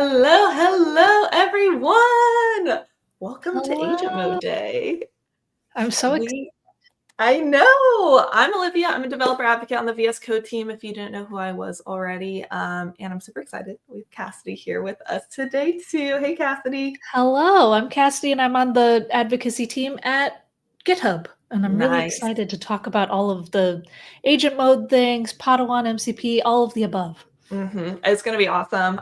Hello, hello, everyone. Welcome to Agent Hello. Mode Day. I'm so excited. I know. I'm Olivia. I'm a developer advocate on the VS Code team, if you didn't know who I was already. And I'm super excited. We have Cassidy here with us today, too. Hey, Cassidy. Hello, I'm Cassidy, and I'm on the advocacy team at GitHub. And I'm really Nice. excited to talk about all of the agent mode things, Padawan, MCP, all of the above. It's going to be awesome.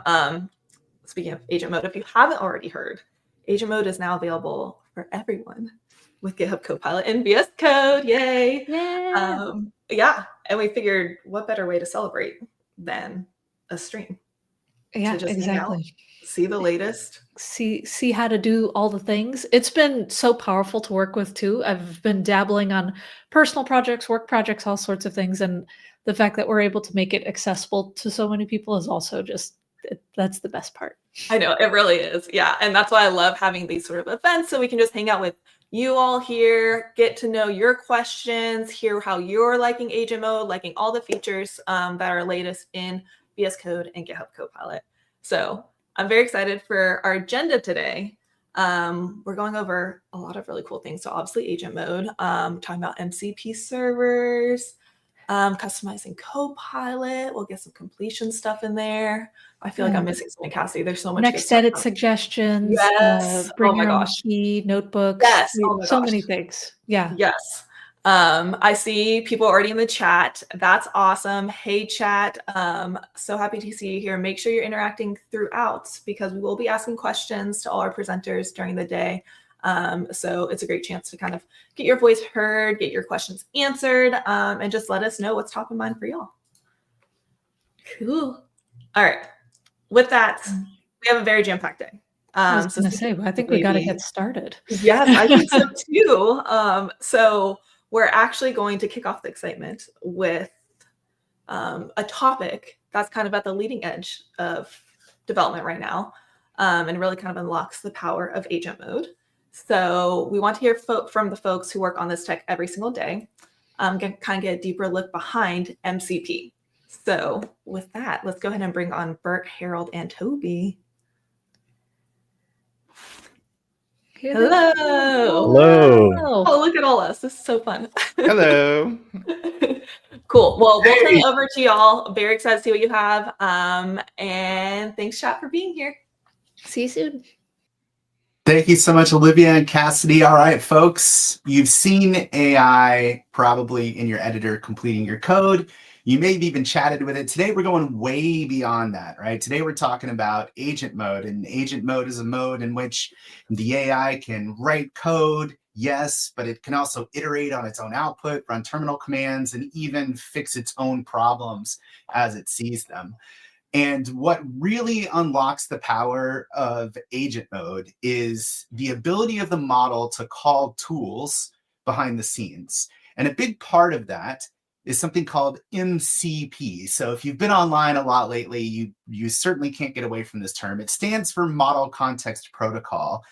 Speaking of Agent Mode, if you haven't already heard, Agent Mode is now available for everyone with GitHub Copilot and VS Code. Yay! Yeah. And we figured what better way to celebrate than a stream? Yeah, to just exactly. hang out, see the latest. See how to do all the things. It's been so powerful to work with too. I've been dabbling on personal projects, work projects, all sorts of things, and the fact that we're able to make it accessible to so many people is also just that's the best part. I know, it really is. Yeah. And that's why I love having these sort of events so we can just hang out with you all here, get to know your questions, hear how you're liking Agent Mode, liking all the features that are latest in VS Code and GitHub Copilot. So I'm very excited for our agenda today. We're going over a lot of really cool things. So obviously Agent Mode, talking about MCP servers, customizing Copilot. We'll get some completion stuff in there. I feel like I'm missing something, Cassie. There's so much Next edit suggestions. Yes. Bring Oh my your own gosh. key, notebooks. Yes. Oh my so gosh. many things. Yeah. Yes. I see people already in the chat. That's awesome. Hey, chat. So happy to see you here. Make sure you're interacting throughout because we will be asking questions to all our presenters during the day. So it's a great chance to kind of get your voice heard, get your questions answered, and just let us know what's top of mind for y'all. Cool. All right. With that, we have a very jam-packed day. I was going to say, I think we got to get started. Yes, I think so too. So we're actually going to kick off the excitement with a topic that's kind of at the leading edge of development right now, and really kind of unlocks the power of Agent Mode. So we want to hear from the folks who work on this tech every single day, kind of get a deeper look behind MCP. So with that, let's go ahead and bring on Burke, Harold, and Toby. Hello. Hello. Oh, look at all us. This is so fun. Hello. Cool. Well, we'll turn it over to y'all. Very excited to see what you have. And thanks, chat, for being here. See you soon. Thank you so much, Olivia and Cassidy. All right, folks, you've seen AI probably in your editor completing your code. You may have even chatted with it. Today, we're going way beyond that, right? Today, we're talking about agent mode, and agent mode is a mode in which the AI can write code, yes, but it can also iterate on its own output, run terminal commands, and even fix its own problems as it sees them. And what really unlocks the power of agent mode is the ability of the model to call tools behind the scenes. And a big part of that is something called MCP. So if you've been online a lot lately, you certainly can't get away from this term. It stands for Model Context Protocol.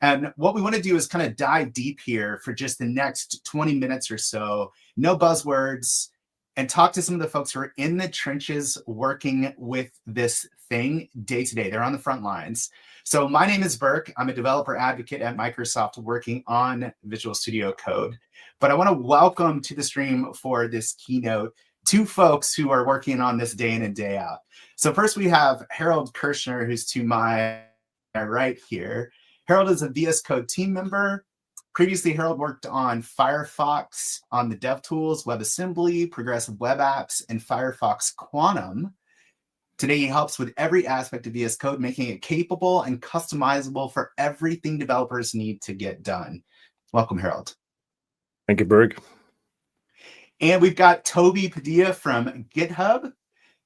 And what we want to do is kind of dive deep here for just the next 20 minutes or so. No buzzwords, and talk to some of the folks who are in the trenches working with this thing day to day. They're on the front lines. So my name is Burke. I'm a developer advocate at Microsoft working on Visual Studio Code. But I want to welcome to the stream for this keynote two folks who are working on this day in and day out. So first we have Harold Kirshner, who's to my right here. Harold is a VS Code team member. Previously, Harold worked on Firefox on the DevTools, WebAssembly, Progressive Web Apps, and Firefox Quantum. Today, he helps with every aspect of VS Code, making it capable and customizable for everything developers need to get done. Welcome, Harold. Thank you, Berg. And we've got Toby Padilla from GitHub.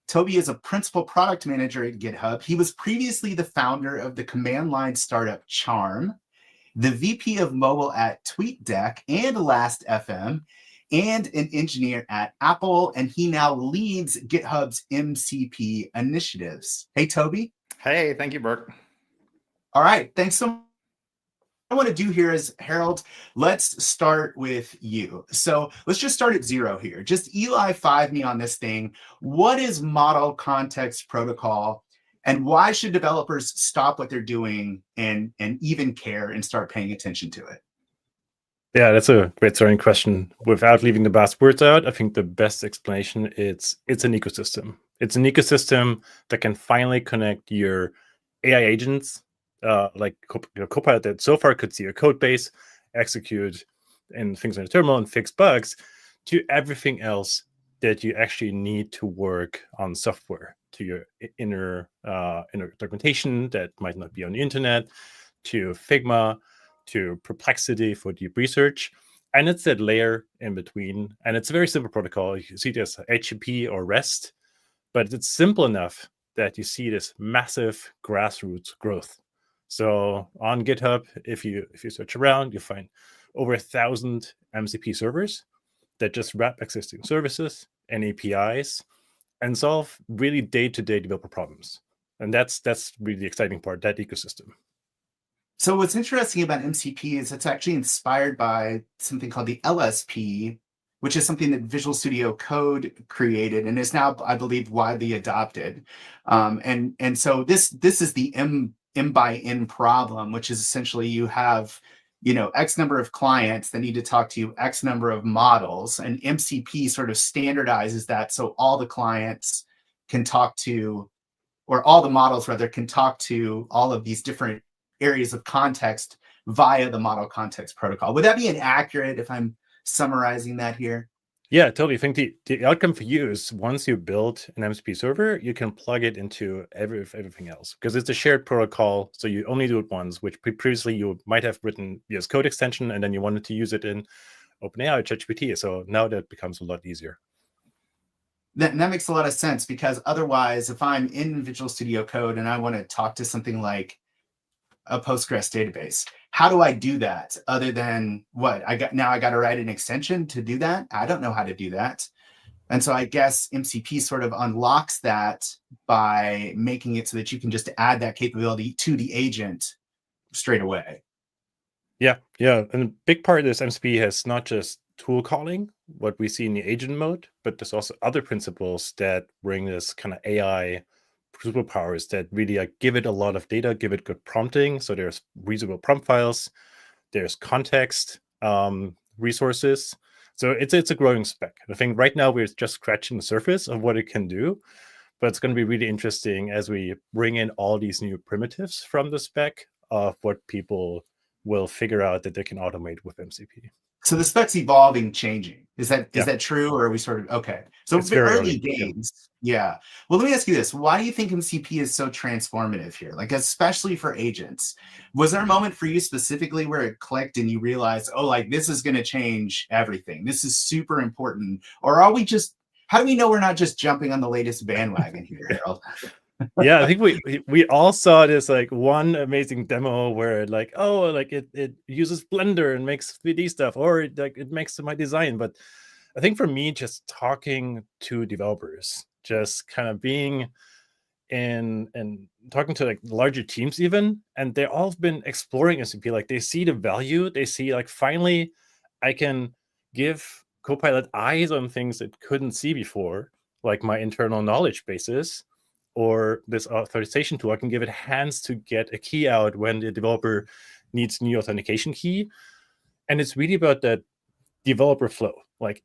Toby is a principal product manager at GitHub. He was previously the founder of the command line startup Charm, the VP of mobile at TweetDeck and Last.fm, and an engineer at Apple, and he now leads GitHub's MCP initiatives. Hey, Toby. Hey, thank you, Burke. All right, thanks so much. What I want to do here is, Harold, let's start with you. So let's just start at zero here. Just Eli 5 me on this thing. What is Model Context Protocol, And why should developers stop what they're doing and even care and start paying attention to it? Yeah, that's a great starting question. Without leaving the buzzwords out, I think the best explanation is it's an ecosystem. It's an ecosystem that can finally connect your AI agents, like Copilot that so far could see your code base, execute and things in the terminal and fix bugs, to everything else that you actually need to work on software, to your inner documentation that might not be on the internet, to Figma, to Perplexity for deep research. And it's that layer in between. And it's a very simple protocol. You see this HTTP or REST, but it's simple enough that you see this massive grassroots growth. So on GitHub, if you search around, you find over 1,000 MCP servers that just wrap existing services and APIs and solve really day-to-day developer problems. And that's really the exciting part, that ecosystem. So what's interesting about MCP is it's actually inspired by something called the LSP, which is something that Visual Studio Code created and is now, I believe, widely adopted. And so this is the M by N problem, which is essentially you have, X number of clients that need to talk to X number of models, and MCP sort of standardizes that so all the clients can talk to, or all the models rather, can talk to all of these different areas of context via the model context protocol. Would that be inaccurate if I'm summarizing that here? Yeah, totally. I think the outcome for you is once you build an MCP server, you can plug it into everything else because it's a shared protocol. So you only do it once, which previously you might have written VS Code extension and then you wanted to use it in OpenAI or ChatGPT. So now that becomes a lot easier. That makes a lot of sense, because otherwise, if I'm in Visual Studio Code and I want to talk to something like a Postgres database, how do I do that other than what I got to write an extension to do that? I don't know how to do that. And so I guess MCP sort of unlocks that by making it so that you can just add that capability to the agent straight away. Yeah. And a big part of this MCP has not just tool calling, what we see in the agent mode, but there's also other principles that bring this kind of AI superpowers that really give it a lot of data, give it good prompting. So there's reusable prompt files, there's context resources. So it's a growing spec. I think right now we're just scratching the surface of what it can do, but it's going to be really interesting as we bring in all these new primitives from the spec of what people will figure out that they can automate with MCP. So the spec's evolving, changing. Is that true, or are we sort of okay? So it's very early days. Yeah. Well, let me ask you this: why do you think MCP is so transformative here? Like, especially for agents, was there a moment for you specifically where it clicked and you realized, oh, like this is going to change everything? This is super important. Or are we just? How do we know we're not just jumping on the latest bandwagon here, Harold? Yeah, I think we all saw this like one amazing demo where it uses Blender and makes 3D stuff, or it makes my design. But I think for me, just talking to developers, just kind of being in and talking to like larger teams even, and they've all been exploring MCP. Like they see the value, they see like finally I can give Copilot eyes on things it couldn't see before, like my internal knowledge bases. Or this authorization tool, I can give it hands to get a key out when the developer needs new authentication key. And it's really about that developer flow. Like,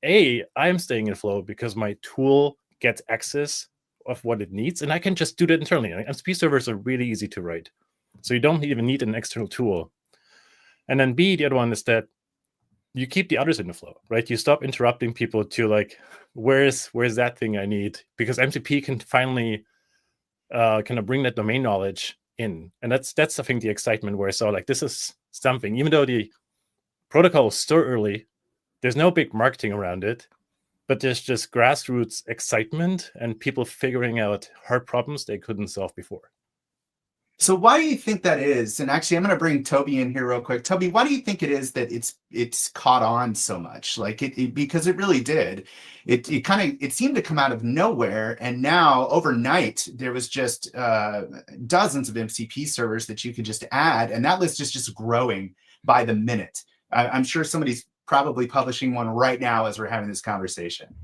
I'm staying in flow because my tool gets access of what it needs, and I can just do that internally. MCP servers are really easy to write. So you don't even need an external tool. And then B, the other one is that you keep the others in the flow, right? You stop interrupting people to like, where's that thing I need? Because MCP can finally kind of bring that domain knowledge in. And that's I think the excitement where I saw like this is something, even though the protocol is still early, there's no big marketing around it, but there's just grassroots excitement and people figuring out hard problems they couldn't solve before. So why do you think that is? And actually, I'm going to bring Toby in here real quick. Toby, why do you think it is that it's caught on so much? Like because it really did. It seemed to come out of nowhere, and now overnight there was just dozens of MCP servers that you could just add, and that list is just growing by the minute. I'm sure somebody's probably publishing one right now as we're having this conversation.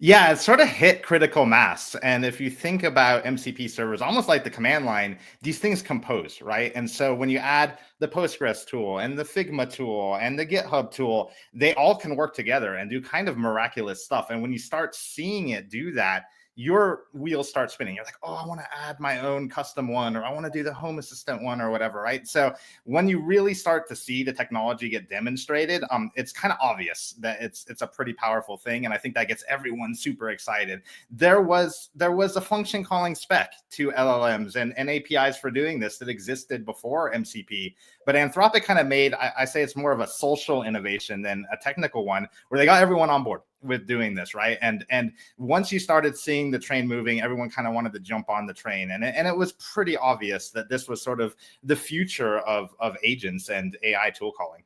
Yeah, it sort of hit critical mass. And if you think about MCP servers, almost like the command line, these things compose, right? And so when you add the Postgres tool and the Figma tool and the GitHub tool, they all can work together and do kind of miraculous stuff. And when you start seeing it do that, your wheels start spinning. You're like, oh, I want to add my own custom one, or I want to do the Home Assistant one or whatever, right? So when you really start to see the technology get demonstrated, it's kind of obvious that it's a pretty powerful thing. And I think that gets everyone super excited. There was a function calling spec to LLMs and APIs for doing this that existed before MCP. But Anthropic kind of made, I say it's more of a social innovation than a technical one, where they got everyone on board with doing this, right? And once you started seeing the train moving, everyone kind of wanted to jump on the train. And it was pretty obvious that this was sort of the future of agents and AI tool calling.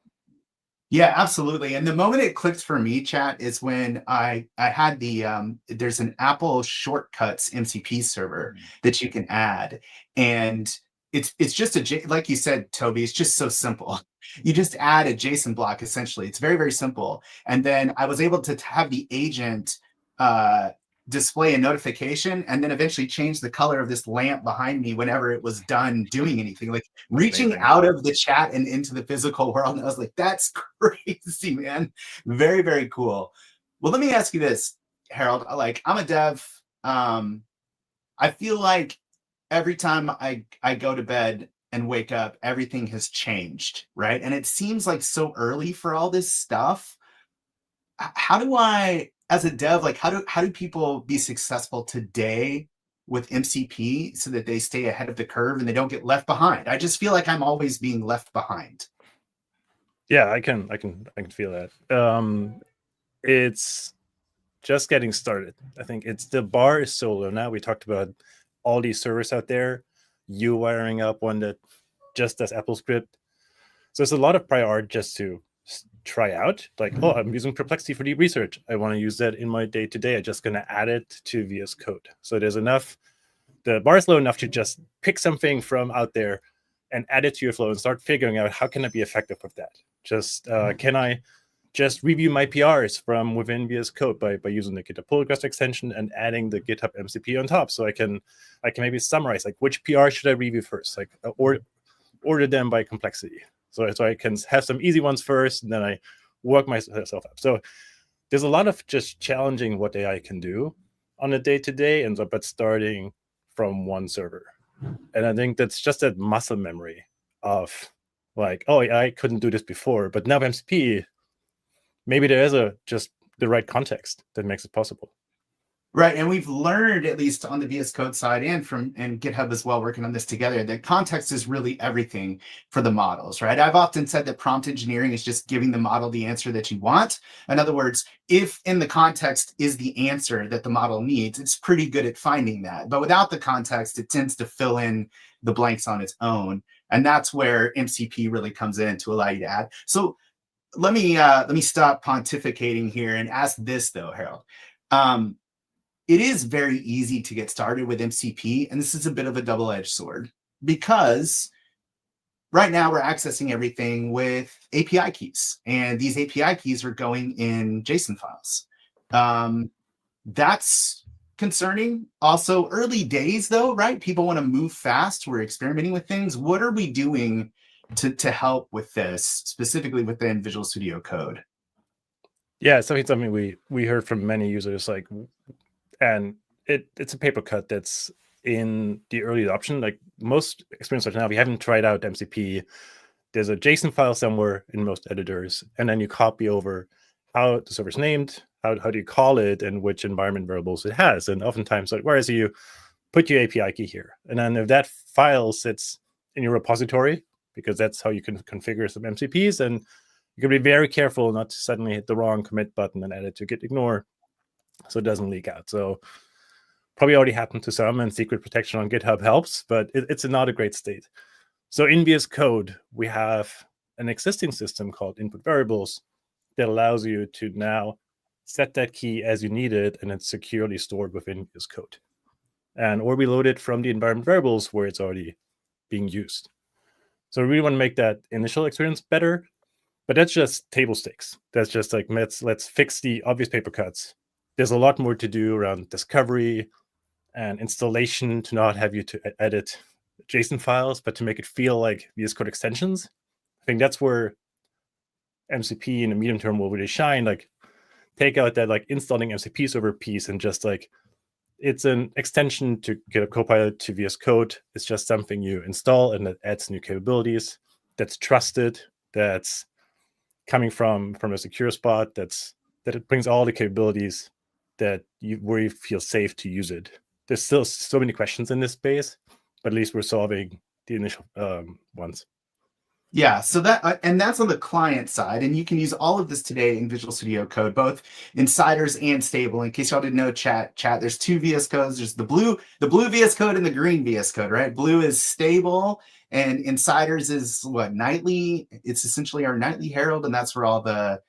Yeah, absolutely. And the moment it clicked for me, chat, is when I had the there's an Apple Shortcuts MCP server that you can add, and it's just like you said, Toby, it's just so simple. You just add a JSON block, essentially. It's very, very simple. And then I was able to have the agent display a notification and then eventually change the color of this lamp behind me whenever it was done doing anything, like reaching out of the chat and into the physical world. And I was like, that's crazy, man. Very, very cool. Well, let me ask you this, Harold. Like, I'm a dev. I feel like every time I go to bed and wake up, everything has changed, right? And it seems like so early for all this stuff. How do I, as a dev, like how do people be successful today with MCP so that they stay ahead of the curve and they don't get left behind? I just feel like I'm always being left behind. Yeah, I can feel that. It's just getting started. I think the bar is so low now. We talked about all these servers out there, you wiring up one that just does AppleScript. So there's a lot of prior art just to try out, like, oh, I'm using Perplexity for deep research. I want to use that in my day-to-day. I'm just going to add it to VS Code. So there's enough, the bar is low enough to just pick something from out there and add it to your flow and start figuring out how can I be effective with that. Just can I just review my PRs from within VS Code by using the GitHub pull request extension and adding the GitHub MCP on top. So I can maybe summarize, like, which PR should I review first, like, or order them by complexity. So I can have some easy ones first, and then I work myself up. So there's a lot of just challenging what AI can do on a day-to-day, but starting from one server. And I think that's just that muscle memory of, like, oh, I couldn't do this before, but now MCP, maybe there is just the right context that makes it possible. Right, and we've learned, at least on the VS Code side and GitHub as well, working on this together, that context is really everything for the models, right? I've often said that prompt engineering is just giving the model the answer that you want. In other words, if in the context is the answer that the model needs, it's pretty good at finding that. But without the context, it tends to fill in the blanks on its own. And that's where MCP really comes in to allow you to add. So let me stop pontificating here and ask this, though, Harold. It is very easy to get started with MCP, and this is a bit of a double-edged sword, because right now we're accessing everything with API keys, and these API keys are going in JSON files. That's concerning. Also, early days, though, right? People want to move fast. We're experimenting with things. What are we doing to help with this, specifically within Visual Studio Code? Yeah, something we heard from many users, like, and it's a paper cut that's in the early adoption. Like, most experience right now, we haven't tried out MCP. There's a JSON file somewhere in most editors, and then you copy over how the server's named, how do you call it, and which environment variables it has. And oftentimes, like, whereas you put your API key here, and then if that file sits in your repository, because that's how you can configure some MCPs, and you can be very careful not to suddenly hit the wrong commit button and add it to git ignore, so it doesn't leak out. So probably already happened to some, and secret protection on GitHub helps, but it's not a great state. So in VS Code, we have an existing system called input variables that allows you to now set that key as you need it, and it's securely stored within VS Code. Or we load it from the environment variables where it's already being used. So we really want to make that initial experience better, but that's just table stakes. That's just like, let's fix the obvious paper cuts there's a lot more to do around discovery and installation to not have you to edit JSON files, but to make it feel like VS Code extensions. I think that's where MCP in the medium term will really shine. Like, take out that like installing MCP server piece and just like, it's an extension to get a Copilot to VS Code. It's just something you install and that adds new capabilities. That's trusted. That's coming from a secure spot. That it brings all the capabilities that where you feel safe to use it. There's still so many questions in this space, but at least we're solving the initial ones. Yeah, so and that's on the client side, and you can use all of this today in Visual Studio Code, both insiders and stable. In case y'all didn't know, chat, there's two VS Codes. There's the blue VS Code and the green VS Code, right? Blue is stable, and insiders is what, nightly? It's essentially our nightly herald, and that's where all the,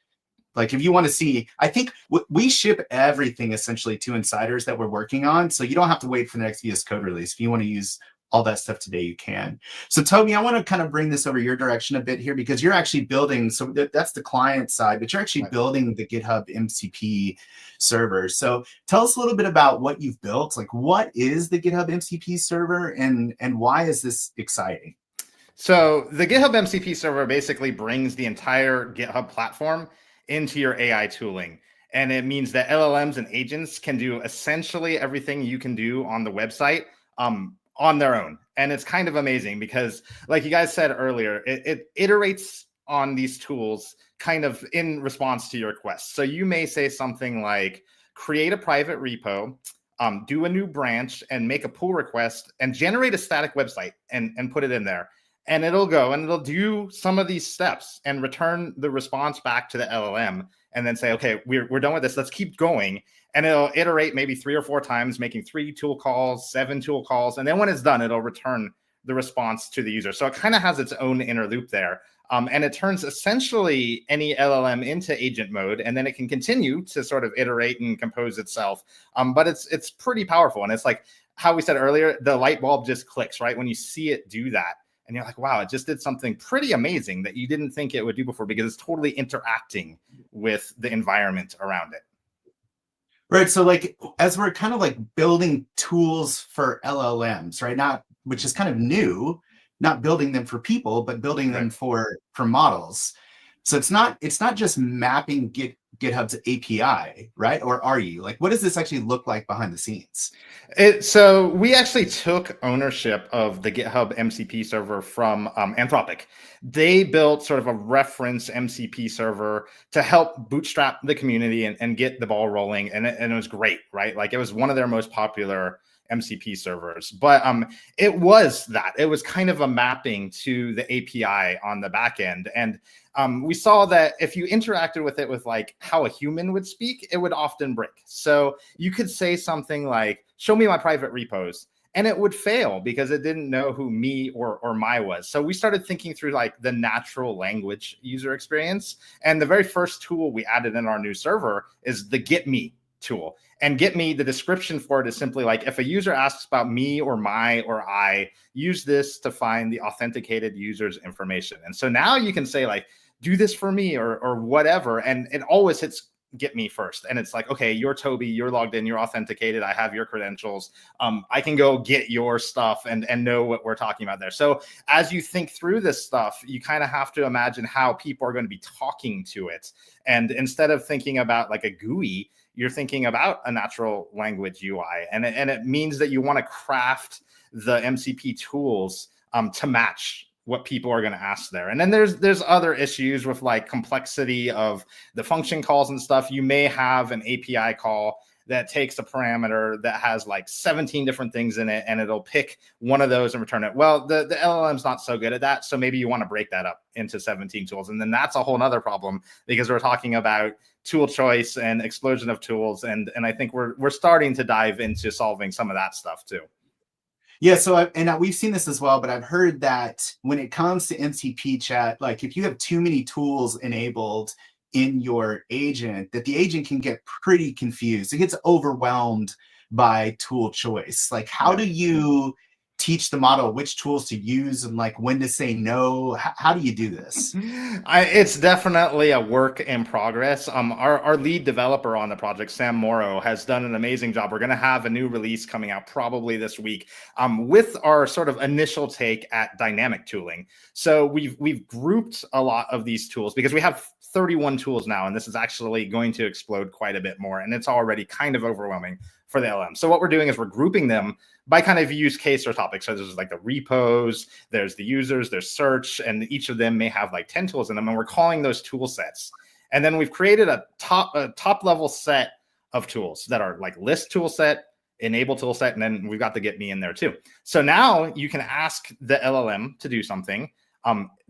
like, if you want to see, I think we ship everything essentially to insiders that we're working on, so you don't have to wait for the next VS Code release. If you want to use all that stuff today, you can. So Toby, I want to kind of bring this over your direction a bit here, because you're actually building, so that's the client side, but you're actually building the GitHub MCP server. So tell us a little bit about what you've built. Like, what is the GitHub MCP server, and why is this exciting? So the GitHub MCP server basically brings the entire GitHub platform into your AI tooling. And it means that LLMs and agents can do essentially everything you can do on the website on their own. And it's kind of amazing because, like you guys said earlier, it iterates on these tools kind of in response to your requests. So you may say something like, create a private repo, do a new branch and make a pull request and generate a static website and put it in there. And it'll go and it'll do some of these steps and return the response back to the LLM and then say, okay, we're done with this. Let's keep going. And it'll iterate maybe 3 or 4 times, making 3 tool calls, 7 tool calls. And then when it's done, it'll return the response to the user. So it kind of has its own inner loop there. And it turns essentially any LLM into agent mode, and then it can continue to sort of iterate and compose itself. But it's pretty powerful. And it's like how we said earlier, the light bulb just clicks, right? When you see it do that. And you're like, wow, it just did something pretty amazing that you didn't think it would do before, because it's totally interacting with the environment around it. Right. So like, as we're kind of like building tools for LLMs, right? Which is kind of new, not building them for people, but building them for models. So it's not just mapping GitHub's API, right? Or are you? Like, what does this actually look like behind the scenes? So we actually took ownership of the GitHub MCP server from Anthropic. They built sort of a reference MCP server to help bootstrap the community and get the ball rolling. And it was great, right? Like, it was one of their most popular MCP servers. But it was kind of a mapping to the API on the back end. And we saw that if you interacted with it with like how a human would speak, it would often break. So you could say something like, show me my private repos, and it would fail because it didn't know who me or my was. So we started thinking through like the natural language user experience. And the very first tool we added in our new server is the Get Me tool. And Get Me, the description for it is simply like, if a user asks about me or my or I, use this to find the authenticated user's information. And so now you can say like, do this for me or whatever. And it always hits Get Me first. And it's like, okay, you're Toby, you're logged in, you're authenticated, I have your credentials. I can go get your stuff and know what we're talking about there. So as you think through this stuff, you kind of have to imagine how people are going to be talking to it. And instead of thinking about like a GUI, you're thinking about a natural language UI. And it means that you want to craft the MCP tools to match what people are going to ask there. And then there's other issues with like complexity of the function calls and stuff. You may have an API call that takes a parameter that has like 17 different things in it, and it'll pick one of those and return it. Well, the LLM's not so good at that. So maybe you want to break that up into 17 tools. And then that's a whole nother problem, because we're talking about tool choice and explosion of tools. And I think we're starting to dive into solving some of that stuff too. Yeah, so we've seen this as well, but I've heard that when it comes to MCP chat, like if you have too many tools enabled in your agent, that the agent can get pretty confused. It gets overwhelmed by tool choice. Like, how do you teach the model which tools to use and like when to say no? How do you do this? It's definitely a work in progress. Our lead developer on the project, Sam Morrow, has done an amazing job. We're going to have a new release coming out probably this week with our sort of initial take at dynamic tooling. So we've grouped a lot of these tools because we have 31 tools now, and this is actually going to explode quite a bit more, and it's already kind of overwhelming for the LM. So what we're doing is we're grouping them by kind of use case or topic. So there's like the repos, there's the users, there's search, and each of them may have like 10 tools in them, and we're calling those tool sets. And then we've created a top level set of tools that are like list tool set, enable tool set, and then we've got the get me in there too. So now you can ask the LLM to do something.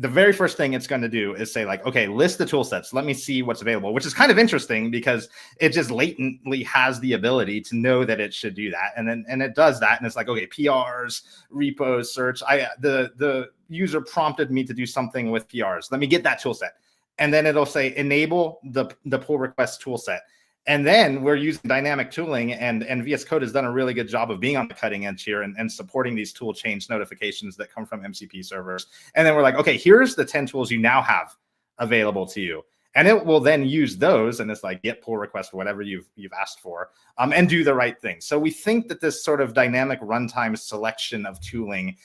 The very first thing it's going to do is say like, okay, list the tool sets. Let me see what's available, which is kind of interesting because it just latently has the ability to know that it should do that. And it does that. And it's like, okay, PRs, repos, search. The user prompted me to do something with PRs. Let me get that tool set. And then it'll say enable the pull request tool set. And then we're using dynamic tooling, and VS Code has done a really good job of being on the cutting edge here and supporting these tool change notifications that come from MCP servers. And then we're like, okay, here's the 10 tools you now have available to you. And it will then use those, and it's like get pull request, whatever you've asked for, and do the right thing. So we think that this sort of dynamic runtime selection of tooling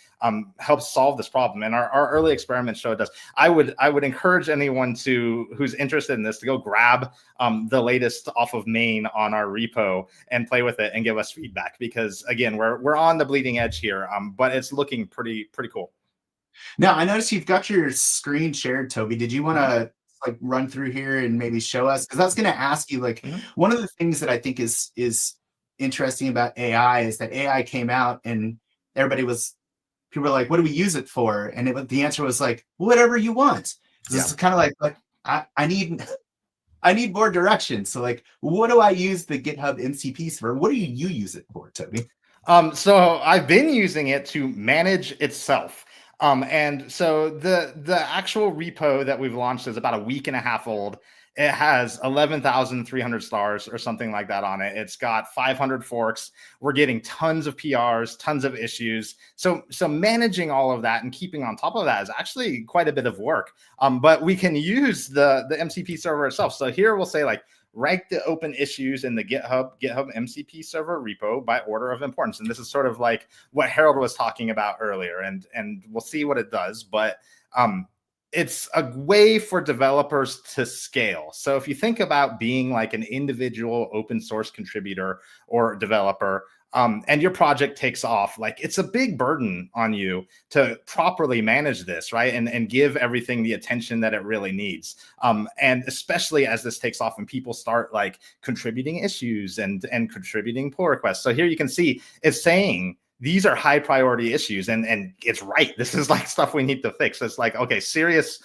helps solve this problem. And our early experiments show it does. I would encourage anyone who's interested in this to go grab the latest off of main on our repo and play with it and give us feedback, because again, we're on the bleeding edge here, but it's looking pretty cool. Now, I noticed you've got your screen shared, Toby. Did you want to like run through here and maybe show us? Because I was going to ask you, like, one of the things that I think is interesting about AI is that AI came out and people were like, what do we use it for? And the answer was like, whatever you want. So it's kind of like I need more direction. So like, what do I use the GitHub MCP for? What do you use it for, Toby? So I've been using it to manage itself. And so the actual repo that we've launched is about a week and a half old. It has 11,300 stars or something like that on it. It's got 500 forks. We're getting tons of PRs, tons of issues. So managing all of that and keeping on top of that is actually quite a bit of work. But we can use the MCP server itself. So here we'll say like, rank the open issues in the GitHub MCP server repo by order of importance. And this is sort of like what Harold was talking about earlier, and we'll see what it does. But it's a way for developers to scale. So if you think about being like an individual open source contributor or developer, and your project takes off, like it's a big burden on you to properly manage this, right? And give everything the attention that it really needs. And especially as this takes off and people start like contributing issues and contributing pull requests. So here you can see it's saying these are high priority issues, and it's right. This is like stuff we need to fix. It's like, okay, serious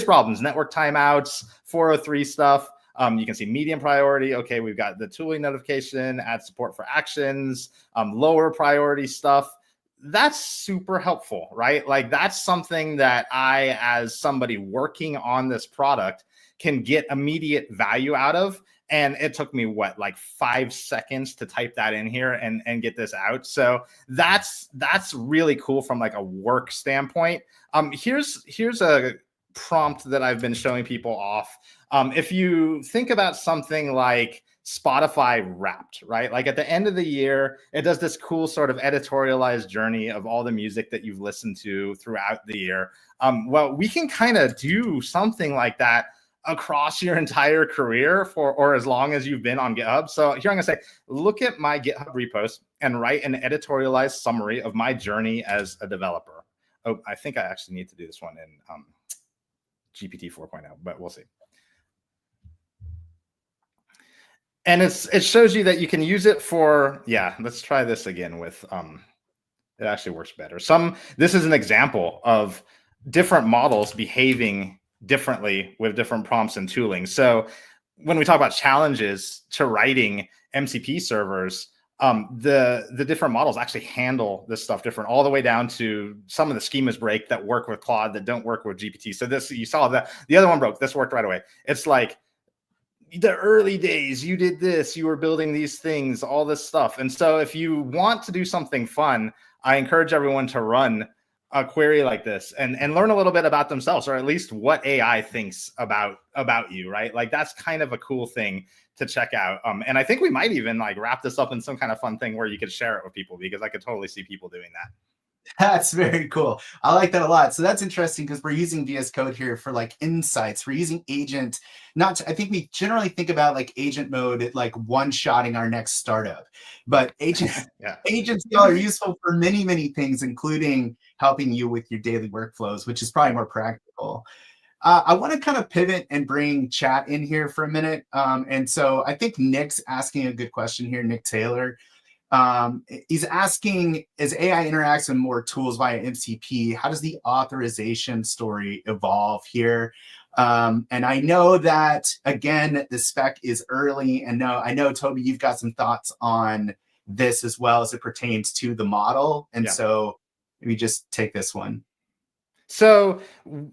problems, network timeouts, 403 stuff. You can see medium priority. Okay, we've got the tooling notification, add support for actions, lower priority stuff. That's super helpful, right? Like that's something that I, as somebody working on this product, can get immediate value out of. And it took me like 5 seconds to type that in here and get this out. So that's really cool from like a work standpoint. Here's a prompt that I've been showing people off. If you think about something like Spotify Wrapped, right? Like at the end of the year, it does this cool sort of editorialized journey of all the music that you've listened to throughout the year. Well, we can kind of do something like that across your entire career or as long as you've been on GitHub. So here I'm gonna say, look at my GitHub repos and write an editorialized summary of my journey as a developer. Oh, I think I actually need to do this one in GPT 4.0, but we'll see. And it shows you that you can use it for, let's try this again with, it actually works better. This is an example of different models behaving differently with different prompts and tooling. So when we talk about challenges to writing MCP servers, the different models actually handle this stuff different, all the way down to some of the schemas break that work with Claude that don't work with GPT. So this, you saw that the other one broke, this worked right away. It's like the early days, you did this, you were building these things, all this stuff. And so if you want to do something fun, I encourage everyone to run a query like this and learn a little bit about themselves, or at least what AI thinks about you, right? Like that's kind of a cool thing to check out. And I think we might even like wrap this up in some kind of fun thing where you could share it with people, because I could totally see people doing that. That's very cool. I like that a lot. So that's interesting because we're using VS Code here for like insights. We're using agent, I think we generally think about like agent mode, like one-shotting our next startup. But agents are useful for many, many things, including helping you with your daily workflows, which is probably more practical. I want to kind of pivot and bring chat in here for a minute. And so I think Nick's asking a good question here, Nick Taylor. He's asking, as AI interacts with more tools via MCP, how does the authorization story evolve here? And I know that, again, the spec is early. And I know, Toby, you've got some thoughts on this as well as it pertains to the model. And so maybe just take this one. So we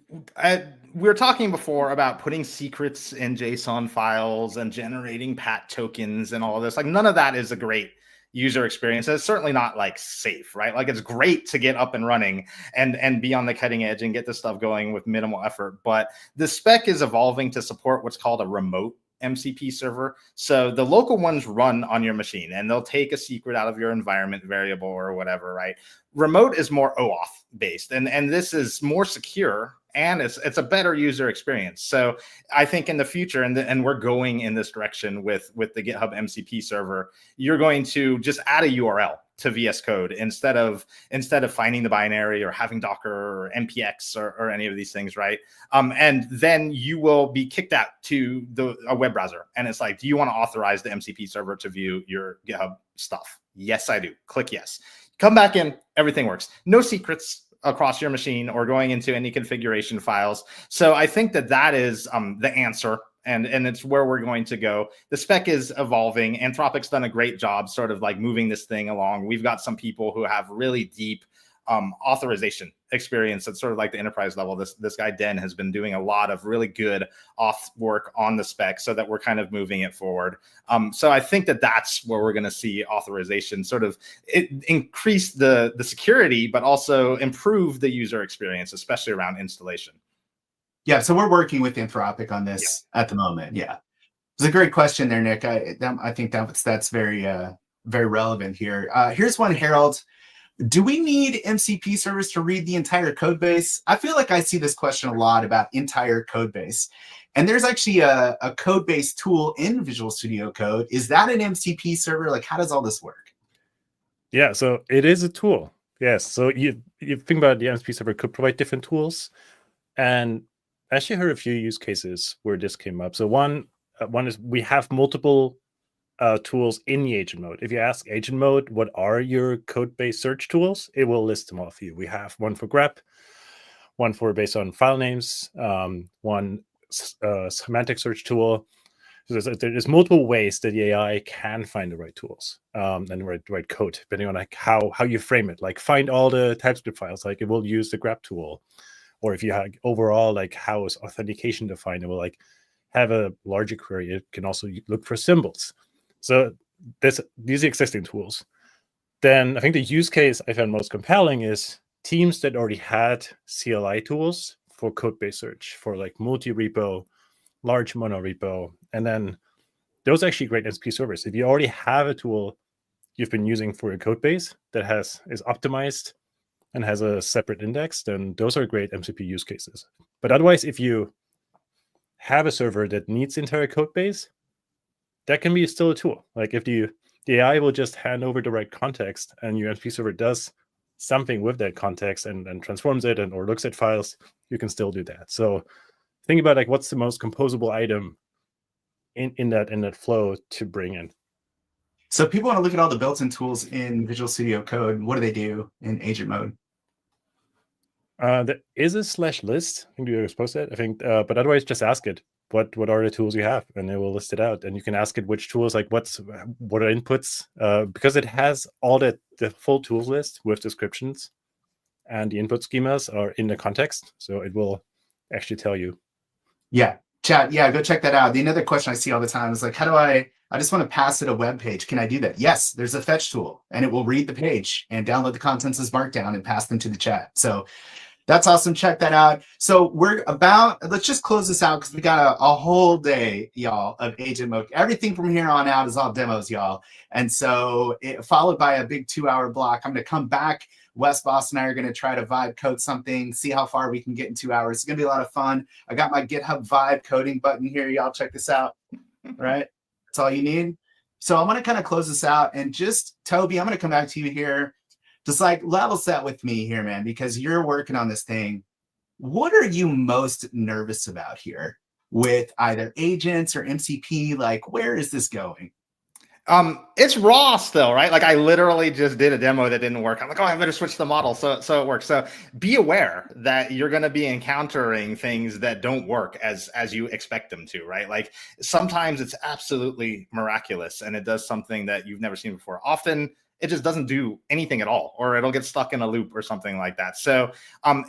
were talking before about putting secrets in JSON files and generating PAT tokens and all of this. Like none of that is a great user experience. It's certainly not like safe, right? Like it's great to get up and running and be on the cutting edge and get this stuff going with minimal effort. But the spec is evolving to support what's called a remote MCP server. So the local ones run on your machine and they'll take a secret out of your environment variable or whatever, right? Remote is more OAuth based, and this is more secure and it's a better user experience. So I think in the future, and we're going in this direction with the GitHub MCP server, you're going to just add a URL to VS Code instead of finding the binary or having Docker or npx or any of these things, right? And then you will be kicked out to a web browser, and it's like, do you want to authorize the MCP server to view your GitHub stuff? Yes, I do. Click yes. Come back in, everything works. No secrets across your machine or going into any configuration files. So I think that is the answer, and it's where we're going to go. The spec is evolving. Anthropic's done a great job sort of like moving this thing along. We've got some people who have really deep authorization experience at sort of like the enterprise level. This guy Den has been doing a lot of really good auth work on the spec, so that we're kind of moving it forward. So I think that's where we're going to see authorization sort of increase the security, but also improve the user experience, especially around installation. Yeah, so we're working with Anthropic on this at the moment. Yeah, it's a great question there, Nick. I think that's very very relevant here. Here's one, Harold. Do we need MCP servers to read the entire code base? I feel like I see this question a lot about entire code base. And there's actually a code base tool in Visual Studio Code. Is that an MCP server? Like, how does all this work? Yeah, so it is a tool. Yes, so you think about the MCP server could provide different tools. And I actually heard a few use cases where this came up. So one is we have multiple tools in the agent mode. If you ask agent mode, what are your code-based search tools? It will list them all for you. We have one for grep, one for based on file names, one semantic search tool. So there's multiple ways that the AI can find the right tools and the right code, depending on like how you frame it. Like find all the TypeScript files, like it will use the grep tool. Or if you have overall, like how is authentication defined, it will like have a larger query. It can also look for symbols. So these are existing tools. Then I think the use case I found most compelling is teams that already had CLI tools for code-based search, for like multi-repo, large monorepo, and then those are actually great MCP servers. If you already have a tool you've been using for your code base that is optimized and has a separate index, then those are great MCP use cases. But otherwise, if you have a server that needs the entire code base, that can be still a tool. Like if the AI will just hand over the right context and your MCP server does something with that context and transforms it or looks at files, you can still do that. So think about like what's the most composable item in that flow to bring in. So people want to look at all the built-in tools in Visual Studio Code. What do they do in agent mode? There is a /list. I think you exposed it. I think, but otherwise, just ask it what are the tools you have, and it will list it out. And you can ask it which tools, like what are inputs, because it has all the full tools list with descriptions, and the input schemas are in the context, so it will actually tell you. Yeah. Chat, yeah, go check that out. The another question I see all the time is like, how do I just want to pass it a web page. Can I do that? Yes, there's a fetch tool and it will read the page and download the contents as Markdown and pass them to the chat. So that's awesome. Check that out. So let's just close this out because we got a whole day, y'all, of Agent Mode. Everything from here on out is all demos, y'all. And so followed by a big 2-hour block. I'm going to come back. Wes, Boss, and I are going to try to vibe code something, see how far we can get in 2 hours. It's going to be a lot of fun. I got my GitHub vibe coding button here. Y'all check this out. Right? That's all you need. So I want to kind of close this out. And just, Toby, I'm going to come back to you here. Just like level set with me here, man, because you're working on this thing. What are you most nervous about here with either agents or MCP? Like, where is this going? It's raw still, right? Like I literally just did a demo that didn't work. I'm like, oh, I better switch the model so it works. So be aware that you're going to be encountering things that don't work as you expect them to, right? Like sometimes it's absolutely miraculous and it does something that you've never seen before. Often it just doesn't do anything at all, or it'll get stuck in a loop or something like that. So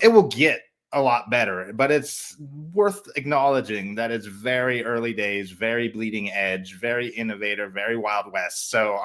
it will get a lot better, but it's worth acknowledging that it's very early days, very bleeding edge, very innovative, very Wild West. So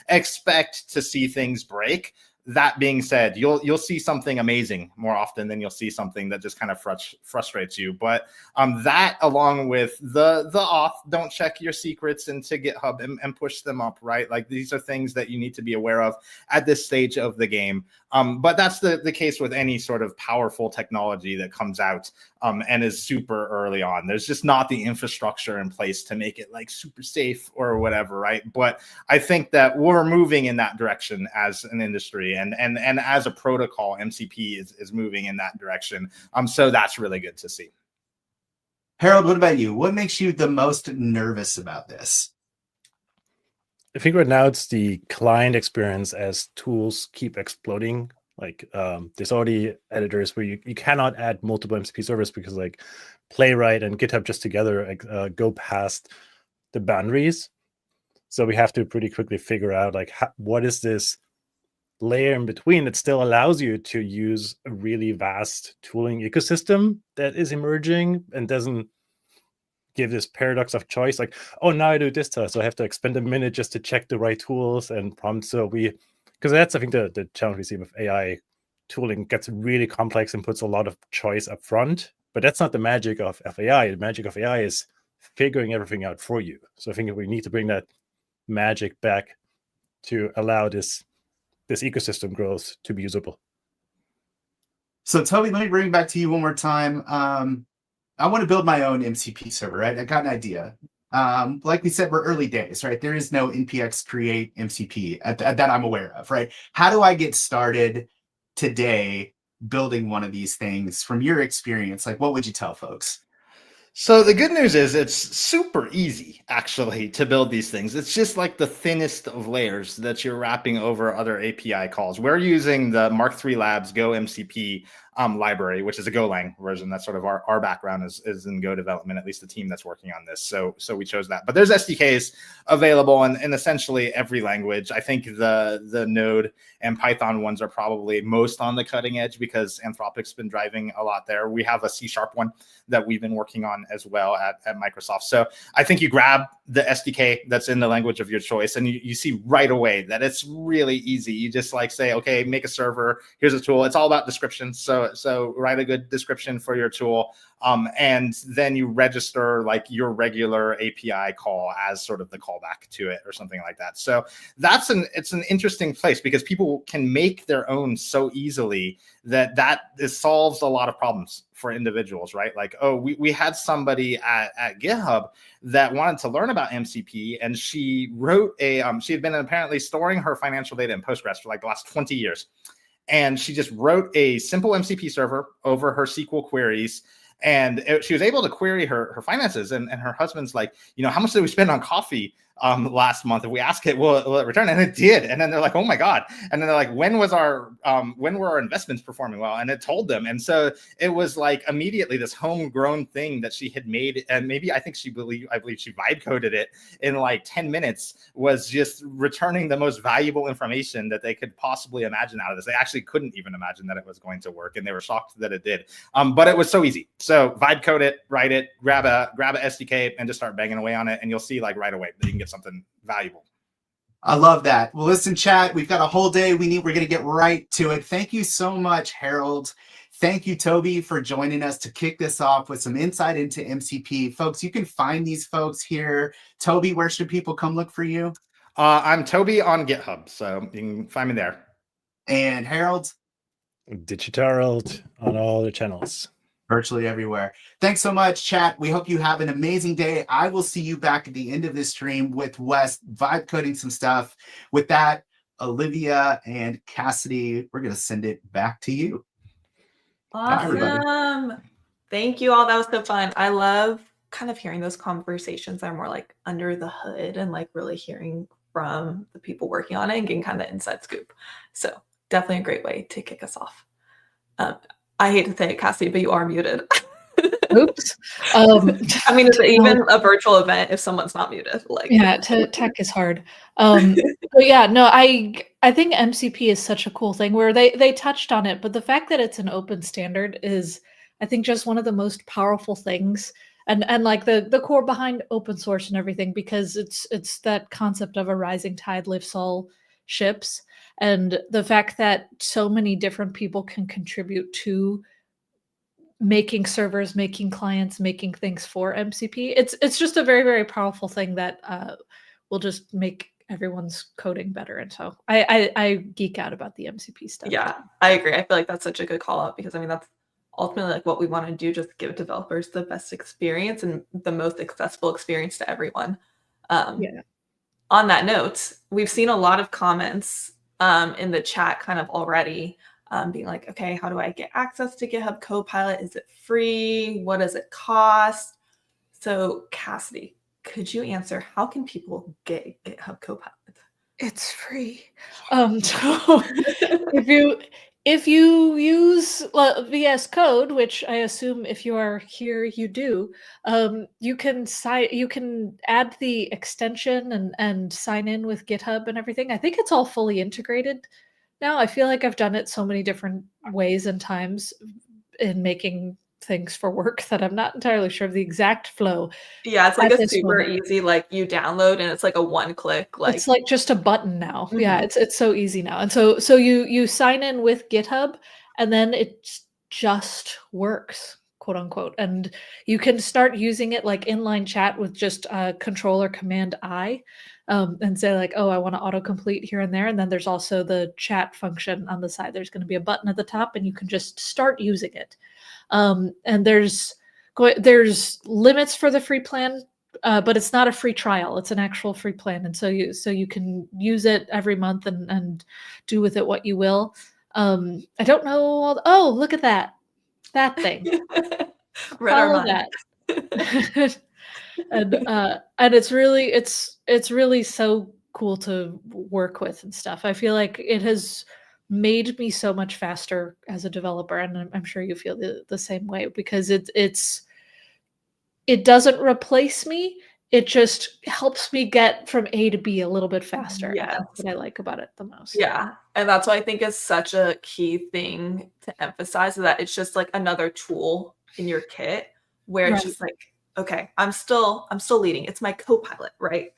expect to see things break. That being said, you'll see something amazing more often than you'll see something that just kind of frustrates you. But that, along with the auth, don't check your secrets into GitHub and push them up, right? Like these are things that you need to be aware of at this stage of the game. But that's the case with any sort of powerful technology that comes out and is super early on. There's just not the infrastructure in place to make it like super safe or whatever, right? But I think that we're moving in that direction as an industry. And as a protocol, MCP is moving in that direction. So that's really good to see. Harold, what about you? What makes you the most nervous about this? I think right now it's the client experience as tools keep exploding. Like there's already editors where you cannot add multiple MCP servers because like Playwright and GitHub just together go past the boundaries. So we have to pretty quickly figure out like what is this layer in between that still allows you to use a really vast tooling ecosystem that is emerging and doesn't give this paradox of choice, like, oh, now I do this task, so I have to expend a minute just to check the right tools and prompts. So because that's, I think, the challenge we see with AI tooling gets really complex and puts a lot of choice up front. But that's not the magic of AI. The magic of AI is figuring everything out for you. So I think we need to bring that magic back to allow this ecosystem growth to be usable. So Toby, let me bring it back to you one more time. I want to build my own MCP server, right? I got an idea. Like we said, we're early days, right? There is no npx create MCP that I'm aware of, right? How do I get started today building one of these things from your experience? Like, what would you tell folks? So the good news is it's super easy, actually, to build these things. It's just like the thinnest of layers that you're wrapping over other API calls. We're using the Mark III Labs Go MCP library, which is a Golang version. That's sort of our background is in Go development, at least the team that's working on this. So we chose that. But there's SDKs available in essentially every language. I think the Node and Python ones are probably most on the cutting edge because Anthropic's been driving a lot there. We have a C# one that we've been working on as well at Microsoft. So I think you grab the SDK that's in the language of your choice and you see right away that it's really easy. You just like say, okay, make a server. Here's a tool. It's all about descriptions. So write a good description for your tool. And then you register like your regular API call as sort of the callback to it or something like that. So it's an interesting place because people can make their own so easily that solves a lot of problems for individuals, right? Like, oh, we had somebody at GitHub that wanted to learn about MCP, and she wrote she had been apparently storing her financial data in Postgres for like the last 20 years. And she just wrote a simple MCP server over her SQL queries. And she was able to query her finances. And her husband's like, how much did we spend on coffee last month? If we ask it, will it return? And it did. And then they're like, oh my God. And then they're like, when were our investments performing well? And it told them. And so it was like immediately this homegrown thing that she had made. And maybe I believe she vibe coded it in like 10 minutes, was just returning the most valuable information that they could possibly imagine out of this. They actually couldn't even imagine that it was going to work. And they were shocked that it did. But it was so easy. So vibe code it, write it, grab a SDK and just start banging away on it. And you'll see like right away that you can get something valuable. I love that. Well, listen, chat, we've got a whole day. We're going to get right to it. Thank you so much, Harold. Thank you, Toby, for joining us to kick this off with some insight into MCP. Folks, you can find these folks here. Toby, where should people come look for you? I'm Toby on GitHub, so you can find me there. And Harold? Digitarold on all the channels. Virtually everywhere. Thanks so much, chat. We hope you have an amazing day. I will see you back at the end of this stream with Wes vibe coding some stuff. With that, Olivia and Cassidy, we're going to send it back to you. Awesome. Thank you all. That was so fun. I love kind of hearing those conversations that are more like under the hood and like really hearing from the people working on it and getting kind of the inside scoop. So definitely a great way to kick us off. I hate to say it, Cassie, but you are muted. Oops. I mean, is it even a virtual event if someone's not muted? Like, yeah, tech is hard. But yeah, no, I think MCP is such a cool thing where they touched on it, but the fact that it's an open standard is, I think, just one of the most powerful things, and like the core behind open source and everything, because it's that concept of a rising tide lifts all ships, and the fact that so many different people can contribute to making servers, making clients, making things for MCP. It's just a very, very powerful thing that will just make everyone's coding better. And so I geek out about the MCP stuff. Yeah, I agree. I feel like that's such a good call out because I mean, that's ultimately like what we want to do, just give developers the best experience and the most accessible experience to everyone. Yeah. On that note, we've seen a lot of comments in the chat kind of already being like, okay, how do I get access to GitHub Copilot? Is it free? What does it cost? So Cassidy, could you answer, how can people get GitHub Copilot? It's free. So if you use VS Code, which I assume if you are here you do, you can add the extension and sign in with GitHub and everything. I think it's all fully integrated now. I feel like I've done it so many different ways and times in making things for work that I'm not entirely sure of the exact flow. Yeah, it's like at a this super moment. easy, like you download and it's like a one click, like It's like just a button now. Yeah, it's so easy now. And so you sign in with GitHub and then it just works, quote unquote. And you can start using it like inline chat with just Control or Command I, and say like, oh, I want to autocomplete here and there. And then there's also the chat function on the side. There's going to be a button at the top and you can just start using it. And there's limits for the free plan, but it's not a free trial. It's an actual free plan. And so you can use it every month and do with it what you will. I don't know. Oh, look at that thing. Follow that. And it's really so cool to work with and stuff. I feel like it has made me so much faster as a developer, and I'm sure you feel the same way, because it doesn't replace me. It just helps me get from A to B a little bit faster. Yes. And that's what I like about it the most. Yeah. And that's what I think is such a key thing to emphasize, is that it's just like another tool in your kit where it's just like, okay, I'm still leading. It's my co-pilot, right?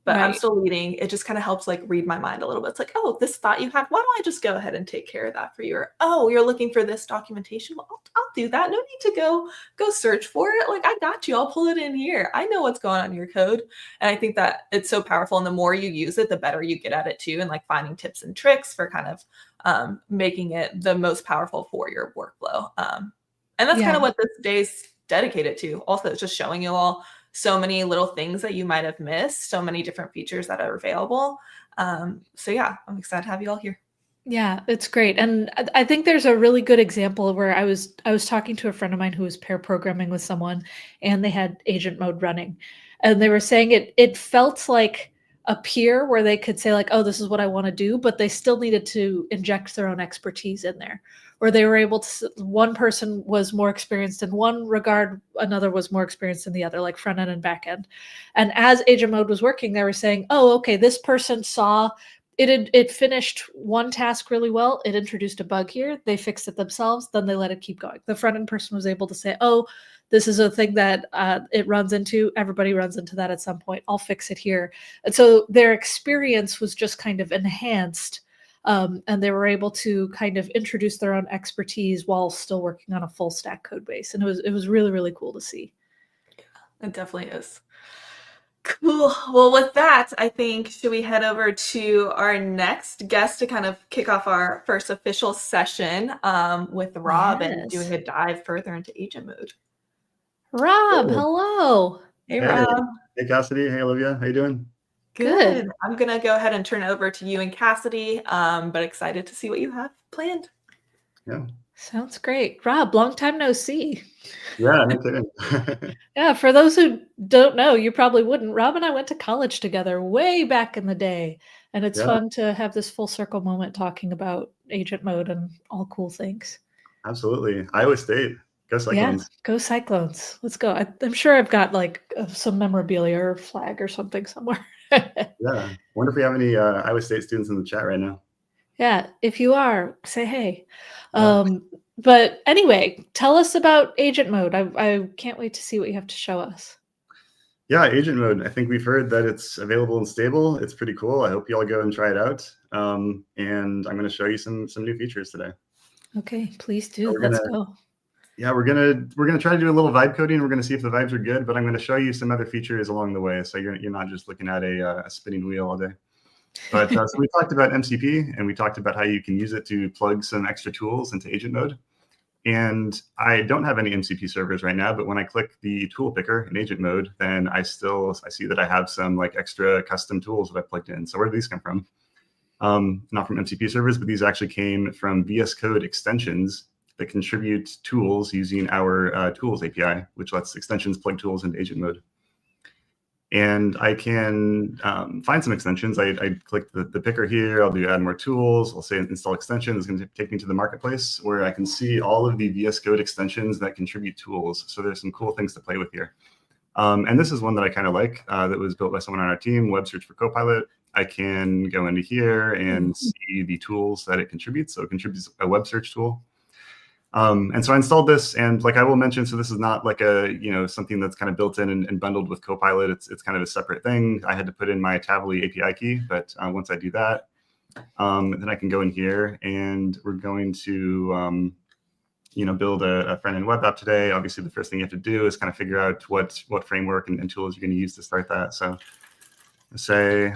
But I'm still leading. It just kind of helps like read my mind a little bit. It's like, oh, this thought you had, why don't I just go ahead and take care of that for you? Or, oh, you're looking for this documentation. Well, I'll do that. No need to go search for it. Like, I got you. I'll pull it in here. I know what's going on in your code. And I think that it's so powerful. And the more you use it, the better you get at it too. And like finding tips and tricks for kind of making it the most powerful for your workflow. And that's kind of what this day's dedicated to. Also, it's just showing you all so many little things that you might have missed, so many different features that are available. So yeah, I'm excited to have you all here. Yeah, it's great. And I think there's a really good example where I was talking to a friend of mine who was pair programming with someone, and they had agent mode running. And they were saying it felt like a peer where they could say like, oh, this is what I want to do, but they still needed to inject their own expertise in there. Or they were able to, one person was more experienced in one regard, another was more experienced in the other, like front end and back end. And as agent mode was working, they were saying, oh, okay, this person saw it finished one task really well. It introduced a bug here. They fixed it themselves. Then they let it keep going. The front end person was able to say, "Oh, this is a thing that it runs into. Everybody runs into that at some point. I'll fix it here." And so their experience was just kind of enhanced, and they were able to kind of introduce their own expertise while still working on a full stack code base. And it was really, really cool to see. It definitely is. Cool. Well, with that, I think should we head over to our next guest to kind of kick off our first official session with Rob and doing Yes. a dive further into agent mode. Rob, Cool. hello. Hey, Hey. Rob. Hey, Cassidy. Hey, Olivia. How you doing? Good. I'm going to go ahead and turn it over to you and Cassidy, but excited to see what you have planned. Yeah. Sounds great. Rob, long time no see. Yeah, me too. Yeah, for those who don't know, you probably wouldn't. Rob and I went to college together way back in the day, and it's Yeah. fun to have this full circle moment talking about agent mode and all cool things. Absolutely. Iowa State. Go Cyclones. Yeah, go Cyclones. Let's go. I'm sure I've got like some memorabilia or flag or something somewhere. Yeah. Wonder if we have any Iowa State students in the chat right now. Yeah, if you are, say hey. Yeah. But anyway, tell us about agent mode. I can't wait to see what you have to show us. Yeah, agent mode. I think we've heard that it's available and stable. It's pretty cool. I hope you all go and try it out. And I'm going to show you some new features today. Okay, please do. So Let's go. Yeah, we're gonna try to do a little vibe coding. We're gonna see if the vibes are good, but I'm gonna show you some other features along the way, so you're not just looking at a spinning wheel all day. But so we talked about MCP, and we talked about how you can use it to plug some extra tools into agent mode. And I don't have any MCP servers right now, but when I click the tool picker in agent mode, then I see that I have some like extra custom tools that I plugged in. So where do these come from? Not from MCP servers, but these actually came from VS Code extensions that contribute tools using our tools API, which lets extensions plug tools into agent mode. And I can find some extensions. I click the picker here. I'll do add more tools. I'll say install extension. It's going to take me to the marketplace where I can see all of the VS Code extensions that contribute tools. So there's some cool things to play with here. And this is one that I kind of like that was built by someone on our team, web search for Copilot. I can go into here and see the tools that it contributes. So it contributes a web search tool. And so I installed this, and like I will mention, so this is not like a, something that's kind of built in and bundled with Copilot. It's kind of a separate thing. I had to put in my Tavily API key, but once I do that, then I can go in here and we're going to, build a front-end web app today. Obviously, the first thing you have to do is kind of figure out what framework and tools you're going to use to start that. So let's say,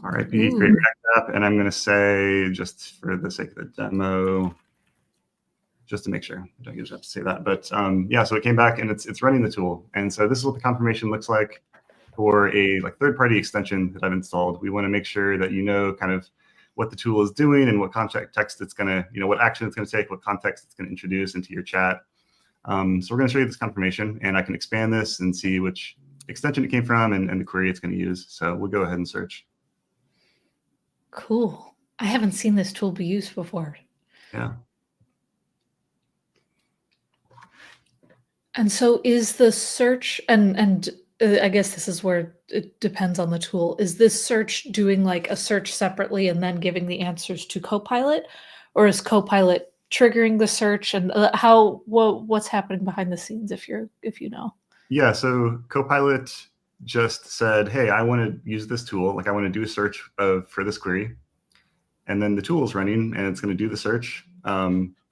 RIP, create React app, and I'm going to say, just for the sake of the demo, just to make sure, I don't usually have to say that, but yeah, so it came back and it's running the tool. And so this is what the confirmation looks like for a third-party extension that I've installed. We want to make sure that you know kind of what the tool is doing and what context it's going to, what action it's going to take, what context it's going to introduce into your chat. So we're going to show you this confirmation, and I can expand this and see which extension it came from and the query it's going to use. So we'll go ahead and search. Cool. I haven't seen this tool be used before. Yeah. And so is the search, and I guess this is where it depends on the tool. Is this search doing like a search separately and then giving the answers to Copilot, or is Copilot triggering the search? And what's happening behind the scenes if you know? Yeah. So Copilot just said, hey, I want to use this tool. Like I want to do a search for this query. And then the tool is running and it's going to do the search.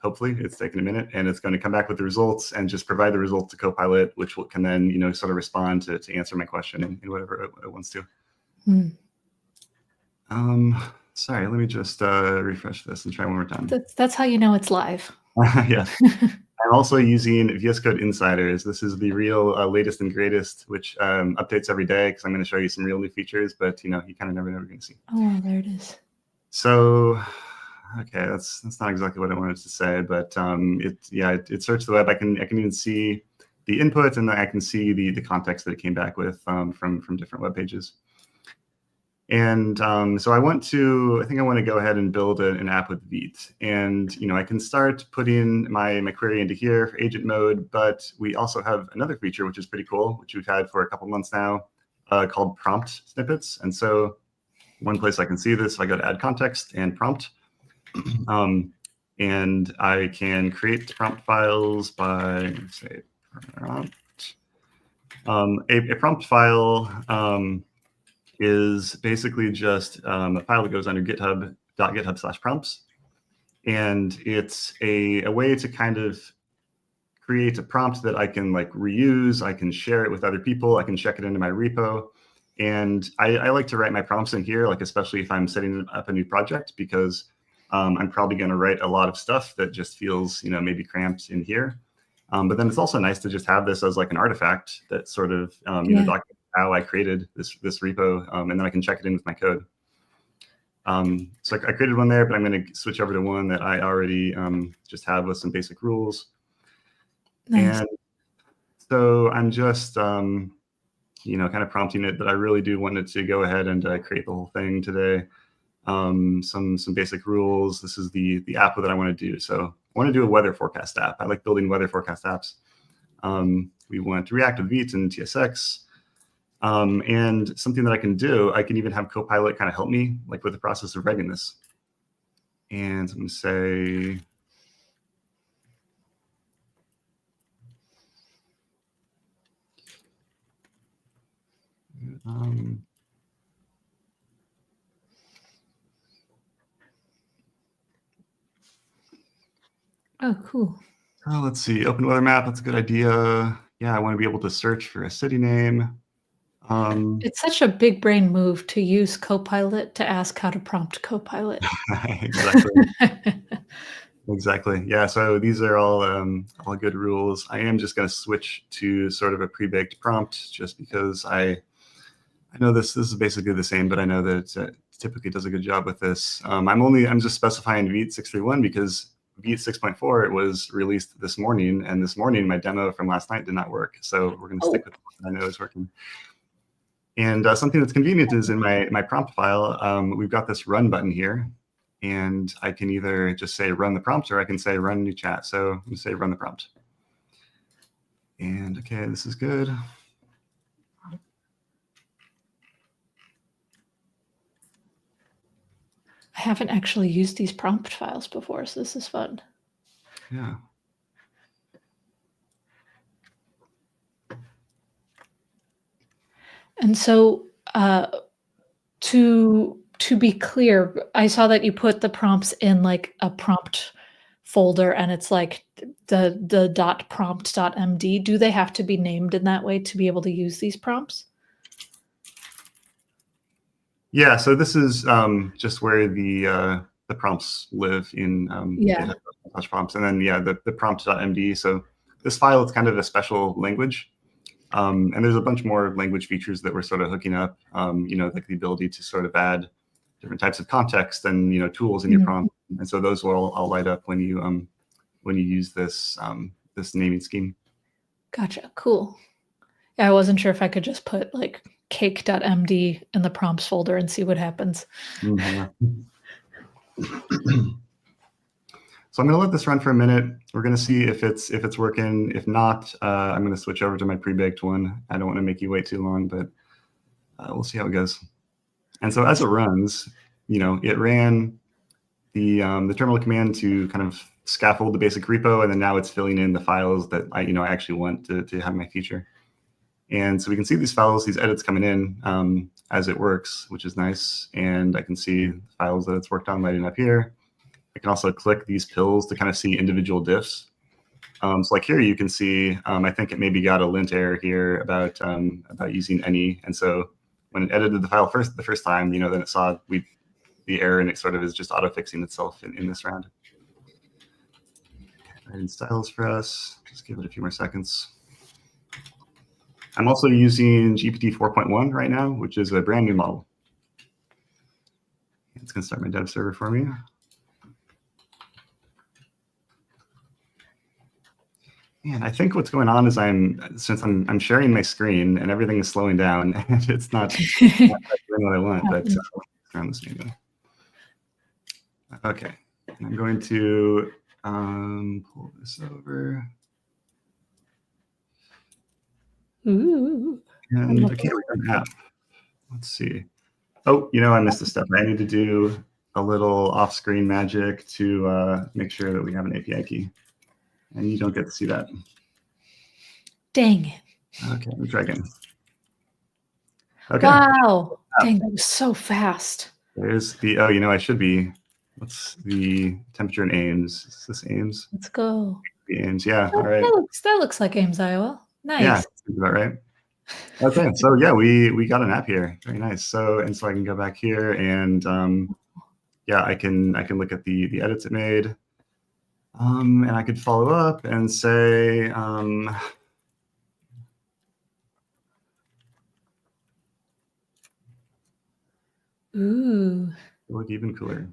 Hopefully it's taking a minute and it's going to come back with the results and just provide the results to Copilot, which can then, sort of respond to answer my question in whatever it wants to. Sorry, let me just refresh this and try one more time. That's how you know it's live. Yeah. I'm also using VS Code Insiders. This is the real latest and greatest, which updates every day because I'm going to show you some real new features, but you kind of never know what you're going to see. Oh, there it is. So, okay, that's not exactly what I wanted to say, but it searched the web. I can even see the input, and I can see the context that it came back with from different web pages. And so I think I want to go ahead and build an app with Vite. And, I can start putting my query into here for agent mode, but we also have another feature, which is pretty cool, which we've had for a couple months now, called prompt snippets. And so one place I can see this, if I go to add context and prompt, and I can create prompt files by, say, prompt. A prompt file is basically just a file that goes under github.github/prompts. And it's a way to kind of create a prompt that I can reuse. I can share it with other people. I can check it into my repo. And I like to write my prompts in here, especially if I'm setting up a new project, because I'm probably going to write a lot of stuff that just feels, maybe cramped in here. But then it's also nice to just have this as an artifact that sort of, documents how I created this repo, and then I can check it in with my code. So I created one there, but I'm going to switch over to one that I already just have with some basic rules. Nice. And so I'm just, kind of prompting it, but I really do want it to go ahead and create the whole thing today. Some basic rules. This is the app that I want to do. So I want to do a weather forecast app. I like building weather forecast apps. We want to react with Vite and TSX. And something that I can do, I can even have Copilot kind of help me with the process of writing this. And I'm going to say, oh, cool. Oh, let's see. Open weather map. That's a good idea. Yeah, I want to be able to search for a city name. It's such a big brain move to use Copilot to ask how to prompt Copilot. Exactly. Exactly. Yeah. So these are all good rules. I am just going to switch to sort of a pre-baked prompt, just because I know this is basically the same, but I know that it typically does a good job with this. I'm just specifying Vite 6.3.1 because Vite 6.4 it was released this morning, and this morning my demo from last night did not work. So we're going to stick with what I know is working. And something that's convenient is in my prompt file, we've got this run button here, and I can either just say run the prompt, or I can say run new chat. So I'm going to say run the prompt. And okay, this is good. I haven't actually used these prompt files before, so this is fun. Yeah. And so to be clear, I saw that you put the prompts in a prompt folder, and it's the .prompt.md. Do they have to be named in that way to be able to use these prompts? Yeah, so this is just where the prompts live in GitHub prompts, and then the prompt.md. So this file is kind of a special language, and there's a bunch more language features that we're sort of hooking up. Like the ability to sort of add different types of context and tools in your prompt, and so those will all light up when you use this this naming scheme. Gotcha. Cool. Yeah, I wasn't sure if I could just put cake.md in the prompts folder and see what happens. Mm-hmm. So I'm going to let this run for a minute. We're going to see if it's working. If not, I'm going to switch over to my pre-baked one. I don't want to make you wait too long, but we'll see how it goes. And so as it runs, it ran the terminal command to kind of scaffold the basic repo, and then now it's filling in the files that I actually want to have my feature. And so we can see these files, these edits coming in as it works, which is nice. And I can see the files that it's worked on lighting up here. I can also click these pills to kind of see individual diffs. So here you can see, I think it maybe got a lint error here about using any. And so when it edited the file the first time, then it saw the error, and it sort of is just auto fixing itself in this round. Writing styles for us. Just give it a few more seconds. I'm also using GPT 4.1 right now, which is a brand new model. It's going to start my dev server for me. Man, I think what's going on is since I'm sharing my screen and everything is slowing down and it's not doing what I want, but around this window. Okay, I'm going to pull this over. Ooh. And I can't read an app. Let's see. Oh, I missed a step. I need to do a little off-screen magic to make sure that we have an API key. And you don't get to see that. Dang it. Okay, let me try again. Okay. Wow. Dang, that was so fast. There's the, I should be, what's the temperature in Ames? Is this Ames? Let's go. The Ames, yeah, Oh, all right. that looks like Ames, Iowa. Nice. Yeah, that's about right. Okay, so yeah, we got an app here. Very nice. So I can go back here and yeah, I can look at the edits it made. And I could follow up and say, ooh. look even cooler.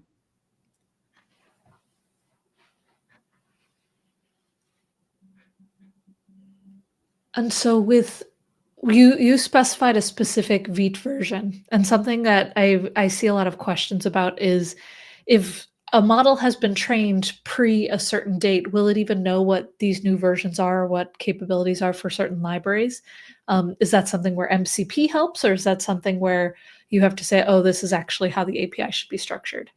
And so with you specified a specific Vite version, and something that I see a lot of questions about is if a model has been trained pre a certain date, will it even know what these new versions are, what capabilities are for certain libraries? Is that something where MCP helps, or is that something where you have to say, oh, this is actually how the API should be structured?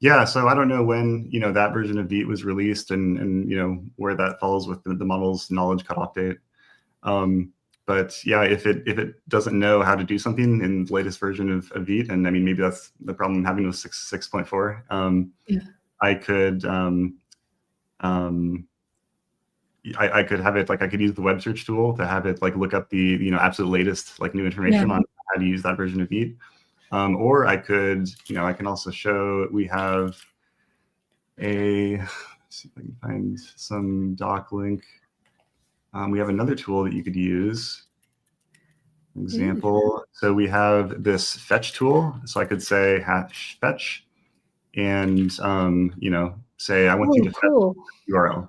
Yeah, so I don't know when that version of Vite was released and where that falls with the model's knowledge cutoff date. But yeah, if it doesn't know how to do something in the latest version of Vite, and I mean maybe that's the problem I'm having with 6.4. Yeah. I could I could have it I could use the web search tool to have it look up the absolute latest new information on how to use that version of Vite. Or I could I can also show we have let's see if I can find some doc link. We have another tool that you could use. Example. So we have this fetch tool. So I could say hash fetch, and say I want you to fetch the URL.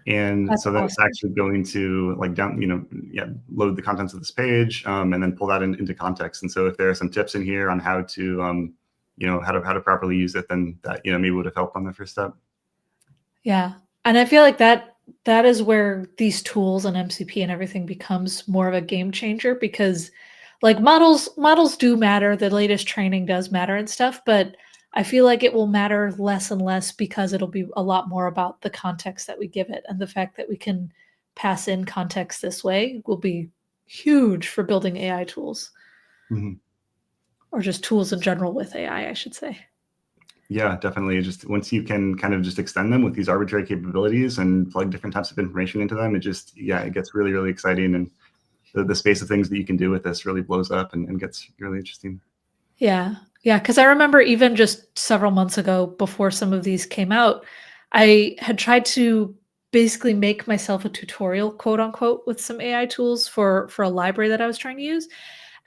And that's so that's awesome. Actually going to load the contents of this page, and then pull that into context. And so if there are some tips in here on how to how to properly use it, then that maybe would have helped on the first step. Yeah. And I feel like that is where these tools and MCP and everything becomes more of a game changer, because models do matter. The latest training does matter and stuff, but I feel like it will matter less and less because it'll be a lot more about the context that we give it. And the fact that we can pass in context this way will be huge for building AI tools. Mm-hmm. Or just tools in general with AI, I should say. Yeah, definitely. Just once you can kind of just extend them with these arbitrary capabilities and plug different types of information into them, it gets really, really exciting. And the space of things that you can do with this really blows up and gets really interesting. Yeah. Yeah. Because I remember even just several months ago, before some of these came out, I had tried to basically make myself a tutorial, quote unquote, with some AI tools for a library that I was trying to use.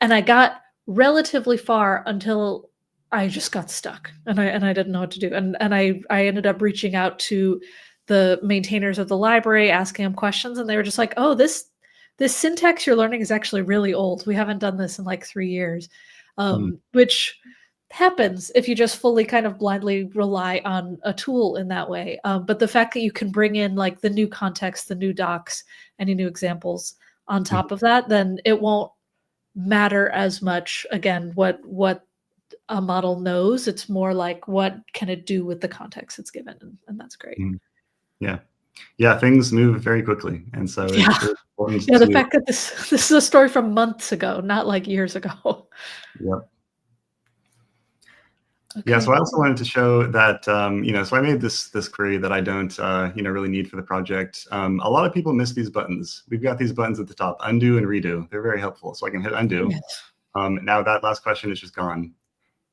And I got relatively far until I just got stuck and I didn't know what to do. And I ended up reaching out to the maintainers of the library, asking them questions. And they were just like, oh, this syntax you're learning is actually really old. We haven't done this in 3 years, which happens if you just fully kind of blindly rely on a tool in that way. But the fact that you can bring in the new context, the new docs, any new examples on top of that, then it won't matter as much, again, what a model knows. It's more like what can it do with the context it's given, and that's great. Yeah, things move very quickly, and so it's important the fact that this is a story from months ago, not years ago. Yep. Okay. Yeah, so I also wanted to show that so I made this query that I don't really need for the project. A lot of people miss these buttons. We've got these buttons at the top, undo and redo. They're very helpful. So I can hit undo. Yes. Now that last question is just gone.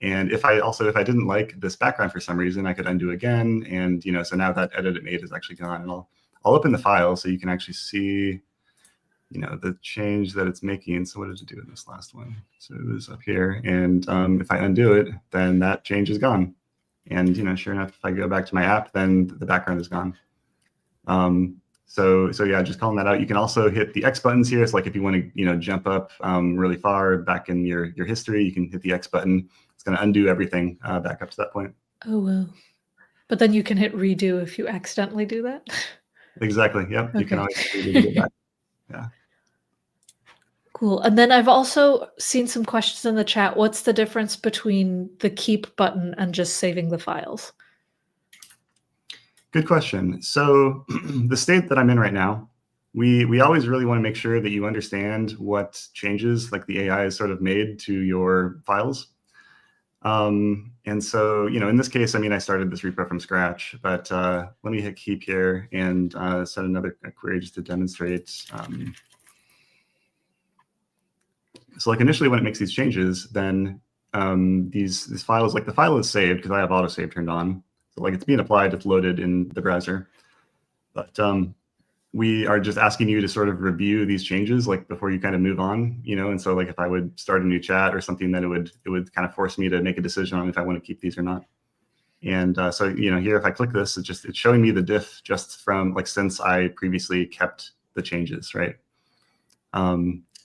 And if I didn't like this background for some reason, I could undo again. And so now that edit it made is actually gone. And I'll open the file so you can actually see the change that it's making. So what did it do in this last one? So it was up here. And if I undo it, then that change is gone. And sure enough, if I go back to my app, then the background is gone. So yeah, just calling that out. You can also hit the X buttons here. It's like if you want to jump up really far back in your history, you can hit the X button. It's going to undo everything back up to that point. Oh, well. But then you can hit redo if you accidentally do that. Exactly. Yep. Okay. You can always redo it back. Yeah. Cool. And then I've also seen some questions in the chat. What's the difference between the keep button and just saving the files? Good question. So the state that I'm in right now, we always really want to make sure that you understand what changes like the AI has sort of made to your files. And so, in this case, I started this repo from scratch, but let me hit keep here and set another query just to demonstrate. So like initially when it makes these changes, then these files, like the file is saved because I have autosave turned on. So like it's being applied, it's loaded in the browser. But we are just asking you to sort of review these changes like before you kind of move on, and so like if I would start a new chat or something, then it would kind of force me to make a decision on if I want to keep these or not. And so here if I click this, it's showing me the diff just from like since I previously kept the changes, right?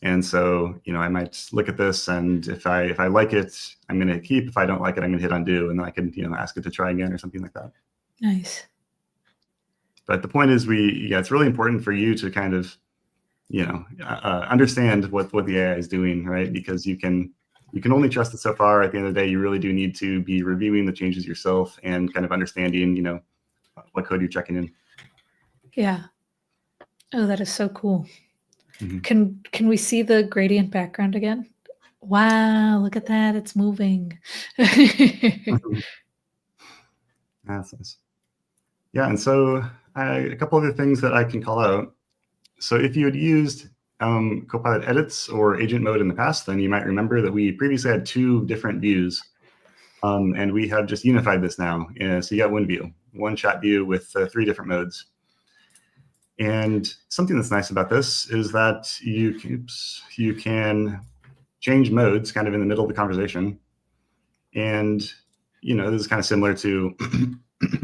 And so I might look at this, and if I like it, I'm going to keep. If I don't like it, I'm going to hit undo, and then I can ask it to try again or something like that. Nice. But the point is, it's really important for you to kind of, understand what the AI is doing, right? Because you can only trust it so far. At the end of the day, you really do need to be reviewing the changes yourself and kind of understanding, what code you're checking in. Yeah. Oh, that is so cool. Mm-hmm. Can we see the gradient background again? Wow, look at that. It's moving. That's nice. Yeah, and so a couple other things that I can call out. So if you had used Copilot edits or agent mode in the past, then you might remember that we previously had two different views. And we have just unified this now. So you got one view, one chat view with three different modes. And something that's nice about this is that you can change modes kind of in the middle of the conversation. And, this is kind of similar to,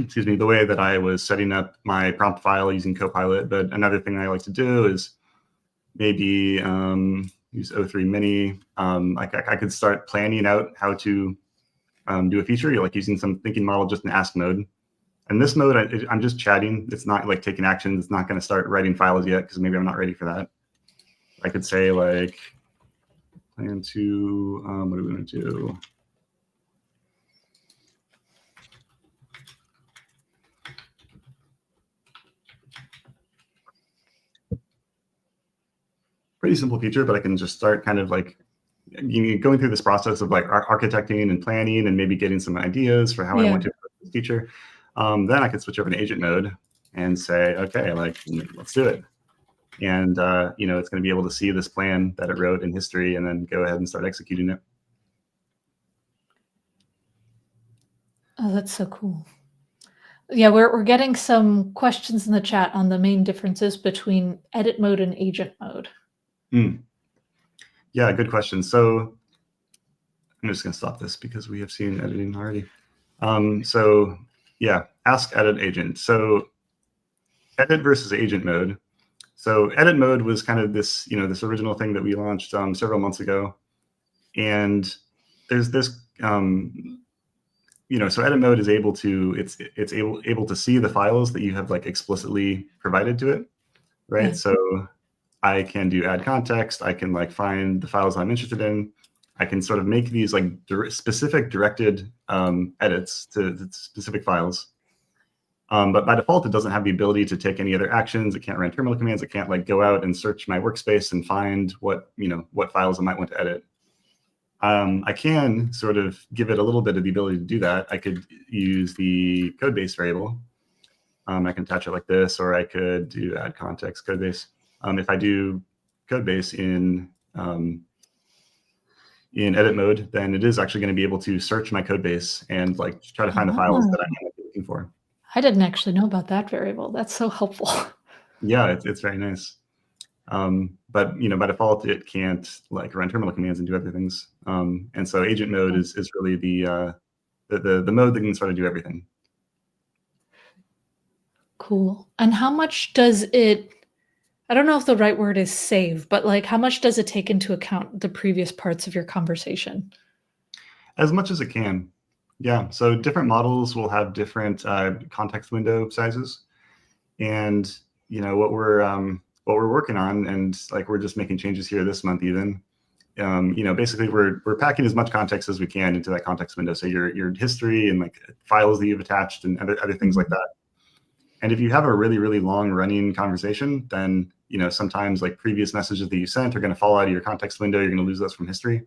excuse me, the way that I was setting up my prompt file using Copilot. But another thing I like to do is maybe use O3 Mini. I could start planning out how to do a feature, like using some thinking model just in ask mode. And this mode, I'm just chatting. It's not like taking action. It's not going to start writing files yet because maybe I'm not ready for that. I could say like, plan to, what are we going to do? Pretty simple feature, but I can just start kind of like going through this process of like architecting and planning and maybe getting some ideas for how I want to approach this feature. Then I could switch over to agent mode and say, okay, like let's do it. And it's going to be able to see this plan that it wrote in history and then go ahead and start executing it. Oh, that's so cool. Yeah, we're getting some questions in the chat on the main differences between edit mode and agent mode. Yeah, good question. So I'm just going to stop this because we have seen editing already. So yeah, ask edit agent. So edit versus agent mode. So edit mode was kind of this, this original thing that we launched several months ago. And there's this, so edit mode is able to, it's able to see the files that you have like explicitly provided to it, right? Yeah. So I can do add context. I can like find the files I'm interested in. I can sort of make these like specific directed edits to specific files. But by default, it doesn't have the ability to take any other actions. It can't run terminal commands. It can't like go out and search my workspace and find what files I might want to edit. I can sort of give it a little bit of the ability to do that. I could use the code base variable. I can attach it like this, or I could do add context code base. If I do code base in edit mode, then it is actually going to be able to search my code base and like try to find the files that I'm looking for. I didn't actually know about that variable. That's so helpful. Yeah, it's very nice. But by default, it can't like run terminal commands and do other things. And so agent mode is really the the mode that can sort of do everything. Cool. And how much does it, I don't know if the right word is save, but like how much does it take into account the previous parts of your conversation? As much as it can. Yeah. So different models will have different context window sizes. And what we're working on, and like we're just making changes here this month even. Basically we're packing as much context as we can into that context window. So your history and like files that you've attached and other things like that. And if you have a really, really long running conversation, then sometimes like previous messages that you sent are going to fall out of your context window. You're going to lose those from history.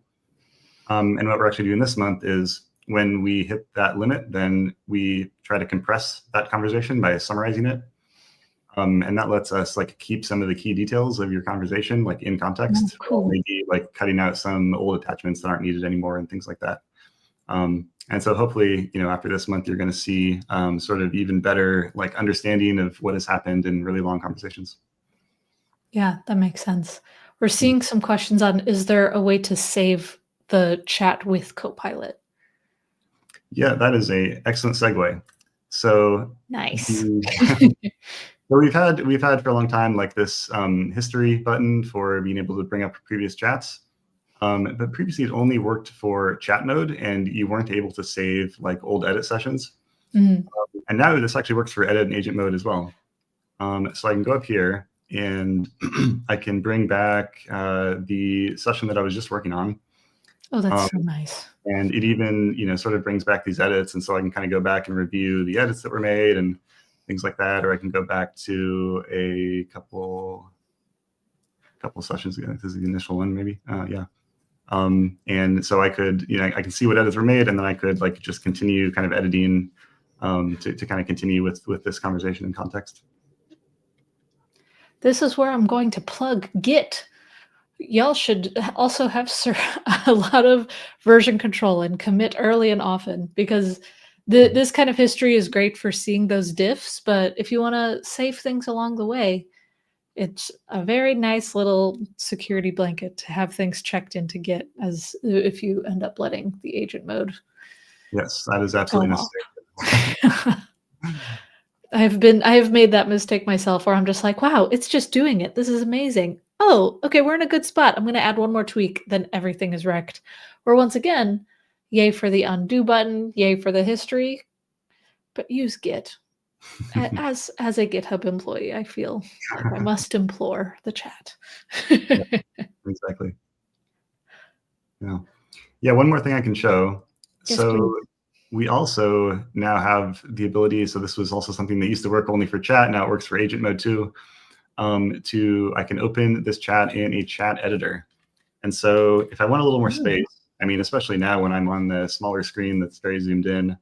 And what we're actually doing this month is when we hit that limit, then we try to compress that conversation by summarizing it. And that lets us like keep some of the key details of your conversation like in context. Oh, cool. Maybe like cutting out some old attachments that aren't needed anymore and things like that. And so hopefully, after this month, you're going to see sort of even better like understanding of what has happened in really long conversations. Yeah, that makes sense. We're seeing some questions on, is there a way to save the chat with Copilot? Yeah, that is an excellent segue. So nice. So we've had for a long time like this history button for being able to bring up previous chats. But previously it only worked for chat mode and you weren't able to save like old edit sessions. And now this actually works for edit and agent mode as well. So I can go up here and I can bring back the session that I was just working on. Oh, that's so nice. And it even, sort of brings back these edits. And so I can kind of go back and review the edits that were made and things like that. Or I can go back to a couple sessions ago. This is the initial one, maybe. Yeah. And so I could, I can see what edits were made, and then I could like just continue kind of editing to kind of continue with this conversation in context. This is where I'm going to plug Git. Y'all should also have a lot of version control and commit early and often, because this kind of history is great for seeing those diffs. But if you want to save things along the way, it's a very nice little security blanket to have things checked into Git as if you end up letting the agent mode. Yes, that is absolutely necessary. I have made that mistake myself where I'm just like, wow, it's just doing it. This is amazing. Oh, okay, we're in a good spot. I'm going to add one more tweak, then everything is wrecked. Or once again, yay for the undo button, yay for the history, but use Git. As a GitHub employee, I feel like I must implore the chat. Yeah, exactly. Yeah. One more thing I can show. Yes, so please. We also now have the ability. So this was also something that used to work only for chat. Now it works for agent mode too. I can open this chat in a chat editor. And so if I want a little more space, I mean, especially now when I'm on the smaller screen that's very zoomed in,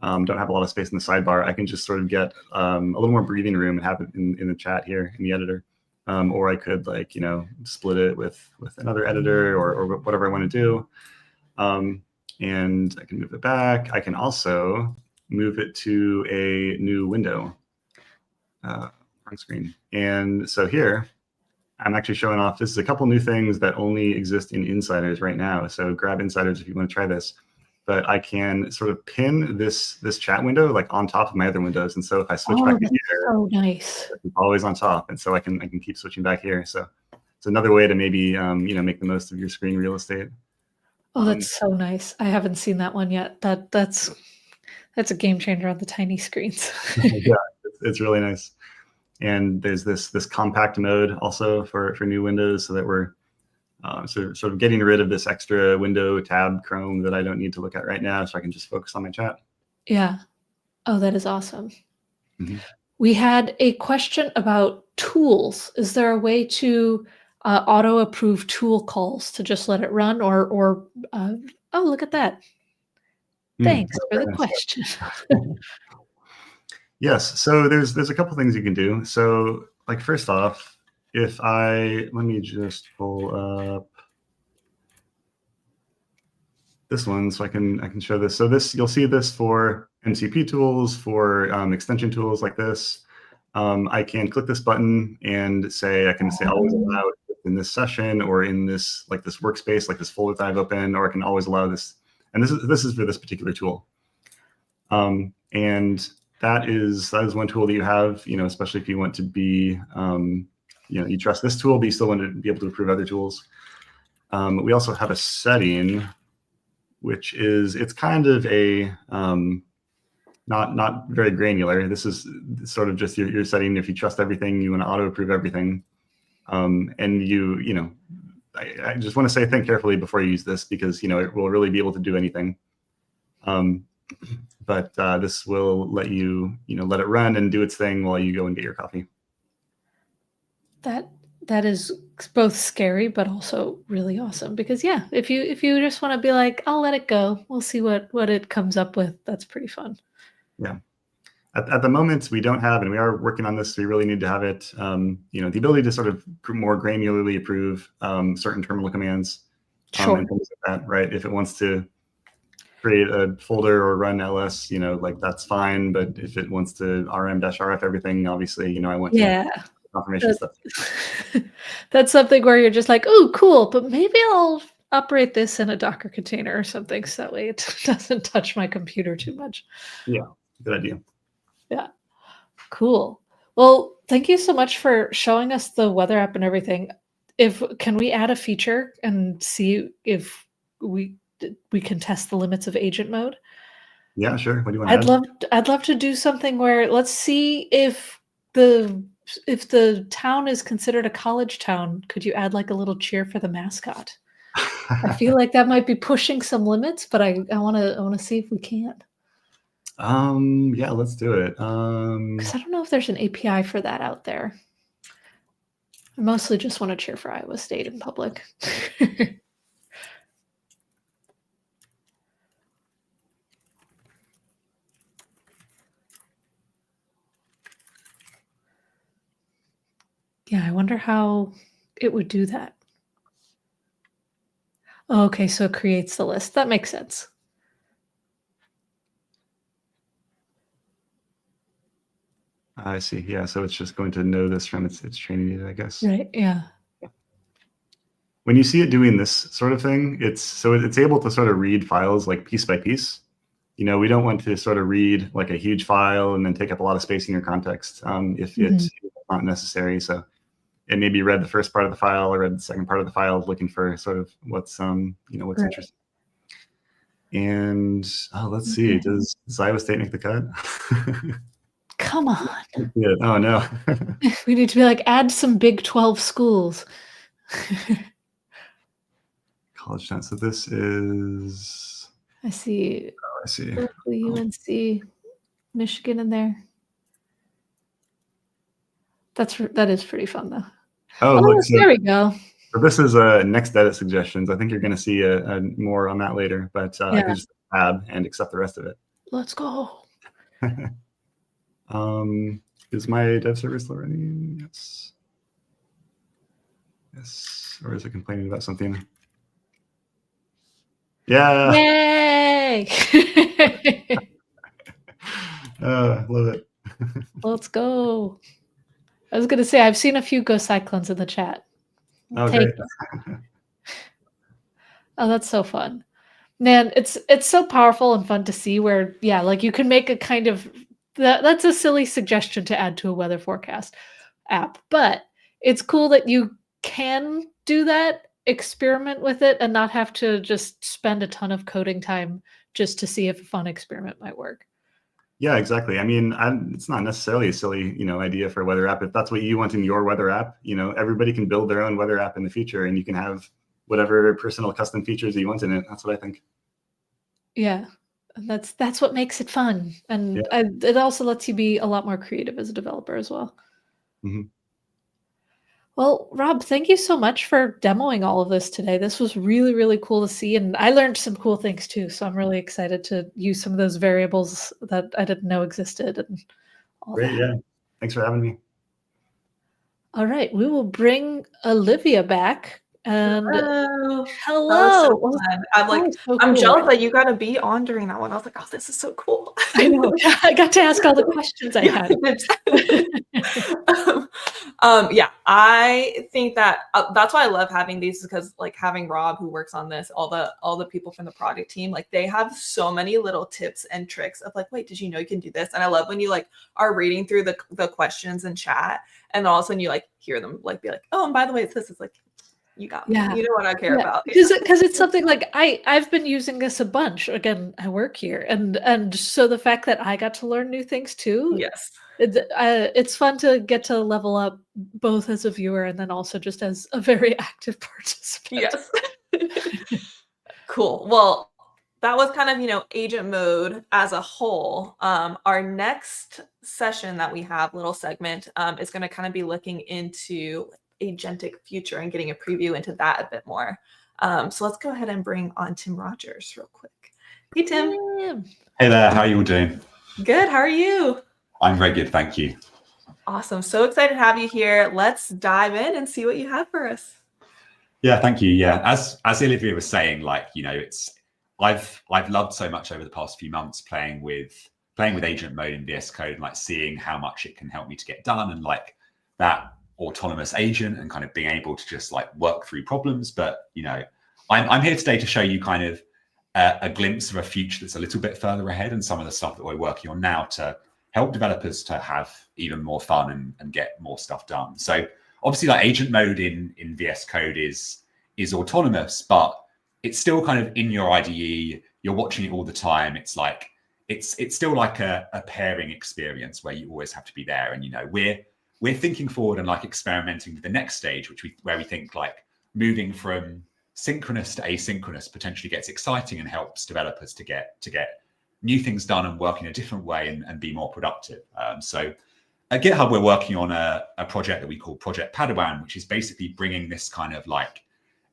don't have a lot of space in the sidebar, I can just sort of get a little more breathing room and have it in the chat here in the editor. Or I could like, split it with another editor or whatever I want to do. And I can move it back. I can also move it to a new window on screen. And so here, I'm actually showing off, this is a couple new things that only exist in Insiders right now. So grab Insiders if you want to try this. But I can sort of pin this chat window like on top of my other windows. And so if I switch back to here, so nice. It's always on top. And so I can keep switching back here. So it's another way to maybe make the most of your screen real estate. Oh, that's so nice. I haven't seen that one yet. That's a game changer on the tiny screens. Yeah, it's really nice. And there's this compact mode also for new windows, so that we're sort of getting rid of this extra window tab Chrome that I don't need to look at right now, so I can just focus on my chat. Yeah. Oh, that is awesome. Mm-hmm. We had a question about tools. Is there a way to auto approve tool calls to just let it run, or oh, look at that. Thanks for the question. Yes, so there's a couple things you can do. So like first off, let me just pull up this one so I can show this. So this, you'll see this for MCP tools, for extension tools like this. I can click this button and I can say always allow it in this session or in this workspace, like this folder that I've opened, or I can always allow this. And this is for this particular tool. And that is one tool that you have, especially if you want to be, you trust this tool, but you still want to be able to approve other tools. We also have a setting, which is, it's kind of a, not very granular. This is sort of just your setting. If you trust everything, you want to auto approve everything. And I just want to say, think carefully before you use this, because, it will really be able to do anything. But this will let you, let it run and do its thing while you go and get your coffee. That is both scary, but also really awesome, because yeah, if you just want to be like, I'll let it go, we'll see what it comes up with. That's pretty fun. Yeah. At the moment, we don't have, and we are working on this. We really need to have it, the ability to sort of more granularly approve certain terminal commands. Sure. And things like that, right? If it wants to create a folder or run ls, that's fine. But if it wants to rm-rf everything, obviously, I want to confirmation stuff. That's something where you're just like, oh, cool, but maybe I'll operate this in a Docker container or something, so that way it doesn't touch my computer too much. Yeah, good idea. Yeah, cool. Well, thank you so much for showing us the weather app and everything. Can we add a feature and see if we can test the limits of agent mode? Yeah, sure. What do you want to add? I'd love to do something where, let's see if the town is considered a college town, could you add like a little cheer for the mascot? I feel like that might be pushing some limits, but I want to see if we can. Yeah, let's do it. Because I don't know if there's an API for that out there. I mostly just want to cheer for Iowa State in public. Yeah, I wonder how it would do that. Oh, okay, so it creates the list. That makes sense. I see. Yeah, so it's just going to know this from its training data, I guess. Right. Yeah. When you see it doing this sort of thing, it's able to sort of read files like piece by piece. We don't want to sort of read like a huge file and then take up a lot of space in your context if it's not necessary. So it maybe read the first part of the file or read the second part of the file, looking for sort of what's what's interesting. And let's see, does Iowa State make the cut? Come on. Yeah. Oh no. We need to be like, add some Big 12 schools. College town. So this is. I see. Oh, I see. Berkeley, UNC, Michigan in there. That is pretty fun though. Oh, look, there we go. So this is next edit suggestions. I think you're going to see more on that later, but I can just tab and accept the rest of it. Let's go. Is my dev server still running? Yes. Yes. Or is it complaining about something? Yeah. Yay! Love it. Let's go. I was going to say, I've seen a few Go Cyclones in the chat. Okay. Oh, that's so fun. Man, it's so powerful and fun to see where, yeah, like you can make a kind of, that's a silly suggestion to add to a weather forecast app, but it's cool that you can do that, experiment with it, and not have to just spend a ton of coding time just to see if a fun experiment might work. Yeah, exactly. I mean, it's not necessarily a silly, idea for a weather app. If that's what you want in your weather app, everybody can build their own weather app in the future, and you can have whatever personal custom features you want in it. That's what I think. Yeah, that's what makes it fun, and it also lets you be a lot more creative as a developer as well. Mm-hmm. Well, Rob, thank you so much for demoing all of this today. This was really, really cool to see, and I learned some cool things too. So I'm really excited to use some of those variables that I didn't know existed and all that. Yeah. Thanks for having me. All right, we will bring Olivia back And Oh, that was hello. so Well, fun. I'm that like, was so I'm cool. jealous that you got to be on during that one. I was like, oh, this is so cool. I know. I got to ask all the questions I had. Yeah, I think that that's why I love having these, because like having Rob, who works on this, all the people from the product team, like they have so many little tips and tricks of like, wait, did you know you can do this? And I love when you like are reading through the questions in chat, and all of a sudden you like hear them like be like, oh, and by the way, it's this. Is like, you got me. Yeah. You know what I care about. Because it's something like I've been using this a bunch. Again, I work here, and so the fact that I got to learn new things too. Yes. It's fun to get to level up both as a viewer and then also just as a very active participant. Yes. Cool. Well, that was kind of, agent mode as a whole. Our next session that we have, little segment, is going to kind of be looking into agentic future and getting a preview into that a bit more. So let's go ahead and bring on Tim Rogers real quick. Hey, Tim. Hey there, how are you all doing? Good. How are you? I'm very good, thank you. Awesome. So excited to have you here. Let's dive in and see what you have for us. Yeah, thank you. Yeah, as Olivia was saying, like, I've loved so much over the past few months playing with agent mode in VS Code and like seeing how much it can help me to get done and like that autonomous agent and kind of being able to just like work through problems. But I'm here today to show you kind of a glimpse of a future that's a little bit further ahead and some of the stuff that we're working on now to help developers to have even more fun and get more stuff done. So obviously like agent mode in VS Code is autonomous, but it's still kind of in your IDE. You're watching it all the time. It's like, it's still like a pairing experience where you always have to be there. And, we're thinking forward and like experimenting with the next stage, where we think like moving from synchronous to asynchronous potentially gets exciting and helps developers to get new things done and work in a different way and be more productive. So at GitHub, we're working on a project that we call Project Padawan, which is basically bringing this kind of like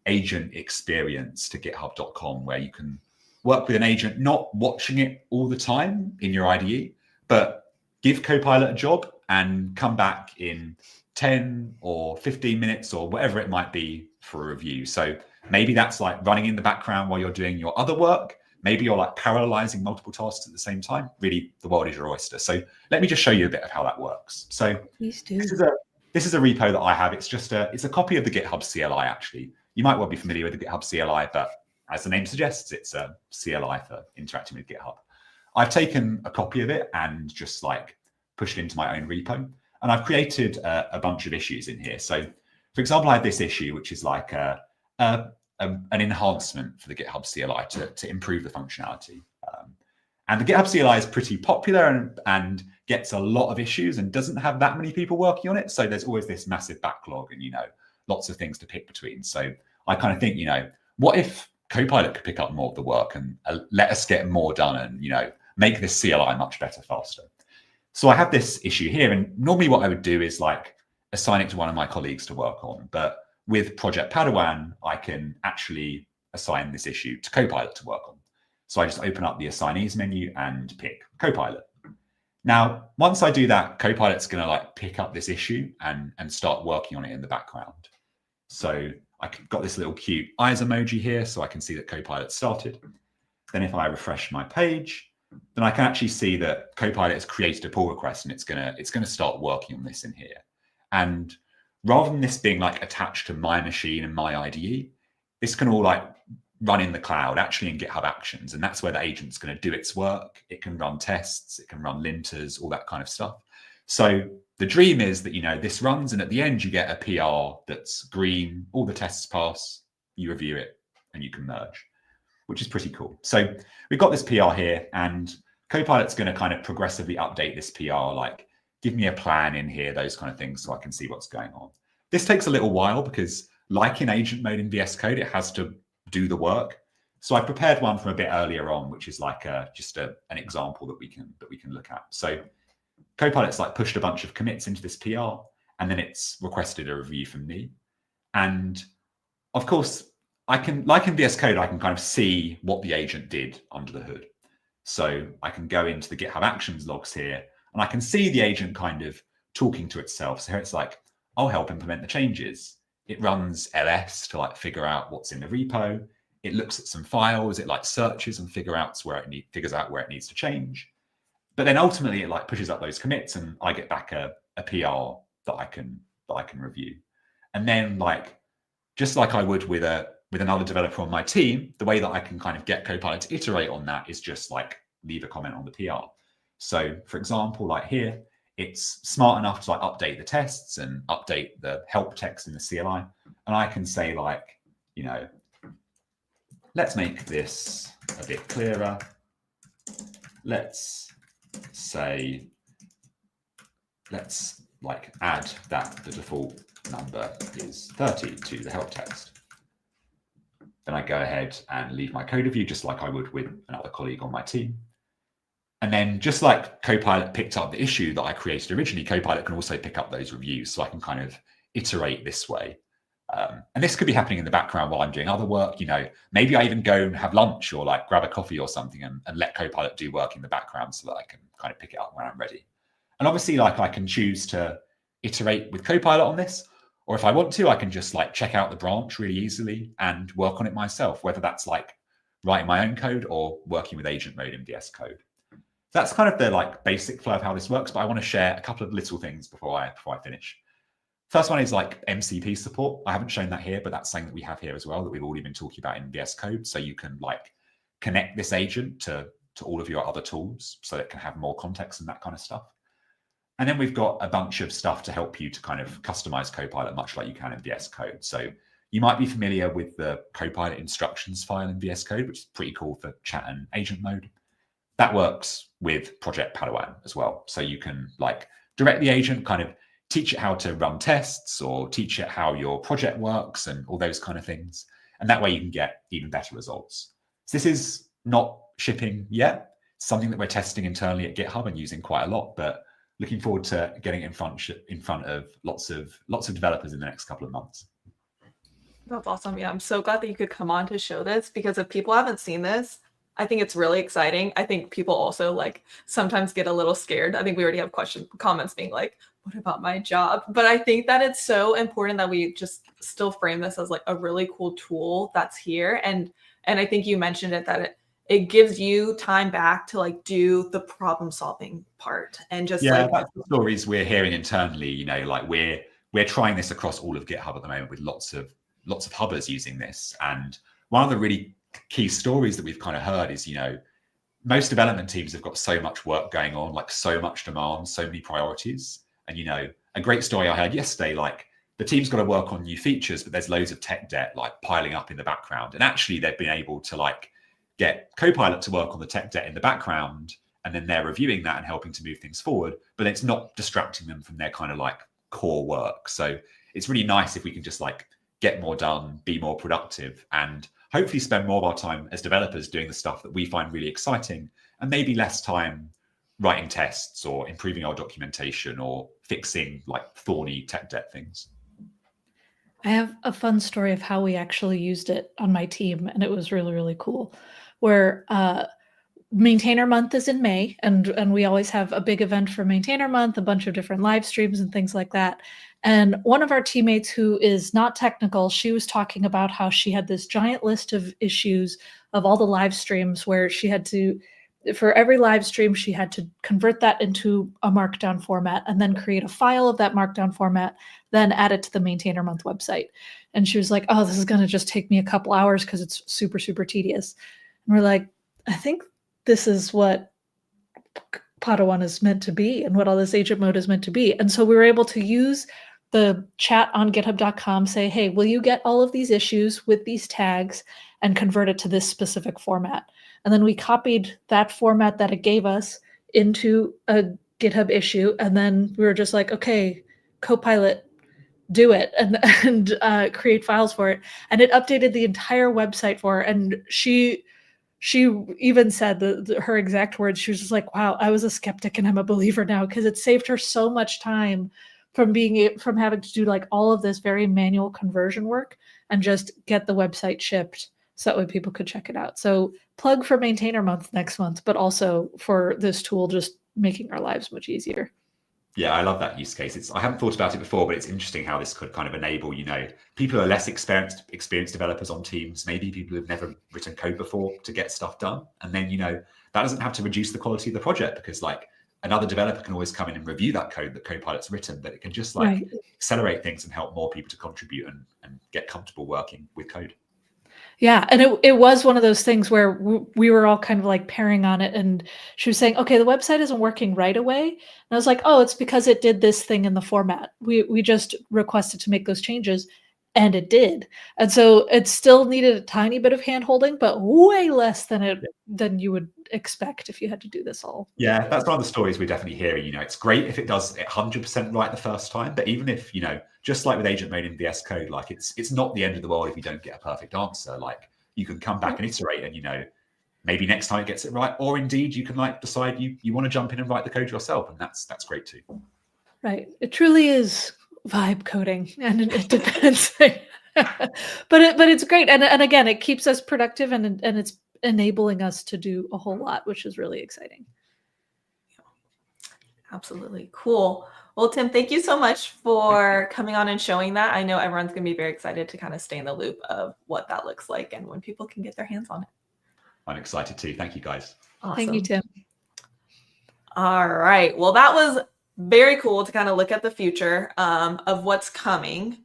agent experience to github.com, where you can work with an agent, not watching it all the time in your IDE, but give Copilot a job and come back in 10 or 15 minutes or whatever it might be for a review. So maybe that's like running in the background while you're doing your other work. Maybe you're like parallelizing multiple tasks at the same time. Really, the world is your oyster. So let me just show you a bit of how that works. So Please do. This is a repo that I have. It's a copy of the GitHub CLI, actually. You might well be familiar with the GitHub CLI, but as the name suggests, it's a CLI for interacting with GitHub. I've taken a copy of it and just like pushed it into my own repo. And I've created a bunch of issues in here. So for example, I had this issue, which is like an enhancement for the GitHub CLI to improve the functionality. And the GitHub CLI is pretty popular and gets a lot of issues and doesn't have that many people working on it. So there's always this massive backlog and, lots of things to pick between. So I kind of think, what if Copilot could pick up more of the work and let us get more done and, make this CLI much better, faster. So I have this issue here. And normally what I would do is like assign it to one of my colleagues to work on. But with Project Padawan, I can actually assign this issue to Copilot to work on. So I just open up the assignees menu and pick Copilot. Now, once I do that, Copilot's going to like pick up this issue and start working on it in the background. So I got this little cute eyes emoji here, so I can see that Copilot started. Then if I refresh my page, then I can actually see that Copilot has created a pull request and it's gonna start working on this in here. And rather than this being like attached to my machine and my IDE, this can all like run in the cloud, actually in GitHub Actions. And that's where the agent's going to do its work. It can run tests, it can run linters, all that kind of stuff. So the dream is that, this runs and at the end you get a PR that's green, all the tests pass, you review it and you can merge, which is pretty cool. So we've got this PR here and Copilot's going to kind of progressively update this PR, like give me a plan in here, those kind of things, so I can see what's going on. This takes a little while because like in agent mode in VS Code, it has to do the work. So I prepared one from a bit earlier on, which is like just an example that we can look at. So Copilot's like pushed a bunch of commits into this PR, and then it's requested a review from me. And of course, I can, like in VS Code, I can kind of see what the agent did under the hood. So I can go into the GitHub Actions logs here, and I can see the agent kind of talking to itself. So here it's like, I'll help implement the changes. it runs ls to like figure out what's in the repo. It looks at some files, it like searches and figures out where it needs to change. But then ultimately it like pushes up those commits and I get back a PR that I can review. And then like, just like I would with another developer on my team, the way that I can kind of get Copilot to iterate on that is just like leave a comment on the PR. So for example, like here, it's smart enough to like update the tests and update the help text in the CLI. And I can say like, you know, let's make this a bit clearer. Let's say, let's like add that the default number is 30 to the help text. Then I go ahead and leave my code review just like I would with another colleague on my team. And then just like Copilot picked up the issue that I created originally, Copilot can also pick up those reviews. So I can kind of iterate this way. And this could be happening in the background while I'm doing other work. You know, maybe I even go and have lunch or like grab a coffee or something and let Copilot do work in the background so that I can kind of pick it up when I'm ready. And obviously, like I can choose to iterate with Copilot on this, or if I want to, I can just like check out the branch really easily and work on it myself, whether that's like writing my own code or working with agent mode in VS Code. So that's kind of the like basic flow of how this works, but I want to share a couple of little things before I finish. First one is like MCP support. I haven't shown that here, but that's something that we have here as well that we've already been talking about in VS Code. So you can like connect this agent to all of your other tools so it can have more context and that kind of stuff. And then we've got a bunch of stuff to help you to kind of customize Copilot much like you can in VS Code. So you might be familiar with the Copilot instructions file in VS Code, which is pretty cool for chat and agent mode. That works with Project Padawan as well. So you can like direct the agent, kind of teach it how to run tests or teach it how your project works and all those kind of things. And that way you can get even better results. So this is not shipping yet. It's something that we're testing internally at GitHub and using quite a lot, but looking forward to getting it in front of lots of developers in the next couple of months. That's awesome. Yeah, I'm so glad that you could come on to show this, because if people haven't seen this, I think it's really exciting. I think people also like sometimes get a little scared. I think we already have comments being like, what about my job? But I think that it's so important that we just still frame this as like a really cool tool that's here. And I think you mentioned it, that it gives you time back to like do the problem solving part and just like that's the stories we're hearing internally. You know, like we're trying this across all of GitHub at the moment with lots of hubbers using this. And one of the really key stories that we've kind of heard is, you know, most development teams have got so much work going on, like so much demand, so many priorities. And, you know, a great story I heard yesterday, like the team's got to work on new features, but there's loads of tech debt like piling up in the background. And actually they've been able to like get Copilot to work on the tech debt in the background, and then they're reviewing that and helping to move things forward, but it's not distracting them from their kind of like core work. So it's really nice if we can just like get more done, be more productive, and hopefully spend more of our time as developers doing the stuff that we find really exciting, and maybe less time writing tests or improving our documentation or fixing like thorny tech debt things. I have a fun story of how we actually used it on my team, and it was really, really cool. Where Maintainer Month is in May, and we always have a big event for Maintainer Month, a bunch of different live streams and things like that. And one of our teammates who is not technical, she was talking about how she had this giant list of issues of all the live streams where she had to, for every live stream, she had to convert that into a markdown format and then create a file of that markdown format, then add it to the Maintainer Month website. And she was like, oh, this is going to just take me a couple hours because it's super, super tedious. And we're like, I think this is what Padawan is meant to be and what all this agent mode is meant to be. And so we were able to use the chat on github.com, say, hey, will you get all of these issues with these tags and convert it to this specific format? And then we copied that format that it gave us into a GitHub issue. And then we were just like, okay, Copilot, do it and create files for it. And it updated the entire website for her. And she even said her exact words. She was just like, wow, I was a skeptic and I'm a believer now, because it saved her so much time from having to do like all of this very manual conversion work and just get the website shipped so that way people could check it out. So plug for Maintainer Month next month, but also for this tool just making our lives much easier. Yeah, I love that use case. I haven't thought about it before, but it's interesting how this could kind of enable, people who are less experienced developers on teams, maybe people who've never written code before, to get stuff done. And then, that doesn't have to reduce the quality of the project, because like another developer can always come in and review that code that Copilot's written, but it can just like accelerate things and help more people to contribute and get comfortable working with code. Yeah, and it was one of those things where we were all kind of like pairing on it, and she was saying, okay, the website isn't working right away. And I was like, oh, it's because it did this thing in the format. We just requested to make those changes, and it did. And so it still needed a tiny bit of hand-holding, but way less than you would expect if you had to do this all. Yeah, that's one of the stories we're definitely hearing. It's great if it does it 100% right the first time, but even if, just like with agent mode in VS Code, like it's not the end of the world if you don't get a perfect answer. Like you can come back and iterate, and maybe next time it gets it right, or indeed you can like decide you want to jump in and write the code yourself, and that's great too. Right. It truly is vibe coding, and it depends. but it's great, and again, it keeps us productive, and it's enabling us to do a whole lot, which is really exciting. Absolutely. Cool. Well, Tim, thank you so much for coming on and showing that. I know everyone's going to be very excited to kind of stay in the loop of what that looks like and when people can get their hands on it. I'm excited too. Thank you, guys. Awesome. Thank you, Tim. All right. Well, that was very cool to kind of look at the future of what's coming.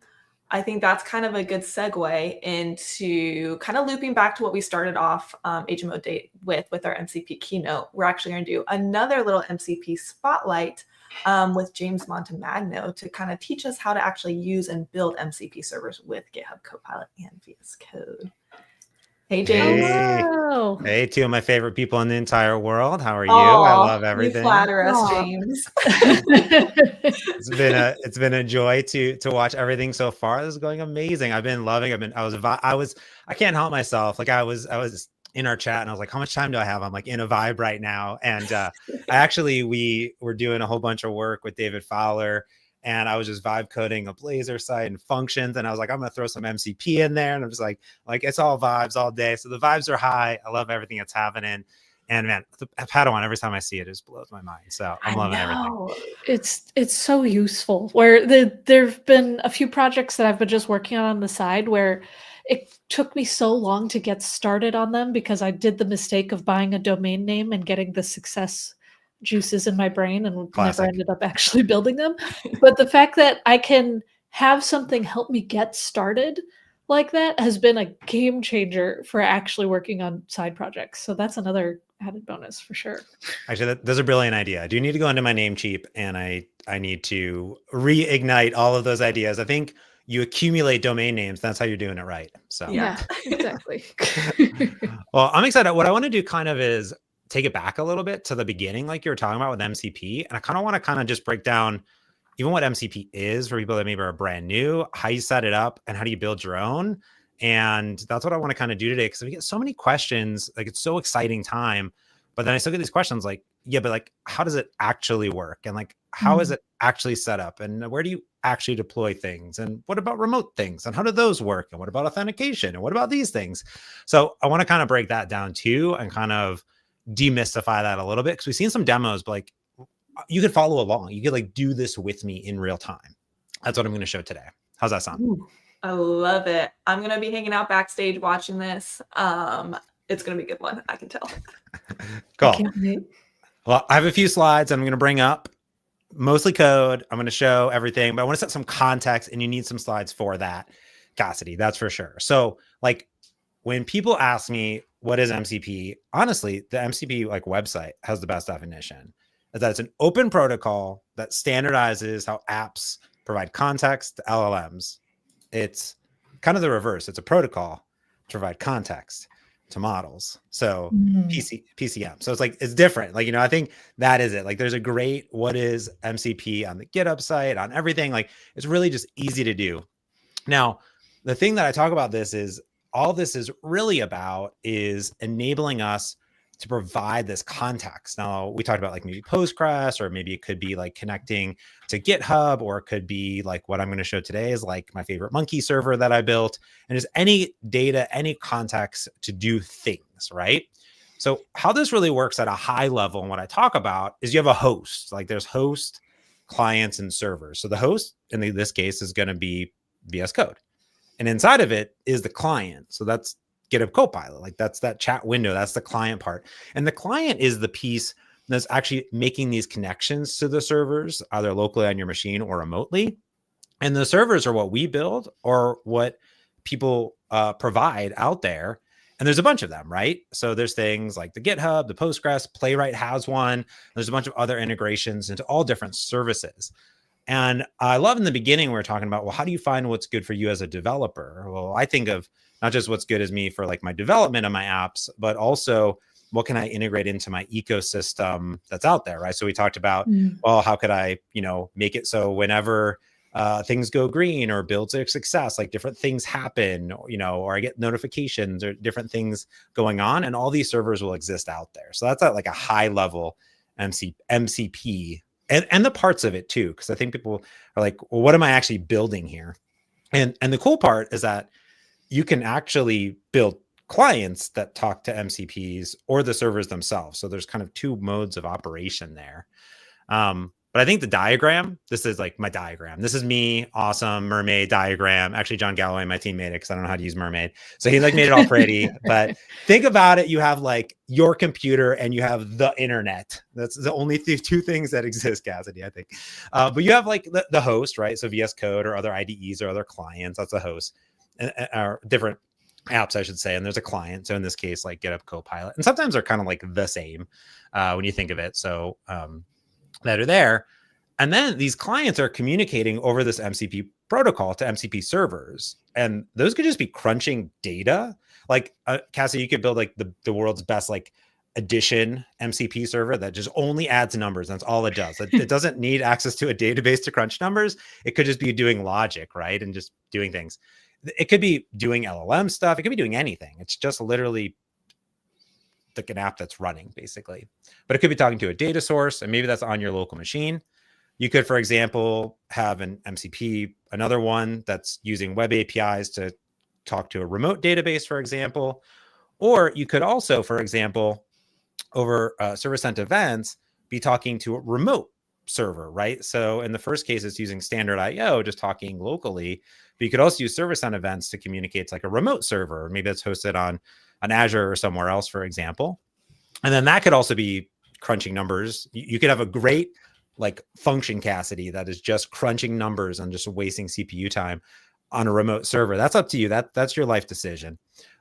I think that's kind of a good segue into kind of looping back to what we started off Agent Mode Day with our MCP keynote. We're actually going to do another little MCP spotlight with James Montemagno to kind of teach us how to actually use and build MCP servers with GitHub Copilot and VS Code. Hey, James. Hello. Hey, two of my favorite people in the entire world. How are you? I love everything. You flatter us, James. It's been a joy to watch everything so far. This is going amazing. I've been loving. I can't help myself. Like I was in our chat and I was like, how much time do I have? I'm like in a vibe right now. And we were doing a whole bunch of work with David Fowler, and I was just vibe coding a Blazor site and functions. And I was like, I'm going to throw some MCP in there. And I'm just like it's all vibes all day. So the vibes are high. I love everything that's happening. And man, the Padawan, every time I see it, it just blows my mind. So I'm loving everything. It's so useful. Where there've been a few projects that I've been just working on the side where it took me so long to get started on them because I did the mistake of buying a domain name and getting the success juices in my brain and never ended up actually building them. But the fact that I can have something help me get started like that has been a game changer for actually working on side projects. So that's another added bonus for sure. Actually, that's a brilliant idea. I do need to go into my Namecheap, and I need to reignite all of those ideas. I think you accumulate domain names. That's how you're doing it right. So yeah, exactly. Well, I'm excited. What I want to do kind of is take it back a little bit to the beginning, like you were talking about with MCP. And I kind of want to kind of just break down even what MCP is for people that maybe are brand new, how you set it up, and how do you build your own. And that's what I want to kind of do today, because we get so many questions. Like, it's so exciting time, but then I still get these questions like, yeah, but like, how does it actually work? And like, how is it actually set up? And where do you actually deploy things? And what about remote things? And how do those work? And what about authentication? And what about these things? So I want to kind of break that down too, and kind of demystify that a little bit, because we've seen some demos, but like, you could follow along. You could like do this with me in real time. That's what I'm going to show today. How's that sound? Ooh, I love it. I'm going to be hanging out backstage watching this. It's going to be a good one. I can tell. Cool. Well, I have a few slides I'm going to bring up, mostly code. I'm going to show everything, but I want to set some context, and you need some slides for that, Cassidy. That's for sure. So like, when people ask me, what is MCP? Honestly, the MCP like website has the best definition. Is that it's an open protocol that standardizes how apps provide context to LLMs. It's kind of the reverse. It's a protocol to provide context to models. So PCM. So it's like, it's different. Like, I think that is it. Like, there's a great, what is MCP on the GitHub site, on everything. Like, it's really just easy to do. Now, the thing that I talk about this is, all this is really about is enabling us to provide this context. Now, we talked about like maybe Postgres, or maybe it could be like connecting to GitHub, or it could be like what I'm going to show today is like my favorite monkey server that I built, and just any data, any context to do things, right? So how this really works at a high level, and what I talk about is you have a host, like there's host, clients and servers. So the host in this case is going to be VS Code. And inside of it is the client. So that's GitHub Copilot. Like that's that chat window. That's the client part. And the client is the piece that's actually making these connections to the servers, either locally on your machine or remotely. And the servers are what we build or what people provide out there. And there's a bunch of them, right? So there's things like the GitHub, the Postgres, Playwright has one. There's a bunch of other integrations into all different services. And I love in the beginning, we were talking about, well, how do you find what's good for you as a developer? Well, I think of not just what's good as me for like my development of my apps, but also what can I integrate into my ecosystem that's out there, right? So we talked about, well, how could I, make it so whenever things go green or builds a success, like different things happen, or I get notifications or different things going on, and all these servers will exist out there. So that's at like a high level MCP and the parts of it too, because I think people are like, well, what am I actually building here? And the cool part is that you can actually build clients that talk to MCPs or the servers themselves. So there's kind of two modes of operation there. But I think the diagram, this is like my diagram. This is me, awesome mermaid diagram. Actually, John Galloway, my team, made it because I don't know how to use mermaid. So he like made it all pretty. But think about it. You have like your computer and you have the internet. That's the only two things that exist, Cassidy, I think. But you have like the host, right? So VS Code or other IDEs or other clients. That's the host. Or different apps, I should say. And there's a client. So in this case, like GitHub Copilot. And sometimes they're kind of like the same when you think of it. So that are there. And then these clients are communicating over this MCP protocol to MCP servers. And those could just be crunching data. Like Cassie, you could build like the world's best like addition MCP server that just only adds numbers. That's all it does. It doesn't need access to a database to crunch numbers. It could just be doing logic, right? And just doing things. It could be doing LLM stuff. It could be doing anything. It's just literally like an app that's running basically, but it could be talking to a data source, and maybe that's on your local machine. You could, for example, have an MCP, another one that's using web APIs to talk to a remote database, for example. Or you could also, for example, over server sent events, be talking to a remote server, right? So in the first case, it's using standard IO, just talking locally, but you could also use server sent events to communicate to like a remote server. Maybe that's hosted on Azure or somewhere else, for example. And then that could also be crunching numbers. You could have a great like function, Cassidy, that is just crunching numbers and just wasting CPU time on a remote server. That's up to you. That's your life decision.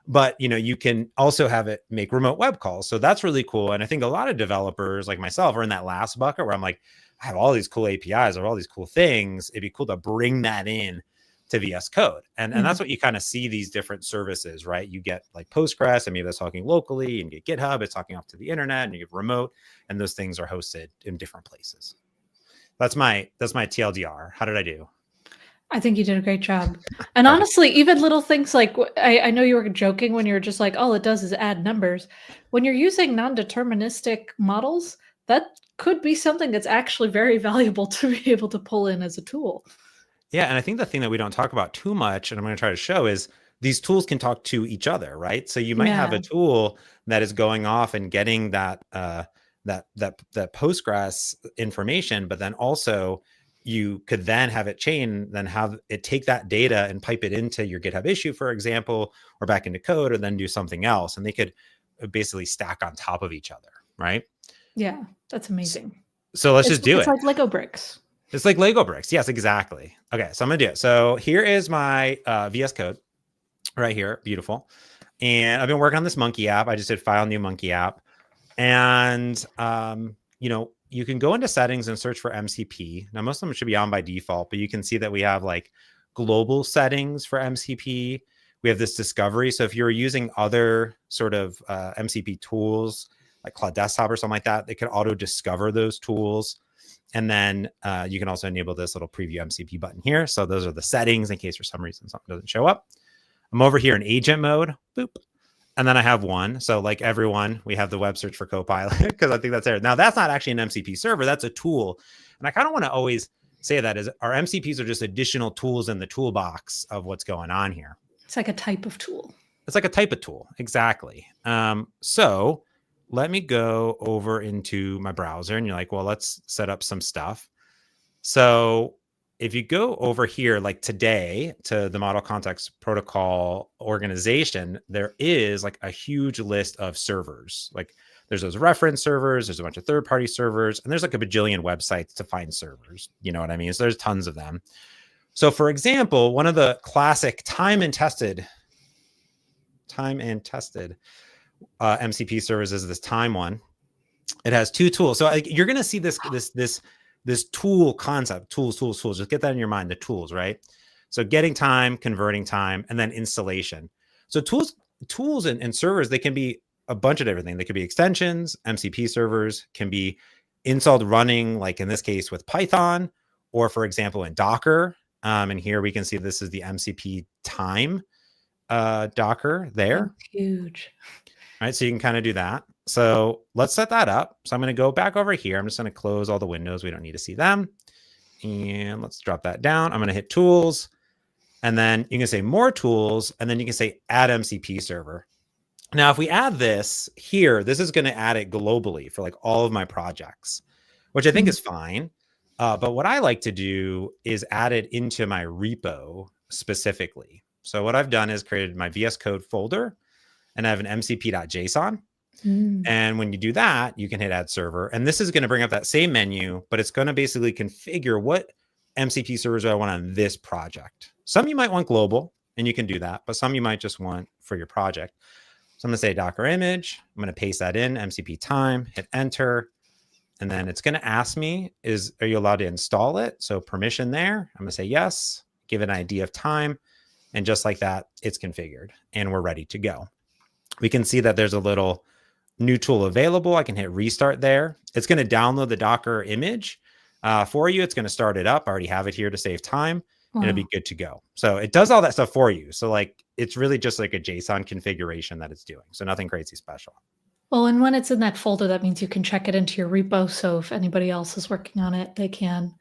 But you can also have it make remote web calls. So that's really cool. And I think a lot of developers like myself are in that last bucket where I'm like, I have all these cool APIs or all these cool things. It'd be cool to bring that in to VS Code. And that's what you kind of see these different services, right? You get like Postgres, and maybe that's talking locally, and you get GitHub, it's talking off to the internet, and you get remote, and those things are hosted in different places. That's my TLDR. How did I do? I think you did a great job. And honestly, even little things like, I know you were joking when you were just like, all it does is add numbers. When you're using non-deterministic models, that could be something that's actually very valuable to be able to pull in as a tool. Yeah, and I think the thing that we don't talk about too much, and I'm going to try to show, is these tools can talk to each other, right? So you might have a tool that is going off and getting that Postgres information, but then also you could then have it chain, then have it take that data and pipe it into your GitHub issue, for example, or back into code, or then do something else. And they could basically stack on top of each other, right? Yeah, that's amazing. So let's just do it. It's like Lego bricks. It's like Lego bricks. Yes, exactly. Okay, so I'm gonna do it. So here is my VS Code right here. Beautiful. And I've been working on this monkey app. I just did file new monkey app. And, you can go into settings and search for MCP. Now, most of them should be on by default, but you can see that we have like global settings for MCP. We have this discovery. So if you're using other sort of MCP tools, like Cloud Desktop or something like that, they can auto discover those tools. And then you can also enable this little preview MCP button here. So those are the settings in case for some reason something doesn't show up. I'm over here in agent mode, boop. And then I have one. So like everyone, we have the web search for Copilot because I think that's there. Now that's not actually an MCP server, that's a tool. And I kind of want to always say that is our MCPs are just additional tools in the toolbox of what's going on here. It's like a type of tool. It's like a type of tool. Exactly. So let me go over into my browser and you're like, well, let's set up some stuff. So if you go over here, like today, to the Model Context Protocol organization, there is like a huge list of servers. Like there's those reference servers, there's a bunch of third-party servers, and there's like a bajillion websites to find servers. You know what I mean? So there's tons of them. So for example, one of the classic time and tested MCP servers is this time one. It has two tools. So you're going to see this tool concept, tools. Just get that in your mind, the tools, right? So getting time, converting time, and then installation. So tools and servers, they can be a bunch of everything. They could be extensions, MCP servers, can be installed running, like in this case with Python, or for example, in Docker. And here we can see this is the MCP time Docker there. That's huge. All right, so you can kind of do that. So let's set that up. So I'm going to go back over here. I'm just going to close all the windows. We don't need to see them. And let's drop that down. I'm going to hit tools. And then you can say more tools. And then you can say add MCP server. Now, if we add this here, this is going to add it globally for like all of my projects, which I think is fine. But what I like to do is add it into my repo specifically. So what I've done is created my VS Code folder, and I have an mcp.json. And when you do that, you can hit add server. And this is going to bring up that same menu, but it's going to basically configure what MCP servers do I want on this project. Some you might want global, and you can do that, but some you might just want for your project. So I'm going to say Docker image. I'm going to paste that in, MCP time, hit enter. And then it's going to ask me, are you allowed to install it? So permission there. I'm going to say yes, give it an ID of time. And just like that, it's configured and we're ready to go. We can see that there's a little new tool available. I can hit restart there. It's going to download the Docker image for you. It's going to start it up. I already have it here to save time. Wow. And it'll be good to go. So it does all that stuff for you. So like, it's really just like a JSON configuration that it's doing. So nothing crazy special. Well, and when it's in that folder, that means you can check it into your repo. So if anybody else is working on it, they can.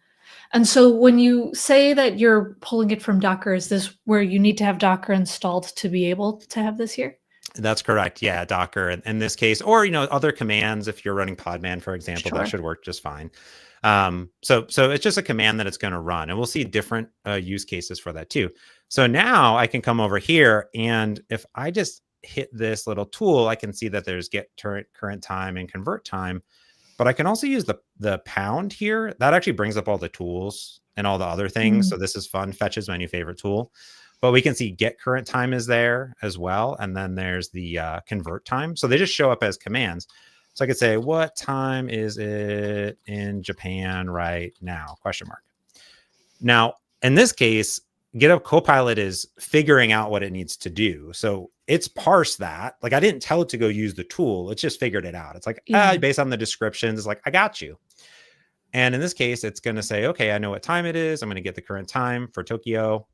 And so when you say that you're pulling it from Docker, is this where you need to have Docker installed to be able to have this here? That's correct. Yeah, Docker in this case, or other commands. If you're running Podman, for example, that should work just fine. So it's just a command that it's going to run, and we'll see different use cases for that too. So now I can come over here, and if I just hit this little tool, I can see that there's get current time and convert time. But I can also use the pound here. That actually brings up all the tools and all the other things. So this is fun. Fetch is my new favorite tool. But we can see get current time is there as well. And then there's the convert time. So they just show up as commands. So I could say, what time is it in Japan right now? Question mark. Now, in this case, GitHub Copilot is figuring out what it needs to do. So it's parsed that. Like I didn't tell it to go use the tool. It's just figured it out. It's like, based on the descriptions, it's like, I got you. And in this case, it's going to say, okay, I know what time it is. I'm going to get the current time for Tokyo.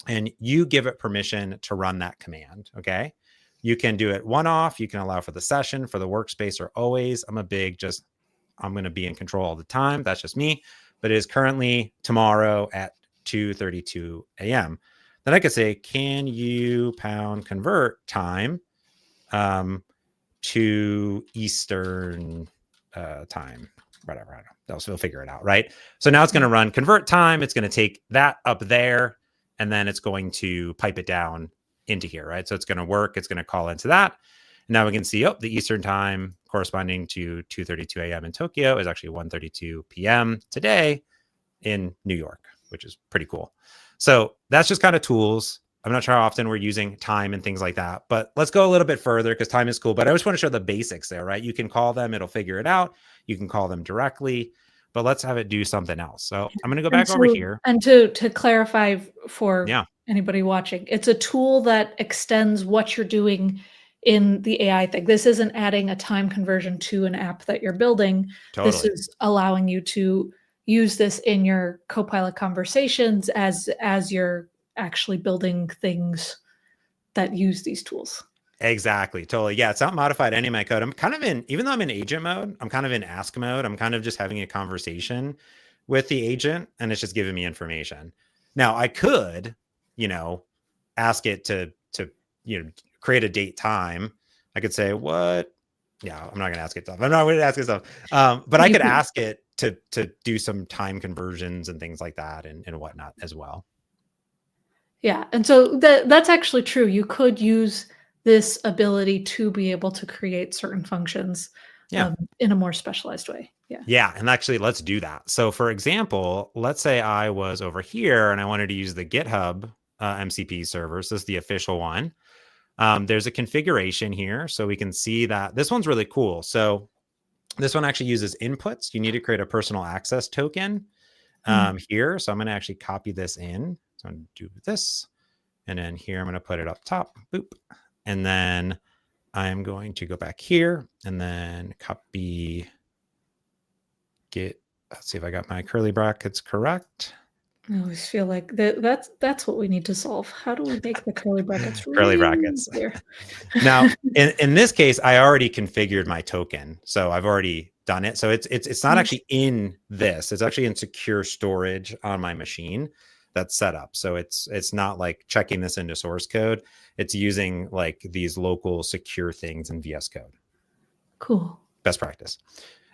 And you give it permission to run that command. Okay. You can do it one-off. You can allow for the session, for the workspace, or always. I'm going to be in control all the time. That's just me. But it is currently tomorrow at 2:32 a.m. Then I could say, can you pound convert time to Eastern time? Whatever. I don't know. We'll figure it out, right? So now it's going to run convert time. It's going to take that up there, and then it's going to pipe it down into here, right? So it's going to work. It's going to call into that. And now we can see, the Eastern time corresponding to 2:32 a.m. in Tokyo is actually 1:32 p.m. today in New York, which is pretty cool. So that's just kind of tools. I'm not sure how often we're using time and things like that, but let's go a little bit further because time is cool. But I just want to show the basics there, right? You can call them, it'll figure it out. You can call them directly, but let's have it do something else. So I'm going to go back over here. And to clarify for anybody watching, it's a tool that extends what you're doing in the AI thing. This isn't adding a time conversion to an app that you're building. Totally. This is allowing you to use this in your Copilot conversations as you're actually building things that use these tools. Exactly. Totally. Yeah. It's not modified any of my code. I'm kind of even though I'm in agent mode, I'm kind of in ask mode. I'm kind of just having a conversation with the agent and it's just giving me information. Now I could, ask it to create a date time. I could say, what Yeah, I'm not going to ask it stuff. I'm not going to ask it stuff. But I could ask it to do some time conversions and things like that and whatnot as well. Yeah, and so that's actually true. You could use this ability to be able to create certain functions in a more specialized way. Yeah. Yeah, and actually, let's do that. So, for example, let's say I was over here and I wanted to use the GitHub MCP server. So this is the official one. There's a configuration here, so we can see that this one's really cool. So this one actually uses inputs. You need to create a personal access token here. So I'm going to actually copy this in. So I'm going to do this. And then here, I'm going to put it up top. Boop. And then I'm going to go back here and then copy Git. Let's see if I got my curly brackets correct. I always feel like that's what we need to solve. How do we make the curly brackets curly brackets clear? Now, in this case, I already configured my token, so I've already done it. So it's not actually in this. It's actually in secure storage on my machine that's set up. So it's not like checking this into source code. It's using like these local secure things in VS Code. Cool. Best practice.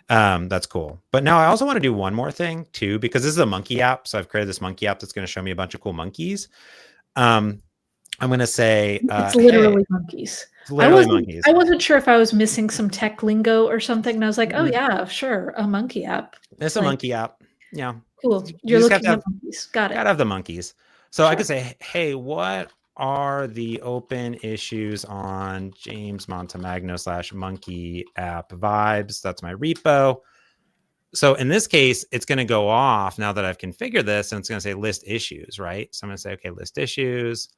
That's cool. But now I also want to do one more thing too, because this is a monkey app. So I've created this monkey app that's going to show me a bunch of cool monkeys. I'm going to say it's literally monkeys. It's literally monkeys. I wasn't sure if I was missing some tech lingo or something. And I was like, oh yeah, sure. A monkey app. It's a monkey app. Yeah. Cool. You're looking at monkeys. Got it. Gotta have the monkeys. So I could say, hey, what are the open issues on James Montemagno / monkey app vibes? That's my repo. So in this case, it's going to go off now that I've configured this, and it's going to say list issues, right? So I'm going to say, okay, list issues.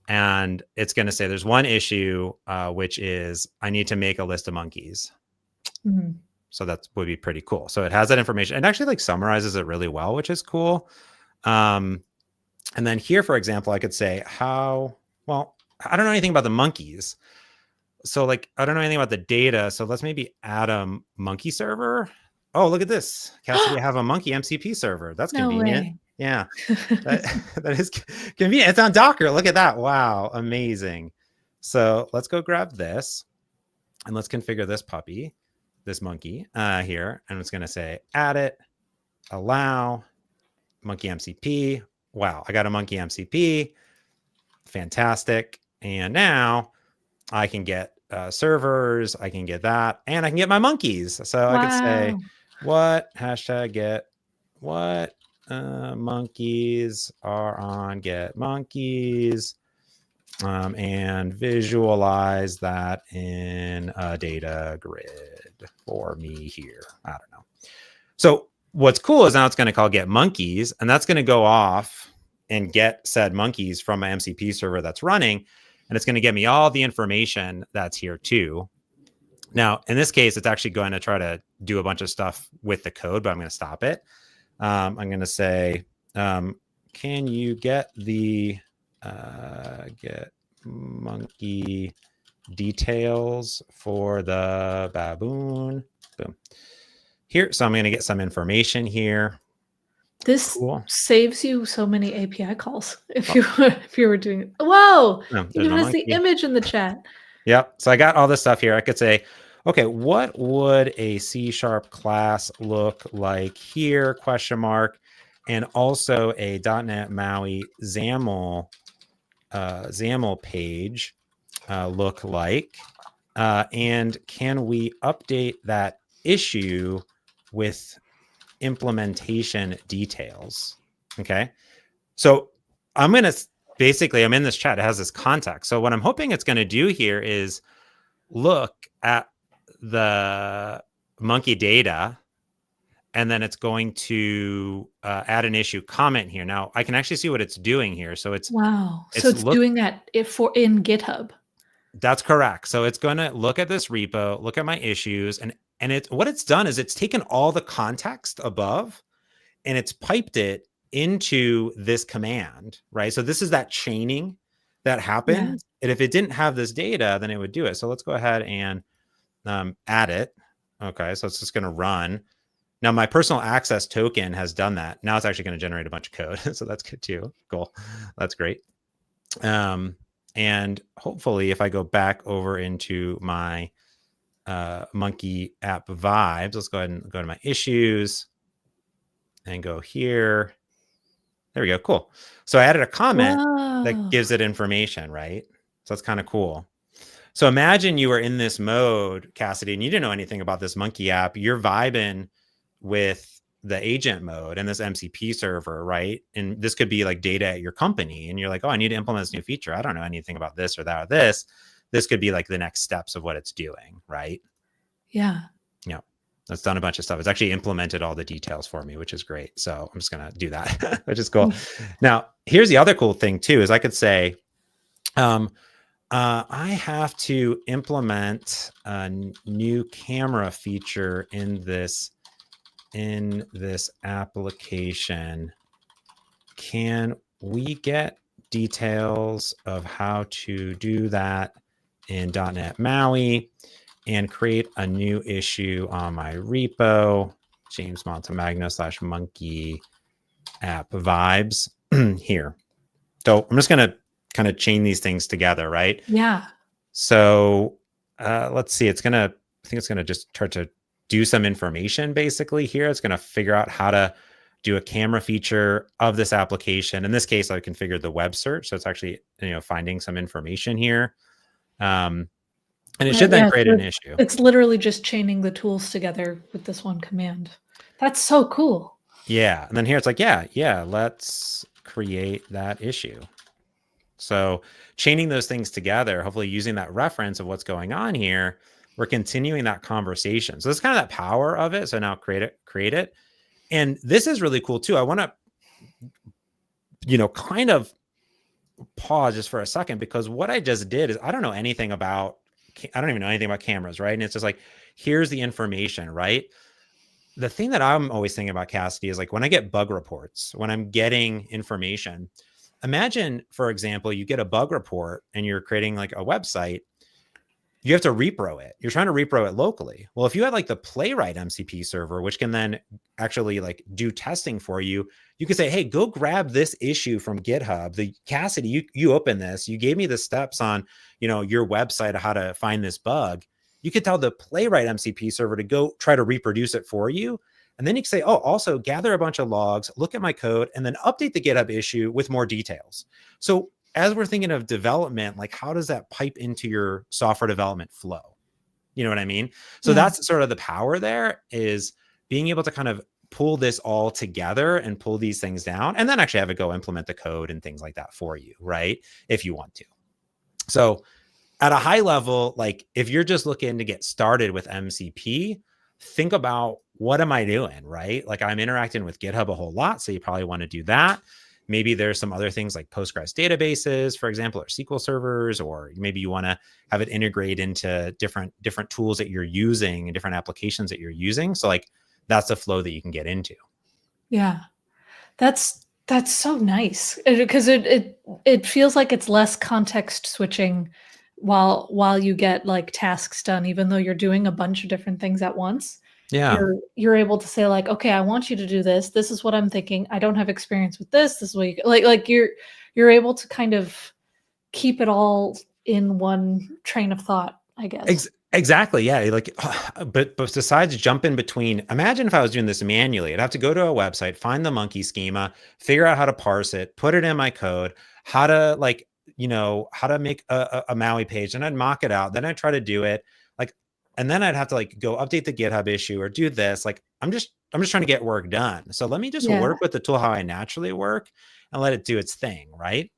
And it's going to say there's one issue, which is I need to make a list of monkeys. Mm-hmm. So that would be pretty cool. So it has that information. It actually like summarizes it really well, which is cool. And then here, for example, I could say I don't know anything about the monkeys. So like, I don't know anything about the data. So let's maybe add a monkey server. Oh, look at this. Cassidy, I have a monkey MCP server. That's convenient. Way. Yeah, that is convenient. It's on Docker. Look at that. Wow. Amazing. So let's go grab this and let's configure this puppy, this monkey here. And it's going to say, add it, allow monkey MCP. Wow, I got a monkey MCP. Fantastic. And now I can get servers. I can get that. And I can get my monkeys. So I could say, what hashtag get what monkeys are on get monkeys. And visualize that in a data grid for me here. I don't know. So what's cool is now it's going to call get monkeys, and that's going to go off and get said monkeys from my MCP server that's running. And it's going to get me all the information that's here too. Now, in this case, it's actually going to try to do a bunch of stuff with the code, but I'm going to stop it. I'm going to say, can you get the get monkey details for the baboon? Boom. Here, so I'm going to get some information here. This saves you so many API calls if you were doing it. Whoa! Even has the image in the chat. Yep. So I got all this stuff here. I could say, okay, what would a C# class look like here? ? And also a .NET MAUI XAML page look like? And can we update that issue with implementation details? Okay. So I'm in this chat. It has this context. So what I'm hoping it's going to do here is look at the monkey data, and then it's going to add an issue comment here. Now I can actually see what it's doing here. So it's doing that in GitHub. That's correct. So it's going to look at this repo, look at my issues, and what it's done is it's taken all the context above and it's piped it into this command, right? So this is that chaining that happens. Yeah. And if it didn't have this data, then it would do it. So let's go ahead and add it. Okay, so it's just going to run. Now my personal access token has done that. Now it's actually going to generate a bunch of code. So that's good too. Cool. That's great. And hopefully if I go back over into my monkey app vibes. Let's go ahead and go to my issues and go here. There we go. Cool. So I added a comment that gives it information, right? So that's kind of cool. So imagine you were in this mode, Cassidy, and you didn't know anything about this monkey app. You're vibing with the agent mode and this MCP server, right? And this could be like data at your company. And you're like, oh, I need to implement this new feature. I don't know anything about this or that or this. This could be like the next steps of what it's doing, right? Yeah. Yeah. It's done a bunch of stuff. It's actually implemented all the details for me, which is great. So I'm just going to do that, which is cool. Now, here's the other cool thing too, is I could say, I have to implement a new camera feature in this application. Can we get details of how to do that in .NET MAUI and create a new issue on my repo, James Montemagno / monkey app vibes here. So I'm just going to kind of chain these things together, right? Yeah. So let's see. I think it's going to just try to do some information basically here. It's going to figure out how to do a camera feature of this application. In this case, I configured the web search. So it's actually, finding some information here. And it should then create an issue. It's literally just chaining the tools together with this one command. That's so cool. Yeah. And then here it's like, yeah, let's create that issue. So chaining those things together, hopefully using that reference of what's going on here, we're continuing that conversation. So it's kind of that power of it. So now create it. And this is really cool too. I want to, kind of pause just for a second, because what I just did is I don't even know anything about cameras, right? And it's just like, here's the information, right? The thing that I'm always thinking about, Cassidy, is like when I get bug reports, when I'm getting information, imagine, for example, you get a bug report and you're creating like a website, you have to repro it. You're trying to repro it locally. Well, if you had like the Playwright MCP server, which can then actually like do testing for you, you could say, hey, go grab this issue from GitHub. Cassidy, you open this, you gave me the steps on, your website of how to find this bug. You could tell the Playwright MCP server to go try to reproduce it for you. And then you can say, oh, also gather a bunch of logs, look at my code, and then update the GitHub issue with more details. So as we're thinking of development, like how does that pipe into your software development flow? You know what I mean? So that's sort of the power there, is being able to kind of pull this all together and pull these things down, and then actually have it go implement the code and things like that for you, right? If you want to. So at a high level, like if you're just looking to get started with MCP, think about, what am I doing, right? Like I'm interacting with GitHub a whole lot, so you probably want to do that. Maybe there's some other things like Postgres databases, for example, or SQL servers, or maybe you want to have it integrate into different tools that you're using and different applications that you're using. So like that's a flow that you can get into. Yeah, that's so nice, because it feels like it's less context switching while you get like tasks done, even though you're doing a bunch of different things at once. Yeah. You're able to say like, okay, I want you to do this. This is what I'm thinking. I don't have experience with this. This is what you like you're able to kind of keep it all in one train of thought, I guess. Exactly. Yeah. Like, but besides jumping between, imagine if I was doing this manually, I'd have to go to a website, find the monkey schema, figure out how to parse it, put it in my code, how to like, how to make a MAUI page, and I'd mock it out. Then I'd try to do it. And then I'd have to like go update the GitHub issue or do this. Like, I'm just trying to get work done. So let me just work with the tool how I naturally work and let it do its thing. Right.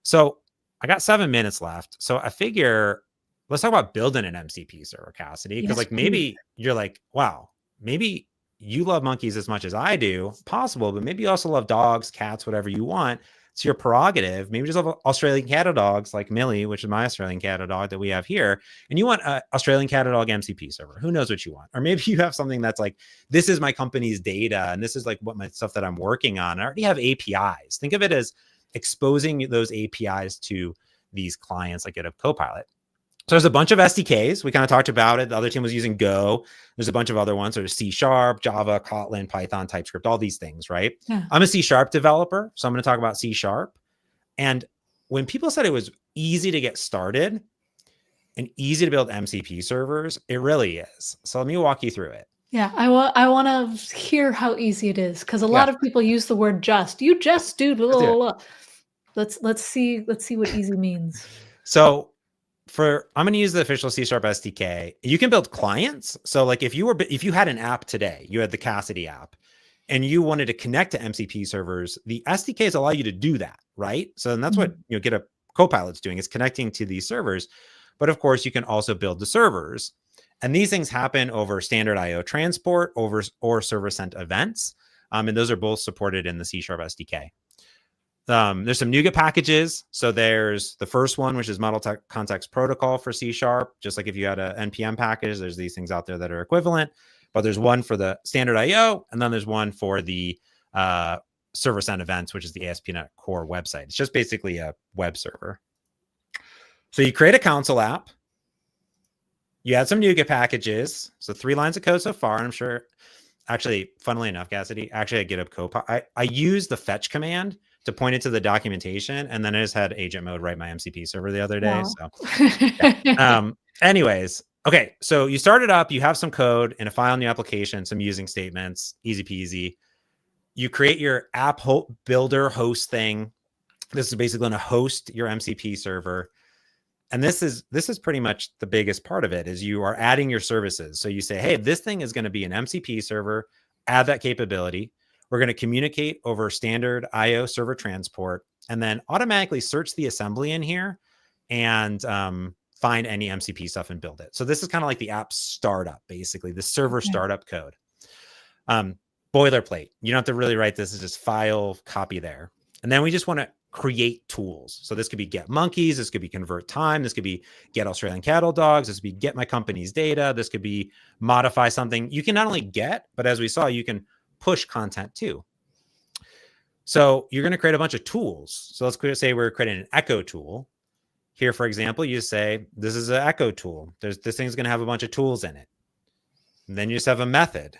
So I got 7 minutes left. So I figure, let's talk about building an MCP server, Cassidy. Because like maybe you're like, wow, maybe you love monkeys as much as I do, possible, but maybe you also love dogs, cats, whatever you want. It's your prerogative. Maybe just love Australian cattle dogs like Millie, which is my Australian cattle dog that we have here. And you want an Australian cattle dog MCP server. Who knows what you want? Or maybe you have something that's like, this is my company's data, and this is like what my stuff that I'm working on. I already have APIs. Think of it as exposing those APIs to these clients like GitHub Copilot. So there's a bunch of SDKs. We kind of talked about it. The other team was using Go. There's a bunch of other ones. There's C#, Java, Kotlin, Python, TypeScript, all these things, right? Yeah. I'm a C# developer, so I'm going to talk about C#. And when people said it was easy to get started, and easy to build MCP servers. It really is. So let me walk you through it. Yeah, I want to hear how easy it is, because a lot of people use the word just. You just do blah, blah, blah. Let's see what easy means. So I'm going to use the official C# SDK. You can build clients. So like if you had an app today, you had the Cassidy app, and you wanted to connect to MCP servers, the SDKs allow you to do that, right? So and that's what GitHub Copilot's doing, is connecting to these servers. But of course, you can also build the servers. And these things happen over standard IO transport or server sent events. And those are both supported in the C# SDK. There's some NuGet packages. So there's the first one, which is Model Context Protocol for C#. Just like if you had an NPM package, there's these things out there that are equivalent. But there's one for the standard IO, and then there's one for the server sent events, which is the ASP.NET Core website. It's just basically a web server. So you create a console app. You add some NuGet packages. So 3 lines of code so far. And I'm sure, actually, funnily enough, Cassidy, actually at GitHub Copilot, I use the fetch command to point it to the documentation. And then I just had agent mode write my MCP server the other day. Wow. So yeah. Anyways, okay. So you start it up, you have some code in a file in your application, some using statements, easy peasy. You create your app builder host thing. This is basically going to host your MCP server. And this is pretty much the biggest part of it, is you are adding your services. So you say, hey, this thing is going to be an MCP server, add that capability. We're going to communicate over standard IO server transport, and then automatically search the assembly in here and find any MCP stuff and build it. So this is kind of like the app startup, basically, the server startup code. Boilerplate. You don't have to really write this. It's just file, copy there. And then we just want to create tools. So this could be get monkeys. This could be convert time. This could be get Australian cattle dogs. This could be get my company's data. This could be modify something. You can not only get, but as we saw, you can push content too. So you're going to create a bunch of tools. So let's say we're creating an echo tool. Here, for example, you say, this is an echo tool. This thing's going to have a bunch of tools in it. And then you just have a method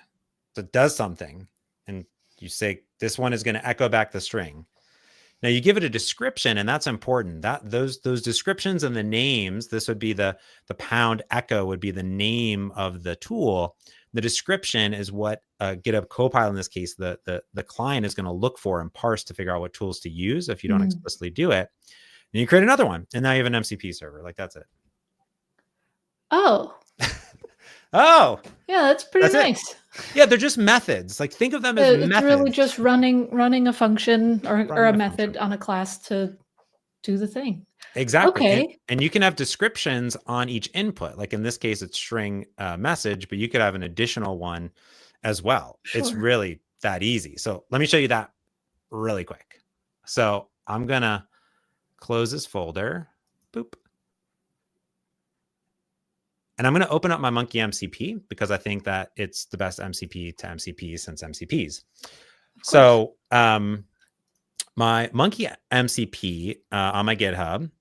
that does something. And you say, this one is going to echo back the string. Now you give it a description, and that's important. That those descriptions and the names, this would be the pound echo would be the name of the tool. The description is what GitHub Copilot, in this case, the client is going to look for and parse to figure out what tools to use if you don't explicitly do it. And you create another one, and now you have an MCP server. Like, that's it. Oh. Oh. Yeah, that's pretty nice. It. Yeah, they're just methods. Like, think of them as methods. It's really just running a function or a method on a class to do the thing. Exactly. Okay. And you can have descriptions on each input. Like in this case, it's string message, but you could have an additional one as well. Sure. It's really that easy. So let me show you that really quick. So I'm going to close this folder. Boop. And I'm going to open up my Monkey MCP because I think that it's the best MCP to MCP since MCPs. So my Monkey MCP on my GitHub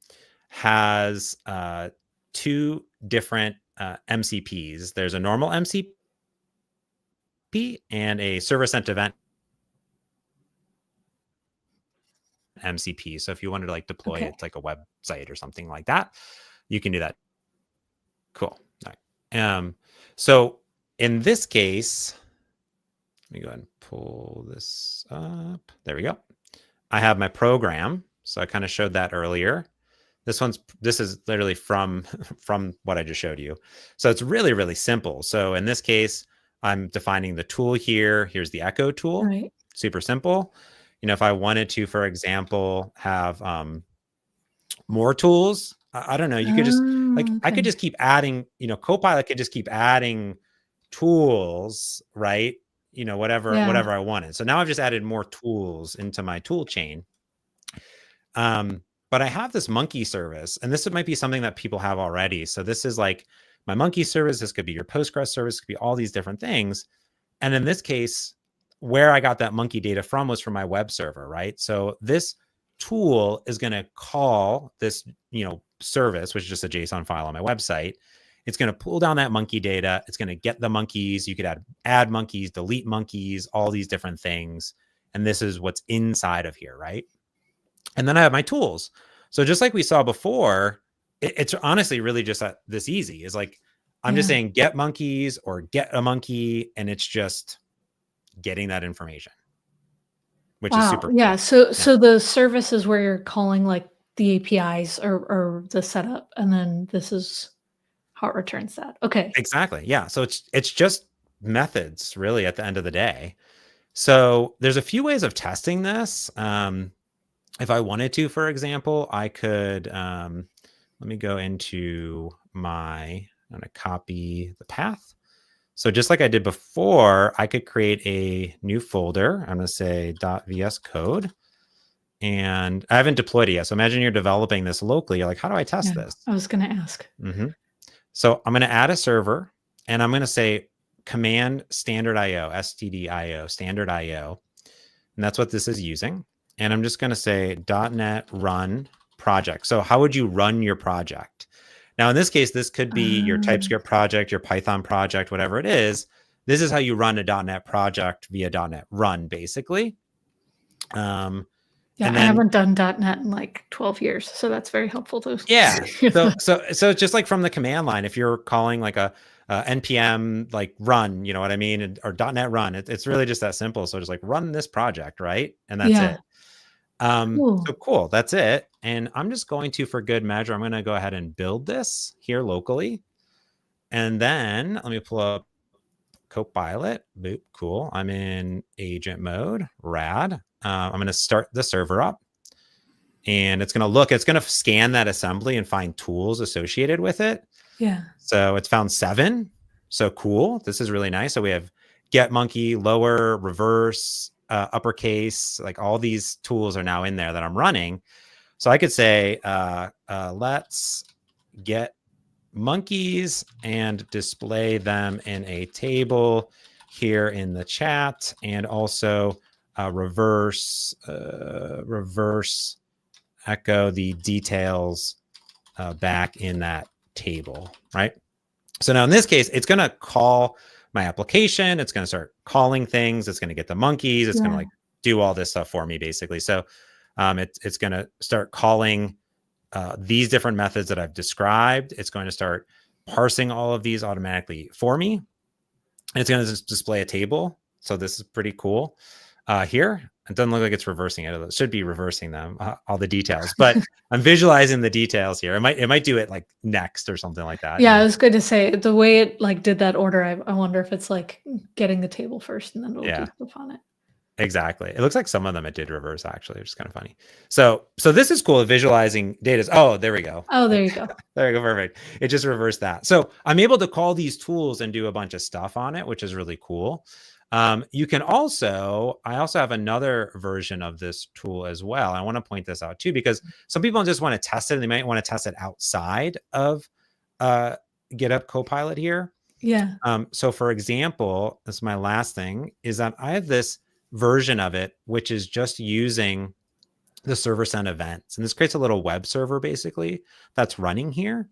has 2 different MCPs. There's a normal MCP and a server sent event MCP. So if you wanted to like deploy it to like a website or something like that, you can do that. Cool. All right. So in this case, let me go ahead and pull this up. There we go. I have my program. So I kind of showed that earlier. This is literally from what I just showed you. So it's really, really simple. So in this case, I'm defining the tool here. Here's the echo tool. Right. Super simple. You know, if I wanted to, for example, have more tools, I don't know, you could just I could just keep adding, you know, Copilot could just keep adding tools, right? You know, whatever I wanted. So now I've just added more tools into my tool chain. But I have this Monkey service, and this might be something that people have already. So this is like my Monkey service. This could be your Postgres service, could be all these different things. And in this case, where I got that Monkey data from was from my web server, right? So this tool is going to call this, you know, service, which is just a JSON file on my website. It's going to pull down that Monkey data. It's going to get the monkeys. You could add monkeys, delete monkeys, all these different things. And this is what's inside of here, right? And then I have my tools. So just like we saw before, it's honestly really just this easy. Is like, I'm just saying get monkeys or get a monkey, and it's just getting that information, which is super Yeah. cool. So the service is where you're calling like the APIs or the setup, and then this is how it returns that. Okay. Exactly. Yeah. So it's just methods really at the end of the day. So there's a few ways of testing this. If I wanted to, for example, I could, let me go into I'm going to copy the path. So just like I did before, I could create a new folder. I'm going to say .vs code. And I haven't deployed it yet. So imagine you're developing this locally. You're like, how do I test this? I was going to ask. So I'm going to add a server, and I'm going to say command standard IO, stdio, standard IO. And that's what this is using. And I'm just going to say .NET run project. So how would you run your project? Now, in this case, this could be your TypeScript project, your Python project, whatever it is. This is how you run a .NET project via .NET run, basically. I haven't done .NET in like 12 years, so that's very helpful too. Yeah. So just like from the command line, if you're calling like a npm like run, you know what I mean, or .NET run, it's really just that simple. So just like run this project, right? And that's it. So cool. That's it. And I'm just going to, for good measure, I'm going to go ahead and build this here locally. And then let me pull up Copilot. Boop. Cool. I'm in agent mode. Rad. I'm going to start the server up, and it's going to scan that assembly and find tools associated with it. Yeah. So it's found 7. So cool. This is really nice. So we have get monkey, lower, reverse, uppercase, like all these tools are now in there that I'm running. So I could say, let's get monkeys and display them in a table here in the chat, and also reverse echo the details back in that table, right? So now in this case, it's going to call my application. It's going to start calling things. It's going to get the monkeys. It's going to like do all this stuff for me, basically. So it's going to start calling these different methods that I've described. It's going to start parsing all of these automatically for me. And it's going to just display a table. So this is pretty cool. Here, it doesn't look like it's reversing it. It should be reversing them, all the details, but I'm visualizing the details here. It might do it like next or something like that. Yeah, I was going to say the way it like did that order. I wonder if it's like getting the table first and then it'll do stuff on it. Exactly. It looks like some of them it did reverse, actually, which is kind of funny. So this is cool. Visualizing data. Oh, there we go. Oh, there you go. There you go. Perfect. It just reversed that. So I'm able to call these tools and do a bunch of stuff on it, which is really cool. You can also, I also have another version of this tool as well. I want to point this out too, because some people just want to test it and they might want to test it outside of GitHub Copilot here. Yeah. So for example, this is my last thing, is that I have this version of it, which is just using the server send events. And this creates a little web server basically that's running here.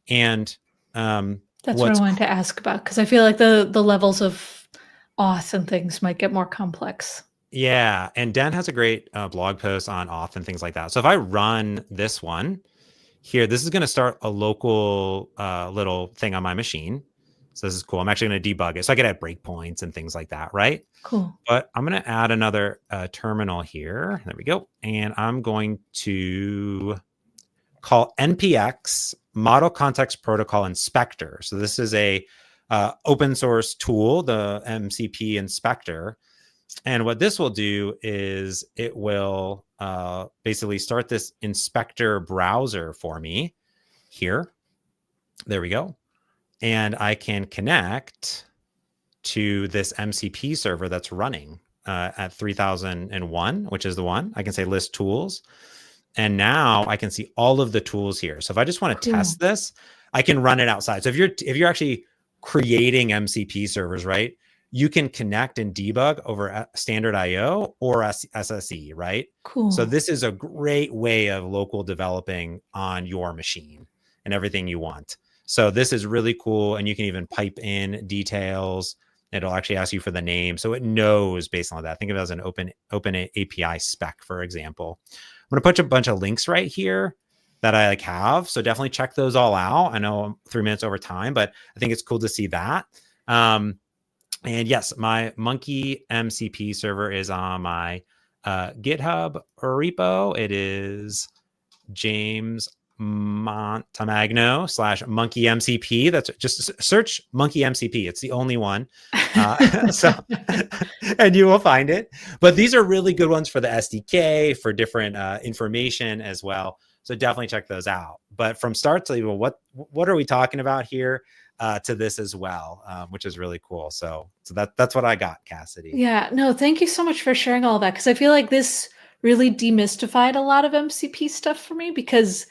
And that's what I wanted to ask about, because I feel like the levels of auth and things might get more complex. Yeah. And Dan has a great blog post on auth and things like that. So if I run this one here, this is going to start a local little thing on my machine. So this is cool. I'm actually going to debug it. So I can add breakpoints and things like that, right? Cool. But I'm going to add another terminal here. There we go. And I'm going to call npx Model Context Protocol Inspector. So this is a open source tool, the MCP inspector. And what this will do is it will basically start this inspector browser for me here. There we go. And I can connect to this MCP server that's running at 3001, which is the one. I can say list tools. And now I can see all of the tools here. So if I just want to test this, I can run it outside. So if you're actually creating MCP servers, right, you can connect and debug over standard IO or SSE, right? Cool. So this is a great way of local developing on your machine and everything you want. So this is really cool. And you can even pipe in details. It'll actually ask you for the name. So it knows based on that. Think of it as an open API spec, for example. I'm going to put a bunch of links right here. that I like have. So definitely check those all out. I know I'm 3 minutes over time, but I think it's cool to see that. And yes, my Monkey MCP server is on my GitHub repo. It is James Montemagno / Monkey MCP. That's just search Monkey MCP. It's the only one. So, and you will find it. But these are really good ones for the SDK, for different information as well. So definitely check those out. But from start to what are we talking about here to this as well, which is really cool. So that's what I got, Cassidy. Yeah, no, thank you so much for sharing all that, because I feel like this really demystified a lot of MCP stuff for me, because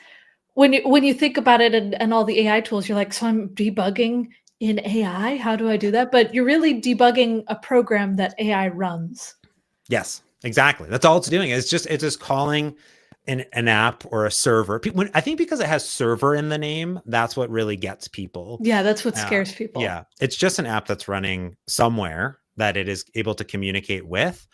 when you think about it and all the AI tools, you're like, so I'm debugging in AI? How do I do that? But you're really debugging a program that AI runs. Yes, exactly. That's all it's doing. It's just calling an app or a server. I think because it has server in the name, that's what really gets people. Yeah, that's what scares people. Yeah, it's just an app that's running somewhere that it is able to communicate with.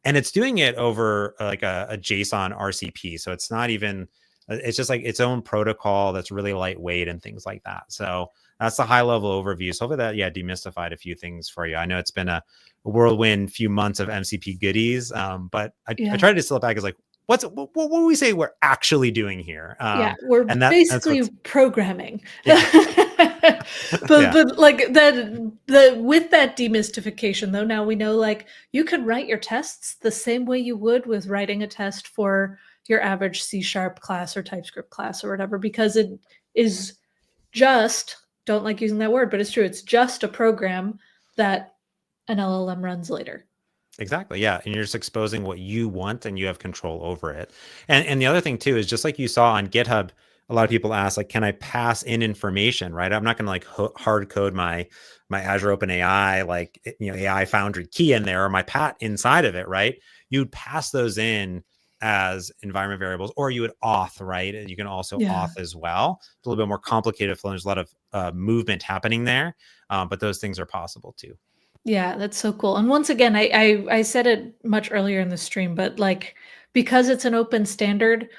And it's doing it over like a JSON RCP. So it's not even, it's just like its own protocol that's really lightweight and things like that. So that's the high level overview. So hopefully that, demystified a few things for you. I know it's been a whirlwind few months of MCP goodies, but I try to distill it back as like, what do we say we're actually doing here? We're basically programming. Yeah. but like with that demystification though, now we know like you can write your tests the same way you would with writing a test for your average C# class or TypeScript class or whatever, because it is just, don't like using that word, but it's true. It's just a program that an LLM runs later. Exactly. Yeah. And you're just exposing what you want and you have control over it. And the other thing too, is just like you saw on GitHub, a lot of people ask, like, can I pass in information, right? I'm not going to like hard code my Azure OpenAI, like, AI Foundry key in there or my pat inside of it, right? You'd pass those in as environment variables, or you would auth, right? And you can also auth as well. It's a little bit more complicated flow. There's a lot of movement happening there, but those things are possible too. Yeah, that's so cool. And once again, I said it much earlier in the stream, but like, because it's an open standard,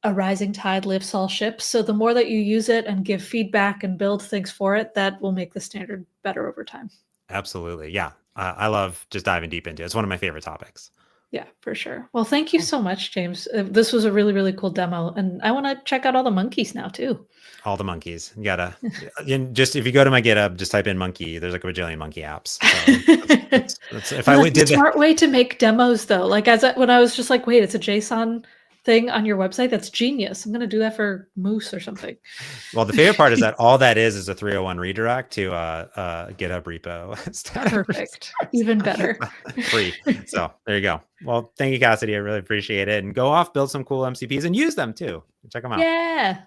a rising tide lifts all ships. So the more that you use it and give feedback and build things for it, that will make the standard better over time. Absolutely. Yeah. I love just diving deep into it. It's one of my favorite topics. Yeah, for sure. Well, thank you so much, James. This was a really, really cool demo. And I want to check out all the monkeys now too. All the monkeys. You gotta, just if you go to my GitHub, just type in monkey. There's like a bajillion monkey apps. So that's if I did a smart way to make demos though. Like when I was just like, wait, it's a JSON thing on your website. That's genius. I'm going to do that for Moose or something. Well, the favorite part is that all that is a 301 redirect to GitHub repo. Perfect. Even better. Free. So there you go. Well, thank you, Cassidy. I really appreciate it. And go off, build some cool MCPs and use them too. Check them out. Yeah.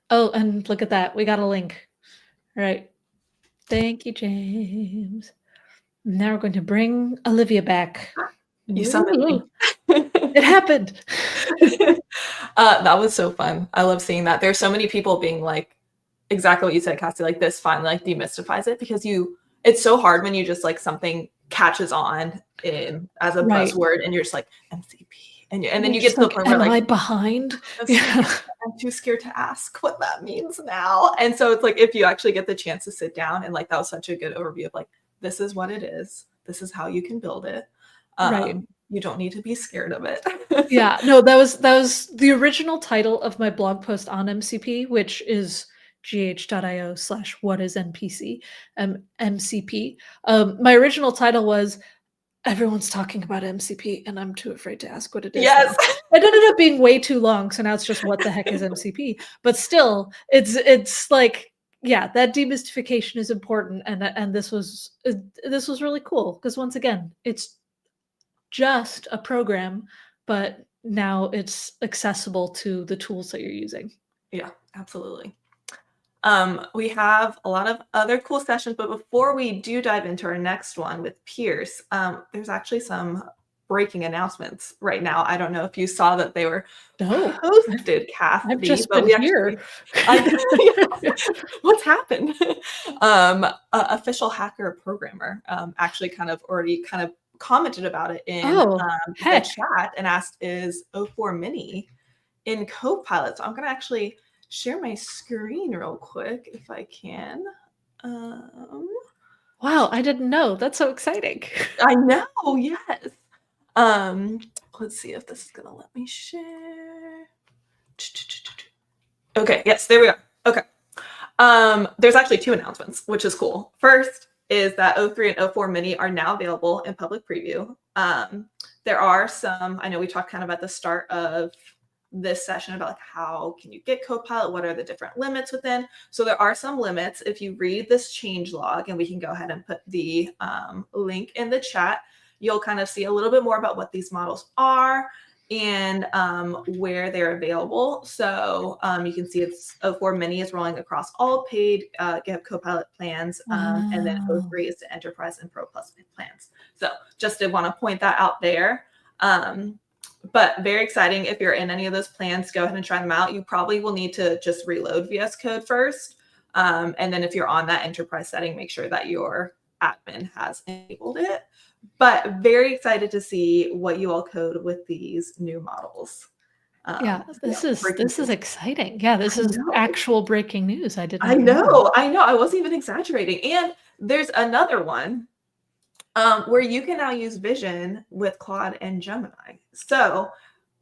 Oh, and look at that. We got a link. All right. Thank you, James. Now we're going to bring Olivia back. You summoned me. It happened. That was so fun. I love seeing that. There's so many people being like, exactly what you said, Cassie, like this finally like demystifies it, because it's so hard when you just like something catches on as a buzzword and you're just like MCP. And then you get to the point where like, am I behind? I'm too scared to ask what that means now. And so it's like, if you actually get the chance to sit down and like, that was such a good overview of like, this is what it is. This is how you can build it. You don't need to be scared of it. Yeah, no, that was the original title of my blog post on MCP, which is gh.io/whatisnpc, MCP. My original title was everyone's talking about MCP and I'm too afraid to ask what it is. Yes. It ended up being way too long, so now it's just what the heck is MCP? But still, it's like, yeah, that demystification is important, and this was really cool, because once again, it's just a program, but now it's accessible to the tools that you're using. Yeah, absolutely. We have a lot of other cool sessions, but before we do dive into our next one with Pierce, there's actually some breaking announcements right now. I don't know if you saw that they were posted, Cassidy. I've just been here. What's happened? Official hacker programmer actually already commented about it in the chat and asked, is 04 Mini in Copilot? So I'm going to actually share my screen real quick if I can. Wow, I didn't know. That's so exciting. I know, yes. Let's see if this is gonna let me share. Okay, yes, there we go. Okay. There's actually 2 announcements, which is cool. First is that 03 and 04 mini are now available in public preview. There are some, I know we talked kind of at the start of this session about like how can you get Copilot, what are the different limits within. So there are some limits. If you read this change log, and we can go ahead and put the link in the chat, you'll kind of see a little bit more about what these models are and where they're available. So you can see it's 04 mini is rolling across all paid GitHub Copilot plans, and then 03 is the Enterprise and Pro Plus plans. So just did want to point that out there. But very exciting. If you're in any of those plans, go ahead and try them out. You probably will need to just reload VS Code first. And then if you're on that enterprise setting, make sure that your admin has enabled it. But very excited to see what you all code with these new models. Yeah, this is exciting. Yeah, this is actual breaking news. I know. I wasn't even exaggerating. And there's another one where you can now use Vision with Claude and Gemini. So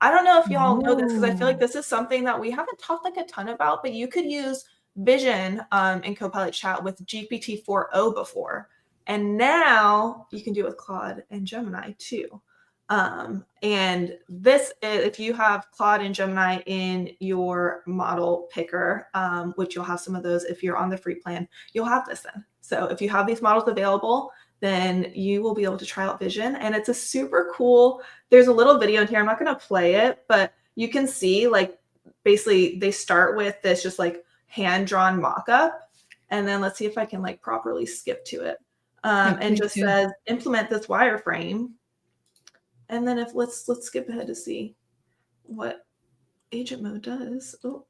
I don't know if y'all know this, because I feel like this is something that we haven't talked like a ton about, but you could use Vision in Copilot Chat with GPT-4o before. And now you can do it with Claude and Gemini too. And this is, if you have Claude and Gemini in your model picker, which you'll have some of those if you're on the free plan, you'll have this then. So if you have these models available, then you will be able to try out Vision. And it's a super cool, there's a little video in here. I'm not going to play it, but you can see like basically they start with this just like hand-drawn mock-up. And then let's see if I can like properly skip to it. And just says implement this wireframe. And then if let's skip ahead to see what agent mode does. Oh,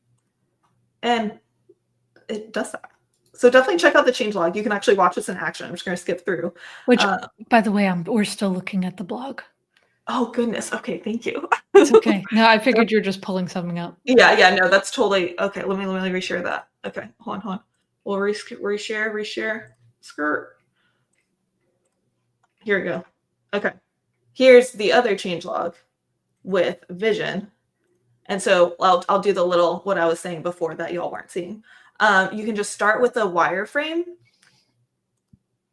and it does that. So definitely check out the changelog. You can actually watch this in action. I'm just going to skip through. Which, by the way, we're still looking at the blog. Oh goodness. Okay, thank you. It's okay. No, I figured you're just pulling something up. Yeah. No, that's totally okay. Let me reshare that. Okay, hold on. We'll reshare. Skirt. Here we go. Okay. Here's the other changelog with Vision. And so I'll do the little, what I was saying before that y'all weren't seeing. You can just start with a wireframe,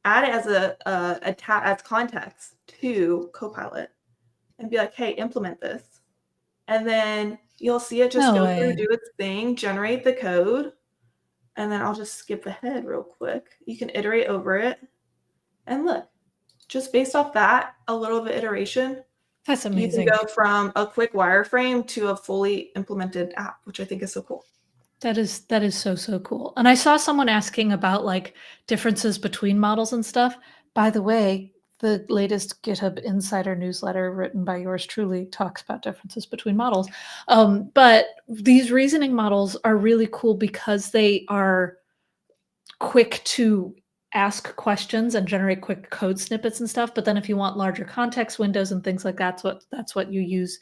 add it as context to Copilot, and be like, hey, implement this. And then you'll see it just go through, do its thing, generate the code. And then I'll just skip ahead real quick. You can iterate over it. And look, just based off that, a little bit of iteration, that's amazing. You can go from a quick wireframe to a fully implemented app, which I think is so cool. That is so cool. And I saw someone asking about like differences between models and stuff. By the way, the latest GitHub Insider newsletter written by yours truly talks about differences between models. But these reasoning models are really cool because they are quick to ask questions and generate quick code snippets and stuff. But then if you want larger context windows and things like that, that's what you use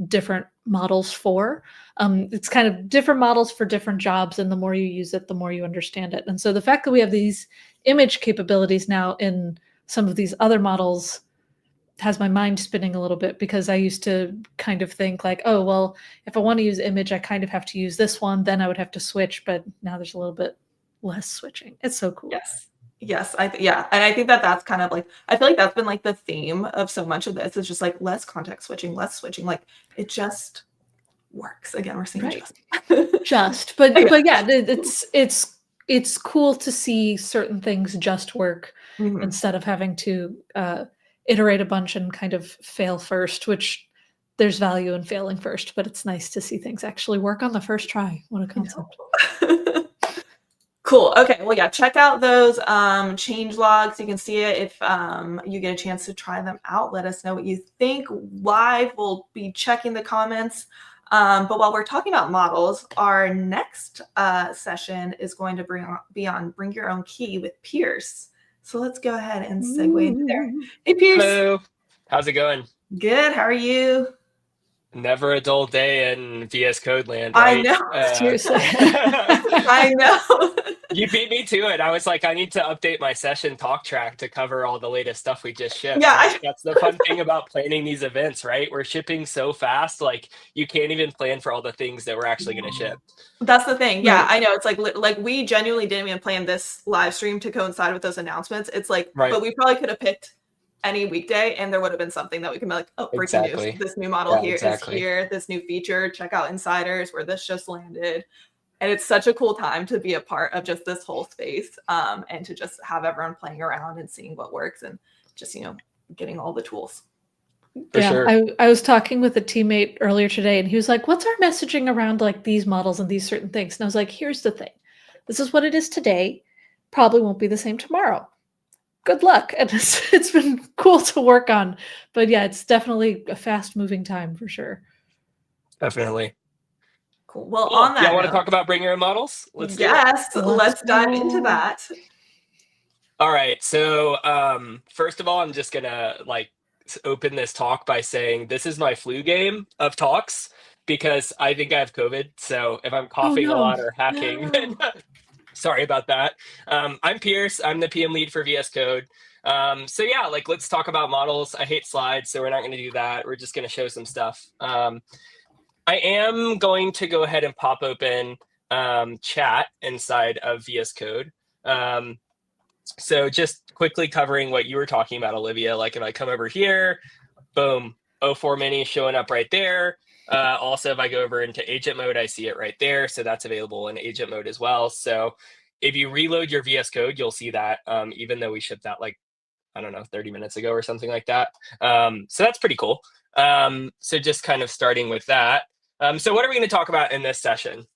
different models for. It's kind of different models for different jobs, and the more you use it, the more you understand it. And so the fact that we have these image capabilities now in some of these other models has my mind spinning a little bit, because I used to kind of think like, oh, well, if I want to use image, I kind of have to use this one, then I would have to switch. But now there's a little bit less switching. It's so cool. Yes. And I think that's kind of like, I feel like that's been like the theme of so much of this. It's just like less context switching, less switching. Like it just works. Again, we're saying just. But yeah, it's cool to see certain things just work instead of having to iterate a bunch and kind of fail first, which there's value in failing first, but it's nice to see things actually work on the first try. What a concept. Cool. Okay. Well, yeah, check out those change logs. You can see it if you get a chance to try them out. Let us know what you think. Live, we'll be checking the comments. But while we're talking about models, our next session is going to be on Bring Your Own Key with Pierce. So let's go ahead and segue into there. Hey, Pierce. Hello. How's it going? Good. How are you? Never a dull day in VS Code land, I right? know. Seriously. I know. You beat me to it. I was like, I need to update my session talk track to cover all the latest stuff we just shipped. Yeah, Like, that's the fun thing about planning these events, right? We're shipping so fast, like you can't even plan for all the things that we're actually going to ship. That's the thing. Yeah, Right. I know. It's like we genuinely didn't even plan this live stream to coincide with those announcements. It's like, Right. but we probably could have picked any weekday and there would have been something that we can be like, oh, breaking Exactly. news. This new model Yeah, here exactly. is here. This new feature. Check out Insiders where this just landed. And it's such a cool time to be a part of just this whole space, and to just have everyone playing around and seeing what works and just, getting all the tools. For sure. I was talking with a teammate earlier today and he was like, what's our messaging around like these models and these certain things? And I was like, here's the thing. This is what it is today. Probably won't be the same tomorrow. Good luck. And it's been cool to work on. But yeah, it's definitely a fast moving time for sure. Definitely. Cool. Well, Cool. on that Y'all want to note, talk about bring your own models? Let's do it. yes, let's dive into go. that. All right. So first of all, I'm just gonna open this talk by saying this is my flu game of talks because I think I have COVID. So if I'm coughing a no. lot or hacking, then sorry about that. I'm Pierce. I'm the PM lead for VS Code. So yeah, let's talk about models. I hate slides, so we're not going to do that. We're just going to show some stuff. I am going to go ahead and pop open chat inside of VS Code. So just quickly covering what you were talking about, Olivia, like if I come over here, boom, 04 mini showing up right there. Also, if I go over into agent mode, I see it right there. So that's available in agent mode as well. So if you reload your VS Code, you'll see that even though we shipped that 30 minutes ago or something like that. So that's pretty cool. So just kind of starting with that. So what are we going to talk about in this session?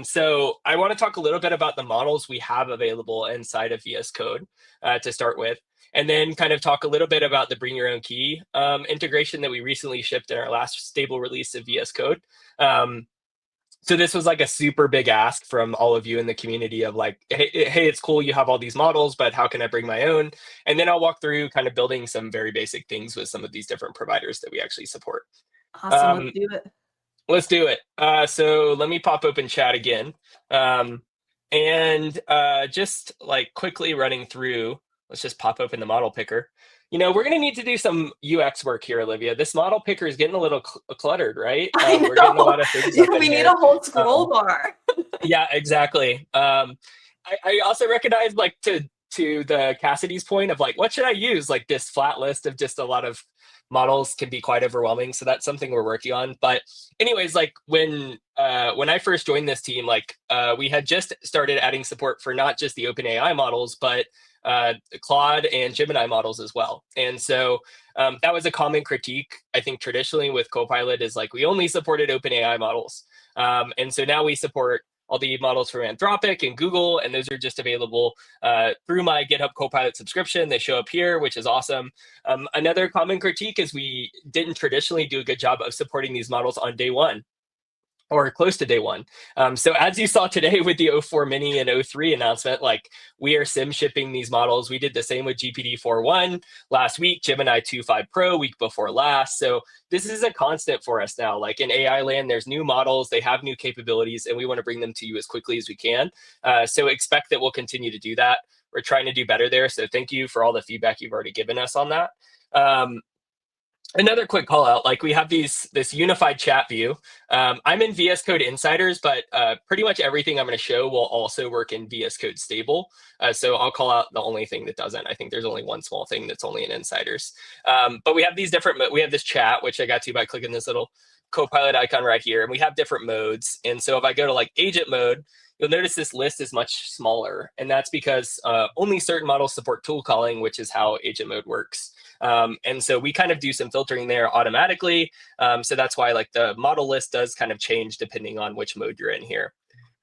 So I want to talk a little bit about the models we have available inside of VS Code to start with, and then kind of talk a little bit about the bring your own key integration that we recently shipped in our last stable release of VS Code. So this was like a super big ask from all of you in the community of hey, it's cool you have all these models, but how can I bring my own? And then I'll walk through kind of building some very basic things with some of these different providers that we actually support. Awesome. Let's do it. Let's do it. So let me pop open chat again. And just quickly running through, let's just pop open the model picker. We're going to need to do some UX work here, Olivia. This model picker is getting a little cluttered, right? We're getting a lot of things up in we need here. a whole scroll bar. Yeah, exactly. I also recognize to the Cassidy's point of what should I use? This flat list of just a lot of models can be quite overwhelming. So that's something we're working on. But anyways, when I first joined this team, we had just started adding support for not just the OpenAI models, but Claude and Gemini models as well. And so that was a common critique, I think, traditionally with Copilot is we only supported OpenAI models. And so now we support all the models from Anthropic and Google, and those are just available through my GitHub Copilot subscription. They show up here, which is awesome. Another common critique is we didn't traditionally do a good job of supporting these models on day one, or close to day one. So as you saw today with the 04 mini and 03 announcement, we are sim shipping these models. We did the same with GPT 4.1 last week, Gemini 2.5 Pro week before last. So this is a constant for us now. In AI land, there's new models, they have new capabilities, and we want to bring them to you as quickly as we can. So expect that we'll continue to do that. We're trying to do better there. So thank you for all the feedback you've already given us on that. Another quick call out, we have this unified chat view. I'm in VS Code Insiders, but pretty much everything I'm going to show will also work in VS Code Stable. So I'll call out the only thing that doesn't. I think there's only one small thing that's only in Insiders. But we have we have this chat, which I got to by clicking this little Copilot icon right here, and we have different modes. And so if I go to agent mode, you'll notice this list is much smaller, and that's because only certain models support tool calling, which is how agent mode works. And so we kind of do some filtering there automatically. So that's why the model list does kind of change depending on which mode you're in here.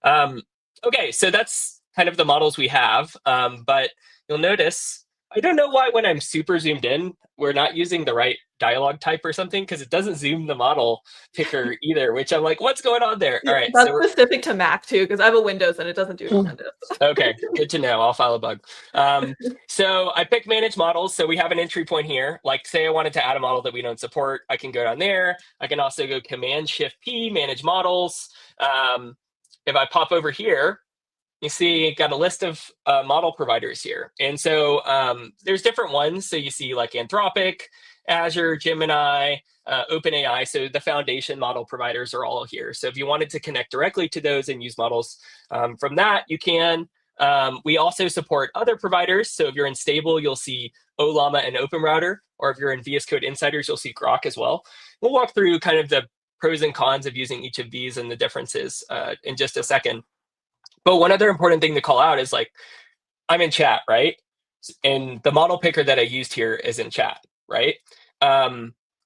Okay, so that's kind of the models we have. But you'll notice I don't know why when I'm super zoomed in, we're not using the right dialogue type or something, because it doesn't zoom the model picker either, which I'm like, what's going on there? All right. That's specific to Mac too, because I have a Windows and it doesn't do it on Windows. Okay, good to know. I'll file a bug. So I pick manage models. So we have an entry point here. Like say I wanted to add a model that we don't support, I can go down there. I can also go Command-Shift-P, manage models. If I pop over here, you see got a list of model providers here. And so there's different ones. So you see like Anthropic, Azure, Gemini, OpenAI. So the foundation model providers are all here. So if you wanted to connect directly to those and use models from that, you can. We also support other providers. So if you're in Stable, you'll see Ollama and OpenRouter. Or if you're in VS Code Insiders, you'll see Grok as well. We'll walk through kind of the pros and cons of using each of these and the differences in just a second. But one other important thing to call out is like, I'm in chat, right? And the model picker that I used here is in chat, right?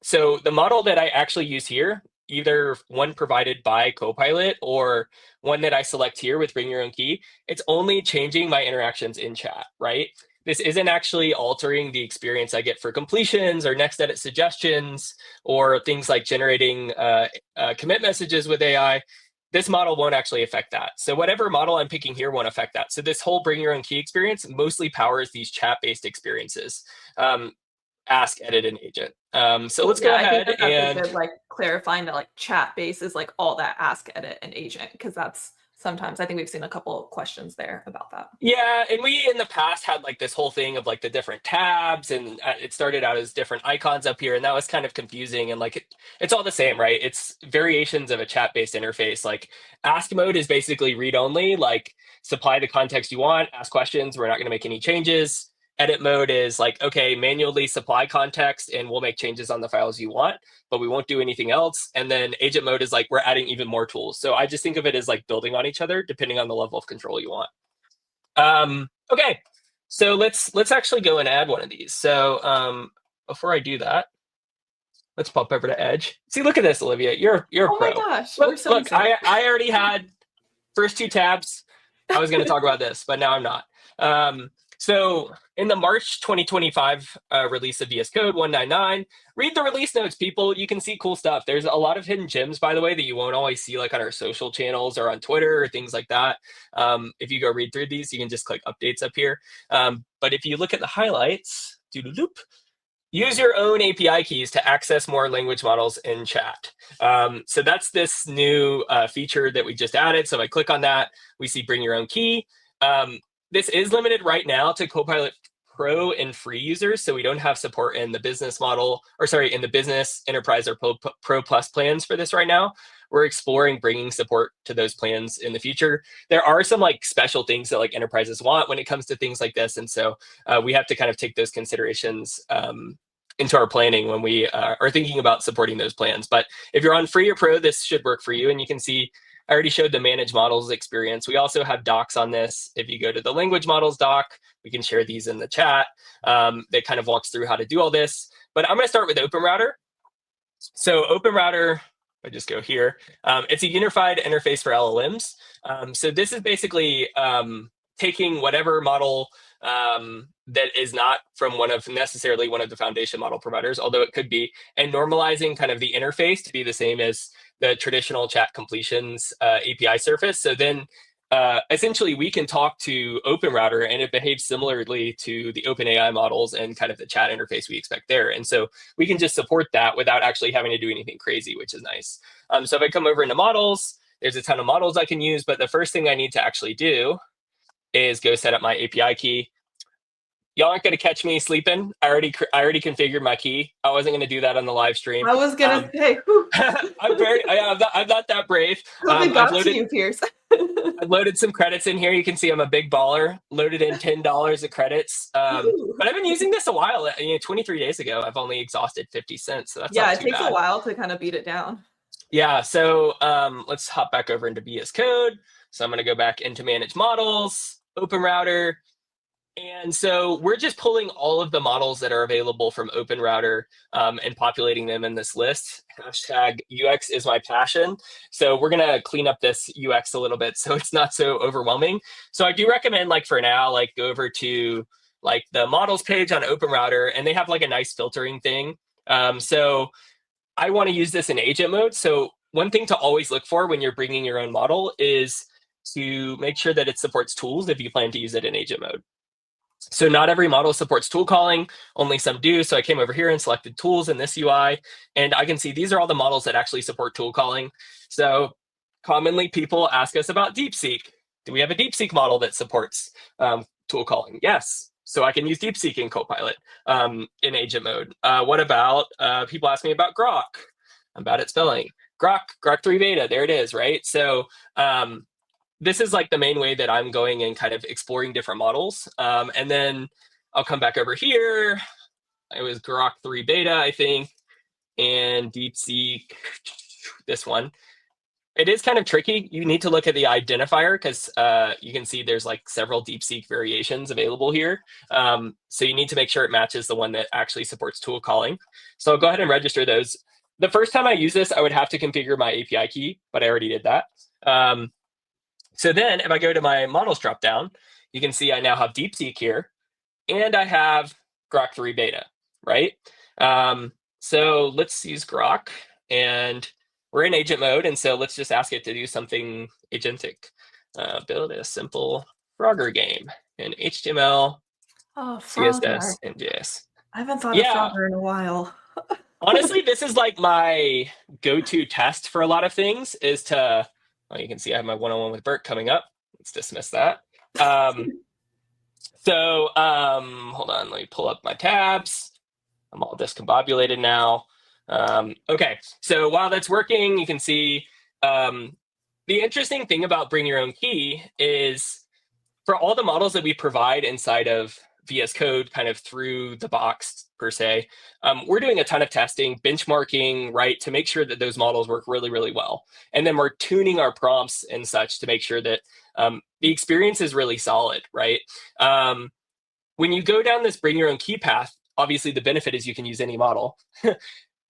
So the model that I actually use here, either one provided by Copilot or one that I select here with Bring Your Own Key, it's only changing my interactions in chat, right? This isn't actually altering the experience I get for completions or next edit suggestions or things like generating commit messages with AI. This model won't actually affect that. So whatever model I'm picking here won't affect that. So this whole Bring Your Own Key experience mostly powers these chat-based experiences. Ask, edit, and agent. So let's go ahead I think and that's a good, like clarifying that like chat-based is like all that ask, edit, and agent, because that's sometimes I think we've seen a couple questions there about that. yeah, and we in the past had like this whole thing of like the different tabs, and it started out as different icons up here, and that was kind of confusing. And like it's all the same, right? It's variations of a chat-based interface. Like ask mode is basically read only, like supply the context you want, ask questions. We're not going to make any changes. Edit mode is like, okay, manually supply context and we'll make changes on the files you want, but we won't do anything else. And then agent mode is like, we're adding even more tools. So I just think of it as like building on each other, depending on the level of control you want. Okay, so let's actually go and add one of these. So before I do that, let's pop over to Edge. See, look at this, Olivia. You're a pro. Oh my gosh, Look, we're so excited. I already had first two tabs. I was going to talk about this, but now I'm not. So in the March 2025 release of VS Code 199, read the release notes, people. You can see cool stuff. There's a lot of hidden gems, by the way, that you won't always see like on our social channels or on Twitter or things like that. If you go read through these, you can just click updates up here. But if you look at the highlights, use your own API keys to access more language models in chat. So that's this new feature that we just added. So if I click on that, we see Bring Your Own Key. This is limited right now to Copilot Pro and free users, so we don't have support in the business model, or sorry, in the business, enterprise, or Pro Plus plans for this right now. We're exploring bringing support to those plans in the future. There are some like special things that like enterprises want when it comes to things like this, and so we have to kind of take those considerations into our planning when we are thinking about supporting those plans. But if you're on free or pro, this should work for you, and you can see I already showed the manage models experience. We also have docs on this. If you go to the language models doc, we can share these in the chat. That kind of walks through how to do all this. But I'm going to start with OpenRouter. So OpenRouter, I just go here. It's a unified interface for LLMs. So this is basically taking whatever model that is not from necessarily one of the foundation model providers, although it could be, and normalizing kind of the interface to be the same as the traditional chat completions API surface. So then essentially we can talk to OpenRouter and it behaves similarly to the OpenAI models and kind of the chat interface we expect there. And so we can just support that without actually having to do anything crazy, which is nice. So if I come over into models, there's a ton of models I can use, but the first thing I need to actually do is go set up my API key. Y'all aren't going to catch me sleeping. I already configured my key. I wasn't going to do that on the live stream. I was gonna say, I'm not that brave. I've loaded some credits in here. You can see I'm a big baller. Loaded in $10 of credits. But I've been using this a while. 23 days ago, I've only exhausted 50 cents. So that's yeah, not it too takes bad. a while to kind of beat it down. Yeah. So let's hop back over into VS Code. So I'm going to go back into Manage Models, OpenRouter. And so we're just pulling all of the models that are available from OpenRouter and populating them in this list. Hashtag UX is my passion. So we're going to clean up this UX a little bit so it's not so overwhelming. So I do recommend, like for now, like go over to like the models page on OpenRouter, and they have like a nice filtering thing. So I want to use this in agent mode. So one thing to always look for when you're bringing your own model is to make sure that it supports tools if you plan to use it in agent mode. So not every model supports tool calling, only some do. So I came over here and selected tools in this UI, and I can see these are all the models that actually support tool calling. So commonly people ask us about DeepSeek. Do we have a DeepSeek model that supports tool calling? Yes. So I can use DeepSeek in Copilot in agent mode. What about people ask me about Grok? I'm bad at spelling. Grok 3 beta, there it is, right? So this is like the main way that I'm going and kind of exploring different models. And then I'll come back over here. It was Grok 3 beta, I think, and DeepSeek, this one. It is kind of tricky. You need to look at the identifier because you can see there's like several DeepSeek variations available here. So you need to make sure it matches the one that actually supports tool calling. So I'll go ahead and register those. The first time I use this, I would have to configure my API key, but I already did that. So then if I go to my models dropdown, you can see I now have DeepSeek here, and I have Grok 3 beta, right? So let's use Grok, and we're in agent mode, and so let's just ask it to do something agentic. Build a simple Frogger game in HTML, CSS, and JS. I haven't thought of Frogger in a while. Honestly, this is like my go-to test for a lot of things is to, well, you can see I have my one-on-one with Bert coming up. Let's dismiss that. So hold on, let me pull up my tabs. I'm all discombobulated now. Okay, so while that's working, you can see the interesting thing about Bring Your Own Key is for all the models that we provide inside of VS Code kind of through the box per se, we're doing a ton of testing, benchmarking, right, to make sure that those models work really, really well. And then we're tuning our prompts and such to make sure that the experience is really solid, right? When you go down this Bring Your Own Key path, obviously the benefit is you can use any model.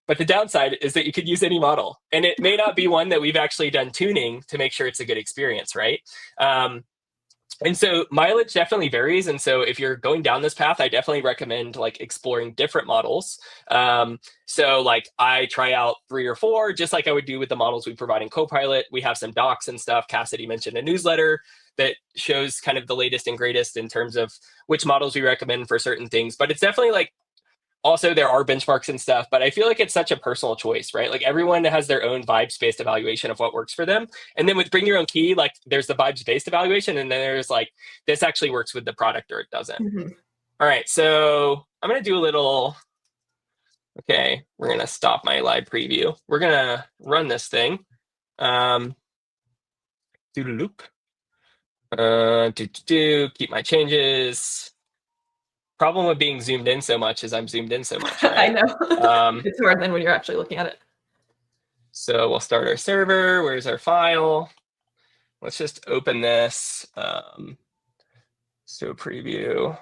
But the downside is that you could use any model. And it may not be one that we've actually done tuning to make sure it's a good experience, right? And so mileage definitely varies. And so if you're going down this path, I definitely recommend like exploring different models. So like I try out 3 or 4, just like I would do with the models we provide in Copilot. We have some docs and stuff. Cassidy mentioned a newsletter that shows kind of the latest and greatest in terms of which models we recommend for certain things. But it's definitely like, also, there are benchmarks and stuff, but I feel like it's such a personal choice, right? Like everyone has their own vibes-based evaluation of what works for them. And then with Bring Your Own Key, like there's the vibes-based evaluation, and then there's like, this actually works with the product or it doesn't. All right, so I'm gonna do a little, okay, we're gonna stop my live preview. We're gonna run this thing. Do the loop. Keep my changes. Problem with being zoomed in so much is I'm zoomed in so much. Right? I know. It's hard then when you're actually looking at it. So we'll start our server. Where's our file? Let's just open this. So preview.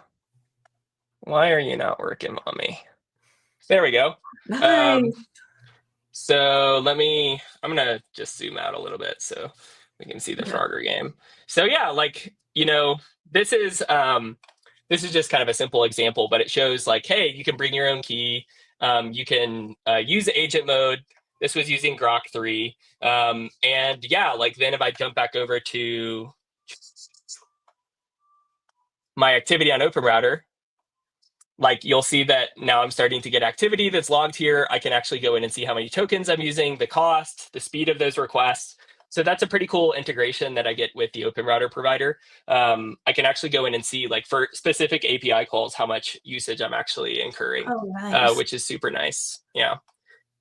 Why are you not working, mommy? There we go. Nice. So I'm gonna just zoom out a little bit so we can see the Frogger game. So yeah, like, you know, this is just kind of a simple example, but it shows like, hey, you can bring your own key. You can use agent mode. This was using Grok 3. And yeah, like then if I jump back over to my activity on OpenRouter, like you'll see that now I'm starting to get activity that's logged here. I can actually go in and see how many tokens I'm using, the cost, the speed of those requests. So that's a pretty cool integration that I get with the OpenRouter provider. I can actually go in and see, like, for specific API calls, how much usage I'm actually incurring, which is super nice. Yeah.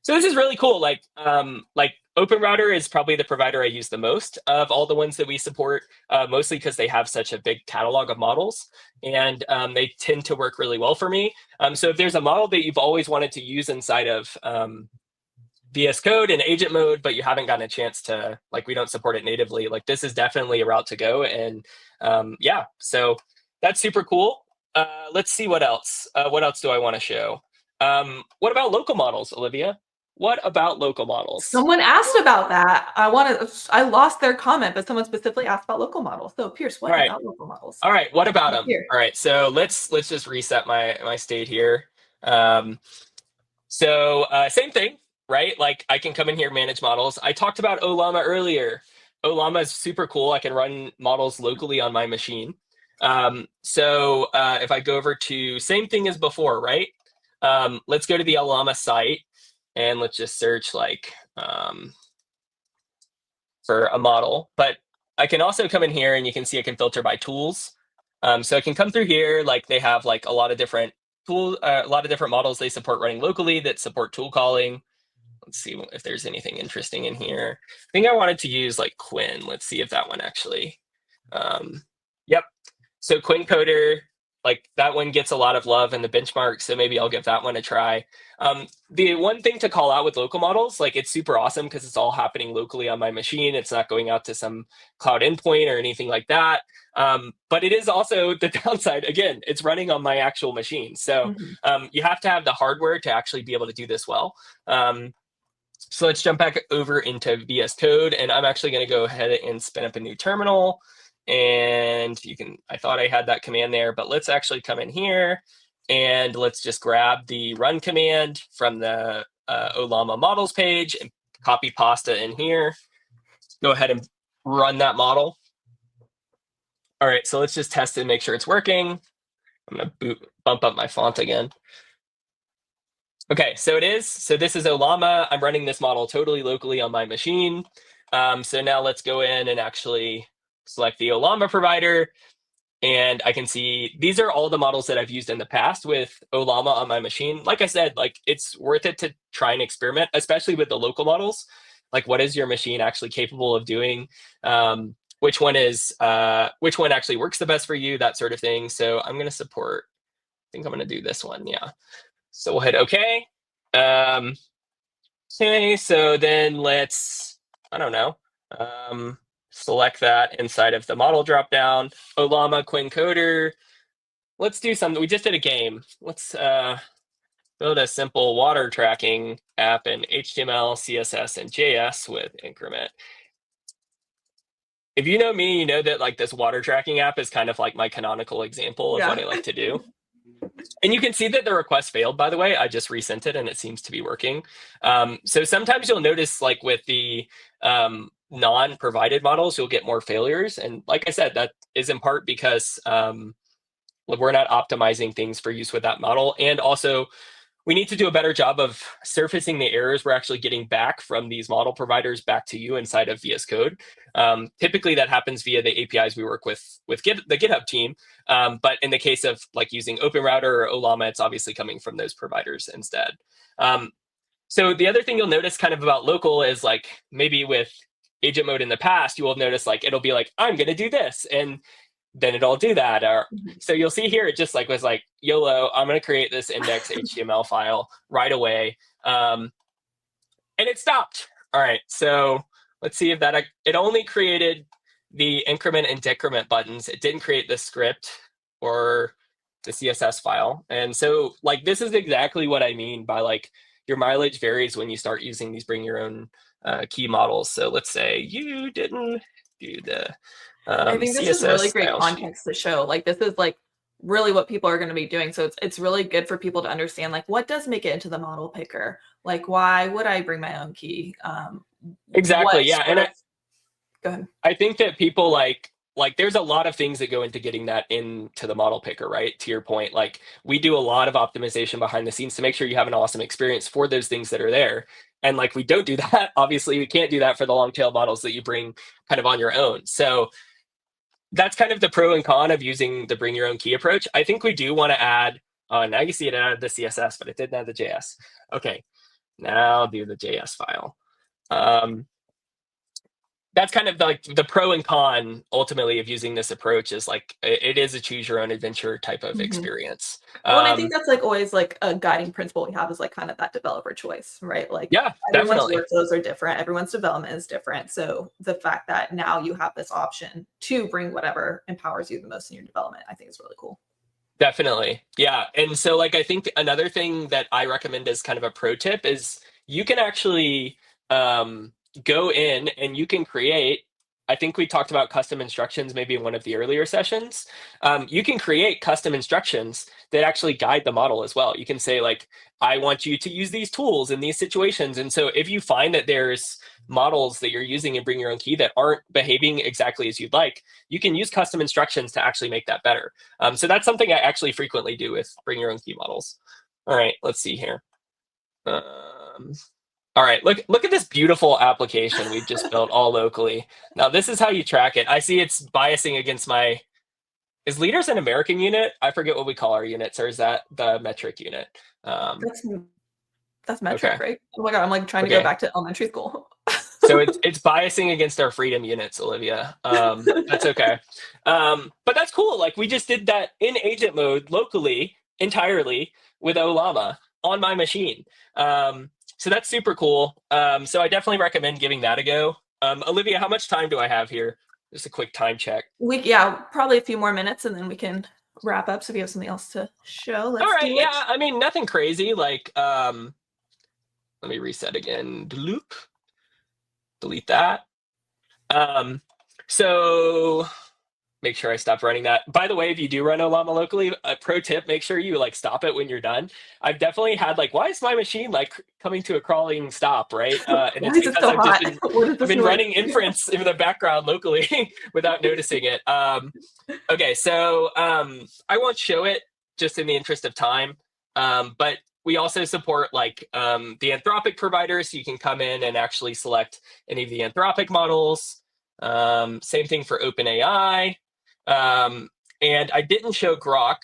So this is really cool. Like OpenRouter is probably the provider I use the most of all the ones that we support, mostly because they have such a big catalog of models, and they tend to work really well for me. So if there's a model that you've always wanted to use inside of VS Code and agent mode, but you haven't gotten a chance to, like, we don't support it natively, like this is definitely a route to go. And yeah, so that's super cool. Let's see what else. What else do I want to show? What about local models, Olivia? what about local models? Someone asked about that. I lost their comment, but someone specifically asked about local models. So Pierce, what about local models? All right, what about them? Here. All right, so let's just reset my state here. Same thing, right? Like I can come in here, manage models. I talked about Ollama earlier. Ollama is super cool. I can run models locally on my machine. If I go over to same thing as before, right? Let's go to the Ollama site and let's just search like for a model. But I can also come in here and you can see I can filter by tools. So I can come through here, like they have like a lot of different tools, a lot of different models they support running locally that support tool calling. Let's see if there's anything interesting in here. I think I wanted to use like Quinn. Let's see if that one actually. Yep. So Quinn Coder, like that one gets a lot of love in the benchmark. So maybe I'll give that one a try. The one thing to call out with local models, like it's super awesome because it's all happening locally on my machine. It's not going out to some cloud endpoint or anything like that. But it is also the downside. Again, it's running on my actual machine. So you have to have the hardware to actually be able to do this well. So let's jump back over into VS Code. And I'm actually going to go ahead and spin up a new terminal. And you can, I thought I had that command there, but let's actually come in here and let's just grab the run command from the Ollama models page and copy pasta in here. Go ahead and run that model. All right, so let's just test it and make sure it's working. I'm gonna bump up my font again. Okay, so it is. So this is Ollama. I'm running this model totally locally on my machine. So now let's go in and actually select the Ollama provider. And I can see these are all the models that I've used in the past with Ollama on my machine. Like I said, like it's worth it to try and experiment, especially with the local models. Like what is your machine actually capable of doing? Which one actually works the best for you, that sort of thing. So I'm going to support, I think I'm going to do this one. Yeah. So we'll hit OK. Okay, so then let's, I don't know, select that inside of the model dropdown. Ollama Quinn Coder. Let's do something. We just did a game. Let's build a simple water tracking app in HTML, CSS, and JS with increment. If you know me, you know that like this water tracking app is kind of like my canonical example of what I like to do. And you can see that the request failed, by the way. I just resent it and it seems to be working. So sometimes you'll notice like with the non-provided models, you'll get more failures. And like I said, that is in part because we're not optimizing things for use with that model. And also, we need to do a better job of surfacing the errors we're actually getting back from these model providers back to you inside of VS Code. Typically, that happens via the APIs we work with the GitHub team. But in the case of like using OpenRouter or Ollama, it's obviously coming from those providers instead. So the other thing you'll notice kind of about local is like maybe with agent mode in the past, you will notice like it'll be like, I'm going to do this. And then it'll do that. Or so you'll see here, it just like was like, YOLO, I'm going to create this index HTML file right away. And it stopped. All right, so let's see if that, it only created the increment and decrement buttons. It didn't create the script or the CSS file. And so like, this is exactly what I mean by like, your mileage varies when you start using these bring your own key models. So let's say you didn't do the I think this CSS is really great style context to show. Like this is like really what people are going to be doing. So it's really good for people to understand like what does make it into the model picker. Like why would I bring my own key? Exactly. Yeah. And go ahead. I think that people like there's a lot of things that go into getting that into the model picker, right? To your point, like we do a lot of optimization behind the scenes to make sure you have an awesome experience for those things that are there. And like we don't do that. Obviously, we can't do that for the long tail models that you bring kind of on your own. So that's kind of the pro and con of using the bring your own key approach. I think we do want to add, now you see it added the CSS, but it didn't add the JS. Okay, now do the JS file. That's kind of like the pro and con ultimately of using this approach is like, it is a choose your own adventure type of experience. Well, and I think that's like always like a guiding principle we have is like kind of that developer choice, right? Like yeah, everyone's definitely. workflows are different. Everyone's development is different. So the fact that now you have this option to bring whatever empowers you the most in your development, I think is really cool. Definitely. Yeah. And so like, I think another thing that I recommend as kind of a pro tip is you can actually go in and you can create, I think we talked about custom instructions maybe in one of the earlier sessions. You can create custom instructions that actually guide the model as well. You can say like, I want you to use these tools in these situations. And so if you find that there's models that you're using in Bring Your Own Key that aren't behaving exactly as you'd like, you can use custom instructions to actually make that better. So that's something I actually frequently do with Bring Your Own Key models. All right, let's see here. All right, look at this beautiful application we've just built all locally. Now, this is how you track it. I see it's biasing against my, is liters an American unit? I forget what we call our units, or is that the metric unit? That's metric, okay. right? Oh my God, I'm like trying to go back to elementary school. So it's biasing against our freedom units, Olivia. That's okay. But that's cool. Like we just did that in agent mode locally, entirely with Ollama on my machine. So that's super cool. So I definitely recommend giving that a go. Olivia, how much time do I have here? Just a quick time check. Yeah, probably a few more minutes and then we can wrap up. So if you have something else to show, let's All right, do it. yeah, I mean, nothing crazy. Like, let me reset again. Delete that. So make sure I stop running that. By the way, if you do run Ollama locally, a pro tip, make sure you like stop it when you're done. I've definitely had like, why is my machine like coming to a crawling stop, right? And it's because I've been running inference in the background locally without noticing it. Okay, so I won't show it just in the interest of time, but we also support like the Anthropic providers, so you can come in and actually select any of the Anthropic models. Same thing for OpenAI. And I didn't show Grok.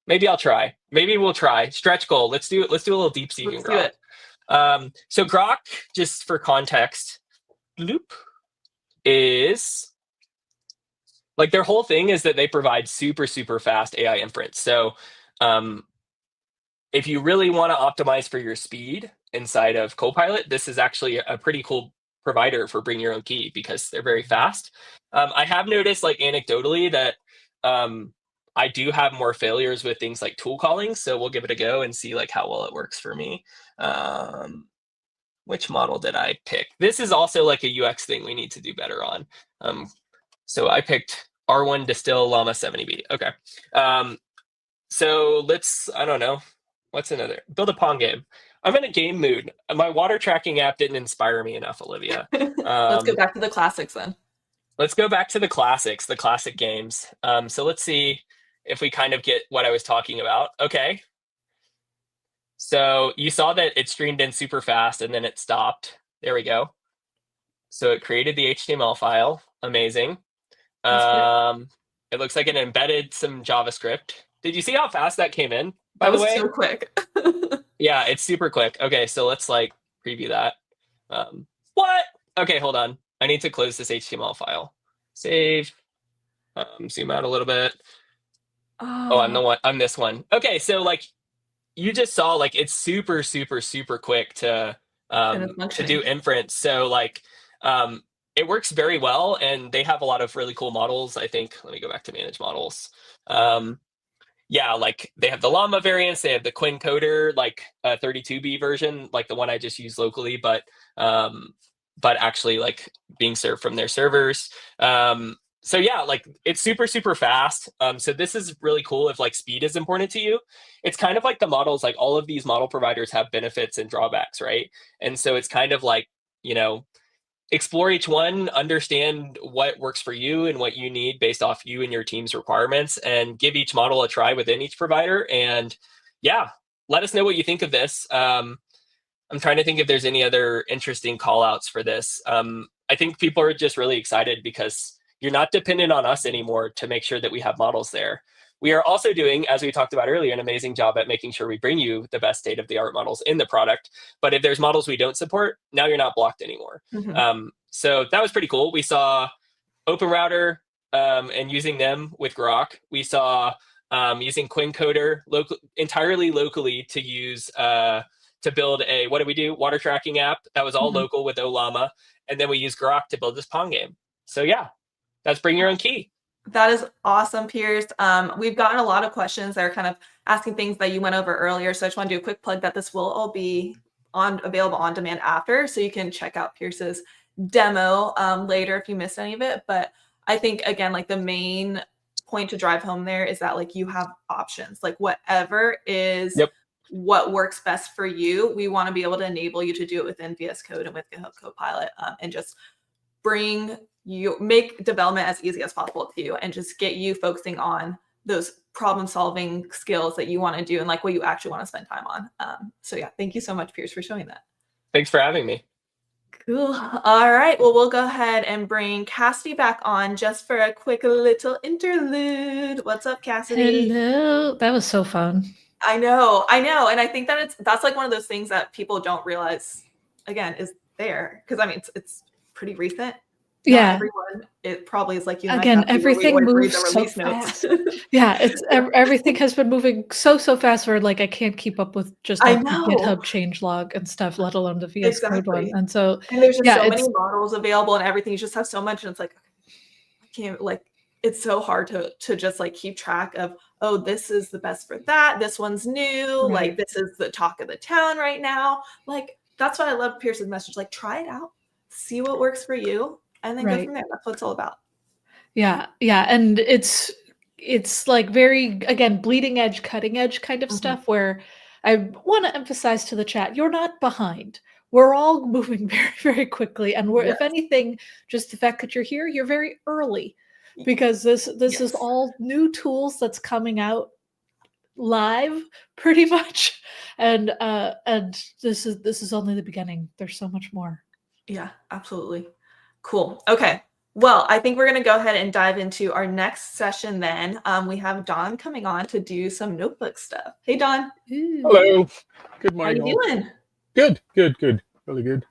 Maybe I'll try. Maybe we'll try. Stretch goal. Let's do a little deep seek in Grok. So Grok, just for context, is like their whole thing is that they provide super, super fast AI inference. So if you really want to optimize for your speed inside of Copilot, this is actually a pretty cool provider for Bring Your Own Key because they're very fast. I have noticed like anecdotally that I do have more failures with things like tool calling. So we'll give it a go and see like how well it works for me. Which model did I pick? This is also like a UX thing we need to do better on. So I picked R1 Distill Llama 70B. Okay. So let's, I don't know. What's another? Build a Pong game. I'm in a game mood. My water tracking app didn't inspire me enough, Olivia. Let's go back to the classics then. Let's go back to the classics, the classic games. So let's see if we kind of get what I was talking about. Okay. So you saw that it streamed in super fast and then it stopped. There we go. So it created the HTML file. Amazing. It looks like it embedded some JavaScript. Did you see how fast that came in? By the way, so quick. Yeah, it's super quick. Okay, so let's like preview that. What? Okay, hold on. I need to close this HTML file. Save. Zoom out a little bit. Oh, I'm this one. Okay, so like you just saw, like it's super, super, super quick to do inference. So like it works very well, and they have a lot of really cool models. I think. Let me go back to manage models. Yeah, like they have the Llama variants, they have the Quincoder, like 32B version, like the one I just used locally, but actually like being served from their servers. So yeah, like it's super, super fast. So this is really cool if like speed is important to you. It's kind of like the models, like all of these model providers have benefits and drawbacks, right? And so it's kind of like, you know, explore each one, understand what works for you and what you need based off you and your team's requirements, and give each model a try within each provider. And yeah, let us know what you think of this. I'm trying to think if there's any other interesting call outs for this. I think people are just really excited because you're not dependent on us anymore to make sure that we have models there. We are also doing, as we talked about earlier, an amazing job at making sure we bring you the best state-of-the-art models in the product. But if there's models we don't support, now you're not blocked anymore. Mm-hmm. So that was pretty cool. We saw OpenRouter and using them with Grok. We saw using Quincoder entirely locally to use to build a, what did we do? Water tracking app. That was all local with Ollama. And then we used Grok to build this Pong game. So yeah, that's Bring Your Own Key. That is awesome, Piers. We've gotten a lot of questions that are kind of asking things that you went over earlier. So I just want to do a quick plug that this will all be available on demand after, so you can check out Pierce's demo later if you missed any of it. But I think, again, like the main point to drive home there is that like you have options, like whatever is what works best for you. We want to be able to enable you to do it within VS Code and with GitHub Copilot, and just make development as easy as possible to you, and just get you focusing on those problem solving skills that you want to do and like what you actually want to spend time on. So yeah, thank you so much, Pierce, for showing that. Thanks for having me. Cool. All right. Well, we'll go ahead and bring Cassidy back on just for a quick little interlude. What's up, Cassidy? Hello. That was so fun. I know. And I think that that's like one of those things that people don't realize, again, is there. Because I mean, it's pretty recent. Not everyone, it probably is like you. Again, everything moves so fast. Yeah, everything has been moving so fast. Where like I can't keep up with just like the GitHub changelog and stuff, let alone the VS Code one. And so, and there's just so many models available, and everything. You just have so much, and it's like I can't like. It's so hard to just like keep track of. Oh, this is the best for that. This one's new. Right. Like this is the talk of the town right now. Like that's why I love Pierce's message. Like try it out, see what works for you. And then go from there. That's what it's all about. Yeah. And it's like very, again, bleeding edge, cutting edge kind of stuff where I want to emphasize to the chat, you're not behind. We're all moving very, very quickly. And we're, if anything, just the fact that you're here, you're very early because this is all new tools that's coming out live pretty much. And this is only the beginning. There's so much more. Yeah, absolutely. Cool. Okay. Well, I think we're going to go ahead and dive into our next session then. We have Don coming on to do some notebook stuff. Hey, Don. Hello. Good morning. How you doing? Good. Really good.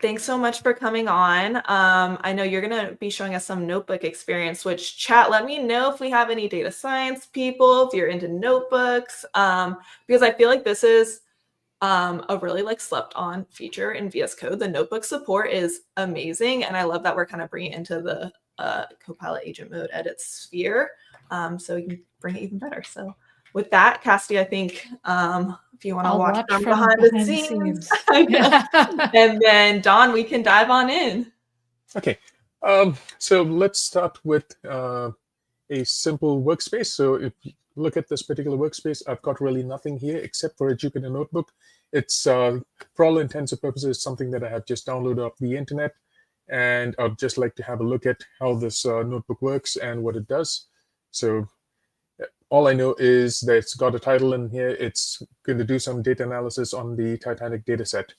Thanks so much for coming on. I know you're going to be showing us some notebook experience, which chat, let me know if we have any data science people, if you're into notebooks, because I feel like this is a really like slept on feature in VS Code. The notebook support is amazing. And I love that we're kind of bringing it into the Copilot agent mode edit sphere. So we can bring it even better. So with that, Cassidy, I think if you want to watch from behind the scenes. And then Don, we can dive on in. Okay. So let's start with a simple workspace. So if you look at this particular workspace, I've got really nothing here except for a Jupyter Notebook. It's, for all intents and purposes, something that I have just downloaded off the internet. And I'd just like to have a look at how this notebook works and what it does. So all I know is that it's got a title in here. It's going to do some data analysis on the Titanic data set.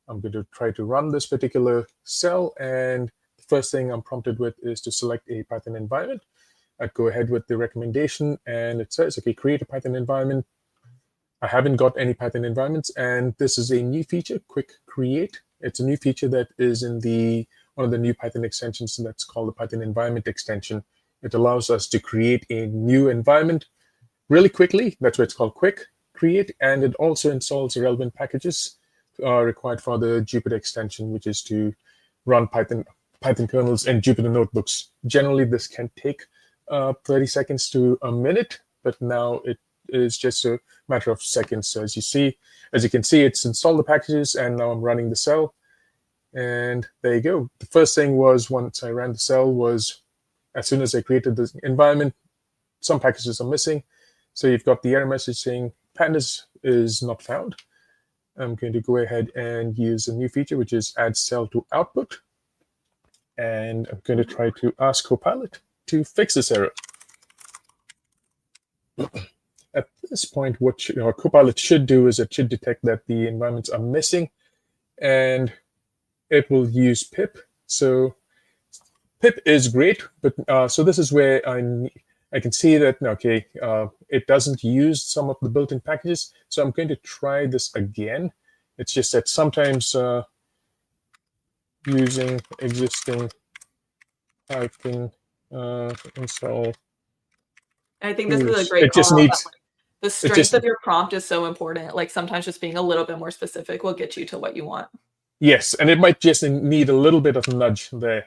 I'm going to try to run this particular cell. And the first thing I'm prompted with is to select a Python environment. I'd go ahead with the recommendation, and it says, okay, create a Python environment. I haven't got any Python environments, and this is a new feature, Quick Create. It's a new feature that is in one of the new Python extensions, and that's called the Python environment extension. It allows us to create a new environment really quickly. That's why it's called Quick Create, and it also installs relevant packages required for the Jupyter extension, which is to run Python kernels and Jupyter notebooks. Generally, this can take 30 seconds to a minute, but now it is just a matter of seconds. So as you can see, it's installed the packages, and now I'm running the cell. And there you go. The first thing was, once I ran the cell, was as soon as I created the environment, some packages are missing. So you've got the error message saying pandas is not found. I'm going to go ahead and use a new feature, which is add cell to output. And I'm going to try to ask Copilot to fix this error. At this point, what Copilot should do is it should detect that the environments are missing, and it will use pip. So pip is great, but so this is where I can see that, okay, it doesn't use some of the built-in packages. So I'm going to try this again. It's just that sometimes using existing Python install. I think this is a great it just call needs out. The strength of your prompt is so important. Like sometimes just being a little bit more specific will get you to what you want. Yes, and it might just need a little bit of a nudge there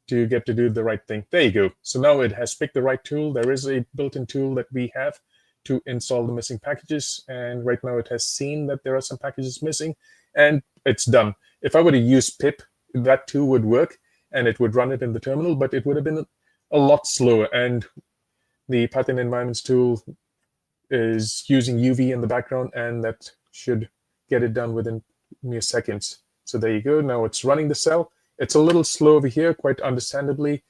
to get to do the right thing. There you go. So now it has picked the right tool. There is a built-in tool that we have to install the missing packages. And right now it has seen that there are some packages missing, and it's done. If I were to use pip, that too would work, and it would run it in the terminal, but it would have been a lot slower. And the Python environments tool is using UV in the background, and that should get it done within mere seconds. So there you go. Now it's running the cell. It's a little slow over here, quite understandably,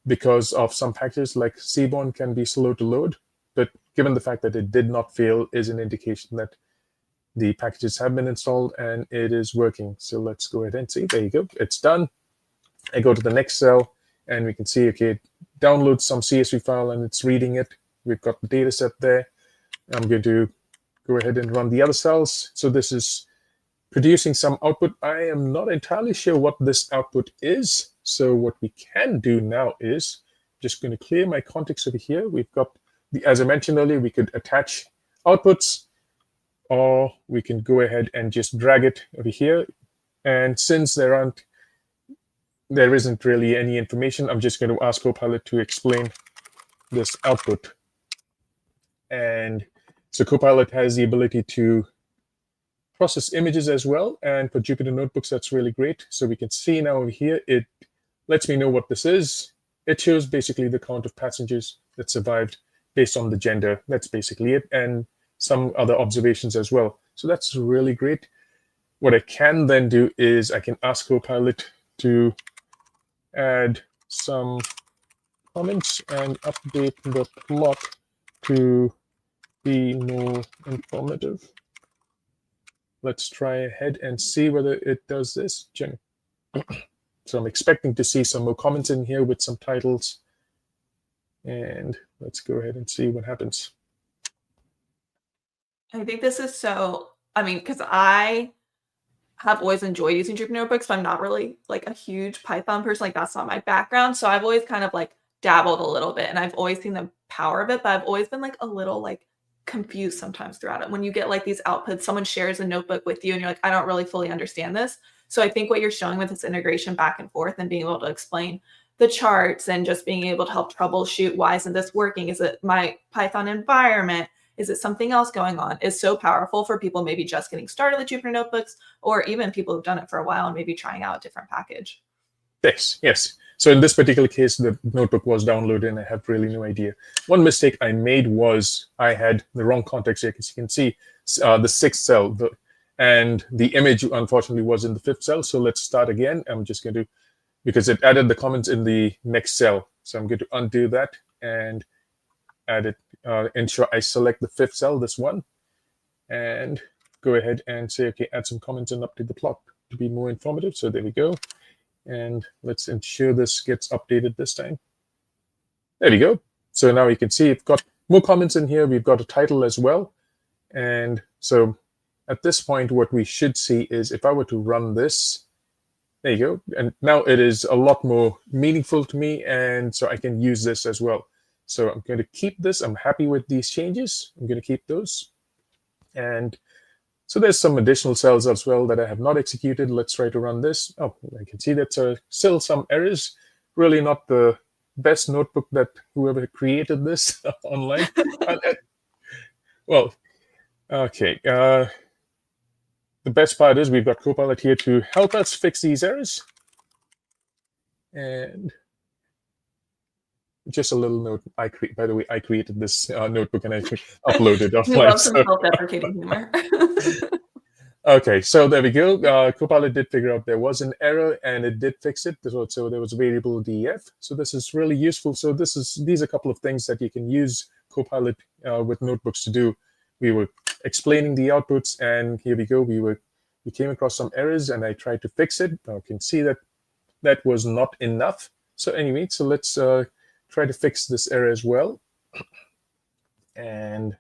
because of some packages like Seaborn can be slow to load. But given the fact that it did not fail is an indication that the packages have been installed and it is working. So let's go ahead and see. There you go. It's done. I go to the next cell and we can see, okay, it downloads some CSV file and it's reading it. We've got the data set there. I'm going to go ahead and run the other cells. So this is producing some output. I am not entirely sure what this output is. So what we can do now is just going to clear my context over here. We've got, as I mentioned earlier, we could attach outputs, or we can go ahead and just drag it over here. And since there isn't really any information, I'm just going to ask Copilot to explain this output. And so Copilot has the ability to process images as well. And for Jupyter Notebooks, that's really great. So we can see now over here, it lets me know what this is. It shows basically the count of passengers that survived based on the gender. That's basically it. And some other observations as well. So that's really great. What I can then do is I can ask Copilot to add some comments and update the plot to be more informative. Let's try ahead and see whether it does this. So I'm expecting to see some more comments in here with some titles. And let's go ahead and see what happens. I think this is so, I mean, because I have always enjoyed using Jupyter Notebooks, but I'm not really like a huge Python person. Like that's not my background. So I've always kind of like dabbled a little bit and I've always seen the power of it, but I've always been like a little like confused sometimes throughout it. When you get like these outputs, someone shares a notebook with you and you're like, I don't really fully understand this. So I think what you're showing with this integration back and forth and being able to explain the charts and just being able to help troubleshoot, why isn't this working? Is it my Python environment? Is it something else going on? Is so powerful for people maybe just getting started with Jupyter Notebooks, or even people who've done it for a while and maybe trying out a different package. Yes. So in this particular case, the notebook was downloaded and I have really no idea. One mistake I made was I had the wrong context here, because you can see the sixth cell, and the image unfortunately was in the fifth cell. So let's start again. I'm just going to, because it added the comments in the next cell. So I'm going to undo that and add it, ensure I select the fifth cell, this one, and go ahead and say, okay, add some comments and update the plot to be more informative. So there we go. And let's ensure this gets updated this time. There we go. So now you can see we've got more comments in here. We've got a title as well. And so at this point, what we should see is if I were to run this, there you go. And now it is a lot more meaningful to me. And so I can use this as well. So I'm going to keep this. I'm happy with these changes. I'm going to keep those. And so there's some additional cells as well that I have not executed. Let's try to run this. Oh, I can see that still some errors. Really not the best notebook that whoever created this online. Well, okay. The best part is we've got Copilot here to help us fix these errors. And just a little note. By the way, I created this notebook and I uploaded it offline. We love some self-deprecating humor. Okay, so there we go. Copilot did figure out there was an error and it did fix it. So there was a variable def. So this is really useful. So these are a couple of things that you can use Copilot with notebooks to do. We were explaining the outputs, and here we go. We came across some errors and I tried to fix it. Now you can see that that was not enough. So anyway, so let's try to fix this error as well. And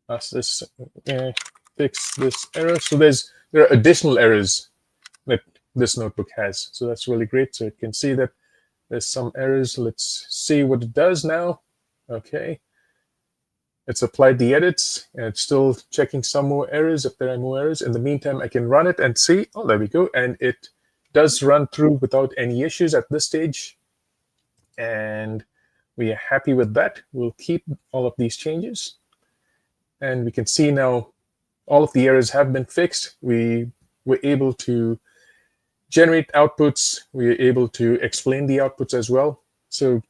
ask this, fix this error. So there are additional errors that this notebook has. So that's really great. So you can see that there's some errors. Let's see what it does now. Okay. It's applied the edits and it's still checking some more errors if there are more errors. In the meantime, I can run it and see, oh, there we go. And it does run through without any issues at this stage. And we are happy with that. We'll keep all of these changes. And we can see now all of the errors have been fixed. We were able to generate outputs. We were able to explain the outputs as well. So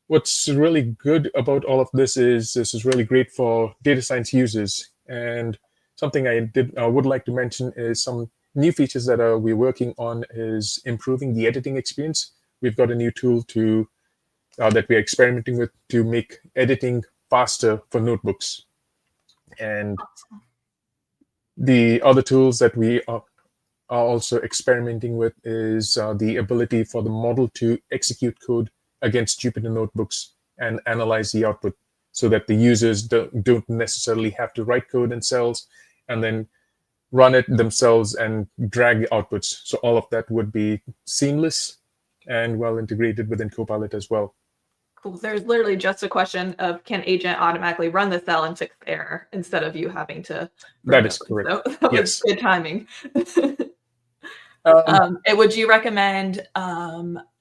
what's really good about all of this is really great for data science users. And something I would like to mention is some new features that we're working on is improving the editing experience. We've got a new tool that we're experimenting with to make editing faster for notebooks. And the other tools that we are also experimenting with is the ability for the model to execute code against Jupyter Notebooks and analyze the output so that the users don't necessarily have to write code in cells and then run it themselves and drag the outputs. So all of that would be seamless and well integrated within Copilot as well. Cool. There's literally just a question of, can agent automatically run the cell and fix the error instead of you having to? That is correct. So that was good timing. Would you recommend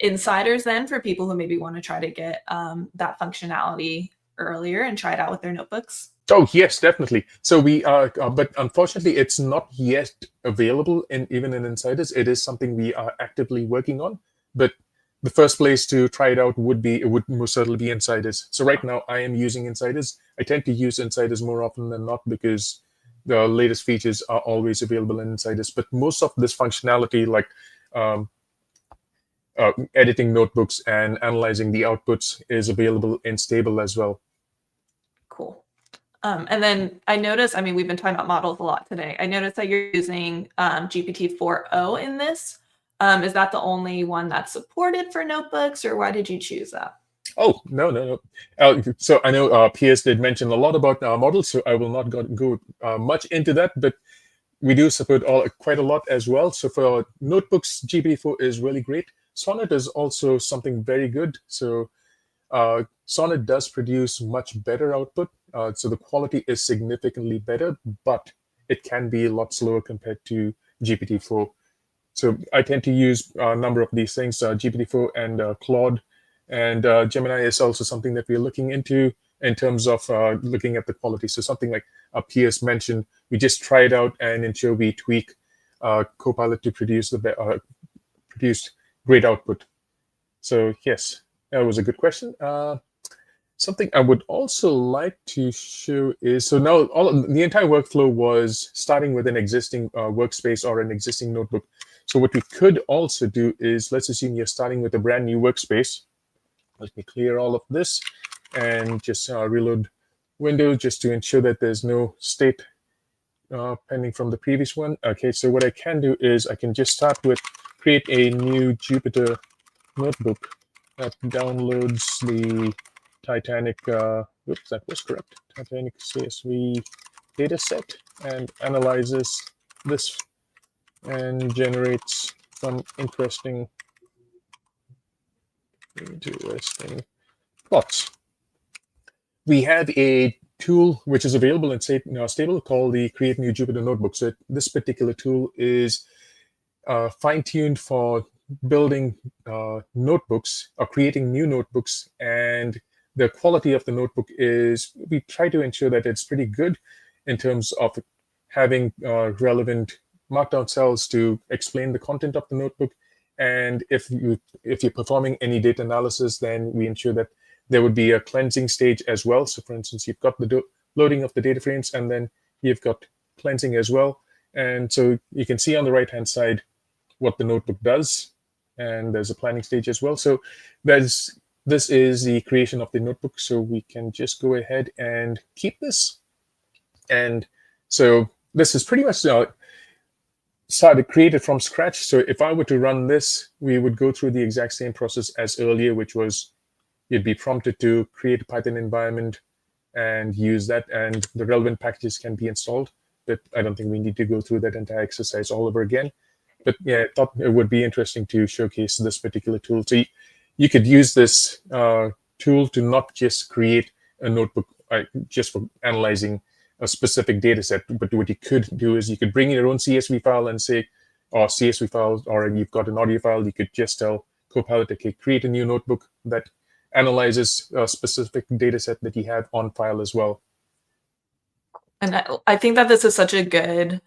insiders then for people who maybe want to try to get that functionality earlier and try it out with their notebooks? Oh, yes, definitely. So we are, but unfortunately, it's not yet available even in insiders. It is something we are actively working on, but the first place to try it out would most certainly be insiders. So right now I am using insiders. I tend to use insiders more often than not because the latest features are always available in insiders. But most of this functionality, like editing notebooks and analyzing the outputs, is available in stable as well. Cool. And then I noticed, we've been talking about models a lot today. I noticed that you're using GPT-4o in this. Is that the only one that's supported for notebooks, or why did you choose that? Oh, no. So I know Piers did mention a lot about models, so I will not go much into that, but we do support quite a lot as well. So for notebooks, GPT-4 is really great. Sonnet is also something very good. So Sonnet does produce much better output. So the quality is significantly better, but it can be a lot slower compared to GPT-4. So I tend to use a number of these things, GPT-4 and Claude, and Gemini is also something that we're looking into in terms of looking at the quality. So something like Piers mentioned, we just try it out and ensure we tweak Copilot to produce great output. So yes, that was a good question. Something I would also like to show is, so now the entire workflow was starting with an existing workspace or an existing notebook. So what we could also do is, let's assume you're starting with a brand new workspace. Let me clear all of this and just reload Windows just to ensure that there's no state pending from the previous one. Okay, so what I can do is I can just start with create a new Jupyter Notebook that downloads the Titanic, oops, that was correct, Titanic CSV data set and analyzes this and generates some interesting plots. We have a tool which is available in stable called the Create New Jupyter Notebook. So this particular tool is fine-tuned for building notebooks or creating new notebooks, and the quality of the notebook is, we try to ensure that it's pretty good in terms of having relevant markdown cells to explain the content of the notebook. And if you're performing any data analysis, then we ensure that there would be a cleansing stage as well. So for instance, you've got the loading of the data frames, and then you've got cleansing as well. And so you can see on the right-hand side what the notebook does. And there's a planning stage as well. So this is the creation of the notebook. So we can just go ahead and keep this. And so this is pretty much created from scratch. So if I were to run this, we would go through the exact same process as earlier, which was you'd be prompted to create a Python environment and use that, and the relevant packages can be installed. But I don't think we need to go through that entire exercise all over again. But yeah, I thought it would be interesting to showcase this particular tool. So you could use this tool to not just create a notebook just for analyzing a specific data set, but what you could do is you could bring in your own CSV file and say, or CSV file, or you've got an audio file, you could just tell Copilot, okay, create a new notebook that analyzes a specific data set that you have on file as well. And I think that this is such a good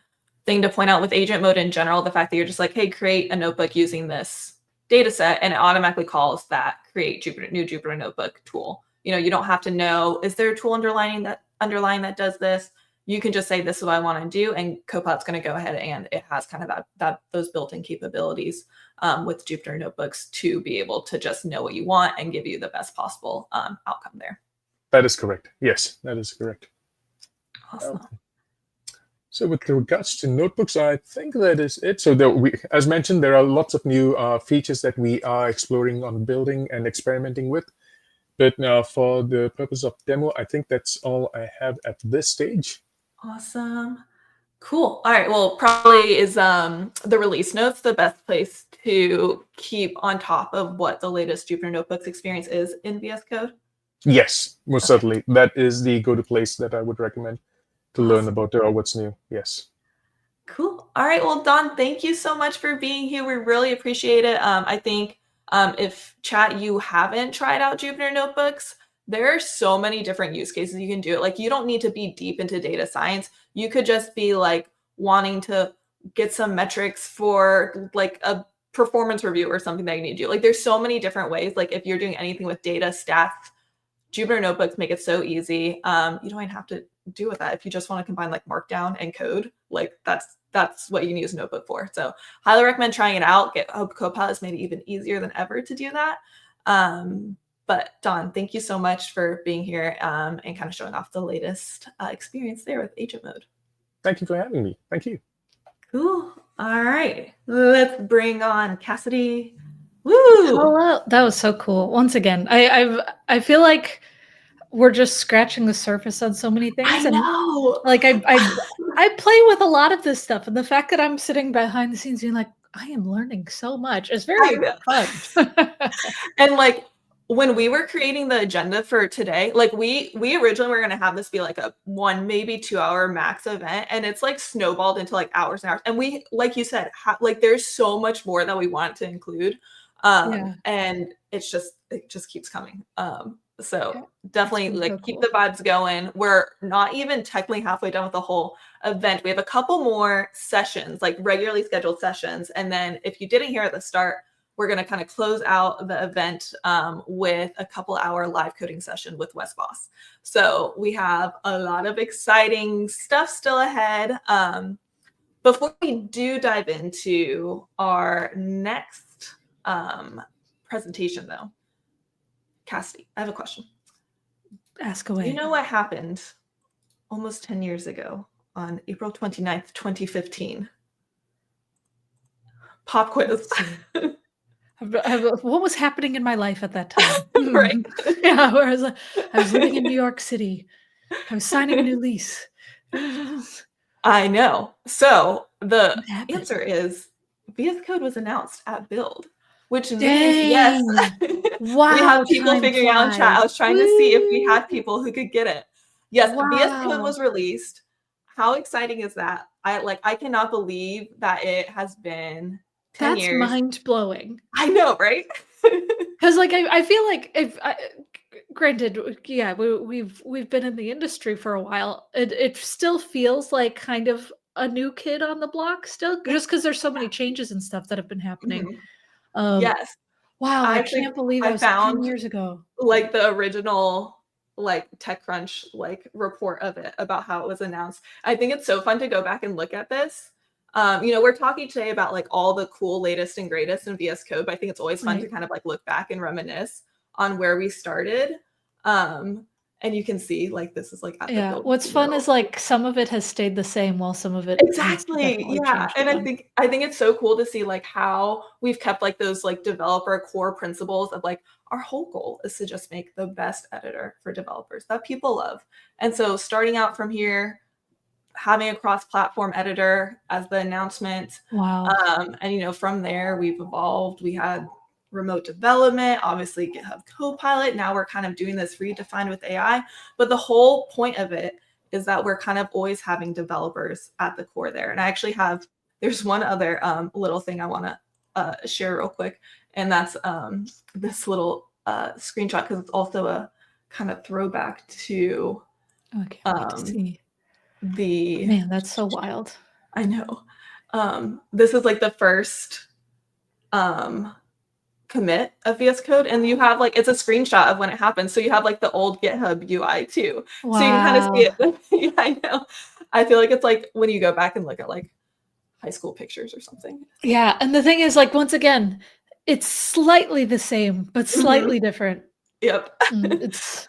thing to point out with agent mode in general, the fact that you're just like, hey, create a notebook using this data set, and it automatically calls that create new Jupyter Notebook tool. You don't have to know, is there a tool underlying that does this? You can just say, this is what I want to do, and Copilot's going to go ahead, and it has kind of those built-in capabilities with Jupyter Notebooks to be able to just know what you want and give you the best possible outcome there. That is correct. Yes, that is correct. Awesome. So with regards to notebooks, I think that is it. So as mentioned, there are lots of new features that we are exploring on building and experimenting with. But now for the purpose of demo, I think that's all I have at this stage. Awesome. Cool. All right. Well, probably is the release notes the best place to keep on top of what the latest Jupyter Notebooks experience is in VS Code? Yes, most certainly. That is the go-to place that I would recommend to learn about what's new. Yes. Cool. All right. Well, Don, thank you so much for being here. We really appreciate it. I think if chat, you haven't tried out Jupyter Notebooks, there are so many different use cases you can do it. Like, you don't need to be deep into data science. You could just be like wanting to get some metrics for like a performance review or something that you need to do. Like, there's so many different ways. Like, if you're doing anything with data, stats, Jupyter Notebooks make it so easy. You don't even have to do with that. If you just want to combine like Markdown and code, like that's what you can use a notebook for. So highly recommend trying it out. GitHub Copilot has made it even easier than ever to do that. But Don, thank you so much for being here and kind of showing off the latest experience there with agent mode. Thank you for having me. Thank you. Cool. All right, let's bring on Cassidy. Woo! Hello. That was so cool. Once again, I feel like we're just scratching the surface on so many things. I know. And like I play with a lot of this stuff, and the fact that I'm sitting behind the scenes being like, I am learning so much is very fun. And like, when we were creating the agenda for today, like we originally were going to have this be like a 1, maybe 2 hour max event, and it's like snowballed into like hours and hours. And we, like you said, like there's so much more that we want to include. And it just keeps coming. So definitely like so keep the vibes going. We're not even technically halfway done with the whole event. We have a couple more sessions, like regularly scheduled sessions. And then if you didn't hear at the start, we're going to kind of close out the event with a couple hour live coding session with Wes Boss. So we have a lot of exciting stuff still ahead. Before we do dive into our next presentation though, Cassidy, I have a question. Ask away. Do you know what happened almost 10 years ago on April 29th, 2015? Pop quiz. What was happening in my life at that time? Right. Yeah, where I was living in New York City. I was signing a new lease. I know. So the answer is VS Code was announced at Build, which means yes. Wow, we have people figuring out in chat. I was trying to see if we had people who could get it. Yes, VS Code was released. How exciting is that? I cannot believe that it has been 10 years. That's mind-blowing. I know, right? Because like I feel like granted, yeah, we've been in the industry for a while. It still feels like kind of a new kid on the block still, just because there's so many changes and stuff that have been happening. Yes. Wow, I can't believe it was 10 years ago. Like the original like TechCrunch like report of it about how it was announced. I think it's so fun to go back and look at this. We're talking today about like all the cool latest and greatest in VS Code, but I think it's always fun to kind of like look back and reminisce on where we started. And you can see like this is like at what's fun is like some of it has stayed the same while some of it exactly and I think it's so cool to see like how we've kept like those like developer core principles of like our whole goal is to just make the best editor for developers that people love. And so starting out from here, having a cross-platform editor as the announcement. Wow. And from there we've evolved. We had remote development, obviously GitHub Copilot. Now we're kind of doing this redefined with AI, but the whole point of it is that we're kind of always having developers at the core there. And I actually there's one other little thing I want to share real quick, and that's this little screenshot because it's also a kind of throwback to to see the Man, that's so wild. I know. This is like the first commit of VS Code, and you have like it's a screenshot of when it happened. So you have like the old GitHub UI too. Wow. So you can kind of see it. Yeah, I know. I feel like it's like when you go back and look at like high school pictures or something. Yeah, and the thing is, like, once again, it's slightly the same, but slightly different. Yep. It's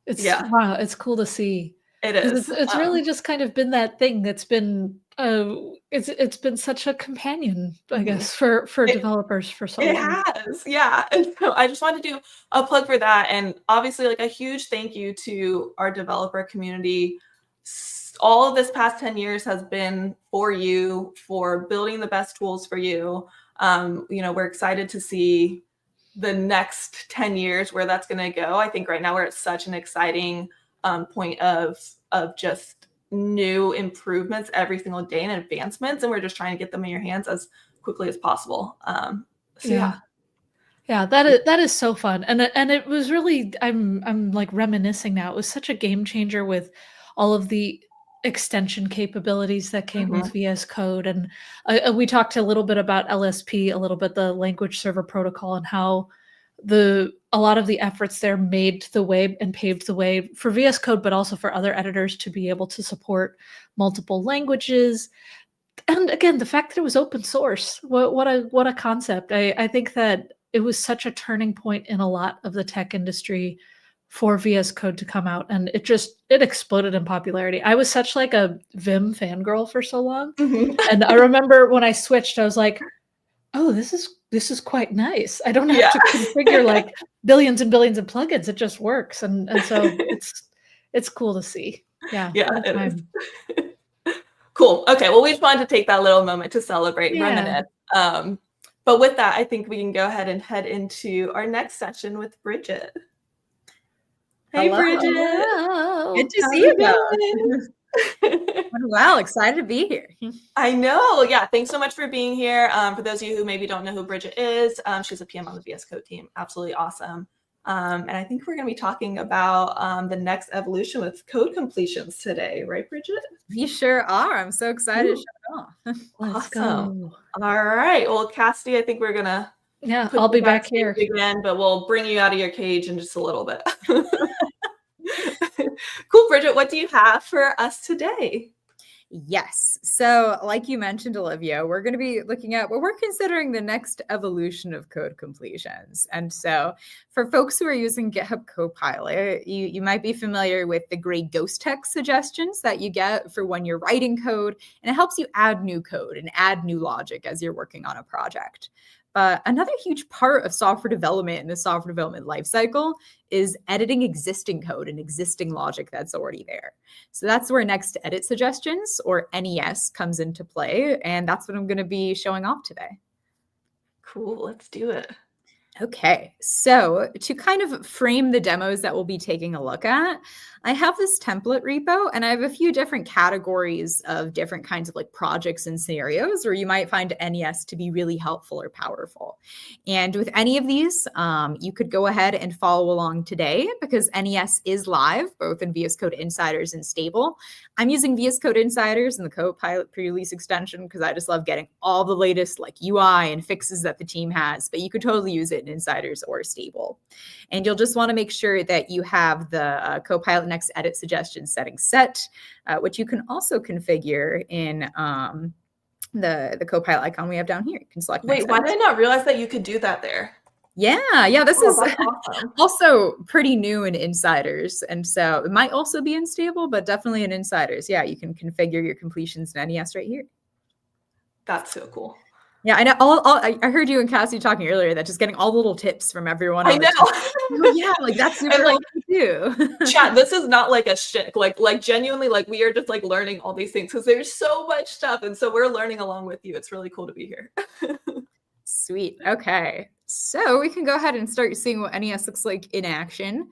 Yeah. wow, it's cool to see. It 'Cause is. It's really just kind of been that thing that's been it's been such a companion, I guess, for developers for so It long. has, yeah. And so I just wanted to do a plug for that. And obviously, like a huge thank you to our developer community. All of this past 10 years has been for you, for building the best tools for you. We're excited to see the next 10 years where that's going to go. I think right now we're at such an exciting point of just new improvements every single day and advancements, and we're just trying to get them in your hands as quickly as possible. Yeah. That is so fun, and it was really I'm like reminiscing now. It was such a game changer with all of the extension capabilities that came with VS Code, and we talked a little bit about LSP, a little bit the language server protocol, and how a lot of the efforts there made the way and paved the way for VS Code, but also for other editors to be able to support multiple languages. And again, the fact that it was open source, what a concept. I think that it was such a turning point in a lot of the tech industry for VS Code to come out, and it exploded in popularity. I was such like a Vim fangirl for so long. And I remember when I switched, I was like, oh, this is quite nice. I don't have to configure like billions and billions of plugins. It just works. And so it's cool to see. Yeah. It is. Cool. Okay. Well, we just wanted to take that little moment to celebrate, reminisce. But with that, I think we can go ahead and head into our next session with Bridget. Hey, Hello. Bridget. Hello. Good to see you guys. Wow, excited to be here. I know. Yeah. Thanks so much for being here. For those of you who maybe don't know who Bridget is, she's a PM on the VS Code team. Absolutely awesome. And I think we're going to be talking about the next evolution with code completions today, right, Bridget? You sure are. I'm so excited to show it off. Let's Awesome. go. All right. Well, Cassidy, I think we're going to I'll be back here again, but we'll bring you out of your cage in just a little bit. Cool, Bridget. What do you have for us today? Yes. So like you mentioned, Olivia, we're going to be looking at what we're considering the next evolution of code completions. And so for folks who are using GitHub Copilot, you might be familiar with the gray ghost text suggestions that you get for when you're writing code, and it helps you add new code and add new logic as you're working on a project. But another huge part of software development in the software development lifecycle is editing existing code and existing logic that's already there. So that's where next edit suggestions, or NES, comes into play. And that's what I'm going to be showing off today. Cool. Let's do it. Okay, so to kind of frame the demos that we'll be taking a look at, I have this template repo, and I have a few different categories of different kinds of like projects and scenarios where you might find NES to be really helpful or powerful. And with any of these, you could go ahead and follow along today, because NES is live, both in VS Code Insiders and stable. I'm using VS Code Insiders and the Copilot pre-release extension because I just love getting all the latest like UI and fixes that the team has, but you could totally use it in Insiders or stable. And you'll just want to make sure that you have the Copilot next edit suggestion setting set, which you can also configure in the Copilot icon we have down here. You can select. Wait, why did I not realize that you could do that there? Yeah, this is awesome. Also pretty new in Insiders, and so it might also be in stable, but definitely in Insiders. Yeah, you can configure your completions in NES right here. That's so cool. Yeah, I know. I heard you and Cassie talking earlier that just getting all the little tips from everyone. I know. Yeah, like that's super cool too. Chat, this is not like a shit. Like genuinely, like we are just like learning all these things because there's so much stuff, and so we're learning along with you. It's really cool to be here. Sweet. Okay, so we can go ahead and start seeing what NES looks like in action.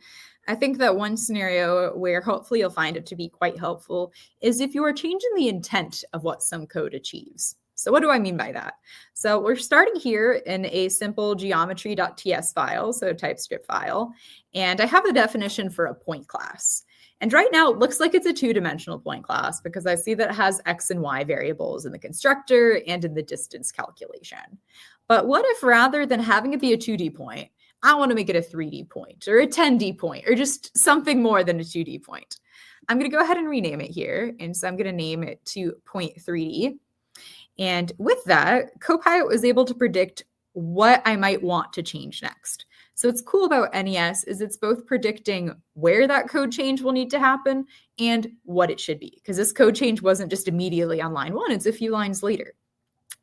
I think that one scenario where hopefully you'll find it to be quite helpful is if you are changing the intent of what some code achieves. So what do I mean by that? So we're starting here in a simple geometry.ts file, so a TypeScript file, and I have the definition for a point class. And right now it looks like it's a 2-dimensional point class because I see that it has X and Y variables in the constructor and in the distance calculation. But what if rather than having it be a 2D point, I want to make it a 3D point or a 10D point or just something more than a 2D point? I'm going to go ahead and rename it here. And so I'm going to name it to point 3D. And with that, Copilot was able to predict what I might want to change next. So what's cool about NES is it's both predicting where that code change will need to happen and what it should be, because this code change wasn't just immediately on line 1, it's a few lines later.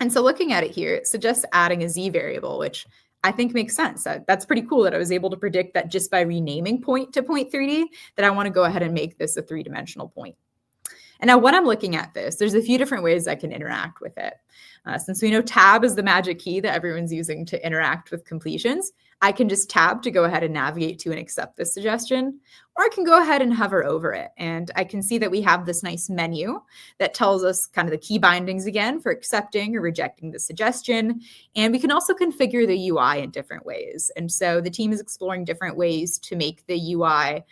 And so looking at it here, it suggests adding a Z variable, which I think makes sense. That's pretty cool that I was able to predict that just by renaming point to point 3D, that I want to go ahead and make this a 3-dimensional point. And now when I'm looking at this, there's a few different ways I can interact with it. Since we know tab is the magic key that everyone's using to interact with completions, I can just tab to go ahead and navigate to and accept this suggestion, or I can go ahead and hover over it. And I can see that we have this nice menu that tells us kind of the key bindings again for accepting or rejecting the suggestion. And we can also configure the UI in different ways. And so the team is exploring different ways to make the UI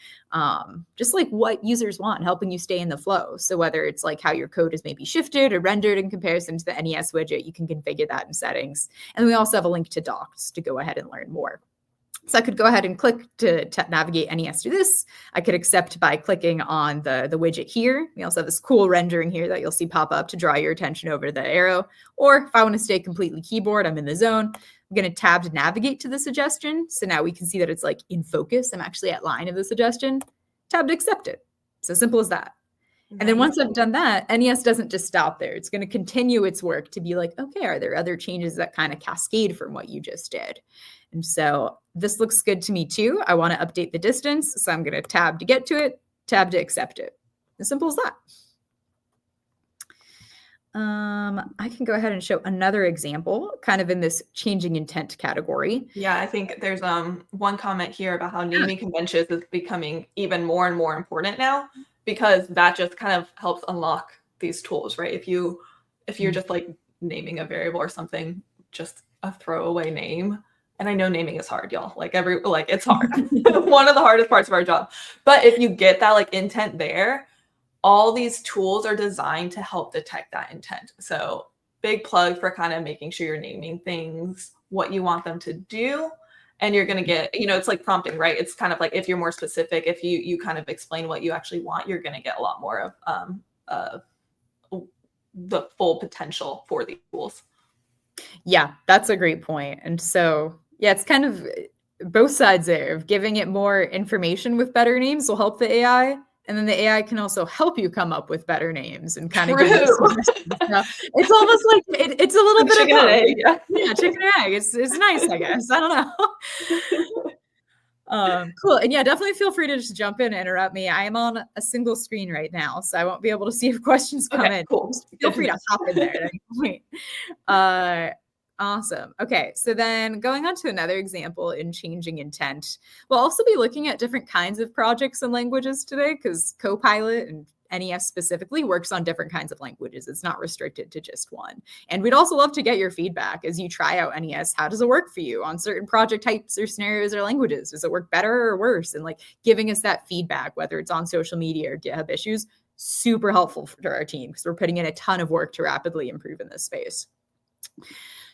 just like what users want, helping you stay in the flow. So whether it's like how your code is maybe shifted or rendered in comparison to the NES widget, you can configure that in settings. And we also have a link to docs to go ahead and learn more. So I could go ahead and click to navigate NES to this. I could accept by clicking on the widget here. We also have this cool rendering here that you'll see pop up to draw your attention over the arrow. Or if I want to stay completely keyboard, I'm in the zone. I'm going to tab to navigate to the suggestion. So now we can see that it's like in focus. I'm actually at line of the suggestion. Tab to accept it. So simple as that. And then once I've done that, NES doesn't just stop there. It's going to continue its work to be like, okay, are there other changes that kind of cascade from what you just did? And so this looks good to me too. I want to update the distance. So I'm going to tab to get to it, tab to accept it. As simple as that. I can go ahead and show another example kind of in this changing intent category. Yeah, I think there's one comment here about how naming conventions is becoming even more and more important now, because that just kind of helps unlock these tools, right? If you're just like naming a variable or something, just a throwaway name. And I know naming is hard, y'all. It's hard. One of the hardest parts of our job. But if you get that like intent there, all these tools are designed to help detect that intent. So big plug for kind of making sure you're naming things what you want them to do. And you're going to get, it's like prompting, right? It's kind of like if you're more specific, if you kind of explain what you actually want, you're going to get a lot more of the full potential for these tools. Yeah, that's a great point. And so, yeah, it's kind of both sides there of giving it more information with better names will help the AI. And then the AI can also help you come up with better names and kind of give you it's almost like it's a little bit chicken of and egg. Yeah, chicken and egg. It's nice, I guess. I don't know. Cool. And yeah, definitely feel free to just jump in and interrupt me. I am on a single screen right now, so I won't be able to see if questions come in. Cool. Just feel free to hop in there at any point. Awesome. Okay, so then going on to another example in changing intent, we'll also be looking at different kinds of projects and languages today, because Copilot and NES specifically works on different kinds of languages. It's not restricted to just one. And we'd also love to get your feedback as you try out NES. How does it work for you on certain project types or scenarios or languages? Does it work better or worse? And like giving us that feedback, whether it's on social media or GitHub issues, super helpful for our team because we're putting in a ton of work to rapidly improve in this space.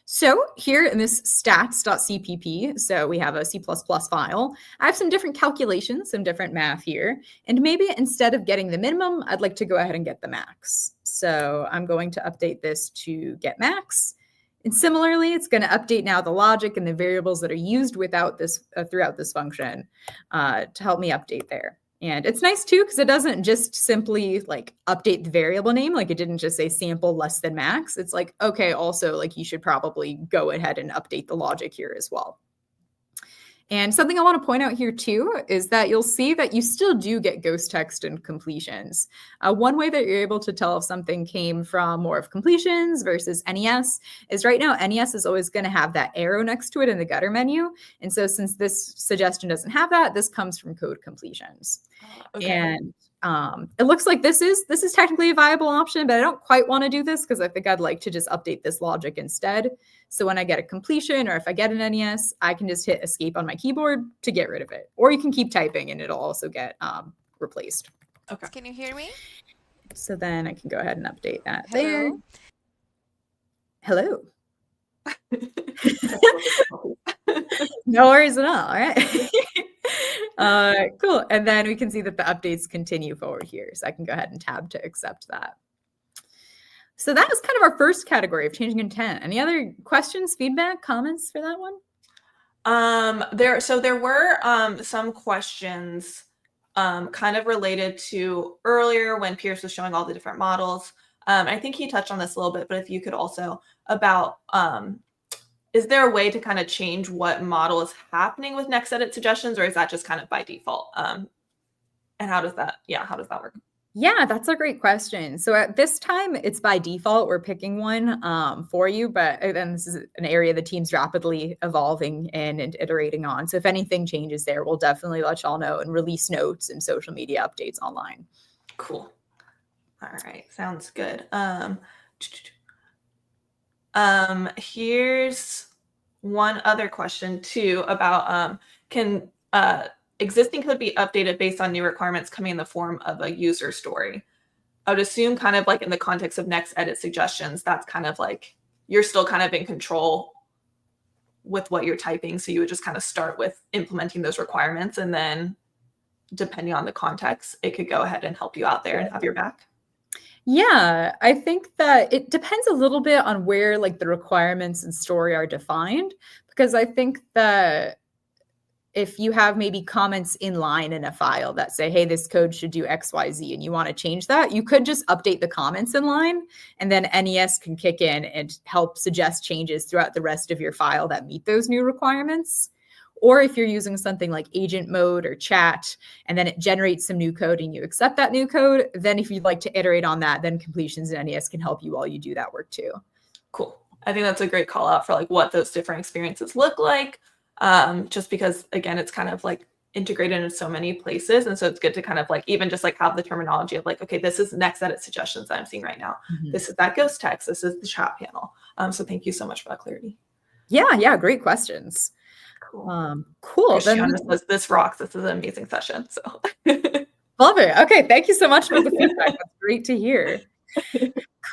So here in this stats.cpp, so we have a C++ file, I have some different calculations, some different math here, and maybe instead of getting the minimum, I'd like to go ahead and get the max. So I'm going to update this to get max. And similarly, it's going to update now the logic and the variables that are used without this throughout this function to help me update there. And it's nice too, because it doesn't just simply like update the variable name. Like it didn't just say sample less than max. It's like, okay, also like you should probably go ahead and update the logic here as well. And something I want to point out here too is that you'll see that you still do get ghost text and completions. One way that you're able to tell if something came from more of completions versus NES is right now NES is always going to have that arrow next to it in the gutter menu. And so since this suggestion doesn't have that, this comes from code completions. Okay. And it looks like this is technically a viable option, but I don't quite want to do this because I think I'd like to just update this logic instead. So when I get a completion or if I get an NES, I can just hit escape on my keyboard to get rid of it. Or you can keep typing and it'll also get replaced. Okay. Can you hear me? So then I can go ahead and update that Hello? there. Hello. No worries at all. All right. Cool. And then we can see that the updates continue forward here. So I can go ahead and tab to accept that. So that was kind of our first category of changing intent. Any other questions, feedback, comments for that one? There were some questions kind of related to earlier when Pierce was showing all the different models. I think he touched on this a little bit, but if you could also about is there a way to kind of change what model is happening with next edit suggestions, or is that just kind of by default? And how does that work? Yeah, that's a great question. So at this time, it's by default, we're picking one for you, but then this is an area the team's rapidly evolving and iterating on. So if anything changes there, we'll definitely let y'all know and release notes and social media updates online. Cool. All right, sounds good. Here's one other question too about can existing code be updated based on new requirements coming in the form of a user story? I would assume kind of like in the context of next edit suggestions, that's kind of like you're still kind of in control with what you're typing. So you would just kind of start with implementing those requirements, and then depending on the context, it could go ahead and help you out there and have your back. Yeah, I think that it depends a little bit on where like the requirements and story are defined, because I think that if you have maybe comments in line in a file that say, hey, this code should do X, Y, Z, and you want to change that, you could just update the comments in line, and then NES can kick in and help suggest changes throughout the rest of your file that meet those new requirements. Or if you're using something like agent mode or chat, and then it generates some new code and you accept that new code, then if you'd like to iterate on that, then completions and NES can help you while you do that work too. Cool. I think that's a great call out for like what those different experiences look like. Just because again, it's kind of like integrated in so many places. And so it's good to kind of like, even just like have the terminology of like, okay, this is next edit suggestions that I'm seeing right now. Mm-hmm. This is that ghost text. This is the chat panel. So thank you so much for that clarity. Yeah. Great questions. Cool. Then says, this rocks. This is an amazing session. So love it. Okay. Thank you so much for the feedback. That's great to hear.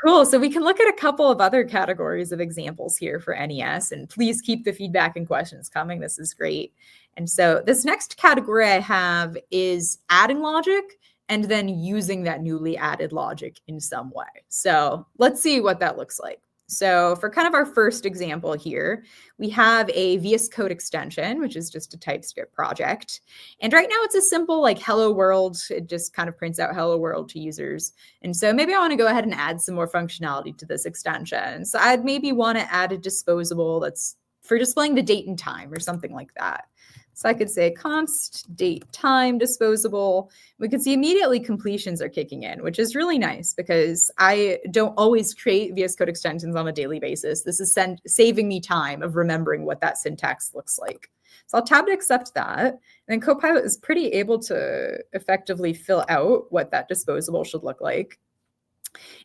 Cool. So we can look at a couple of other categories of examples here for NES, and please keep the feedback and questions coming. This is great. And so this next category I have is adding logic and then using that newly added logic in some way. So let's see what that looks like. So for kind of our first example here, we have a VS Code extension, which is just a TypeScript project. And right now it's a simple like hello world. It just kind of prints out hello world to users. And so maybe I want to go ahead and add some more functionality to this extension. So I'd maybe want to add a disposable that's for displaying the date and time or something like that. So I could say const date time disposable. We could see immediately completions are kicking in, which is really nice because I don't always create VS Code extensions on a daily basis. This is saving me time of remembering what that syntax looks like. So I'll tab to accept that. And then Copilot is pretty able to effectively fill out what that disposable should look like.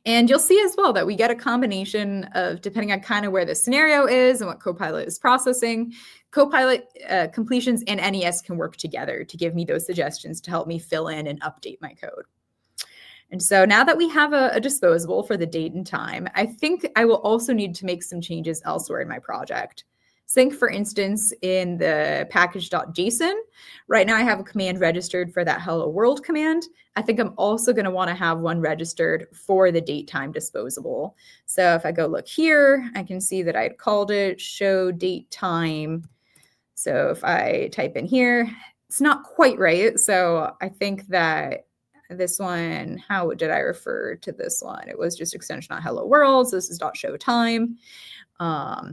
And you'll see as well that we get a combination of, depending on kind of where the scenario is and what Copilot is processing, Copilot completions and NES can work together to give me those suggestions to help me fill in and update my code. And so now that we have a disposable for the date and time, I think I will also need to make some changes elsewhere in my project. Think, for instance, in the package.json, right now I have a command registered for that hello world command. I think I'm also going to want to have one registered for the date time disposable. So if I go look here, I can see that I had called it show date time. So if I type in here, it's not quite right. So I think that this one, how did I refer to this one? It was just extension.hello world. So this is .show time. I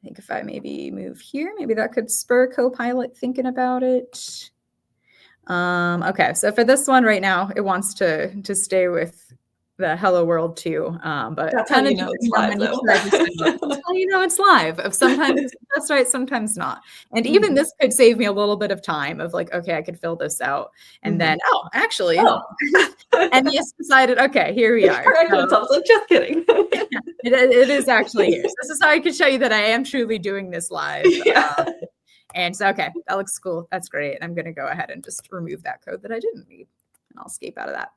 think if I maybe move here, maybe that could spur Copilot thinking about it. Okay, so for this one right now, it wants to stay with the hello world too. But that's how you know it's live, though. That's how you know it's live. Sometimes that's right, sometimes not. And even this could save me a little bit of time of like, okay, I could fill this out. And then, actually, and yes, decided, okay, here we are. Correct themselves. I'm just kidding. It is actually here. So this is how I can show you that I am truly doing this live. And so, okay, that looks cool. That's great. I'm going to go ahead and just remove that code that I didn't need. And I'll escape out of that.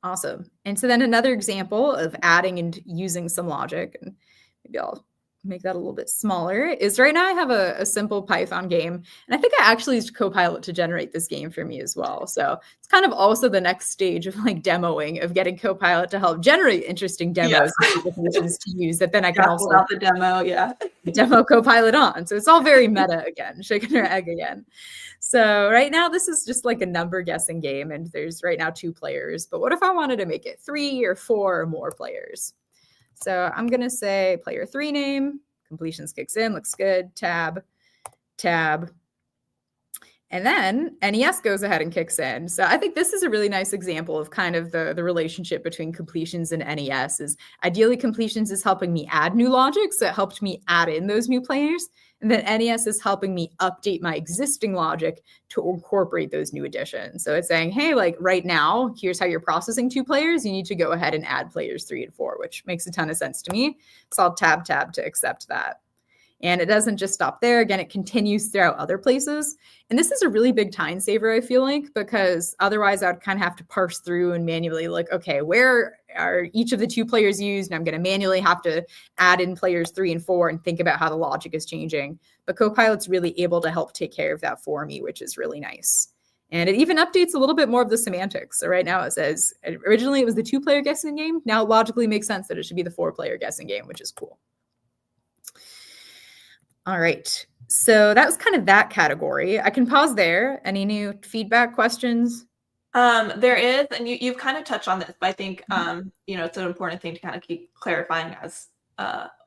Awesome. And so then another example of adding and using some logic, and maybe I'll make that a little bit smaller, is right now I have a simple Python game. And I think I actually used Copilot to generate this game for me as well. So it's kind of also the next stage of like demoing, of getting Copilot to help generate interesting demos and definitions to use that then I can also out the demo, demo Copilot on. So it's all very meta again, chicken or egg again. So right now this is just like a number guessing game, and there's right now 2 players. But what if I wanted to make it 3 or 4 or more players? So I'm going to say player 3 name, completions kicks in, looks good, tab, tab. And then NES goes ahead and kicks in. So I think this is a really nice example of kind of the relationship between completions and NES. Is ideally completions is helping me add new logic, so it helped me add in those new players. And then NES is helping me update my existing logic to incorporate those new additions. So it's saying, hey, like right now, here's how you're processing 2 players. You need to go ahead and add players 3 and 4, which makes a ton of sense to me. So I'll tab to accept that. And it doesn't just stop there. Again, it continues throughout other places. And this is a really big time saver, I feel like, because otherwise I would kind of have to parse through and manually like, okay, where are each of the 2 players used? And I'm going to manually have to add in players 3 and 4 and think about how the logic is changing. But Copilot's really able to help take care of that for me, which is really nice. And it even updates a little bit more of the semantics. So right now it says, originally it was the 2-player guessing game. Now it logically makes sense that it should be the 4-player guessing game, which is cool. All right, so that was kind of that category. I can pause there. Any new feedback, questions? There is, and you've kind of touched on this, but I think it's an important thing to kind of keep clarifying as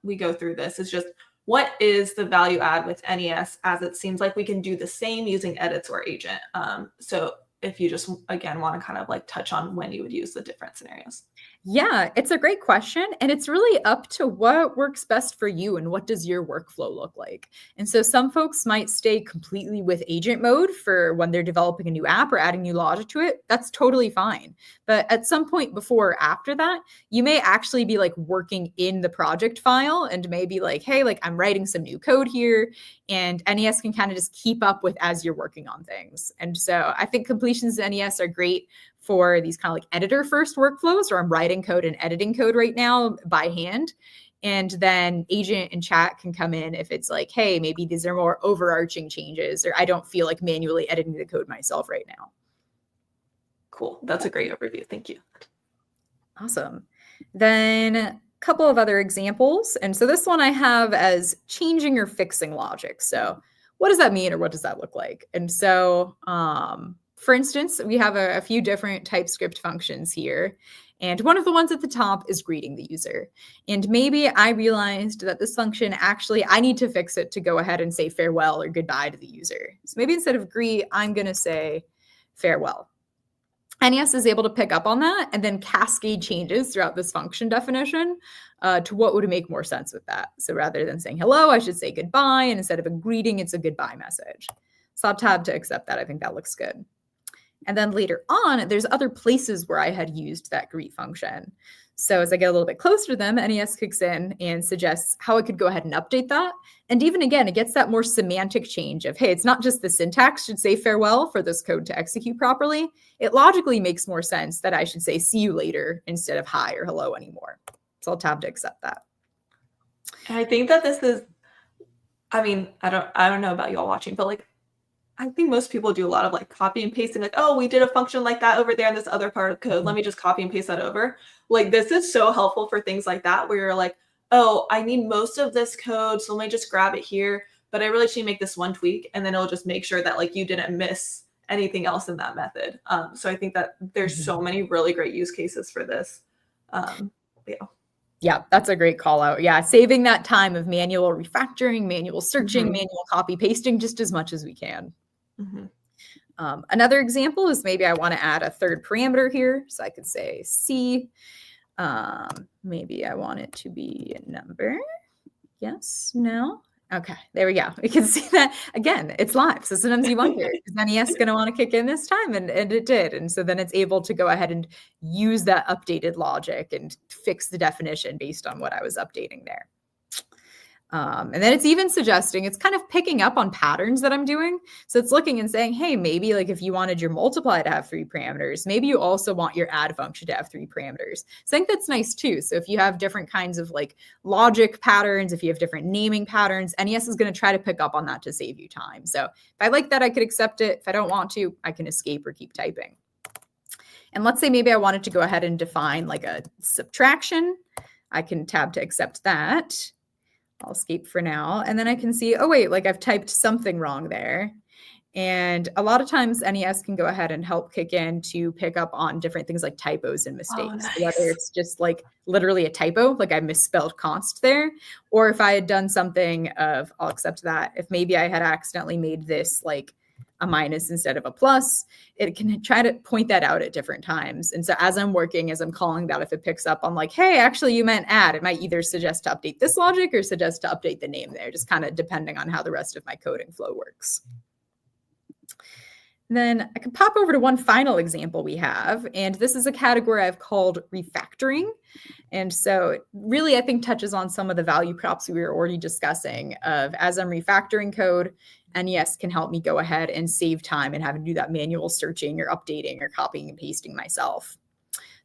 we go through this. Is just what is the value add with NES, as it seems like we can do the same using edits or agent. So if you just again want to kind of like touch on when you would use the different scenarios. Yeah, it's a great question. And it's really up to what works best for you and what does your workflow look like. And so some folks might stay completely with agent mode for when they're developing a new app or adding new logic to it. That's totally fine. But at some point before or after that, you may actually be like working in the project file and maybe like, hey, like I'm writing some new code here, and NES can kind of just keep up with as you're working on things. And so I think completions in NES are great for these kind of like editor first workflows, where I'm writing code and editing code right now by hand. And then agent and chat can come in if it's like, hey, maybe these are more overarching changes, or I don't feel like manually editing the code myself right now. Cool. That's a great overview. Thank you. Awesome. Then a couple of other examples. And so this one I have as changing or fixing logic. So what does that mean, or what does that look like? And so, for instance, we have a few different TypeScript functions here. And one of the ones at the top is greeting the user. And maybe I realized that this function, actually, I need to fix it to go ahead and say farewell or goodbye to the user. So maybe instead of greet, I'm going to say farewell. NES is able to pick up on that and then cascade changes throughout this function definition to what would make more sense with that. So rather than saying hello, I should say goodbye. And instead of a greeting, it's a goodbye message. So I'll tab to accept that. I think that looks good. And then later on, there's other places where I had used that greet function. So as I get a little bit closer to them, NES kicks in and suggests how I could go ahead and update that. And even again, it gets that more semantic change of, hey, it's not just the syntax should say farewell for this code to execute properly. It logically makes more sense that I should say see you later instead of hi or hello anymore. So I'll tab to accept that. And I think that this is, I mean, I don't know about y'all watching, but like, I think most people do a lot of like copy and pasting, like, oh, we did a function like that over there in this other part of code. Let me just copy and paste that over. Like, this is so helpful for things like that, where you're like, oh, I need most of this code, so let me just grab it here, but I really should make this one tweak, and then it'll just make sure that like you didn't miss anything else in that method. So I think that there's so many really great use cases for this. Yeah, that's a great call out. Yeah, saving that time of manual refactoring, manual searching, manual copy pasting just as much as we can. Another example is maybe I want to add a third parameter here. So I could say C. Maybe I want it to be a number. Yes, no. Okay, there we go. We can see that again, it's live. So sometimes you wonder, is NES going to want to kick in this time? And it did. And so then it's able to go ahead and use that updated logic and fix the definition based on what I was updating there. And then it's even suggesting, it's kind of picking up on patterns that I'm doing. So it's looking and saying, hey, maybe like if you wanted your multiply to have 3 parameters, maybe you also want your add function to have 3 parameters. So I think that's nice too. So if you have different kinds of like logic patterns, if you have different naming patterns, NES is going to try to pick up on that to save you time. So if I like that, I could accept it. If I don't want to, I can escape or keep typing. And let's say maybe I wanted to go ahead and define like a subtraction. I can tab to accept that. I'll escape for now. And then I can see, oh, wait, like I've typed something wrong there. And a lot of times NES can go ahead and help kick in to pick up on different things like typos and mistakes. Oh, nice. Whether it's just like literally a typo, like I misspelled const there, or if I had done something of, I'll accept that. If maybe I had accidentally made this like a minus instead of a plus, it can try to point that out at different times. And so as I'm working, as I'm calling that, if it picks up on like, hey, actually you meant add, it might either suggest to update this logic or suggest to update the name there, just kind of depending on how the rest of my coding flow works. And then I can pop over to one final example we have, and this is a category I've called refactoring. And so it really, I think, touches on some of the value props we were already discussing of as I'm refactoring code, NES can help me go ahead and save time and having to do that manual searching or updating or copying and pasting myself.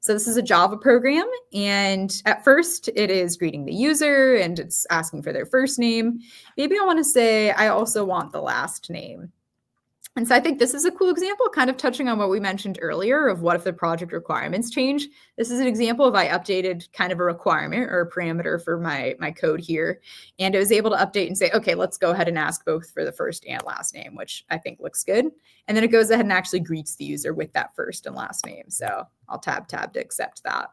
So this is a Java program, and at first it is greeting the user and it's asking for their first name. Maybe I want to say I also want the last name. And so I think this is a cool example, kind of touching on what we mentioned earlier of what if the project requirements change. This is an example of I updated kind of a requirement or a parameter for my code here. And it was able to update and say, okay, let's go ahead and ask both for the first and last name, which I think looks good. And then it goes ahead and actually greets the user with that first and last name. So I'll tab to accept that.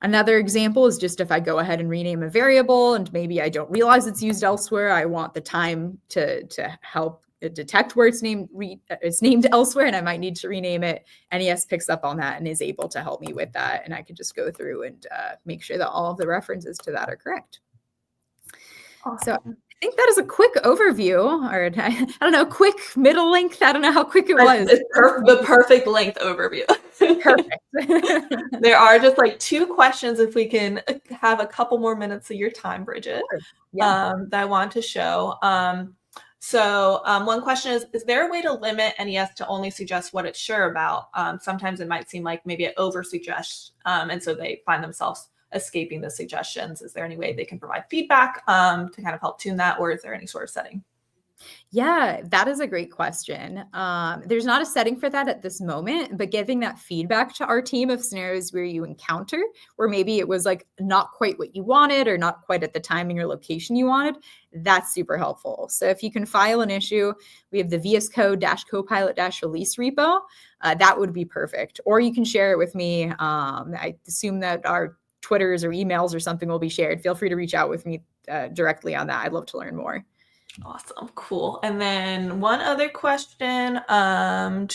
Another example is just if I go ahead and rename a variable and maybe I don't realize it's used elsewhere, I want the time to help detect where it's named elsewhere and I might need to rename it. NES picks up on that and is able to help me with that. And I can just go through and make sure that all of the references to that are correct. Awesome. So I think that is a quick overview, or I don't know, quick middle length. I don't know how quick it was. It's the perfect length overview. Perfect. There are just like 2 questions if we can have a couple more minutes of your time, Bridget, that I want to show. So one question is there a way to limit NES to only suggest what it's sure about? Sometimes it might seem like maybe it over suggests, and so they find themselves escaping the suggestions. Is there any way they can provide feedback to kind of help tune that, or is there any sort of setting? Yeah, that is a great question. There's not a setting for that at this moment, but giving that feedback to our team of scenarios where you encounter, where maybe it was like not quite what you wanted or not quite at the timing or location you wanted, that's super helpful. So if you can file an issue, we have the VS Code -copilot-release repo, that would be perfect. Or you can share it with me. I assume that our Twitters or emails or something will be shared. Feel free to reach out with me directly on that. I'd love to learn more. Awesome. Cool. And then one other question, the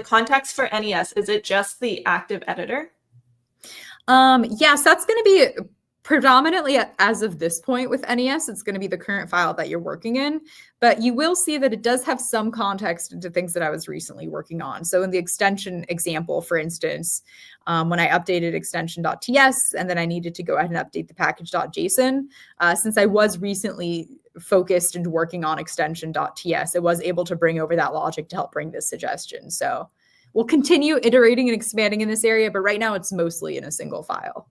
context for NES, is it just the active editor? Yes, that's going to be predominantly as of this point with NES. It's going to be the current file that you're working in, but you will see that it does have some context into things that I was recently working on. So in the extension example, for instance, when I updated extension.ts and then I needed to go ahead and update the package.json, since I was recently focused and working on extension.ts, it was able to bring over that logic to help bring this suggestion. So we'll continue iterating and expanding in this area, but right now it's mostly in a single file.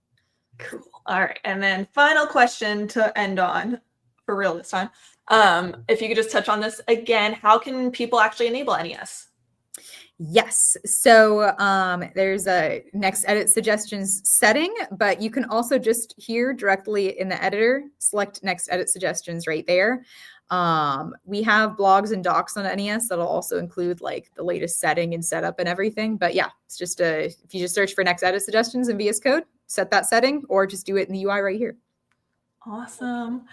Cool. All right. And then final question to end on, for real this time. If you could just touch on this again, how can people actually enable NES? Yes. So there's a next edit suggestions setting, but you can also just here directly in the editor, select next edit suggestions right there. We have blogs and docs on NES that'll also include like the latest setting and setup and everything. But yeah, it's just if you just search for next edit suggestions in VS Code, set that setting, or just do it in the UI right here. Awesome.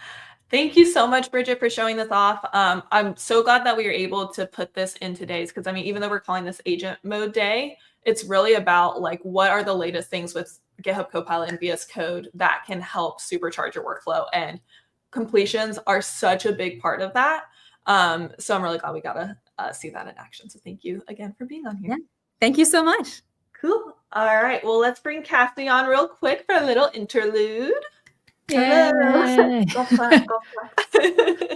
Thank you so much, Bridget, for showing this off. I'm so glad that we were able to put this in today's, because I mean, even though we're calling this Agent Mode Day, it's really about like what are the latest things with GitHub Copilot and VS Code that can help supercharge your workflow, and completions are such a big part of that. So I'm really glad we got to see that in action. So thank you again for being on here. Yeah. Thank you so much. Cool. All right. Well, let's bring Cassie on real quick for a little interlude. Hello. Yay. Golf clap, golf clap.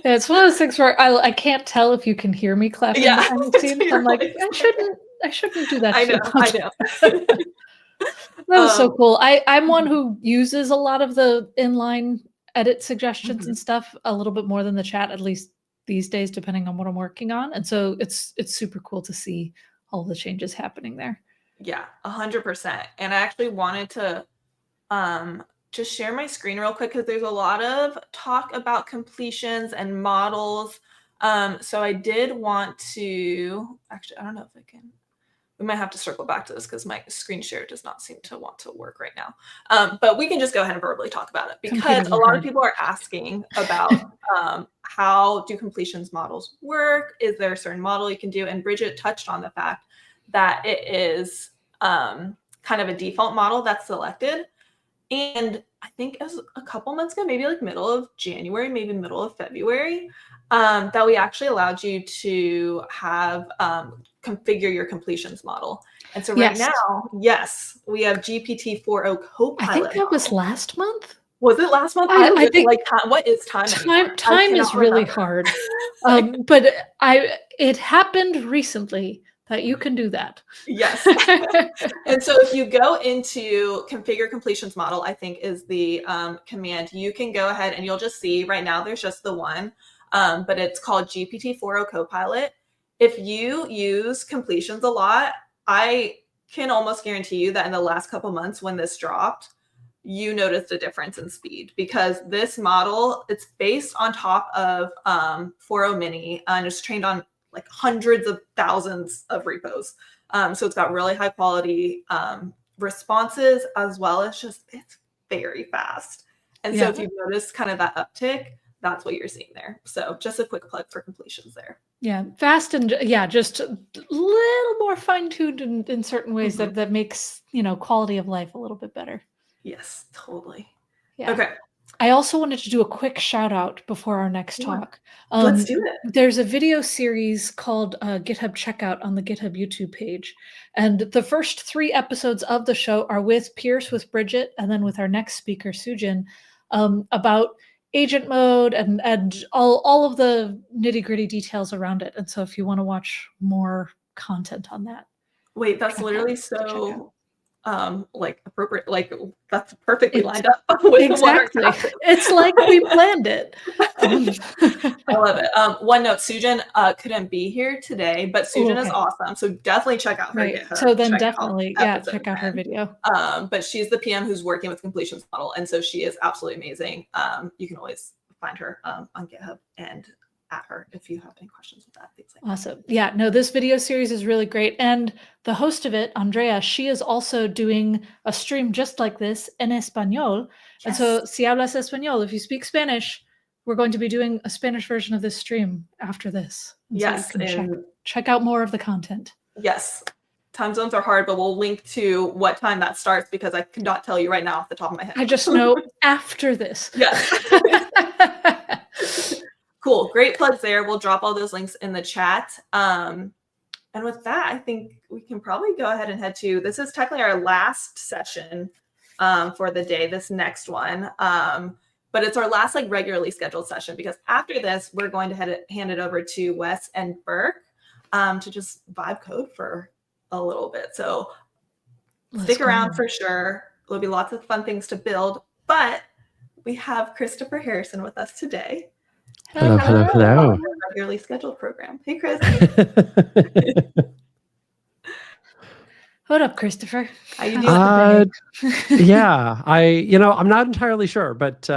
Yeah, it's one of those things where I can't tell if you can hear me clapping Yeah, behind the scenes. you're I'm like, right. I shouldn't do that. I too know, much. I know. That was so Um, cool. I'm one who uses a lot of the inline edit suggestions and stuff a little bit more than the chat, at least these days, depending on what I'm working on. And so it's super cool to see all the changes happening there. Yeah, 100%. And I actually wanted to just share my screen real quick because there's a lot of talk about completions and models. So I did want to, actually, I don't know if I can, we might have to circle back to this because my screen share does not seem to want to work right now. But we can just go ahead and verbally talk about it because a lot of people are asking about how do completions models work? Is there a certain model you can do? And Bridget touched on the fact that it is kind of a default model that's selected. And I think it was a couple months ago, maybe like middle of January, maybe middle of February, that we actually allowed you to have configure your completions model. And so right now, yes, we have GPT-4o Copilot. I think that was last month. Was it last month? I think like what is time? Time is really hard. But it happened recently that you can do that. Yes. And so if you go into configure completions model, I think is the command, you can go ahead and you'll just see right now there's just the one, but it's called GPT-4o Copilot. If you use completions a lot, I can almost guarantee you that in the last couple months when this dropped, you noticed a difference in speed because this model, it's based on top of 4o Mini and it's trained on like hundreds of thousands of repos. So it's got really high quality responses as well as just, it's very fast. And so if you've noticed kind of that uptick, that's what you're seeing there. So just a quick plug for completions there. Yeah, fast and just a little more fine-tuned in certain ways that makes, quality of life a little bit better. Yes, totally. Yeah. Okay. I also wanted to do a quick shout out before our next talk. Let's do it. There's a video series called GitHub Checkout on the GitHub YouTube page. And the first 3 episodes of the show are with Pierce, with Bridget, and then with our next speaker, Sujin, about agent mode and all of the nitty-gritty details around it. And so if you want to watch more content on that. Wait, that's literally so like appropriate, like that's perfectly lined up with exactly. It's like we planned it. I love it. One note, Sujin couldn't be here today, but Sujin is awesome. So definitely check out her GitHub. So then definitely, check out her video. But she's the PM who's working with completions model. And so she is absolutely amazing. You can always find her on GitHub and at her if you have any questions with that. Awesome. Yeah, no, this video series is really great. And the host of it, Andrea, she is also doing a stream just like this in Espanol. Yes. And so, si hablas español, if you speak Spanish, we're going to be doing a Spanish version of this stream after this. And yes. So you can check out more of the content. Yes. Time zones are hard, but we'll link to what time that starts because I cannot tell you right now off the top of my head. I just know after this. Yes. Cool. Great plugs there. We'll drop all those links in the chat. And with that, I think we can probably go ahead and head to, this is technically our last session for the day, this next one. But it's our last like regularly scheduled session because after this, we're going to hand it over to Wes and Burke to just vibe code for a little bit. So stick around for sure. There'll be lots of fun things to build, but we have Christopher Harrison with us today. Hello. Regularly scheduled program. Hey, Chris. What up, Christopher? How you doing? Yeah, I'm not entirely sure, but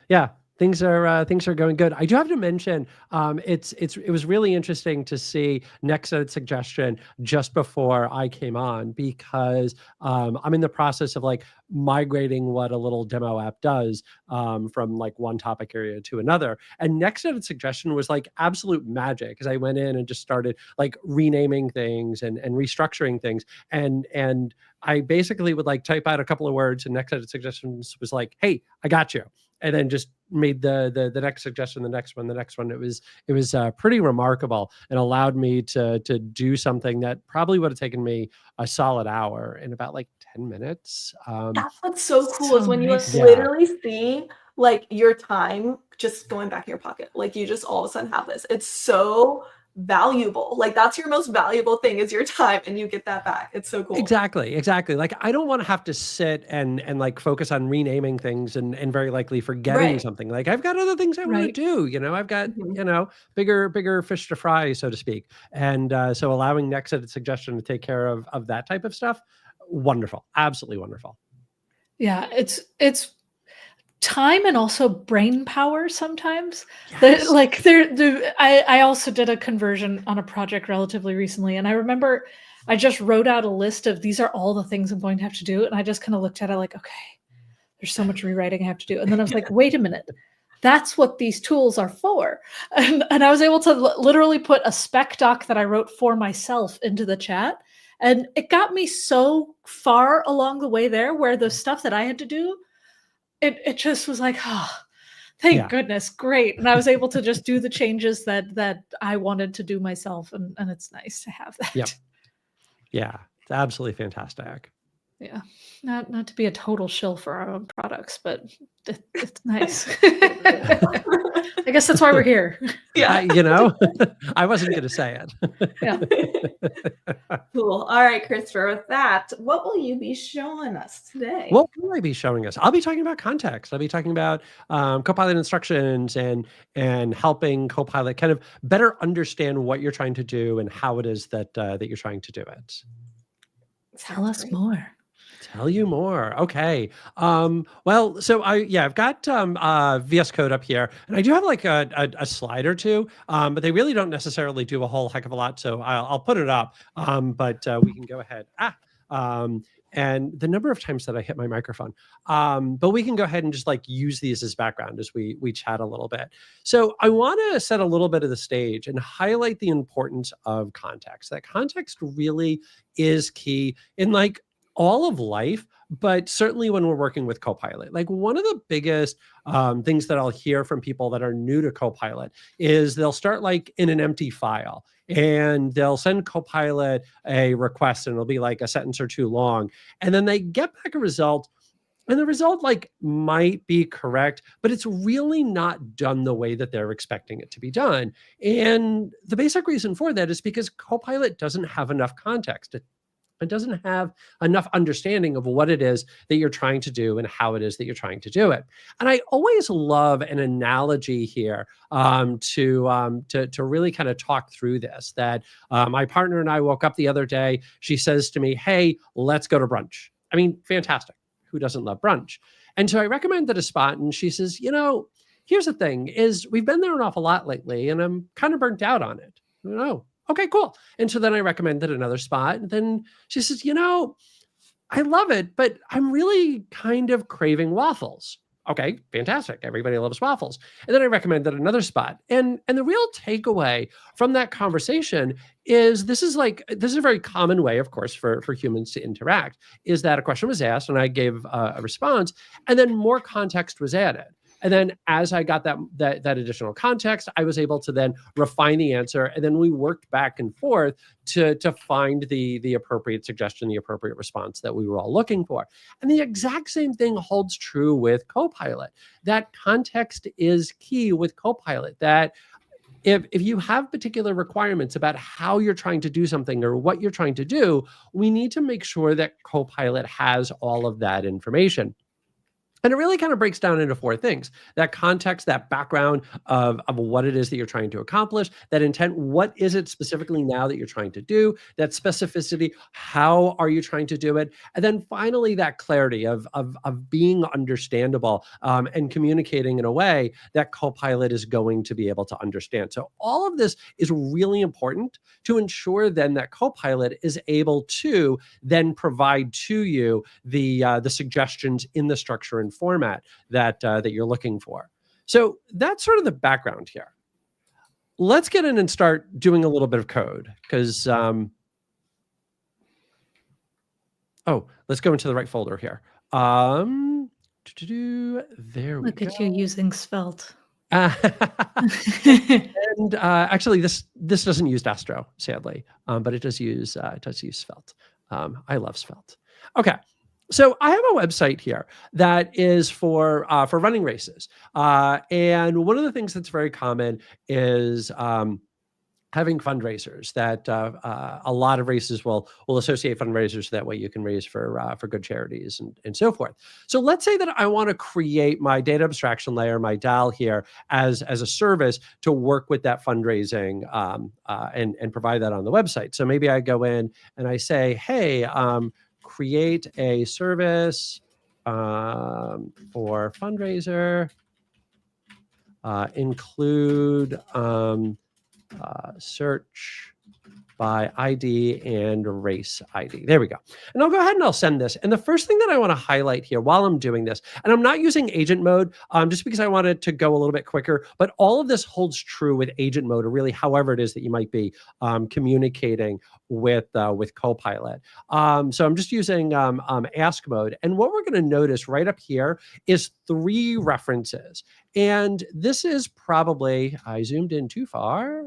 yeah, things are going good. I do have to mention, it was really interesting to see next edit suggestion just before I came on because I'm in the process of like migrating what a little demo app does from like one topic area to another. And next edit suggestion was like absolute magic because I went in and just started like renaming things and restructuring things. And I basically would like type out a couple of words and next edit suggestions was like, hey, I got you. And then just made the next suggestion, the next one. It was pretty remarkable and allowed me to do something that probably would have taken me a solid hour in about like 10 minutes. That's what's so cool is when you literally see like your time just going back in your pocket. Like you just all of a sudden have this. It's so valuable. Like that's your most valuable thing is your time, and you get that back. It's so cool. Exactly. Like I don't want to have to sit and like focus on renaming things and very likely forgetting Right. something. Like I've got other things I want to Right. do. You know, I've got Mhm. bigger fish to fry, so to speak. And so allowing next edit suggestion to take care of that type of stuff, wonderful, absolutely wonderful. Yeah, it's time and also brain power sometimes. Yes. I also did a conversion on a project relatively recently, and I remember I just wrote out a list of these are all the things I'm going to have to do, and I just kind of looked at it like, okay, there's so much rewriting I have to do, and then I was like, wait a minute, that's what these tools are for, and I was able to literally put a spec doc that I wrote for myself into the chat, and it got me so far along the way there, where the stuff that I had to do, it just was like, oh, thank Yeah. goodness, great. And I was able to just do the changes that I wanted to do myself. And it's nice to have that. Yep. Yeah, it's absolutely fantastic. Yeah. Not to be a total shill for our own products, but it's nice. I guess that's why we're here. Yeah. You know, I wasn't going to say it. Yeah. Cool. All right, Christopher, with that, what will you be showing us today? What will I be showing us? I'll be talking about context. I'll be talking about Copilot instructions and helping Copilot kind of better understand what you're trying to do and how it is that that you're trying to do it. Tell us more. Tell you more. Okay. Well, so I've got VS Code up here, and I do have like a slide or two, but they really don't necessarily do a whole heck of a lot. So I'll put it up, but we can go ahead. And the number of times that I hit my microphone, but we can go ahead and just like use these as background as we chat a little bit. So I want to set a little bit of the stage and highlight the importance of context. That context really is key in like all of life, but certainly when we're working with Copilot. Like one of the biggest things that I'll hear from people that are new to Copilot is they'll start like in an empty file and they'll send Copilot a request and it'll be like a sentence or two long. And then they get back a result and the result like might be correct, but it's really not done the way that they're expecting it to be done. And the basic reason for that is because Copilot doesn't have enough context. It doesn't have enough understanding of what it is that you're trying to do and how it is that you're trying to do it. And I always love an analogy here to really kind of talk through this. That my partner and I woke up the other day. She says to me, "Hey, let's go to brunch." I mean, fantastic. Who doesn't love brunch? And so I recommended a spot, and she says, "You know, here's the thing: is we've been there an awful lot lately, and I'm kind of burnt out on it." Oh. Okay, cool. And so then I recommended another spot. And then she says, "You know, I love it, but I'm really kind of craving waffles." Okay, fantastic. Everybody loves waffles. And then I recommended another spot. And the real takeaway from that conversation is this is a very common way, of course, for humans to interact, is that a question was asked and I gave a response, and then more context was added. And then as I got that additional context, I was able to then refine the answer. And then we worked back and forth to find the appropriate suggestion, the appropriate response that we were all looking for. And the exact same thing holds true with Copilot. That context is key with Copilot. That if you have particular requirements about how you're trying to do something or what you're trying to do, we need to make sure that Copilot has all of that information. And it really kind of breaks down into four things: that context, that background of what it is that you're trying to accomplish, that intent, what is it specifically now that you're trying to do, that specificity, how are you trying to do it? And then finally, that clarity of being understandable and communicating in a way that Copilot is going to be able to understand. So all of this is really important to ensure then that Copilot is able to then provide to you the suggestions in the structure and format that you're looking for. So that's sort of the background here. Let's get in and start doing a little bit of code, because let's go into the right folder here. There we Look go. at you using Svelte. And actually, this doesn't use Astro, sadly, but it does use Svelte. I love Svelte. Okay, So I have a website here that is for running races, and one of the things that's very common is having fundraisers that a lot of races will associate fundraisers. That way you can raise for good charities and so forth. So let's say that I want to create my data abstraction layer, my DAL here as a service to work with that fundraising and provide that on the website. So maybe I go in and I say, hey, create a service for fundraiser, include search by ID and race ID. There we go. And I'll go ahead and I'll send this. And the first thing that I want to highlight here while I'm doing this, and I'm not using agent mode just because I want it to go a little bit quicker, but all of this holds true with agent mode, or really however it is that you might be communicating with Copilot. So I'm just using ask mode. And what we're going to notice right up here is 3 references. And this is probably, I zoomed in too far.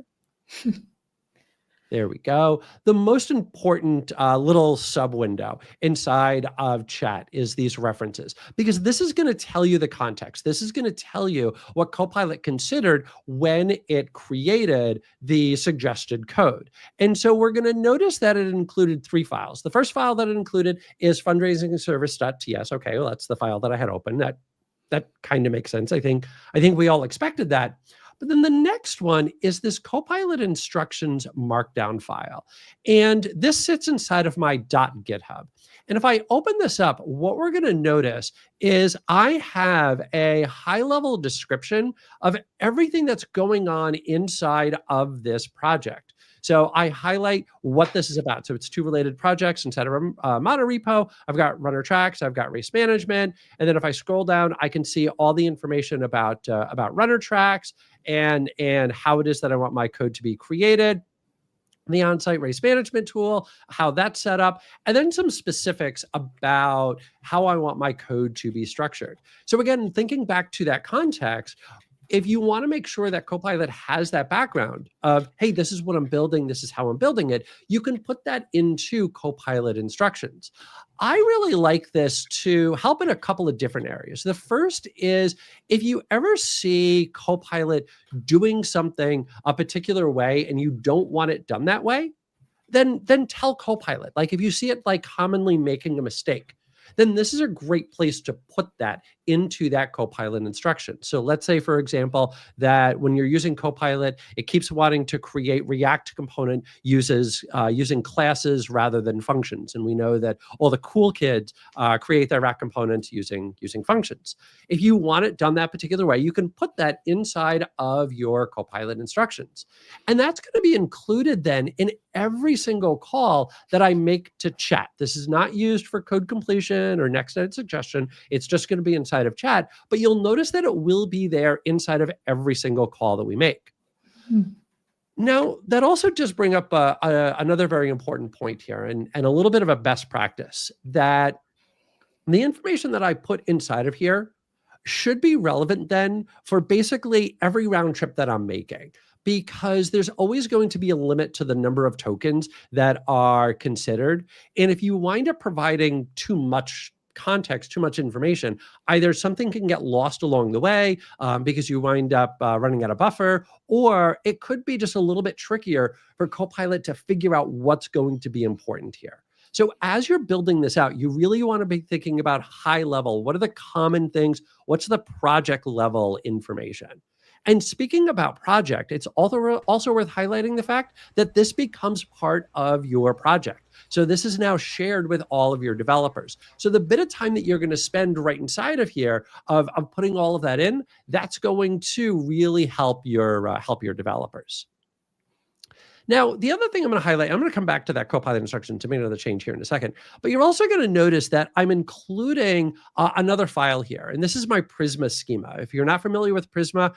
There we go. The most important little sub window inside of chat is these references, because this is going to tell you the context. This is going to tell you what Copilot considered when it created the suggested code. And so we're going to notice that it included 3 files. The first file that it included is fundraisingservice.ts. Okay, well, that's the file that I had open. That kind of makes sense. I think we all expected that. But then the next one is this Copilot instructions markdown file. And this sits inside of my .github. And if I open this up, what we're going to notice is I have a high-level description of everything that's going on inside of this project. So I highlight what this is about. So it's 2 related projects inside of a mono repo. I've got runner tracks, I've got race management. And then if I scroll down, I can see all the information about runner tracks and how it is that I want my code to be created, the on-site race management tool, how that's set up, and then some specifics about how I want my code to be structured. So again, thinking back to that context, if you want to make sure that Copilot has that background of, hey, this is what I'm building, this is how I'm building it, you can put that into Copilot instructions. I really like this to help in a couple of different areas. The first is if you ever see Copilot doing something a particular way and you don't want it done that way, then tell Copilot. Like if you see it like commonly making a mistake, then this is a great place to put that into that Copilot instruction. So let's say, for example, that when you're using Copilot, it keeps wanting to create React component using classes rather than functions. And we know that all the cool kids create their React components using functions. If you want it done that particular way, you can put that inside of your Copilot instructions. And that's going to be included then in every single call that I make to chat. This is not used for code completion or next edit suggestion. It's just going to be inside of chat, but you'll notice that it will be there inside of every single call that we make. Now, that also does bring up another very important point here and a little bit of a best practice, that the information that I put inside of here should be relevant then for basically every round trip that I'm making, because there's always going to be a limit to the number of tokens that are considered. And if you wind up providing too much context, too much information, either something can get lost along the way because you wind up running out of buffer, or it could be just a little bit trickier for Copilot to figure out what's going to be important here. So as you're building this out, you really want to be thinking about high level. What are the common things? What's the project level information? And speaking about project, it's also worth highlighting the fact that this becomes part of your project. So this is now shared with all of your developers. So the bit of time that you're going to spend right inside of here of putting all of that in, that's going to really help your developers. Now, the other thing I'm going to highlight, I'm going to come back to that Copilot instruction to make another change here in a second, but you're also going to notice that I'm including another file here, and this is my Prisma schema. If you're not familiar with Prisma,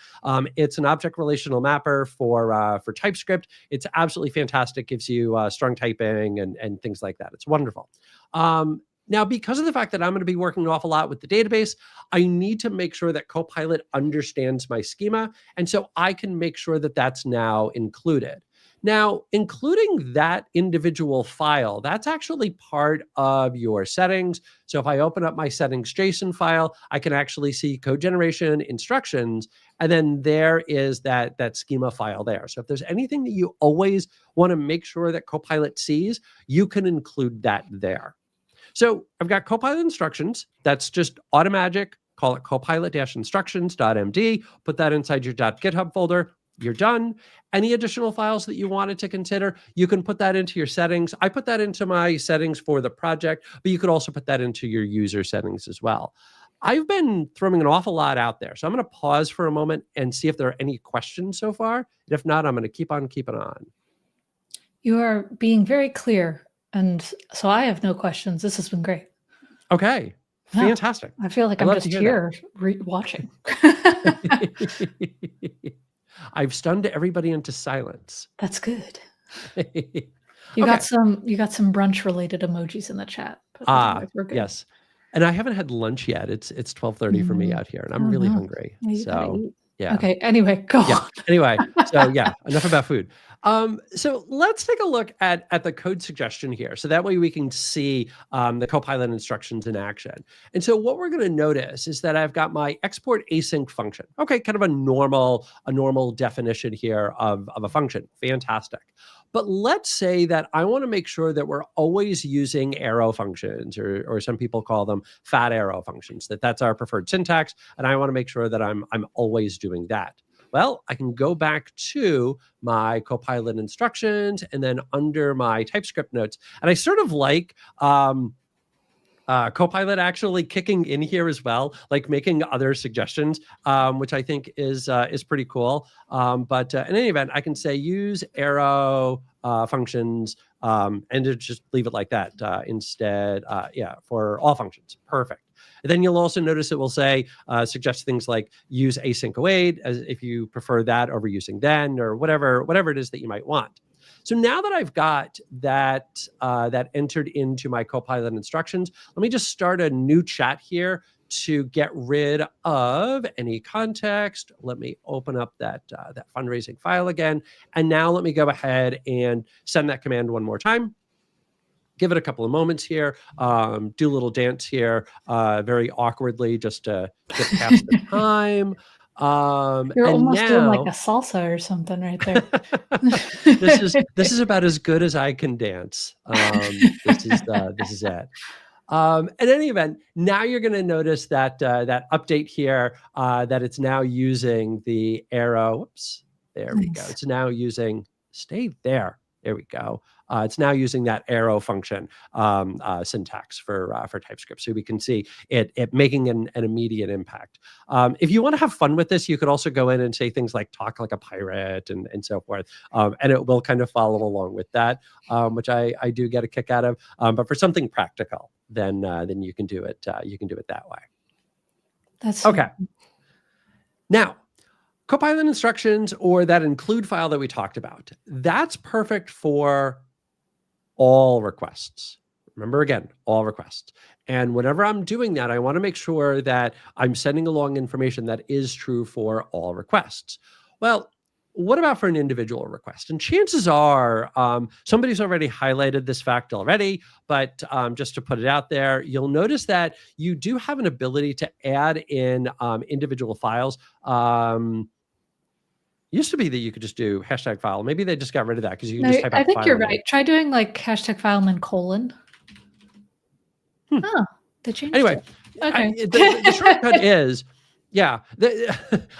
it's an object relational mapper for TypeScript. It's absolutely fantastic, gives you strong typing and things like that. It's wonderful. Now, because of the fact that I'm going to be working an awful lot with the database, I need to make sure that Copilot understands my schema, and so I can make sure that that's now included. Now, including that individual file, that's actually part of your settings. So if I open up my settings JSON file, I can actually see code generation instructions, and then there is that schema file there. So if there's anything that you always want to make sure that Copilot sees, you can include that there. So I've got Copilot instructions. That's just automagic. Call it copilot-instructions.md. Put that inside your .github folder. You're done. Any additional files that you wanted to consider, you can put that into your settings. I put that into my settings for the project, but you could also put that into your user settings as well. I've been throwing an awful lot out there. So I'm going to pause for a moment and see if there are any questions so far. And if not, I'm going to keep on keeping on. You are being very clear. And so I have no questions. This has been great. Okay. Yeah. Fantastic. I feel like I'm just here watching. I've stunned everybody into silence. That's good. You got some brunch related emojis in the chat. We're good. Yes. And I haven't had lunch yet. It's 12:30 for me out here, and I'm really hungry. So yeah. Okay. Anyway, go. Yeah. Anyway, so yeah, enough about food. So let's take a look at the code suggestion here. So that way we can see the Copilot instructions in action. And so what we're going to notice is that I've got my export async function. Okay, kind of a normal definition here of a function. Fantastic. But let's say that I want to make sure that we're always using arrow functions, or some people call them fat arrow functions, that's our preferred syntax. And I want to make sure that I'm always doing that. Well, I can go back to my Copilot instructions and then under my TypeScript notes. And I sort of like Copilot actually kicking in here as well, like making other suggestions, which I think is pretty cool. But in any event, I can say use arrow functions and to just leave it like that instead. For all functions. Perfect. And then you'll also notice it will say, suggest things like use async await, as if you prefer that over using then, or whatever it is that you might want. So now that I've got that entered into my Copilot instructions, let me just start a new chat here to get rid of any context. Let me open up that fundraising file again. And now let me go ahead and send that command one more time. Give it a couple of moments here, do a little dance here, very awkwardly, just to get past the time. You're almost doing like a salsa or something right there. This is about as good as I can dance. This is it. In any event, now you're going to notice that that update here, that it's now using the arrow. Whoops, there we go. It's now using, stay there. There we go. It's now using that arrow function syntax for TypeScript. So we can see it making an immediate impact. If you want to have fun with this, you could also go in and say things like talk like a pirate and so forth. And it will kind of follow along with that, which I do get a kick out of. But for something practical, then you can do it that way. That's okay. Now, Copilot instructions, or that include file that we talked about, that's perfect for all requests. Remember, again, all requests. And whenever I'm doing that, I want to make sure that I'm sending along information that is true for all requests. Well, what about for an individual request? And chances are somebody's already highlighted this fact already, but just to put it out there, you'll notice that you do have an ability to add in individual files. Used to be that you could just do hashtag file. Maybe they just got rid of that because you can just type out I think file you're name. right. Try doing like hashtag file and then colon. Oh, they changed anyway, it. Okay. The shortcut is, yeah,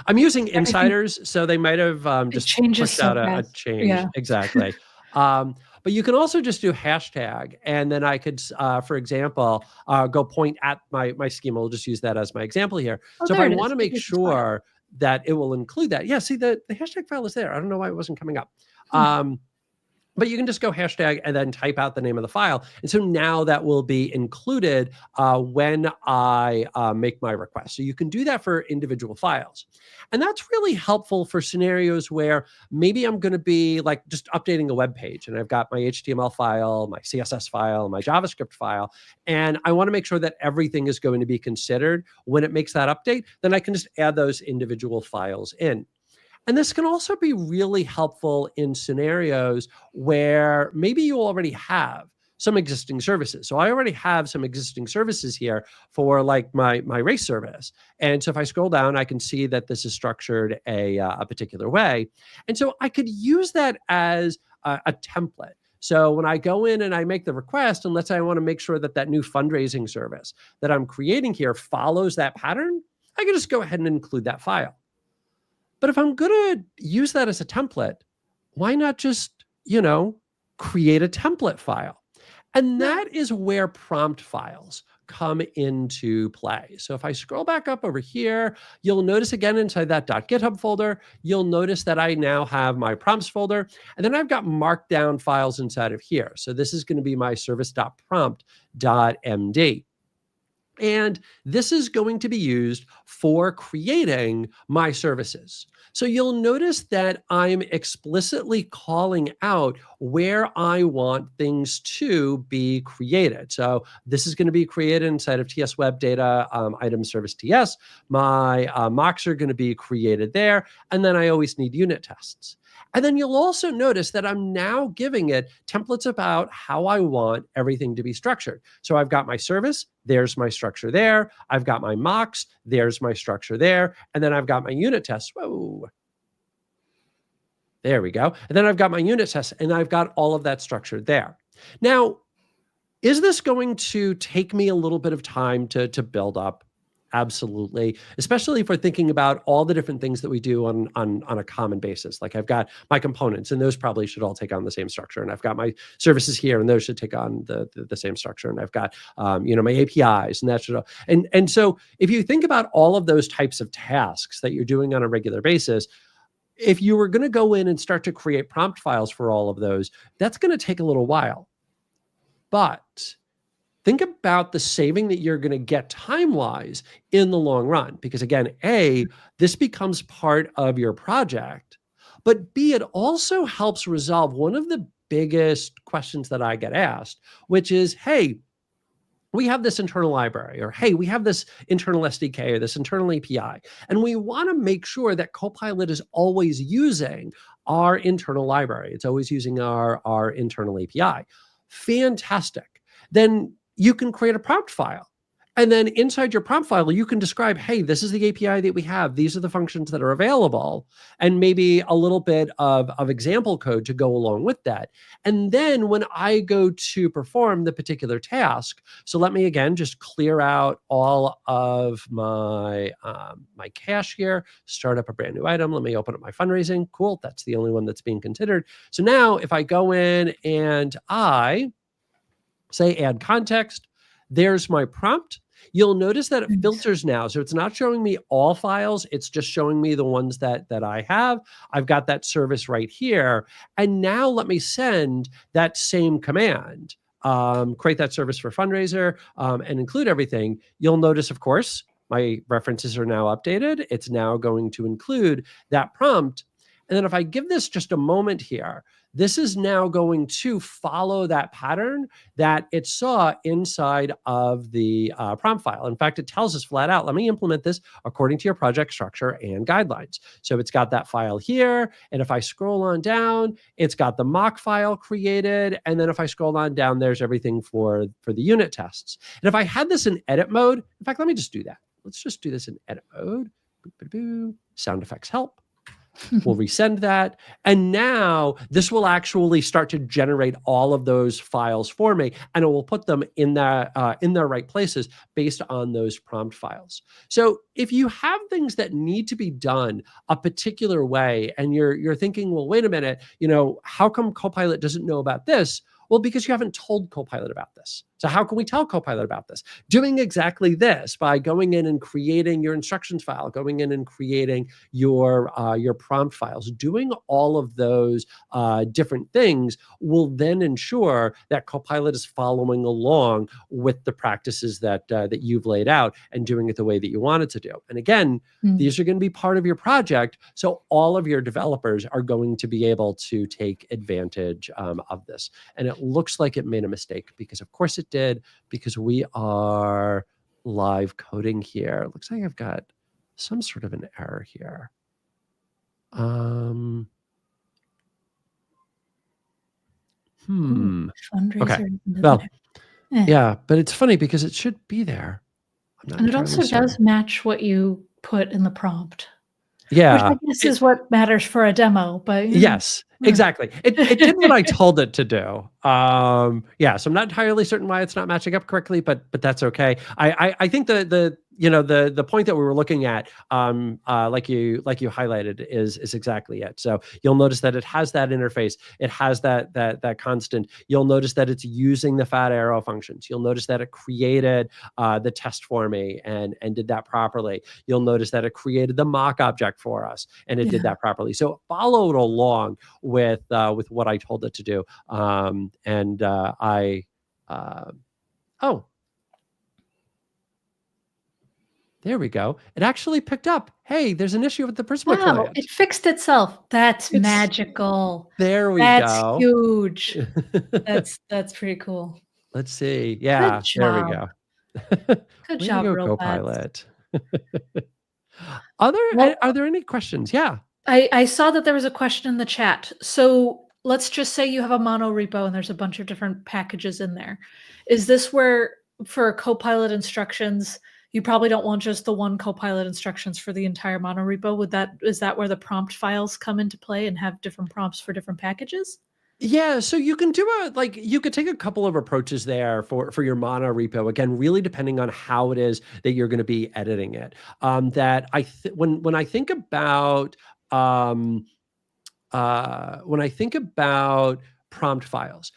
I'm using insiders, so they might have just pushed out a change. Yeah. Exactly. But you can also just do hashtag, and then I could, for example, go point at my schema. We'll just use that as my example here. Oh, so if I want to make sure that it will include that, yeah, see the hashtag file is there. I don't know why it wasn't coming up. But you can just go hashtag and then type out the name of the file. And so now that will be included when I make my request. So you can do that for individual files. And that's really helpful for scenarios where maybe I'm going to be like just updating a web page and I've got my HTML file, my CSS file, my JavaScript file, and I want to make sure that everything is going to be considered when it makes that update. Then I can just add those individual files in. And this can also be really helpful in scenarios where maybe you already have some existing services. So I already have some existing services here for like my race service. And so if I scroll down, I can see that this is structured a particular way. And so I could use that as a template. So when I go in and I make the request, and let's say I want to make sure that that new fundraising service that I'm creating here follows that pattern, I can just go ahead and include that file. But if I'm going to use that as a template, why not just, create a template file? And that is where prompt files come into play. So if I scroll back up over here, you'll notice again inside that .github folder, you'll notice that I now have my prompts folder, and then I've got markdown files inside of here. So this is going to be my service.prompt.md. And this is going to be used for creating my services. So you'll notice that I'm explicitly calling out where I want things to be created. So this is going to be created inside of TS Web Data item service TS. My mocks are going to be created there. And then I always need unit tests. And then you'll also notice that I'm now giving it templates about how I want everything to be structured. So I've got my service, there's my structure there. I've got my mocks, there's my structure there. And then I've got my unit tests. Whoa. There we go. And then I've got my unit tests, and I've got all of that structured there. Now, is this going to take me a little bit of time to build up? Absolutely, especially if we're thinking about all the different things that we do on a common basis. Like I've got my components, and those probably should all take on the same structure. And I've got my services here, and those should take on the same structure. And I've got my APIs, and that should all. And so if you think about all of those types of tasks that you're doing on a regular basis, if you were going to go in and start to create prompt files for all of those, that's going to take a little while. But think about the saving that you're going to get time-wise in the long run. Because again, A, this becomes part of your project, but B, it also helps resolve one of the biggest questions that I get asked, which is, hey, we have this internal library, or hey, we have this internal SDK or this internal API, and we want to make sure that Copilot is always using our internal library. It's always using our internal API. Fantastic. Then you can create a prompt file. And then inside your prompt file, you can describe, hey, this is the API that we have. These are the functions that are available, and maybe a little bit of example code to go along with that. And then when I go to perform the particular task, so let me again just clear out all of my my cache here, start up a brand new item. Let me open up my fundraising. Cool, that's the only one that's being considered. So now if I go in and I say add context, there's my prompt. You'll notice that it filters now. So it's not showing me all files. It's just showing me the ones that I have. I've got that service right here. And now let me send that same command, create that service for fundraiser, and include everything. You'll notice, of course, my references are now updated. It's now going to include that prompt. And then if I give this just a moment here, this is now going to follow that pattern that it saw inside of the prompt file. In fact, it tells us flat out, let me implement this according to your project structure and guidelines. So it's got that file here. And if I scroll on down, it's got the mock file created. And then if I scroll on down, there's everything for the unit tests. And if I had this in edit mode, in fact, let me just do that. Let's just do this in edit mode. Sound effects help. We'll resend that. And now this will actually start to generate all of those files for me, and it will put them in their right places based on those prompt files. So if you have things that need to be done a particular way, and you're thinking, well, wait a minute, how come Copilot doesn't know about this? Well, because you haven't told Copilot about this. So how can we tell Copilot about this? Doing exactly this by going in and creating your instructions file, going in and creating your prompt files, doing all of those different things will then ensure that Copilot is following along with the practices that you've laid out and doing it the way that you want it to do. And again, these are going to be part of your project, so all of your developers are going to be able to take advantage of this. And it looks like it made a mistake, because of course it did, because we are live coding here. It looks like I've got some sort of an error here. Fundraiser. Well, yeah, but it's funny because it should be there. I'm not And it entirely also certain. does match what you put in the prompt. Yeah. Which I guess is what matters for a demo, but Yes, exactly. It did what I told it to do. Yeah, so I'm not entirely certain why it's not matching up correctly, but that's okay. I think the point that we were looking at, like you highlighted, is exactly it. So you'll notice that it has that interface, it has that constant. You'll notice that it's using the fat arrow functions. You'll notice that it created the test for me and did that properly. You'll notice that it created the mock object for us and it did that properly. So it followed along with what I told it to do. There we go. It actually picked up, hey, there's an issue with the Prisma client. It fixed itself. That's magical. There we go. That's huge. That's pretty cool. Let's see. Yeah, there we go. Good job, Copilot. Are there any questions? Yeah. I saw that there was a question in the chat. So let's just say you have a mono repo and there's a bunch of different packages in there. Is this where, for Copilot instructions, you probably don't want just the one Copilot instructions for the entire mono repo? Is that where the prompt files come into play and have different prompts for different packages? Yeah, so you can do you could take a couple of approaches there for your mono repo. Again, really depending on how it is that you're going to be editing it. When I think about prompt files,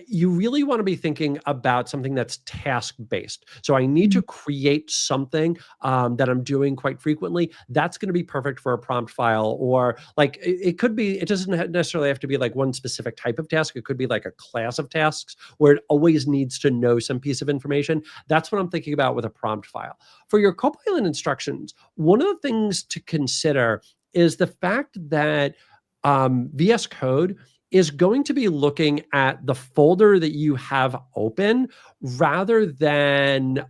you really want to be thinking about something that's task-based. So I need to create something that I'm doing quite frequently. That's going to be perfect for a prompt file, or like it could be, it doesn't necessarily have to be like one specific type of task. It could be like a class of tasks where it always needs to know some piece of information. That's what I'm thinking about with a prompt file. For your Copilot instructions, one of the things to consider is the fact that VS Code is going to be looking at the folder that you have open rather than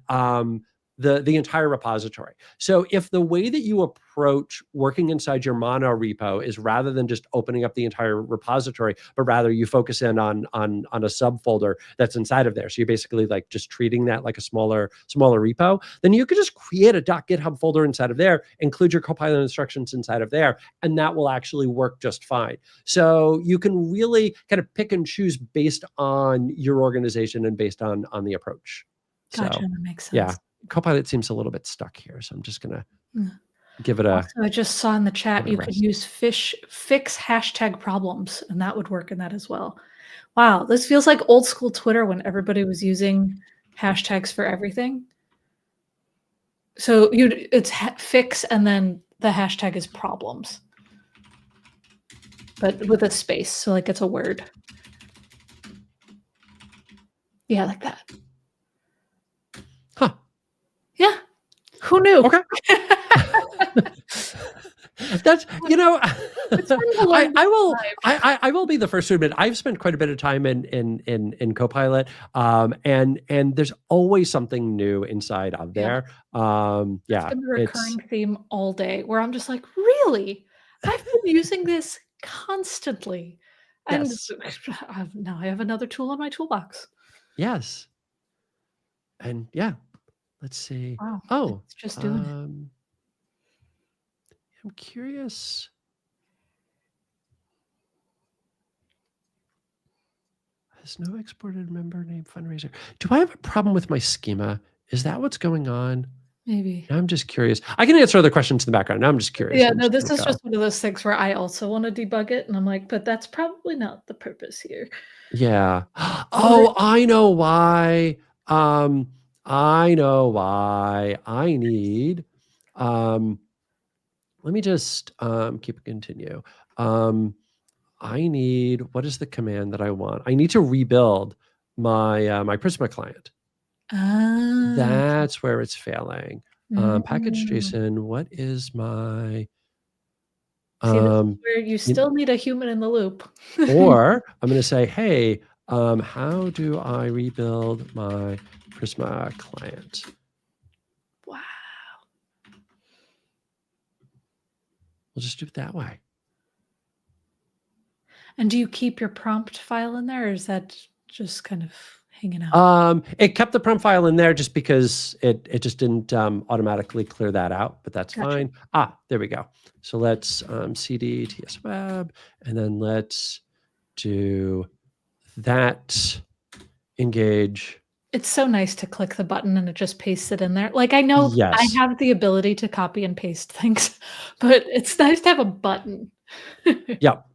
the entire repository. So if the way that you approach working inside your mono repo is rather than just opening up the entire repository, but rather you focus in on a subfolder that's inside of there. So you're basically like just treating that like a smaller repo, then you could just create a .github folder inside of there, include your Copilot instructions inside of there, and that will actually work just fine. So you can really kind of pick and choose based on your organization and based on the approach. Gotcha, So, that makes sense. yeah. Copilot seems a little bit stuck here, so I'm just gonna give it a. Also, I just saw in the chat you could use fix hashtag problems, and that would work in that as well. Wow, this feels like old school Twitter when everybody was using hashtags for everything. So it's fix, and then the hashtag is problems, but with a space, so like it's a word. Yeah, like that. Huh. Yeah. Who knew? Okay. That's I will be the first to admit I've spent quite a bit of time in Copilot, and there's always something new inside of there. Yeah, it's been a recurring theme all day where I'm just like, really? I've been using this constantly, and now I have another tool in my toolbox. Yes, and yeah. Let's see. Wow, oh, it's just doing it. I'm curious. Has no exported member name fundraiser. Do I have a problem with my schema? Is that what's going on? Maybe. I'm just curious. I can answer other questions in the background. Now I'm just curious. Yeah, no, this is just one of those things where I also want to debug it, and I'm like, but that's probably not the purpose here. Yeah. Oh, I know why. I know why. I need. Let me just continue. I need, what is the command that I want? I need to rebuild my my Prisma client. That's where it's failing. Package JSON. What is my? See, this is where you still need a human in the loop. Or I'm going to say, hey, how do I rebuild my Prisma client? Wow. We'll just do it that way. And do you keep your prompt file in there, or is that just kind of hanging out? It kept the prompt file in there just because it just didn't automatically clear that out, but that's Gotcha. fine. There we go. So let's cd ts web, and then let's do that engage. It's so nice to click the button and it just pastes it in there. Like, I know I Yes. have the ability to copy and paste things, but it's nice to have a button. Yep.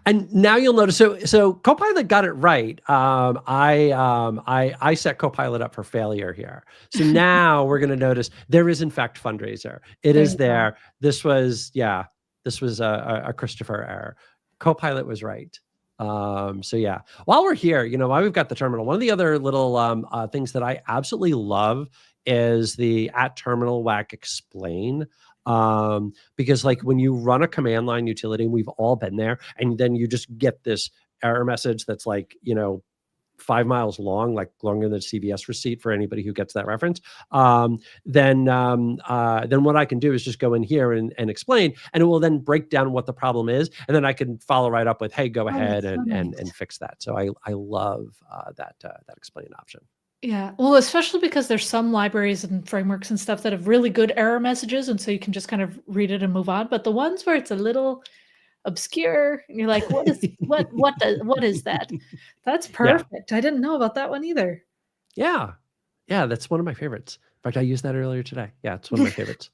And now you'll notice, so Copilot got it right. I set Copilot up for failure here. So now we're going to notice there is in fact fundraiser. It is there. This was a Christopher error. Copilot was right. So yeah, while we're here, while we've got the terminal, one of the other little things that I absolutely love is the @terminal whack explain. Because like when you run a command line utility, and we've all been there, and then you just get this error message that's like, 5 miles long, like longer than a CVS receipt for anybody who gets that reference. Then what I can do is just go in here and explain, and it will then break down what the problem is. And then I can follow right up with, hey, go ahead and fix that. So I love that explain option. Yeah. Well, especially because there's some libraries and frameworks and stuff that have really good error messages. And so you can just kind of read it and move on. But the ones where it's a little obscure and you're like, what is that? That's perfect. Yeah. I didn't know about that one either. Yeah. Yeah, that's one of my favorites. In fact, I used that earlier today. Yeah, it's one of my favorites.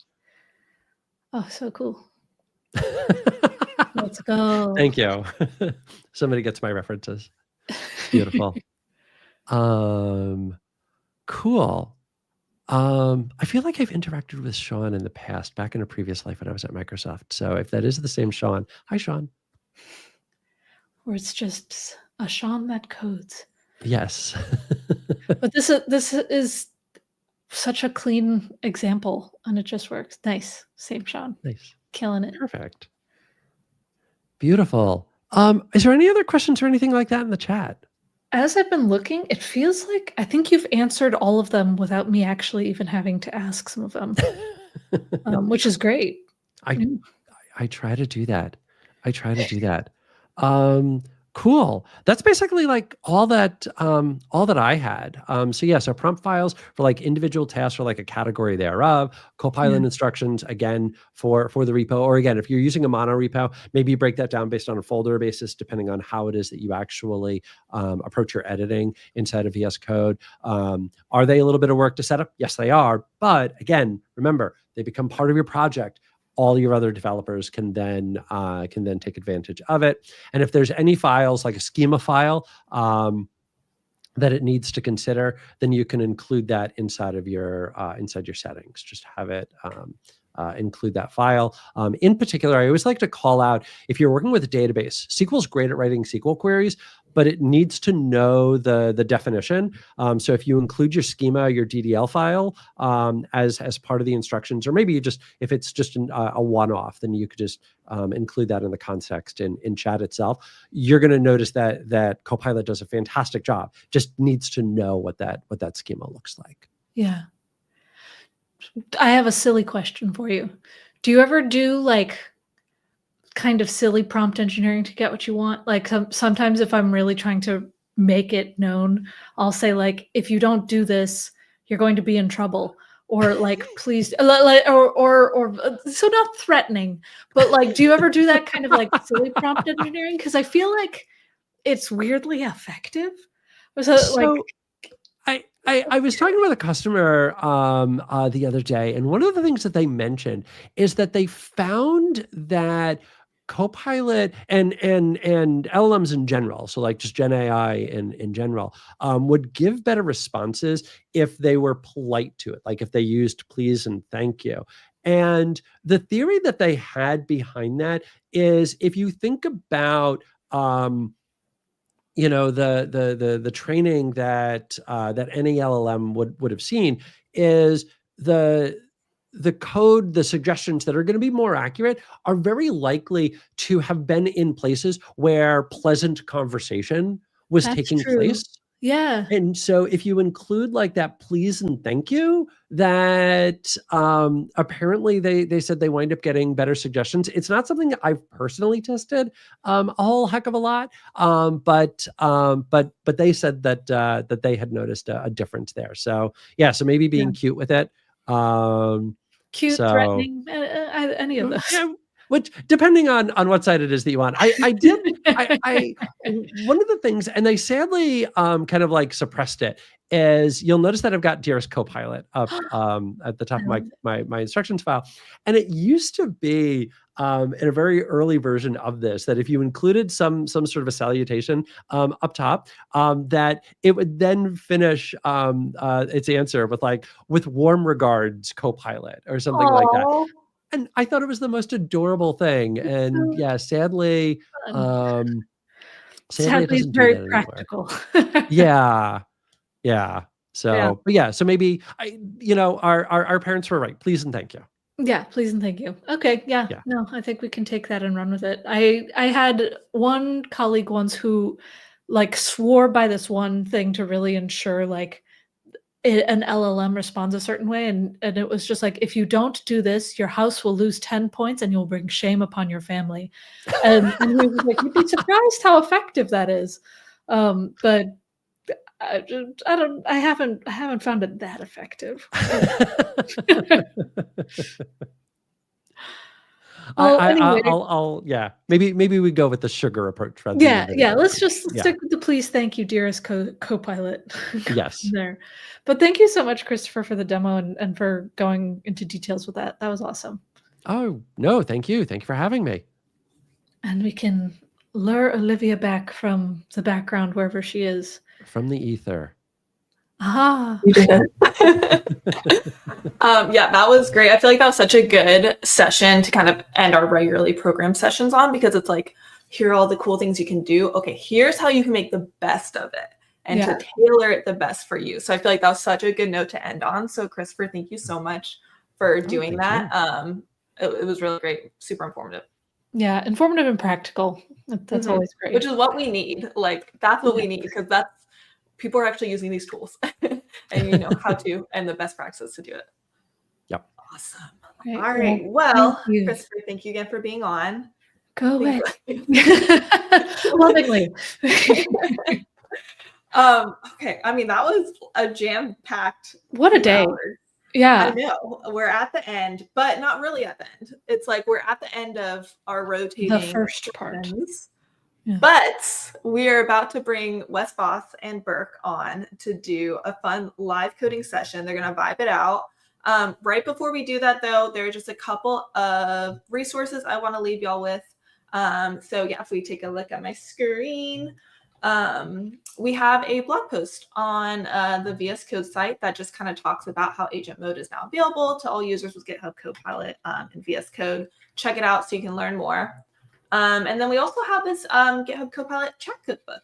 Oh, so cool. Let's go. Thank you. Somebody gets my references. Beautiful. Cool. I feel like I've interacted with Sean in the past, back in a previous life when I was at Microsoft. So if that is the same Sean, hi, Sean. Or it's just a Sean that codes. Yes. But this is such a clean example, and it just works. Nice. Same Sean. Nice. Killing it. Perfect. Beautiful. Is there any other questions or anything like that in the chat? As I've been looking, it feels like I think you've answered all of them without me actually even having to ask some of them, which is great. I try to do that. Cool. That's basically like all that I had. So prompt files for like individual tasks or like a category thereof, Copilot instructions again for the repo, or again, if you're using a mono repo, maybe you break that down based on a folder basis, depending on how it is that you actually approach your editing inside of VS Code. Are they a little bit of work to set up? Yes, they are. But again, remember, they become part of your project. All your other developers can then take advantage of it. And if there's any files like a schema file that it needs to consider, then you can include that inside your settings. Just have it include that file. In particular, I always like to call out, if you're working with a database, SQL's great at writing SQL queries, but it needs to know the definition. So if you include your schema, your DDL file as part of the instructions, or maybe if it's just a one-off, then you could just include that in the context in chat itself. You're going to notice that Copilot does a fantastic job. Just needs to know what that schema looks like. Yeah. I have a silly question for you. Do you ever do like kind of silly prompt engineering to get what you want? Like sometimes if I'm really trying to make it known, I'll say like, if you don't do this, you're going to be in trouble, or like, please, or so not threatening, but like, do you ever do that kind of like silly prompt engineering? Because I feel like it's weirdly effective. I was talking with a customer the other day, and one of the things that they mentioned is that they found that Copilot and LLMs in general, so like just Gen AI in general, would give better responses if they were polite to it, like if they used please and thank you. And the theory that they had behind that is, if you think about the training that any LLM would have seen, is the code, the suggestions that are going to be more accurate are very likely to have been in places where pleasant conversation was taking place. Yeah. And so if you include like that please and thank you, that apparently they said they wind up getting better suggestions. It's not something that I've personally tested a whole heck of a lot, but they said that that they had noticed a difference there. So yeah, so maybe being cute with it. Cute, So threatening, any of those. yeah, which depending on what side it is that you want. I did I one of the things, and they sadly kind of like suppressed it, is you'll notice that I've got Dearest Copilot up at the top of my instructions file. And it used to be in a very early version of this that if you included some sort of a salutation up top, that it would then finish its answer with like, with warm regards, Copilot, or something like that. And I thought it was the most adorable thing. And yeah, sadly, sadly it Sadly, doesn't do very that anymore. practical. Yeah. So, but yeah, so maybe our parents were right. Please and thank you. Yeah, please and thank you. Okay, yeah. No, I think we can take that and run with it. I had one colleague once who like swore by this one thing to really ensure like an LLM responds a certain way, and it was just like, if you don't do this, your house will lose 10 points and you'll bring shame upon your family. And he was like, you'd be surprised how effective that is. But I haven't found it that effective. I'll maybe we go with the sugar approach rather than the vinegar. Let's just stick with the please thank you, Dearest Copilot. Yes. There. But thank you so much, Christopher, for the demo and for going into details with that. That was awesome. Oh no, thank you for having me. And we can lure Olivia back from the background wherever she is, from the ether. You did it. Yeah, that was great. I feel like that was such a good session to kind of end our regularly programmed sessions on, because it's like, here are all the cool things you can do. Okay, here's how you can make the best of it and to tailor it the best for you. So I feel like that was such a good note to end on. So Christopher, thank you so much for doing that. It was really great, super informative. Yeah, informative and practical. That's always great. Which is what we need. Like, that's what we need, because people are actually using these tools and you know how to, and the best practices to do it. Yep. Awesome. Great. All right. Well, Christopher, thank you again for being on. Go away. Lovingly. Okay. I mean, that was a jam-packed. What a day. Hours. Yeah. I know. We're at the end, but not really at the end. It's like we're at the end of our rotating the first part. Yeah. But we are about to bring Wes Voss and Burke on to do a fun live coding session. They're going to vibe it out. Right before we do that, though, there are just a couple of resources I want to leave y'all with. So yeah, if we take a look at my screen, we have a blog post on the VS Code site that just kind of talks about how agent mode is now available to all users with GitHub Copilot and VS Code. Check it out so you can learn more. And then we also have this GitHub Copilot chat cookbook,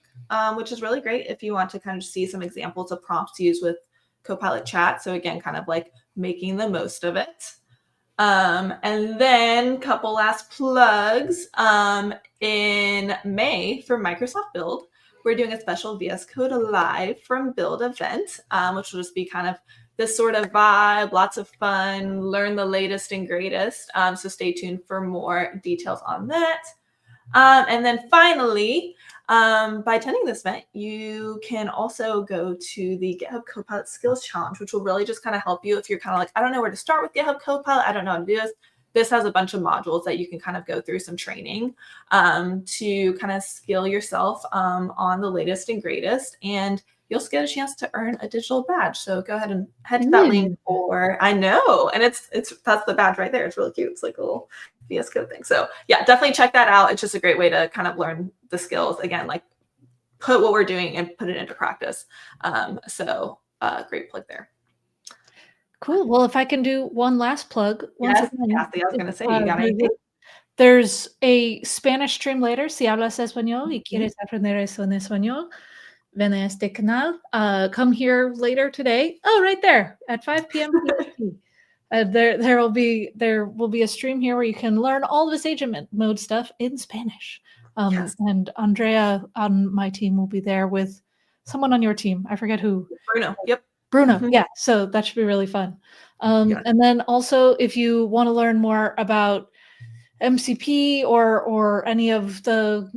which is really great if you want to kind of see some examples of prompts to use with Copilot chat. So again, kind of like making the most of it. And then a couple last plugs. In May for Microsoft Build, we're doing a special VS Code Live from Build event, which will just be kind of this sort of vibe, lots of fun, learn the latest and greatest. So stay tuned for more details on that. And then finally, by attending this event, you can also go to the GitHub Copilot Skills Challenge, which will really just kind of help you if you're kind of like, I don't know where to start with GitHub Copilot. I don't know how to do this. This has a bunch of modules that you can kind of go through some training to kind of skill yourself on the latest and greatest. And you'll get a chance to earn a digital badge. So go ahead and head to that link. Or I know, and it's that's the badge right there. It's really cute. It's like a little VS Code thing. So yeah, definitely check that out. It's just a great way to kind of learn the skills. Again, like put what we're doing and put it into practice. So great plug there. Cool. Well, if I can do one last plug. Yes, Kathy, I was going to say, you got anything? There's a Spanish stream later. Si hablas español y quieres aprender eso en español, ven a este canal. Come here later today. Oh, right there at 5 p.m. There will be a stream here where you can learn all this agent mode stuff in Spanish. And Andrea on my team will be there with someone on your team. I forget who. Bruno. Yep. Bruno. Mhm. Yeah. So that should be really fun. Yeah. And then also, if you want to learn more about MCP or any of the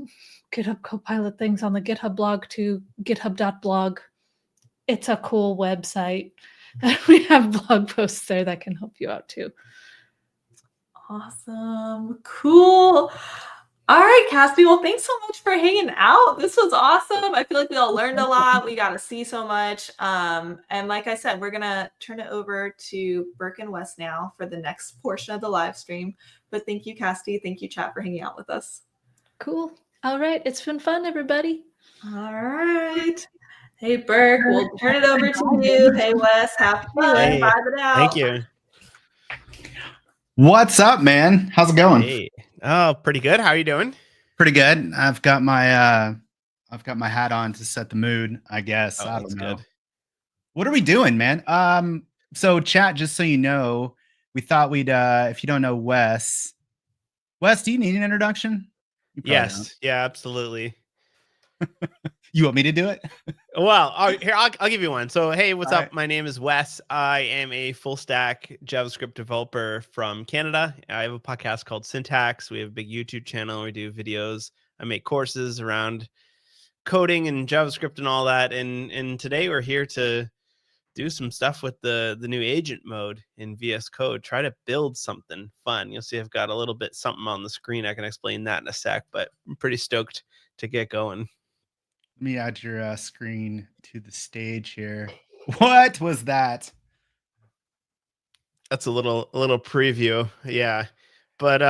GitHub Copilot things on the GitHub blog to github.blog, it's a cool website. We have blog posts there that can help you out too. Awesome. Cool. All right, Cassidy. Well, thanks so much for hanging out. This was awesome. I feel like we all learned a lot. We got to see so much. And like I said, we're going to turn it over to Burke and Wes now for the next portion of the live stream. But thank you, Cassidy. Thank you, chat, for hanging out with us. Cool. All right. It's been fun, everybody. All right. Hey, Burke, we'll turn it over to you. Hey, Wes, have fun. Hey, Vibe it out. thank you. What's up, man? How's it going? Hey. Oh, pretty good. How are you doing? Pretty good. I've got my hat on to set the mood, I guess. I don't know. Good. What are we doing, man? So chat, just so you know, we thought we'd if you don't know Wes, do you need an introduction? You probably Yes. don't. Yeah, absolutely. You want me to do it? Well, here, I'll give you one. So, hey, what's All up? right. My name is Wes. I am a full stack JavaScript developer from Canada. I have a podcast called Syntax. We have a big YouTube channel. We do videos. I make courses around coding and JavaScript and all that. And today we're here to do some stuff with the new agent mode in VS Code. Try to build something fun. You'll see I've got a little bit something on the screen. I can explain that in a sec, but I'm pretty stoked to get going. Let me add your screen to the stage here. What was that? That's a little preview. Yeah. But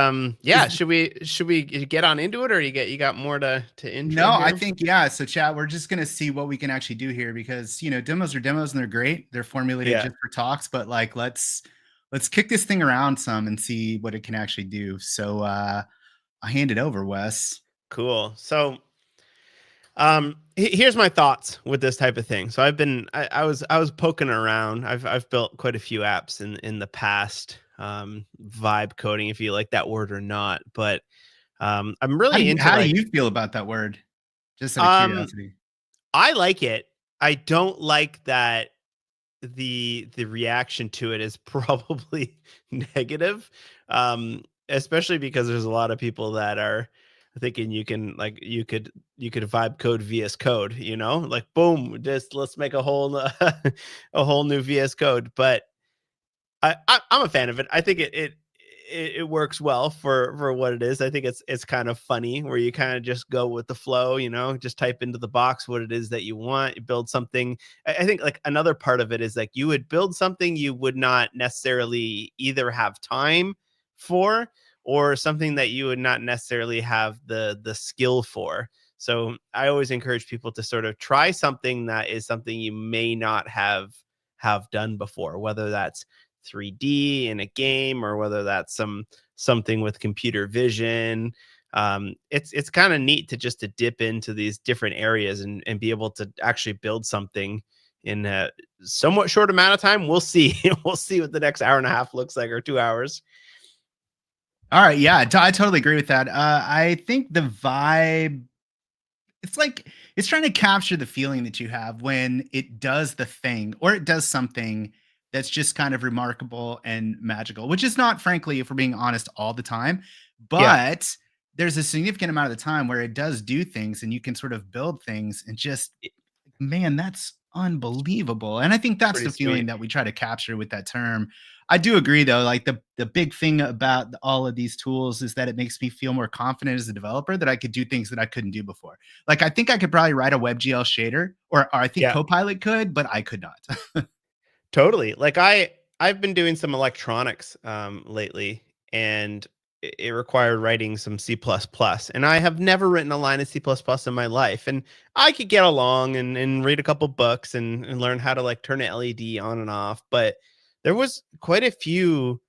yeah, should we get on into it, or you got more to intro? No, here? I think, yeah. So chat, we're just going to see what we can actually do here, because, you know, demos are demos and they're great. They're formulated Yeah. just for talks, but like, let's kick this thing around some and see what it can actually do. So I hand it over, Wes. Cool. So here's my thoughts with this type of thing. So I was poking around. I've built quite a few apps in the past, vibe coding, if you like that word or not, but I'm really into how do you feel about that word? Just out of curiosity. I like it. I don't like that the reaction to it is probably negative, especially because there's a lot of people that are thinking you could vibe code VS Code, you know, like boom, just let's make a whole a whole new VS Code. But I'm a fan of it. I think it works well for what it is. I think it's kind of funny where you kind of just go with the flow, you know, just type into the box what it is that you want, you build something. I think like another part of it is like you would build something you would not necessarily either have time for, or something that you would not necessarily have the skill for. So I always encourage people to sort of try something that is something you may not have done before, whether that's 3D in a game or whether that's something with computer vision. It's kind of neat to dip into these different areas and be able to actually build something in a somewhat short amount of time. We'll see. We'll see what the next hour and a half looks like, or 2 hours. All right. Yeah, I totally agree with that. I think the vibe, it's like it's trying to capture the feeling that you have when it does the thing, or it does something that's just kind of remarkable and magical, which is not, frankly, if we're being honest, all the time. But there's a significant amount of the time where it does do things and you can sort of build things and just, man, that's unbelievable. And I think that's the feeling that we try to capture with that term. I do agree, though, like the big thing about all of these tools is that it makes me feel more confident as a developer that I could do things that I couldn't do before. Like, I think I could probably write a WebGL shader, or I think Copilot could, but I could not. Totally. Like I've been doing some electronics lately, and it required writing some C++, and I have never written a line of C++ in my life. And I could get along and read a couple books and learn how to like turn an LED on and off. But there was quite a few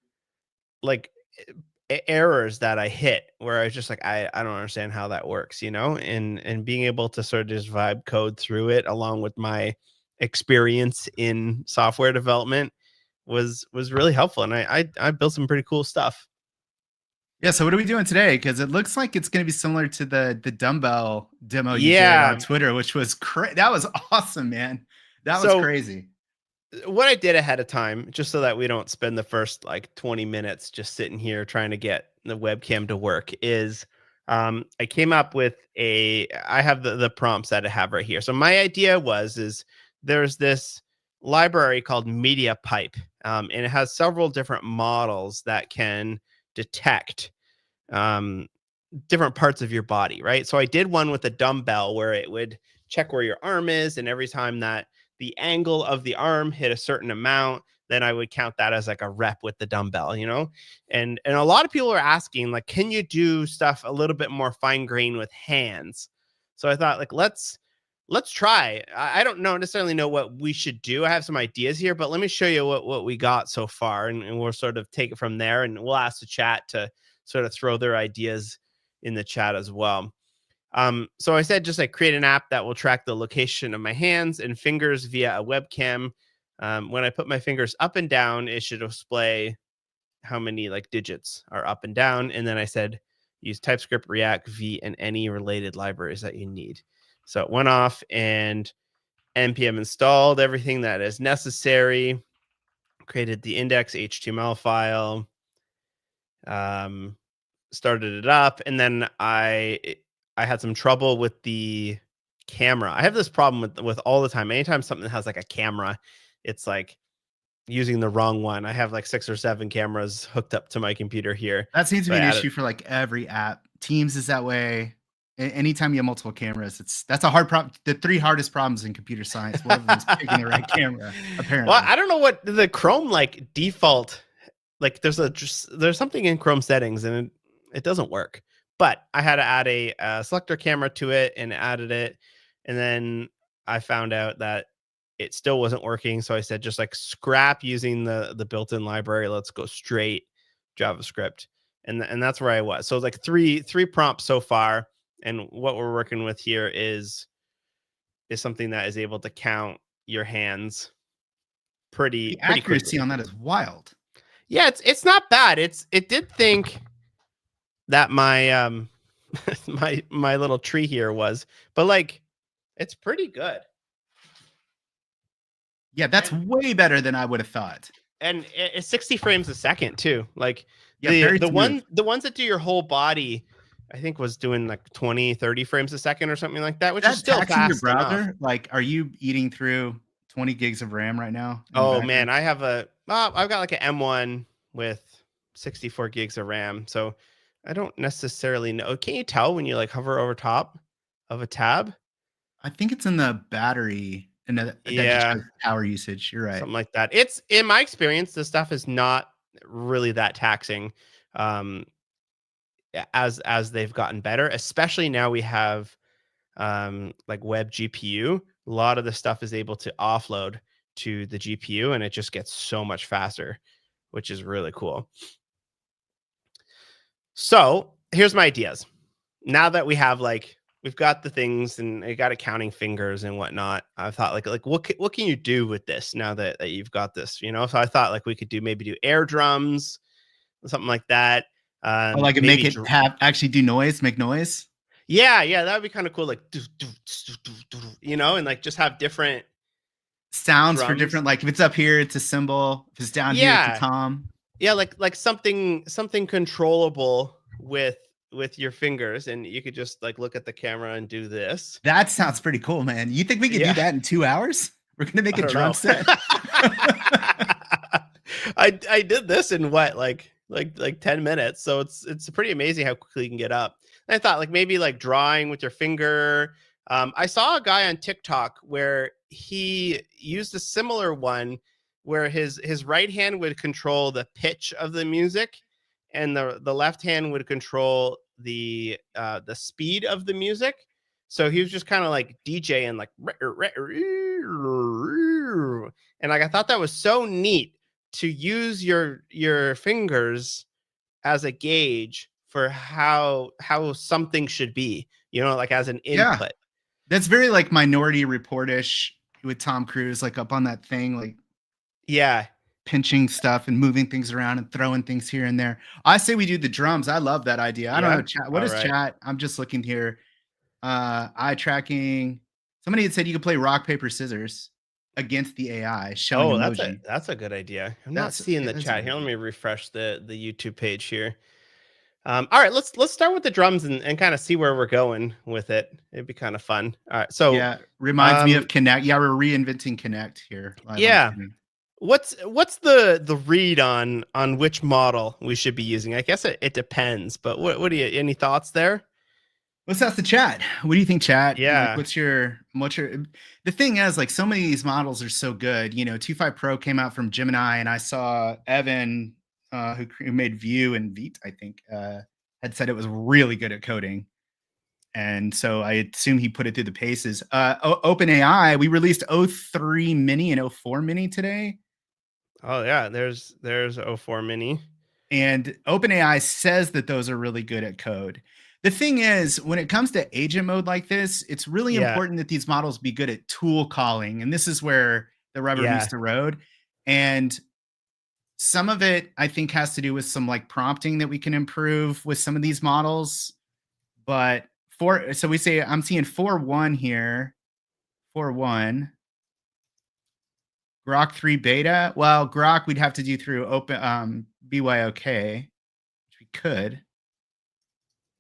like errors that I hit where I was just like, I don't understand how that works, you know, and being able to sort of just vibe code through it along with my experience in software development was really helpful. And I built some pretty cool stuff. Yeah, so what are we doing today? Because it looks like it's going to be similar to the dumbbell demo you Yeah. shared on Twitter, which was that was awesome, man. That was So- crazy. What I did ahead of time, just so that we don't spend the first like 20 minutes just sitting here trying to get the webcam to work, is I came up with I have the prompts that I have right here. So my idea is there's this library called Media Pipe, and it has several different models that can detect different parts of your body, right? So I did one with a dumbbell where it would check where your arm is, and every time that the angle of the arm hit a certain amount, then I would count that as like a rep with the dumbbell, you know? And a lot of people are asking, like, can you do stuff a little bit more fine grained with hands? So I thought, like, let's try. I don't necessarily know what we should do. I have some ideas here, but let me show you what we got so far, and we'll sort of take it from there, and we'll ask the chat to sort of throw their ideas in the chat as well. So I said, just like create an app that will track the location of my hands and fingers via a webcam. When I put my fingers up and down, it should display how many like digits are up and down. And then I said, use TypeScript, React, V, and any related libraries that you need. So it went off and npm installed everything that is necessary, created the index HTML file, started it up, and then I had some trouble with the camera. I have this problem with all the time. Anytime something has like a camera, it's like using the wrong one. I have like 6 or 7 cameras hooked up to my computer here. That seems to So be I an added- issue for like every app. Teams is that way. Anytime you have multiple cameras, that's a hard problem. The 3 hardest problems in computer science. One of them is picking the right camera. Apparently, Well, I don't know what the Chrome like default. Like there's something in Chrome settings and it doesn't work. But I had to add a selector camera to it and added it, and then I found out that it still wasn't working. So I said, just like scrap using the built-in library. Let's go straight JavaScript, and that's where I was. So like three prompts so far, and what we're working with here is something that is able to count your hands pretty accuracy quickly. on that is wild. Yeah, it's not bad. It did think that my my little tree here was, but like it's pretty good. Yeah, that's way better than I would have thought. And it's 60 frames a second too. Like Yeah, the ones that do your whole body, I think was doing like 20, 30 frames a second or something like that, which is still taxing fast your browser. enough. Like, are you eating through 20 gigs of RAM right now? Oh man, I've got like an M1 with 64 gigs of RAM. So I don't necessarily know. Can you tell when you like hover over top of a tab? I think it's in the battery and that just shows power usage. You're right. Something like that. It's, in my experience, this stuff is not really that taxing as they've gotten better, especially now we have like web GPU. A lot of the stuff is able to offload to the GPU and it just gets so much faster, which is really cool. So here's my ideas. Now that we have we've got the things and I got accounting fingers and whatnot, I thought like what can you do with this now that you've got this, you know? So I thought like we could maybe do air drums, something like that. Like make it actually do noise, make noise. Yeah, that would be kind of cool. Like, you know, and like just have different sounds drums for different. Like if it's up here, it's a cymbal. If it's down here, it's a tom. Yeah, like something controllable with your fingers, and you could just like look at the camera and do this. That sounds pretty cool, man. You think we could do that in 2 hours? We're gonna make a drum set. I did this in what like 10 minutes, so it's pretty amazing how quickly you can get up. And I thought like maybe like drawing with your finger. I saw a guy on TikTok where he used a similar one where his right hand would control the pitch of the music and the left hand would control the speed of the music. So he was just kind of like DJing like, and like I thought that was so neat to use your fingers as a gauge for how something should be, you know, like as an input. Yeah. That's very like Minority Report-ish with Tom Cruise, like up on that thing, like. Yeah, pinching stuff and moving things around and throwing things here and there. I say we do the drums. I love that idea. I don't know, chat. What is chat? I'm just looking here. Eye tracking. Somebody had said you could play rock, paper, scissors against the AI showing emoji. That's a good idea. I'm not seeing the chat here. Let me refresh the YouTube page here. All right, let's start with the drums and kind of see where we're going with it. It'd be kind of fun. All right, so yeah, reminds me of Connect. Yeah, we're reinventing Connect here. Yeah. What's the read on which model we should be using? I guess it depends, but what do you, any thoughts there? Let's ask the chat. What do you think, chat? Yeah. Like, what's your the thing is, like, so many of these models are so good. You know, 2.5 Pro came out from Gemini, and I saw Evan, who made Vue and Vite, I think, had said it was really good at coding. And so I assume he put it through the paces. OpenAI, we released 03 Mini and 04 Mini today. Oh yeah, there's 04 Mini. And OpenAI says that those are really good at code. The thing is, when it comes to agent mode like this, it's really important that these models be good at tool calling. And this is where the rubber meets the road. And some of it, I think, has to do with some like prompting that we can improve with some of these models. But so we say, I'm seeing 4.1 here, 4.1. Grok 3 beta. Well, Grok we'd have to do through BYOK, which we could.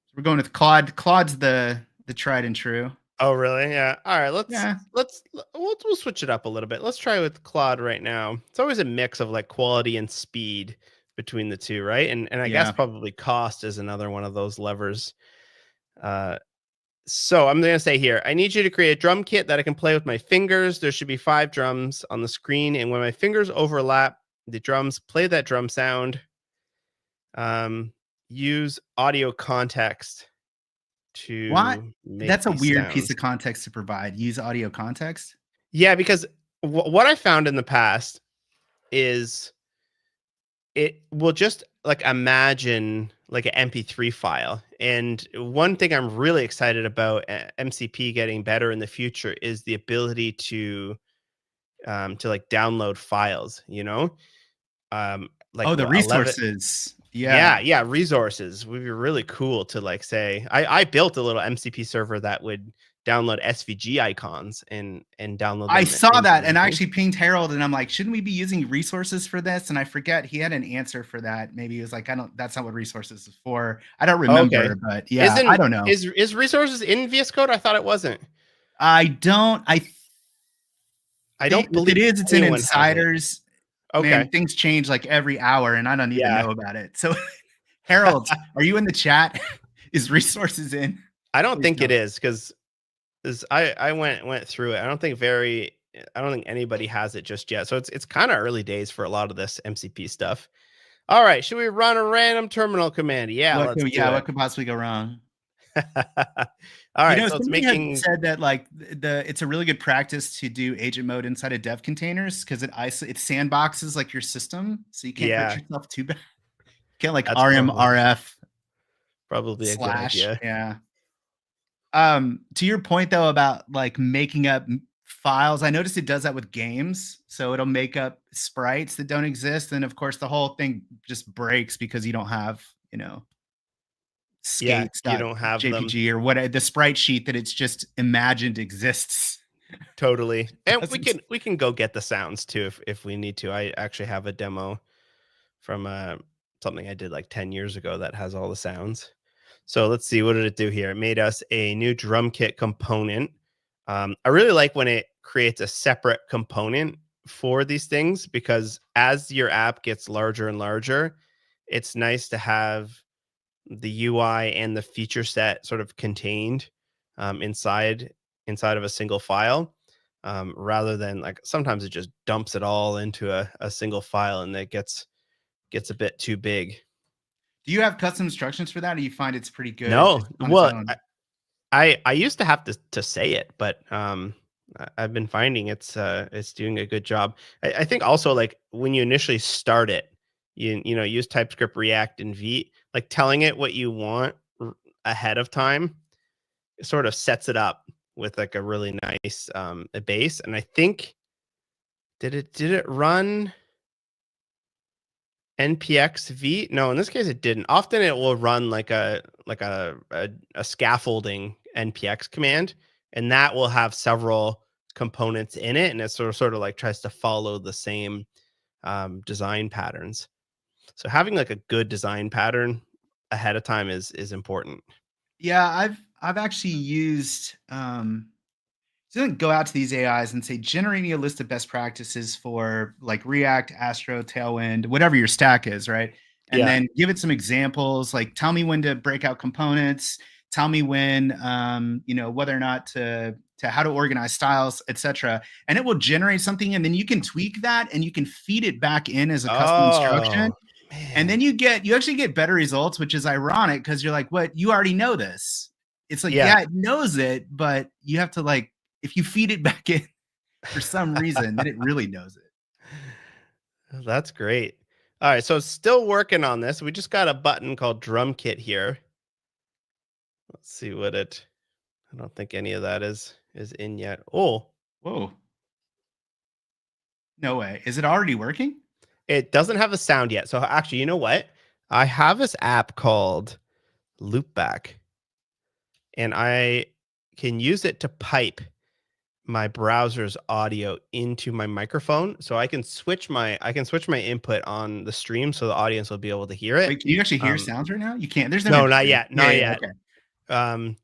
So we're going with Claude. Claude's the tried and true. Oh, really? Yeah. All right. We'll switch it up a little bit. Let's try with Claude right now. It's always a mix of like quality and speed between the two, right? And I guess probably cost is another one of those levers. So I'm going to say here, I need you to create a drum kit that I can play with my fingers. There should be 5 drums on the screen. And when my fingers overlap the drums, play that drum sound. Use audio context to make that's a weird sounds. piece of context to provide. Use audio context. Yeah, because what I found in the past is it will just like imagine like an MP3 file. And one thing I'm really excited about MCP getting better in the future is the ability to like download files, you know? Like the resources. Yeah, resources would be really cool to like say, I built a little MCP server that would download SVG icons and download them. I saw that and I actually pinged Harold and I'm like, shouldn't we be using resources for this? And I forget he had an answer for that. Maybe he was like, that's not what resources is for. I don't remember, but yeah, I don't know. Is resources in VS Code? I thought it wasn't. I don't believe it is. It's in Insiders. Okay. Man, things change like every hour and I don't even know about it. So Harold, are you in the chat? Is resources in? I don't think it is because I went through it. I don't think anybody has it just yet. So it's kind of early days for a lot of this MCP stuff. All right, should we run a random terminal command? Yeah, what could possibly go wrong? All right, so it's said that like it's a really good practice to do agent mode inside of dev containers because it sandboxes like your system, so you can't hurt yourself too bad. You can't like RF. Probably a good idea. Yeah. To your point though about like making up files, I noticed it does that with games, so it'll make up sprites that don't exist, and of course the whole thing just breaks because you don't have skates. You don't have JPG them. Or what the sprite sheet that it's just imagined exists. Totally. And we can go get the sounds too if we need to. I actually have a demo from something I did like 10 years ago that has all the sounds. So let's see, what did it do here? It made us a new drum kit component. I really like when it creates a separate component for these things because as your app gets larger and larger, it's nice to have the UI and the feature set sort of contained inside of a single file, rather than like sometimes it just dumps it all into a single file and it gets a bit too big. Do you have custom instructions for that, or you find it's pretty good? No, well, I used to have to say it, but I've been finding it's doing a good job. I think also like when you initially start it, you know, use TypeScript, React, and Vite, like telling it what you want ahead of time sort of sets it up with like a really nice a base. And I think did it run npx-v. No, in this case it didn't. Often it will run like a scaffolding npx command, and that will have several components in it, and it sort of like tries to follow the same design patterns. So having like a good design pattern ahead of time is important. Yeah, I've actually used so then go out to these AIs and say, generate me a list of best practices for like React, Astro, Tailwind, whatever your stack is, right? And then give it some examples, like tell me when to break out components, tell me when, whether or not to how to organize styles, etc. And it will generate something, and then you can tweak that and you can feed it back in as a custom instruction. And then you actually get better results, which is ironic because you're like, what? You already know this. It's like, yeah, it knows it, but you have to like, if you feed it back in for some reason, then it really knows it. That's great. All right, so still working on this. We just got a button called Drum Kit here. Let's see what it. I don't think any of that is in yet. Oh, whoa! No way. Is it already working? It doesn't have a sound yet. So actually, you know what? I have this app called Loopback, and I can use it to pipe my browser's audio into my microphone, so I can switch my input on the stream so the audience will be able to hear it. Wait, can you actually hear sounds right now? You can't. There's no, not yet. Not yet. Okay. I'm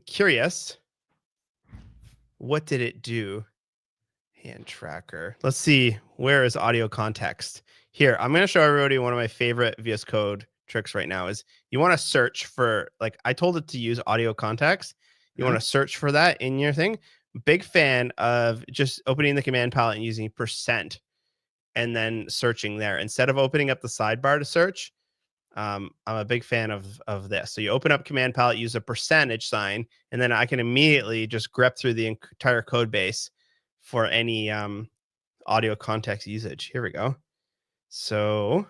curious. What did it do? Hand tracker. Let's see. Where is audio context? Here, I'm going to show everybody one of my favorite VS Code tricks right now. Is you want to search for, like, I told it to use audio context. You want to search for that in your thing. Big fan of just opening the command palette and using % and then searching there instead of opening up the sidebar to search. I'm a big fan of this. So you open up command palette, use a % sign, and then I can immediately just grep through the entire code base for any audio context usage. Here we go. So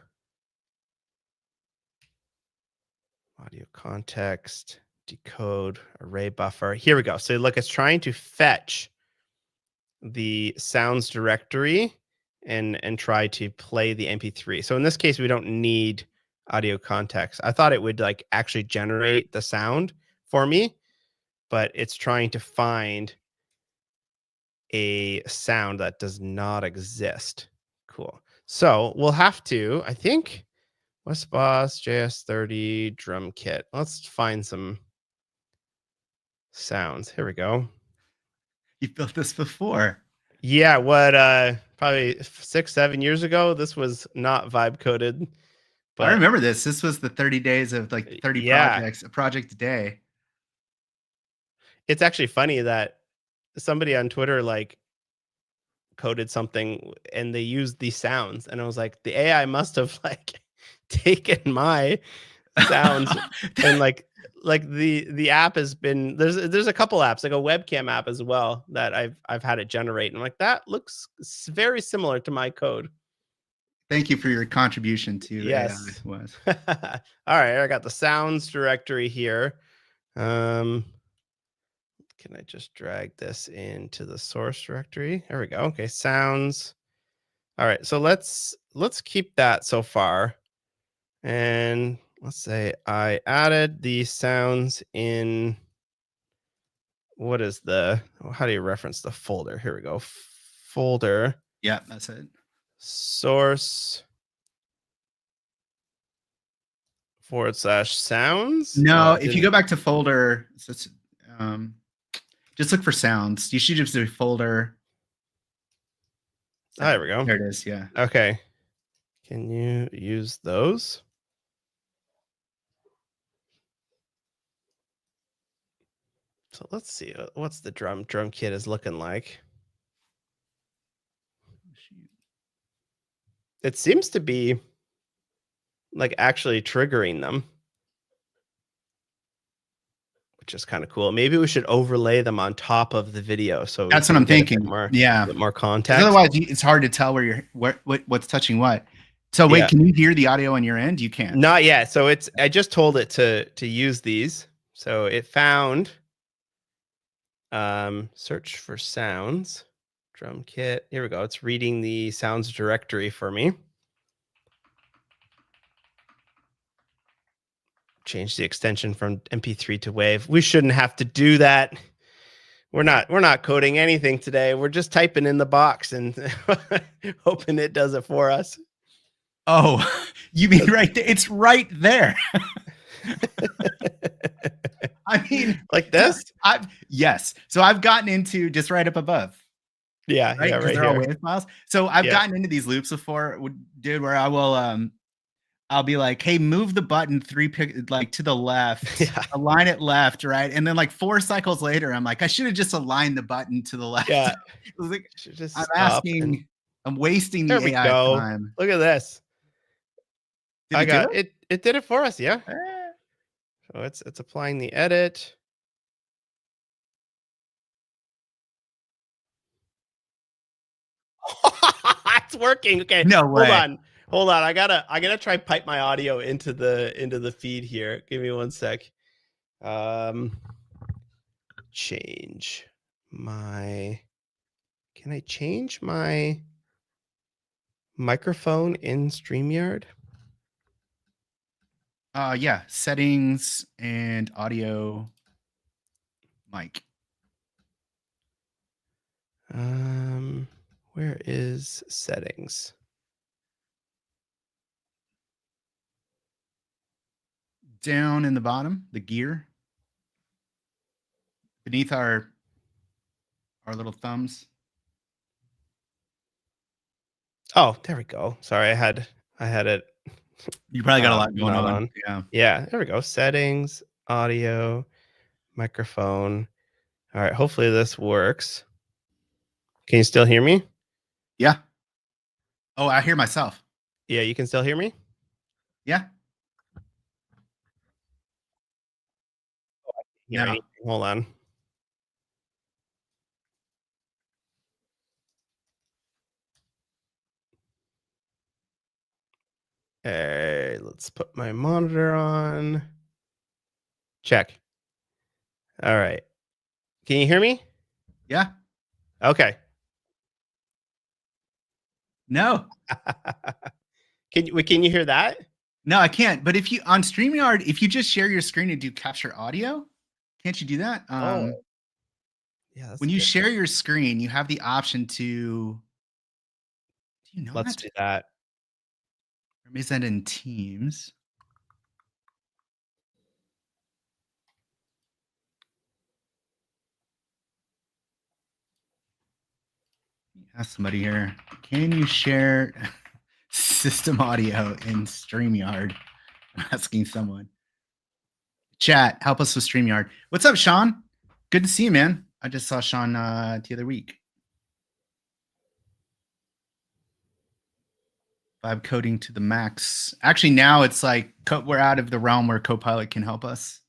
audio context, decode, array buffer. Here we go. So look, it's trying to fetch the sounds directory and try to play the MP3. So in this case, we don't need audio context. I thought it would like actually generate the sound for me, but it's trying to find a sound that does not exist. Cool. So we'll have to, I think, Westboss JS30 drum kit. Let's find some sounds. Here we go. You built this before. Yeah, what probably 6-7 years ago. This was not vibe coded. But I remember this. This was the 30 days of like 30 projects, a project a day. It's actually funny that somebody on Twitter like coded something and they used these sounds, and I was like, the AI must have like taken my sounds and like the app has been there's a couple apps, like a webcam app as well, that I've had it generate, and I'm like, that looks very similar to my code. Thank you for your contribution to AI. Was. All right, I got the sounds directory here. Can I just drag this into the source directory? There we go. Okay, sounds. All right, so let's keep that so far. And let's say I added the sounds in, what is how do you reference the folder? Here we go. Folder. Yeah, that's it. Source /sounds. No, if you go back to folder, just look for sounds. You should just do folder. There we go. There it is. Yeah. Okay. Can you use those? So let's see what's the drum kit is looking like. It seems to be like actually triggering them, which is kind of cool. Maybe we should overlay them on top of the video. So that's what I'm thinking. A bit more context. Otherwise, it's hard to tell where what's touching what. So wait, can you hear the audio on your end? You can't. Not yet. So I just told it to use these. So it found search for sounds, drum kit. Here we go. It's reading the sounds directory for me. change the extension from MP3 to WAV. We shouldn't have to do that. We're not coding anything today. We're just typing in the box and hoping it does it for us. Oh, you mean right there? It's right there. I mean, like this? Yes. So I've gotten into just right up above. Yeah, right. yeah, Because right they're all here. WAV files. So I've gotten into these loops before, dude, where I will I'll be like, hey, move the button to the left, align it left, right? And then like 4 cycles later, I'm like, I should have just aligned the button to the left. Yeah. Like, just I'm wasting there the we AI go. time. Look at this. Did it do it? It did it for us, yeah. So it's applying the edit. It's working. Okay. No way. Hold on. I gotta try pipe my audio into the feed here. Give me 1 sec. Change my. Can I change my microphone in StreamYard? Yeah, settings and audio mic. Where is settings? Down in the bottom, the gear. Beneath our little thumbs. Oh, there we go. Sorry, I had it. You probably got a lot going on. Yeah, there we go. Settings, audio, microphone. All right, hopefully this works. Can you still hear me? Yeah. Oh, I hear myself. Yeah, you can still hear me? Yeah. Yeah. Hold on. Hey, let's put my monitor on. Check. All right. Can you hear me? Yeah. Okay. No. Can you hear that? No, I can't. But if you on StreamYard, if you just share your screen and do capture audio, can't you do that? Yeah. When you share your screen, you have the option to. Do you know? Let's do that. Or is that in Teams? Ask somebody here. Can you share system audio in StreamYard? I'm asking someone. Chat, help us with StreamYard. What's up, Sean? Good to see you, man. I just saw Sean the other week. Vibe coding to the max. Actually, now it's like we're out of the realm where Copilot can help us.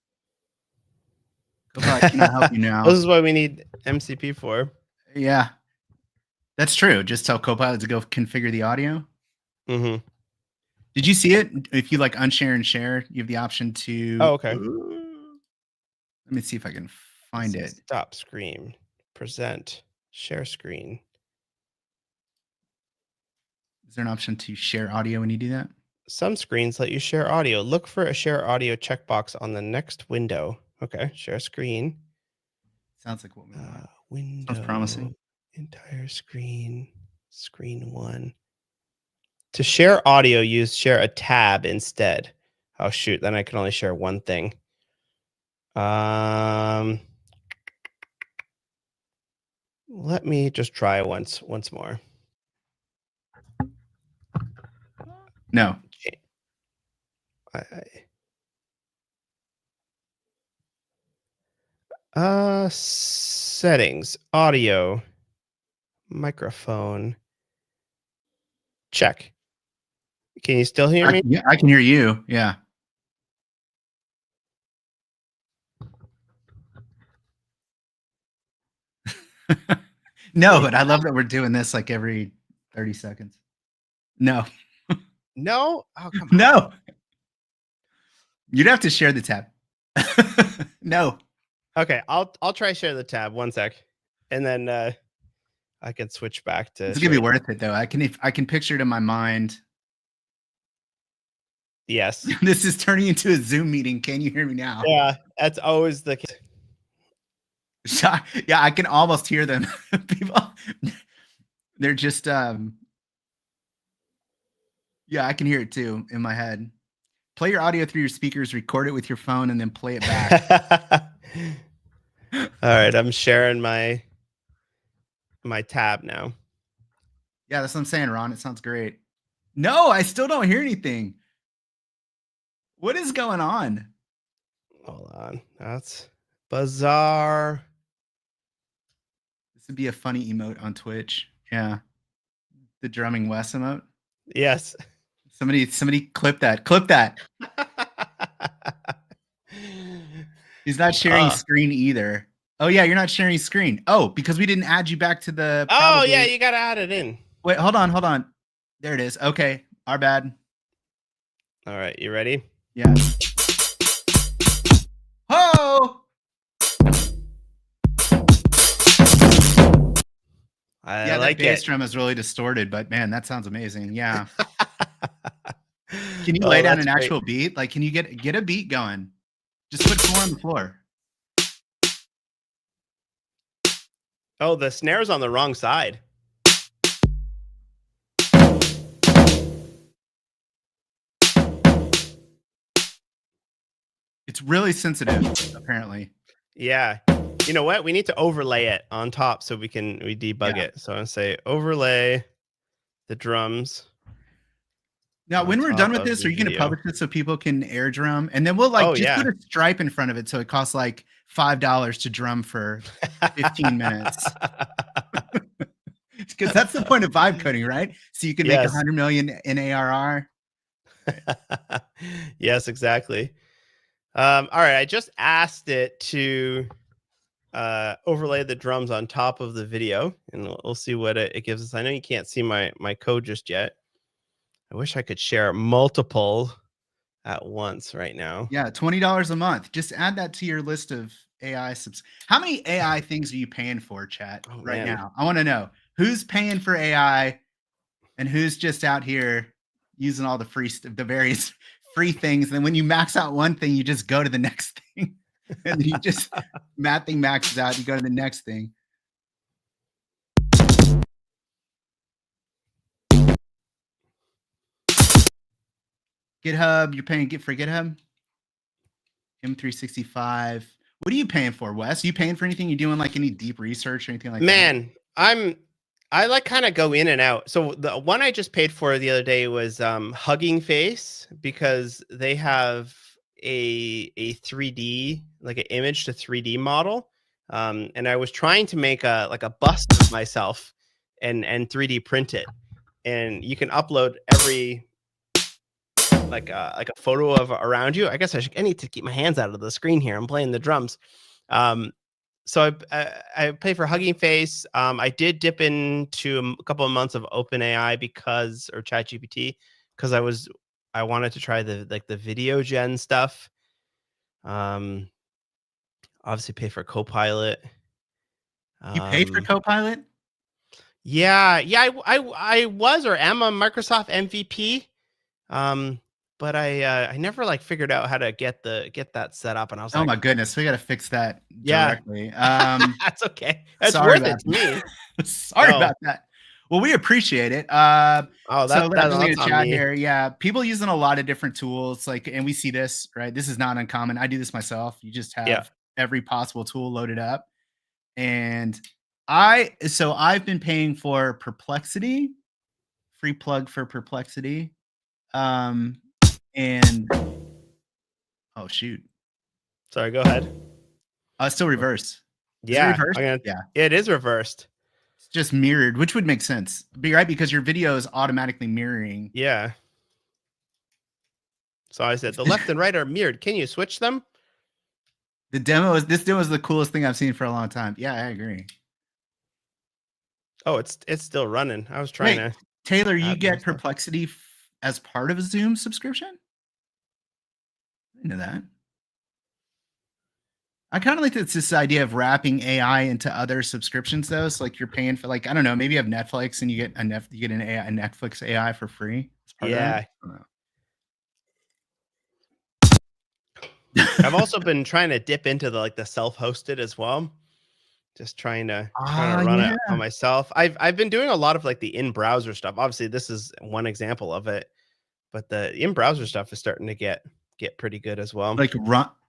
Copilot cannot help you now. This is what we need MCP for. Yeah. That's true. Just tell Copilot to go configure the audio. Mm-hmm. Did you see it? If you like unshare and share, you have the option to. Oh, okay. Let me see if I can find it. Stop screen. Present. Share screen. Is there an option to share audio when you do that? Some screens let you share audio. Look for a share audio checkbox on the next window. Okay. Share screen. Sounds like what we want. Window. Sounds promising. Entire screen. Screen 1. To share audio, share a tab instead. Oh shoot, then I can only share one thing. Let me just try once more. No. Settings, audio, microphone. Check. Can you still hear me? Yeah, I can hear you. Yeah. No, but I love that we're doing this like every 30 seconds. No. No? Oh, come on. No. You'd have to share the tab. No. Okay, I'll try share the tab. 1 sec. And then I can switch back to. It's gonna be worth it though. I can picture it in my mind. Yes. This is turning into a Zoom meeting. Can you hear me now? Yeah, that's always the case. Yeah, I can almost hear them. People, they're just yeah, I can hear it too in my head. Play your audio through your speakers, record it with your phone, and then play it back. All right, I'm sharing my tab now. Yeah, that's what I'm saying, Ron. It sounds great. No, I still don't hear anything. What is going on? Hold on. That's bizarre. This would be a funny emote on Twitch. Yeah. The drumming Wes emote. Yes. Somebody clip that. Clip that. He's not sharing screen either. Oh yeah, you're not sharing screen. Oh, because we didn't add you back to the Oh yeah, you gotta add it in. Wait, hold on. There it is. Okay. Our bad. All right, you ready? Yeah. Oh! I like that bass it. drum is really distorted, but man, that sounds amazing. Yeah. Can you lay down an actual beat? Like, can you get a beat going? Just put more on the floor. Oh, the snare's on the wrong side. It's really sensitive, apparently. Yeah. You know what? We need to overlay it on top so we debug it. So I'm gonna say overlay the drums. Now, when we're done with this, are you going to publish it so people can air drum? And then we'll put a stripe in front of it so it costs like $5 to drum for 15 minutes. Because that's the point of vibe coding, right? So you can make 100 million in ARR. Yes, exactly. All right, I just asked it to overlay the drums on top of the video, and we'll see what it gives us. I know you can't see my code just yet. I wish I could share multiple at once right now. Yeah, $20 a month. Just add that to your list of AI subs. How many AI things are you paying for, chat, right now? I want to know who's paying for AI and who's just out here using all the various free things. And when you max out one thing, you just go to the next thing. And then you just that thing maxes out, you go to the next thing. GitHub, you're paying for GitHub? M365. What are you paying for, Wes? Are you paying for anything? You doing like any deep research or anything like that? Man, I like kind of go in and out. So the one I just paid for the other day was Hugging Face, because they have a 3D, like an image to 3D model. And I was trying to make a bust of myself and 3D print it. And you can upload every like a photo of around you. I guess I need to keep my hands out of the screen here. I'm playing the drums. So I pay for Hugging Face. I did dip into a couple of months of OpenAI or ChatGPT, because I wanted to try the video gen stuff. Obviously pay for Copilot. You paid for Copilot? Yeah. I was or am a Microsoft MVP. But I never figured out how to get that set up, and I was like, oh my goodness, we got to fix that directly. That's okay. That's worth it to me. Sorry about that. Well, we appreciate it. That's in chat here. Yeah, people using a lot of different tools, and we see this, right? This is not uncommon. I do this myself. You just have every possible tool loaded up, and I've been paying for Perplexity, free plug for Perplexity. And oh shoot, sorry, go ahead. It's still reverse. Yeah, is it reversed? Yeah, it is reversed. It's just mirrored, which would make sense. Right, because your video is automatically mirroring. Yeah. So I said the left and right are mirrored. Can you switch them? This demo is the coolest thing I've seen for a long time. Yeah, I agree. Oh, it's still running. I was trying to. Taylor, you get Perplexity as part of a Zoom subscription? I didn't know that. I kind of like this idea of wrapping AI into other subscriptions, though. So you're paying for I don't know, maybe you have Netflix and you get an Netflix AI for free. Yeah. I've also been trying to dip into the self-hosted as well. Just trying to run it on myself. I've been doing a lot of like the in-browser stuff. Obviously, this is one example of it, but the in-browser stuff is starting to get pretty good as well. Like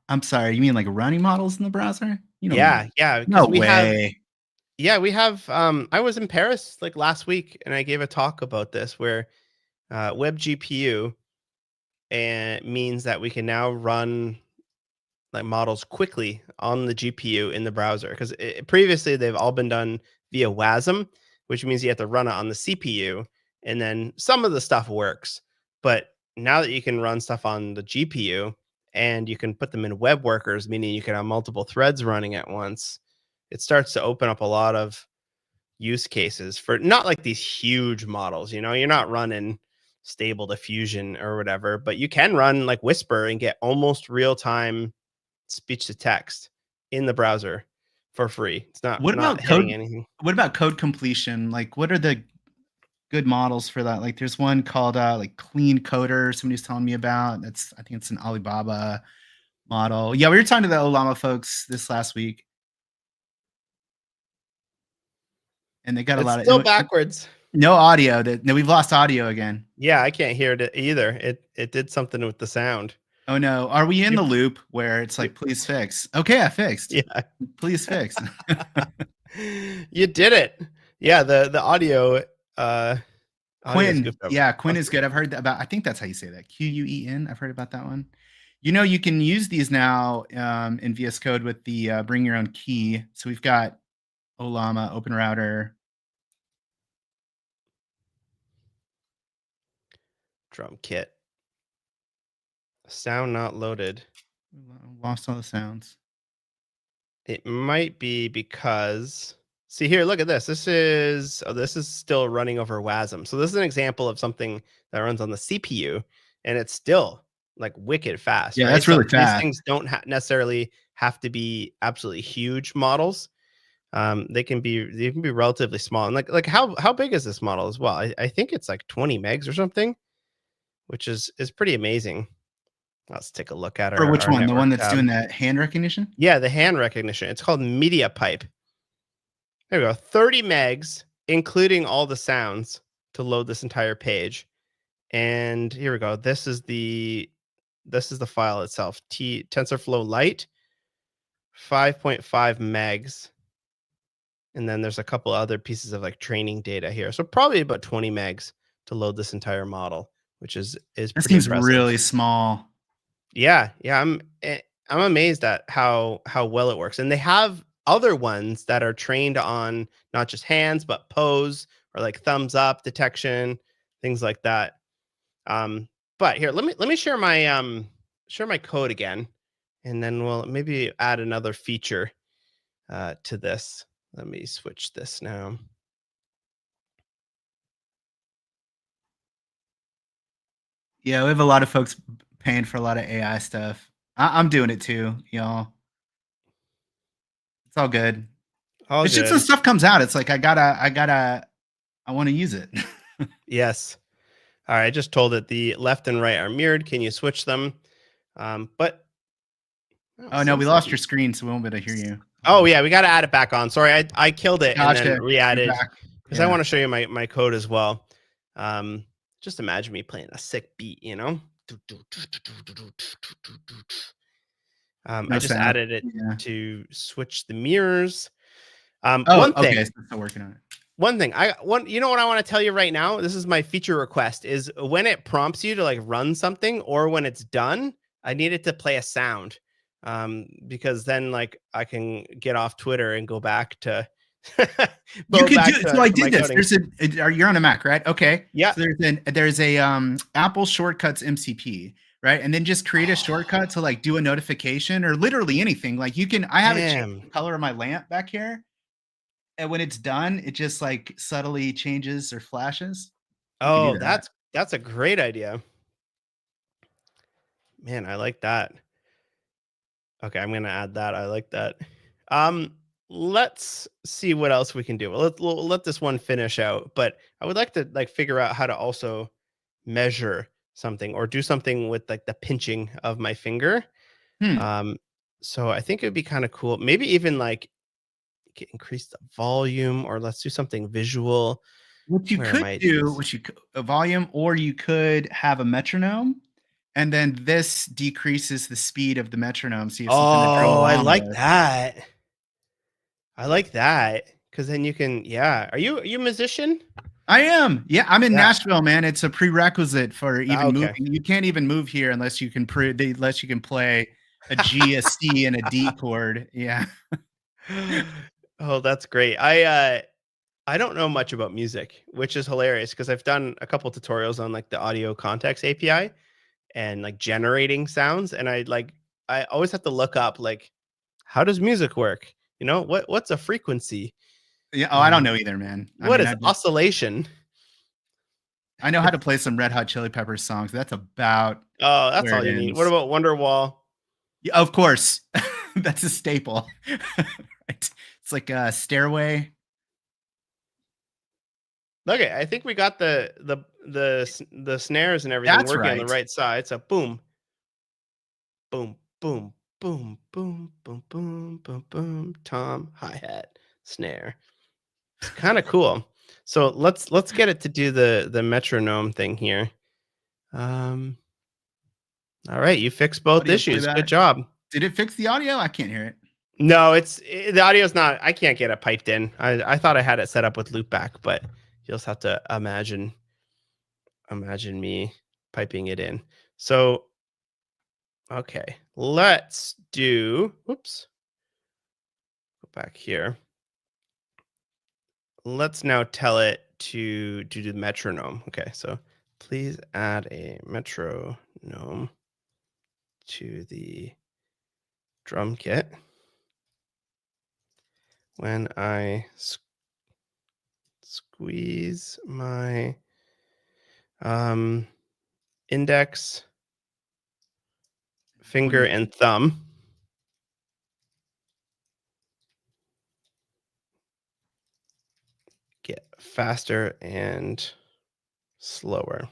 I'm sorry, you mean like running models in the browser? Yeah. No we way. we have. I was in Paris like last week, and I gave a talk about this where web GPU means that we can now run like models quickly on the GPU in the browser, because previously they've all been done via WASM, which means you have to run it on the CPU, and then some of the stuff works. But now that you can run stuff on the GPU and you can put them in web workers, meaning you can have multiple threads running at once, it starts to open up a lot of use cases for not like these huge models. You're not running Stable Diffusion or whatever, but you can run like Whisper and get almost real-time speech to text in the browser for free. It's not hitting anything. What about code completion? Like, what are the good models for that? Like, there's one called like Clean Coder. Somebody's telling me about. I think it's an Alibaba model. Yeah, we were talking to the Ollama folks this last week, and they got a lot of still backwards. No audio. No, we've lost audio again. Yeah, I can't hear it either. It did something with the sound. Oh no, are we in the loop where it's like, please fix? Okay, I fixed. Yeah, please fix. You did it. Yeah, the audio. Quinn, Quinn is good. I've heard about. I think that's how you say that. Quen. I've heard about that one. You can use these now in VS Code with the bring your own key. So we've got Ollama, Open Router, drum kit. Sound not loaded. Lost all the sounds. It might be because, see here, look at this. This is still running over WASM. So this is an example of something that runs on the CPU, and it's still like wicked fast. Yeah, right? That's really fast. These things don't necessarily have to be absolutely huge models. They can be relatively small. And like how big is this model as well? I think it's like 20 megs or something, which is pretty amazing. Let's take a look at it. For which one? The one that's doing that hand recognition? Yeah, the hand recognition. It's called Media Pipe. There we go. 30 megs, including all the sounds, to load this entire page. And here we go. This is the file itself. TensorFlow Lite, 5.5 megs. And then there's a couple other pieces of like training data here. So probably about 20 megs to load this entire model, which is that pretty seems impressive. Really small. Yeah. I'm amazed at how well it works. And they have other ones that are trained on not just hands, but pose or like thumbs up detection, things like that. But here, let me share my code again, and then we'll maybe add another feature to this. Let me switch this now. Yeah, we have a lot of folks paying for a lot of AI stuff. I'm doing it too, y'all. It's all good. It's just when stuff comes out, it's like I want to use it. Yes. All right. I just told it the left and right are mirrored. Can you switch them? But oh no, we lost your screen, so we won't be able to hear you. Oh yeah, we got to add it back on. Sorry, I killed it and then re-added because I want to show you my code as well. Just imagine me playing a sick beat, I just added it to switch the mirrors. One thing, okay, so still working on it. One thing, you know what I want to tell you right now? This is my feature request: is when it prompts you to like run something, or when it's done, I need it to play a sound, because then like I can get off Twitter and go back to. You could do it. So I did this. You're on a Mac, right? Okay. Yeah. So there's a Apple Shortcuts MCP, right? And then just create a shortcut to like do a notification or literally anything. Like I have it change the color of my lamp back here. And when it's done, it just like subtly changes or flashes. Oh, that's a great idea. Man, I like that. Okay, I'm gonna add that. I like that. Let's see what else we can do. We'll let this one finish out, but I would like to like figure out how to also measure something or do something with like the pinching of my finger. So I think it would be kind of cool. Maybe even like increase the volume, or let's do something visual. What you could do, a volume, or you could have a metronome, and then this decreases the speed of the metronome. So you have something to drill I along like with. that. I like that, because then you can. Yeah, are you a musician? I am. Yeah, I'm in Nashville, man. It's a prerequisite for even okay. moving. You can't even move here unless you can unless you can play a G, a C, and a D chord. Yeah. Oh, that's great. I don't know much about music, which is hilarious because I've done a couple tutorials on like the audio context API and like generating sounds, and I always have to look up like, how does music work? You know, what's a frequency? Yeah. Oh, I don't know either, man. What is oscillation? I know how to play some Red Hot Chili Peppers songs. That's about. Oh, that's all you need. What about Wonderwall? Yeah, of course. That's a staple. Right. It's like a Stairway. Okay, I think we got the snares and everything working on the right side. So boom, boom, boom, boom, boom, boom, boom, boom, boom. Tom, hi-hat, snare. It's kind of cool. So let's get it to do the metronome thing here. All right, you fixed both issues. Good job. Did it fix the audio? I can't hear it. No, the audio's not. I can't get it piped in. I thought I had it set up with loopback, but you'll just have to imagine me piping it in. So, okay, let's do. Oops. Go back here. Let's now tell it to do the metronome. Okay, so please add a metronome to the drum kit when I squeeze my index, finger, and thumb. Get faster and slower,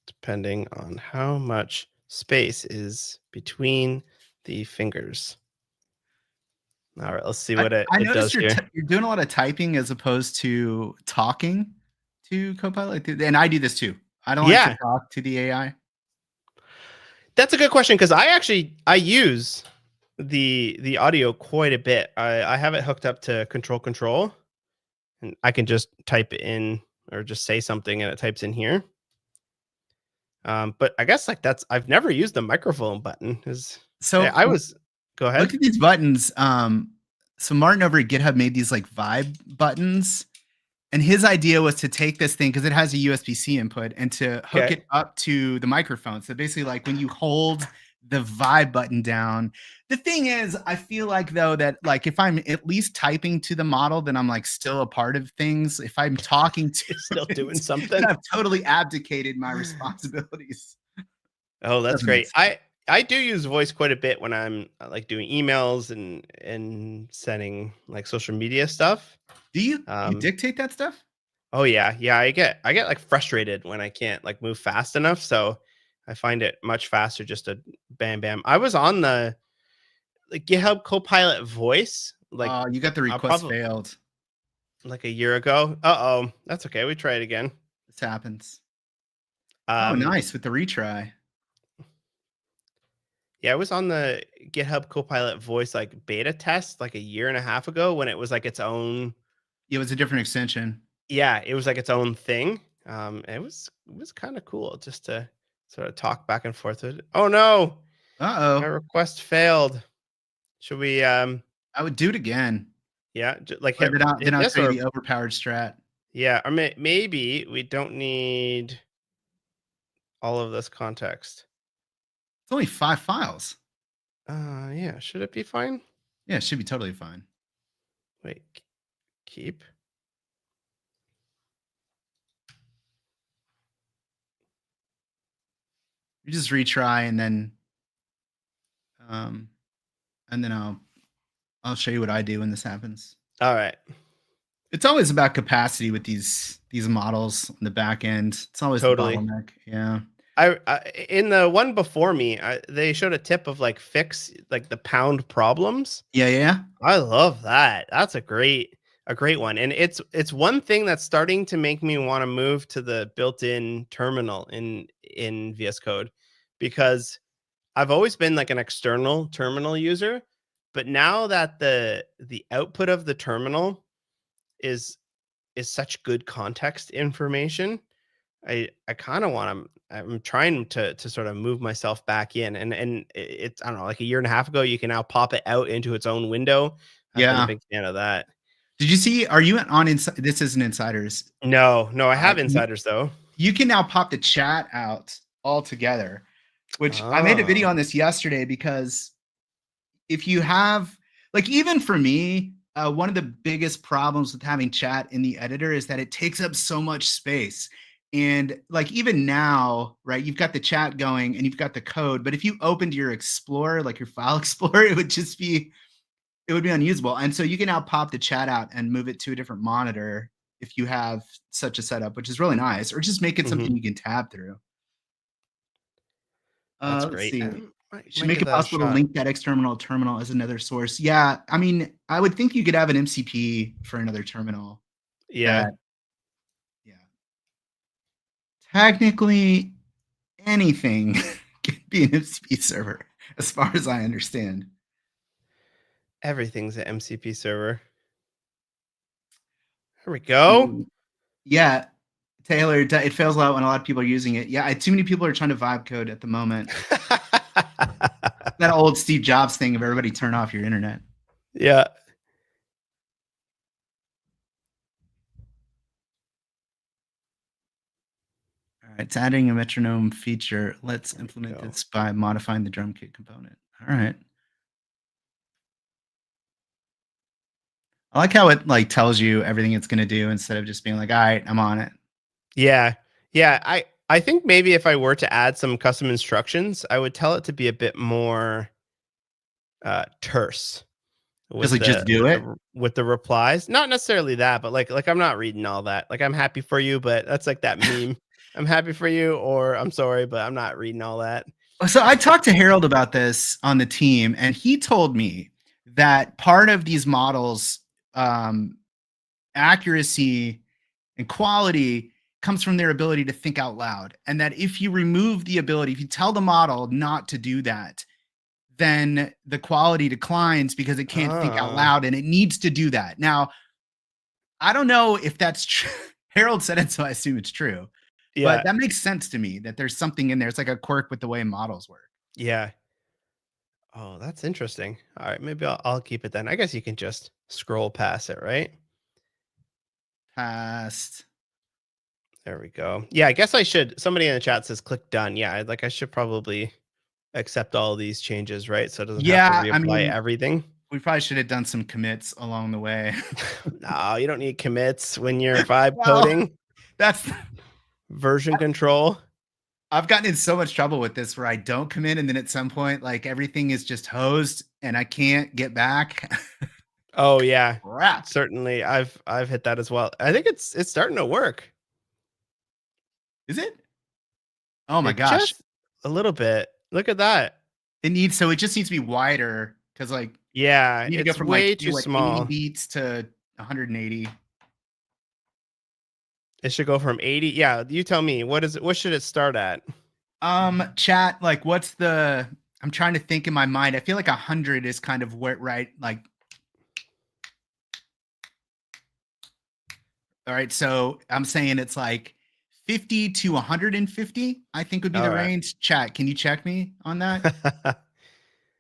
depending on how much space is between the fingers. All right, let's see what it does here. You're doing a lot of typing as opposed to talking to Copilot, and I do this too. I don't like to talk to the AI. That's a good question, because I use the audio quite a bit. I have it hooked up to control, and I can just type in or just say something and it types in here. But I guess like I've never used the microphone button. Go ahead. Look at these buttons. So Martin over at GitHub made these like vibe buttons, and his idea was to take this thing because it has a USB-C input and to hook it up to the microphone. So basically, like when you hold the vibe button down, the thing is, I feel like though that like if I'm at least typing to the model, then I'm like still a part of things. If I'm talking to still doing something, I've totally abdicated my responsibilities. Oh, that's great. I do use voice quite a bit when I'm like doing emails and sending like social media stuff. Do you dictate that stuff? Oh yeah. I get like frustrated when I can't like move fast enough. So I find it much faster just to bam bam. I was on the GitHub Copilot voice. Like you got the request failed. Like a year ago. Uh-oh. That's okay. We try it again. This happens. Oh, nice with the retry. Yeah, I was on the GitHub Copilot voice like beta test like a year and a half ago when it was like its own. It was a different extension. Yeah, it was like its own thing. It was kind of cool just to sort of talk back and forth with it. Oh no! Uh-oh. My request failed. Should we? I would do it again. Yeah, like then I'll show you the overpowered strat. Yeah, or maybe we don't need all of this context. It's only 5 files. Yeah. Should it be fine? Yeah, it should be totally fine. Wait, keep. You just retry and then I'll show you what I do when this happens. All right. It's always about capacity with these models on the back end. It's always the bottleneck. Yeah. in the one before me, they showed a tip of like fix like the pound problems. Yeah. I love that. That's a great one. And it's one thing that's starting to make me want to move to the built-in terminal in VS Code, because I've always been like an external terminal user, but now that the output of the terminal is such good context information, I kind of want to. I'm trying to sort of move myself back in, and it's, I don't know, like a year and a half ago, you can now pop it out into its own window. I've been a big fan of that. Did you see? Are you on inside? This isn't Insiders. No, I have Insiders though. You can now pop the chat out altogether, which I made a video on this yesterday, because if you have, like, even for me, one of the biggest problems with having chat in the editor is that it takes up so much space. And like, even now, right, you've got the chat going and you've got the code, but if you opened your Explorer, like your file Explorer, it would be unusable. And so you can now pop the chat out and move it to a different monitor if you have such a setup, which is really nice, or just make it something you can tab through. That's let's great. see. Should make it possible to link that external terminal as another source. Yeah, I mean, I would think you could have an MCP for another terminal. Yeah. Technically, anything can be an MCP server, as far as I understand. Everything's an MCP server. Here we go. Yeah, Taylor, it fails a lot when a lot of people are using it. Yeah, too many people are trying to vibe code at the moment. That old Steve Jobs thing of everybody turn off your internet. Yeah. All right, it's adding a metronome feature. Let's implement this by modifying the drum kit component. All right. I like how it like tells you everything it's going to do instead of just being like, all right, I'm on it. Yeah. I think maybe if I were to add some custom instructions, I would tell it to be a bit more terse. Just do it with the replies. Not necessarily that, but like I'm not reading all that. Like, I'm happy for you, but that's like that meme. I'm happy for you, or I'm sorry, but I'm not reading all that. So I talked to Harold about this on the team, and he told me that part of these models, accuracy and quality, comes from their ability to think out loud. And that if you remove the ability, if you tell the model not to do that, then the quality declines because it can't think out loud, and it needs to do that. Now, I don't know if that's true. Harold said it, so I assume it's true. Yeah. But that makes sense to me, that there's something in there. It's like a quirk with the way models work. Yeah. Oh, that's interesting. All right, maybe I'll keep it then. I guess you can just scroll past it, right? Past. There we go. Yeah, I guess I should. Somebody in the chat says click done. Yeah, like I should probably accept all these changes, right? So it doesn't have to reapply everything. We probably should have done some commits along the way. No, you don't need commits when you're vibe coding. That's version control. I've gotten in so much trouble with this where I don't commit, and then at some point, like, everything is just hosed and I can't get back. Oh yeah, crap. Certainly, I've hit that as well. I think it's starting to work. Is it? Oh my gosh, just a little bit. Look at that. It just needs to be wider, because like, yeah, you need to go from way like, too small 80 beats to 180. It should go from 80. Yeah, you tell me. What should it start at? Chat, like, I'm trying to think in my mind. I feel like 100 is kind of where, right? Like, all right, so I'm saying it's like 50 to 150, I think would be the range. Chat, can you check me on that?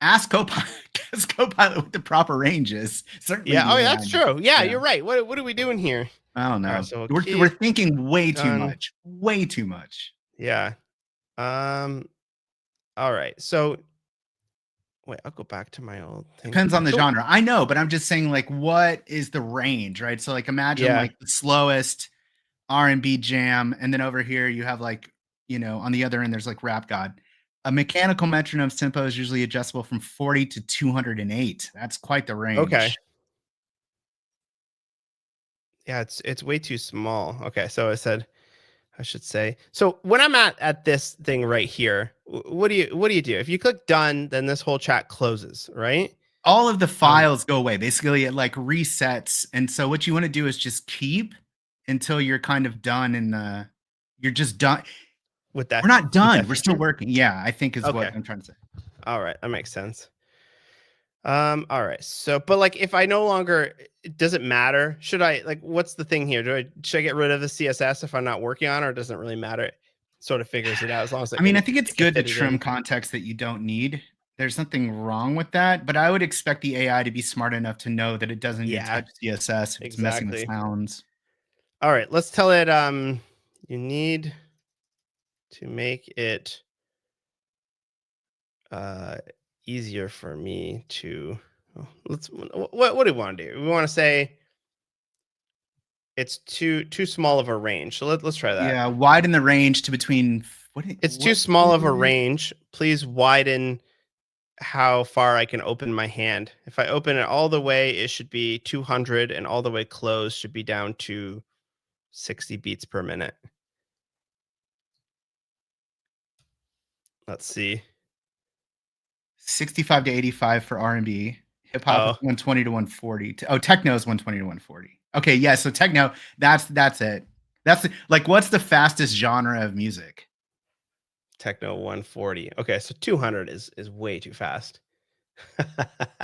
Ask Copilot what the proper range is. Certainly. Yeah. Oh, yeah, that's true. Yeah, you're right. What are we doing here? I don't know. Right, so we're thinking way too much. Way too much. Yeah. All right. So wait, I'll go back to my old thing. Depends on the genre. I know, but I'm just saying, like, what is the range, right? So like, imagine like the slowest R&B jam, and then over here you have like, on the other end there's like Rap God. A mechanical metronome's tempo is usually adjustable from 40 to 208. That's quite the range. Okay. Yeah, it's way too small. Okay, so I said I should say. So when I'm at this thing right here, what do you do? If you click done, then this whole chat closes, right? All of the files go away. Basically, it like resets. And so what you want to do is just keep until you're kind of done and you're just done. With that, we're not done. We're still working. Yeah, I think is okay. What I'm trying to say. All right, that makes sense. All right. So, but like, if I no longer, does it matter? Should I like? What's the thing here? Should I get rid of the CSS if I'm not working on it, or does it really matter? It sort of figures it out as long as I mean, I think it's good to trim context that you don't need. There's nothing wrong with that, but I would expect the AI to be smart enough to know that it doesn't need to touch CSS if it's messing with sounds. All right, let's tell it you need to make it easier for me to what do we want to do? We want to say it's too small of a range. So let's try that. Yeah, widen the range to between it's too small of a range. Please widen how far I can open my hand. If I open it all the way, it should be 200, and all the way closed should be down to 60 beats per minute. Let's see. 65 to 85 for R&B. Hip hop is 120 to 140. Techno is 120 to 140. Okay, yeah. So techno, that's it. That's like, what's the fastest genre of music? Techno 140. Okay, so 200 is way too fast.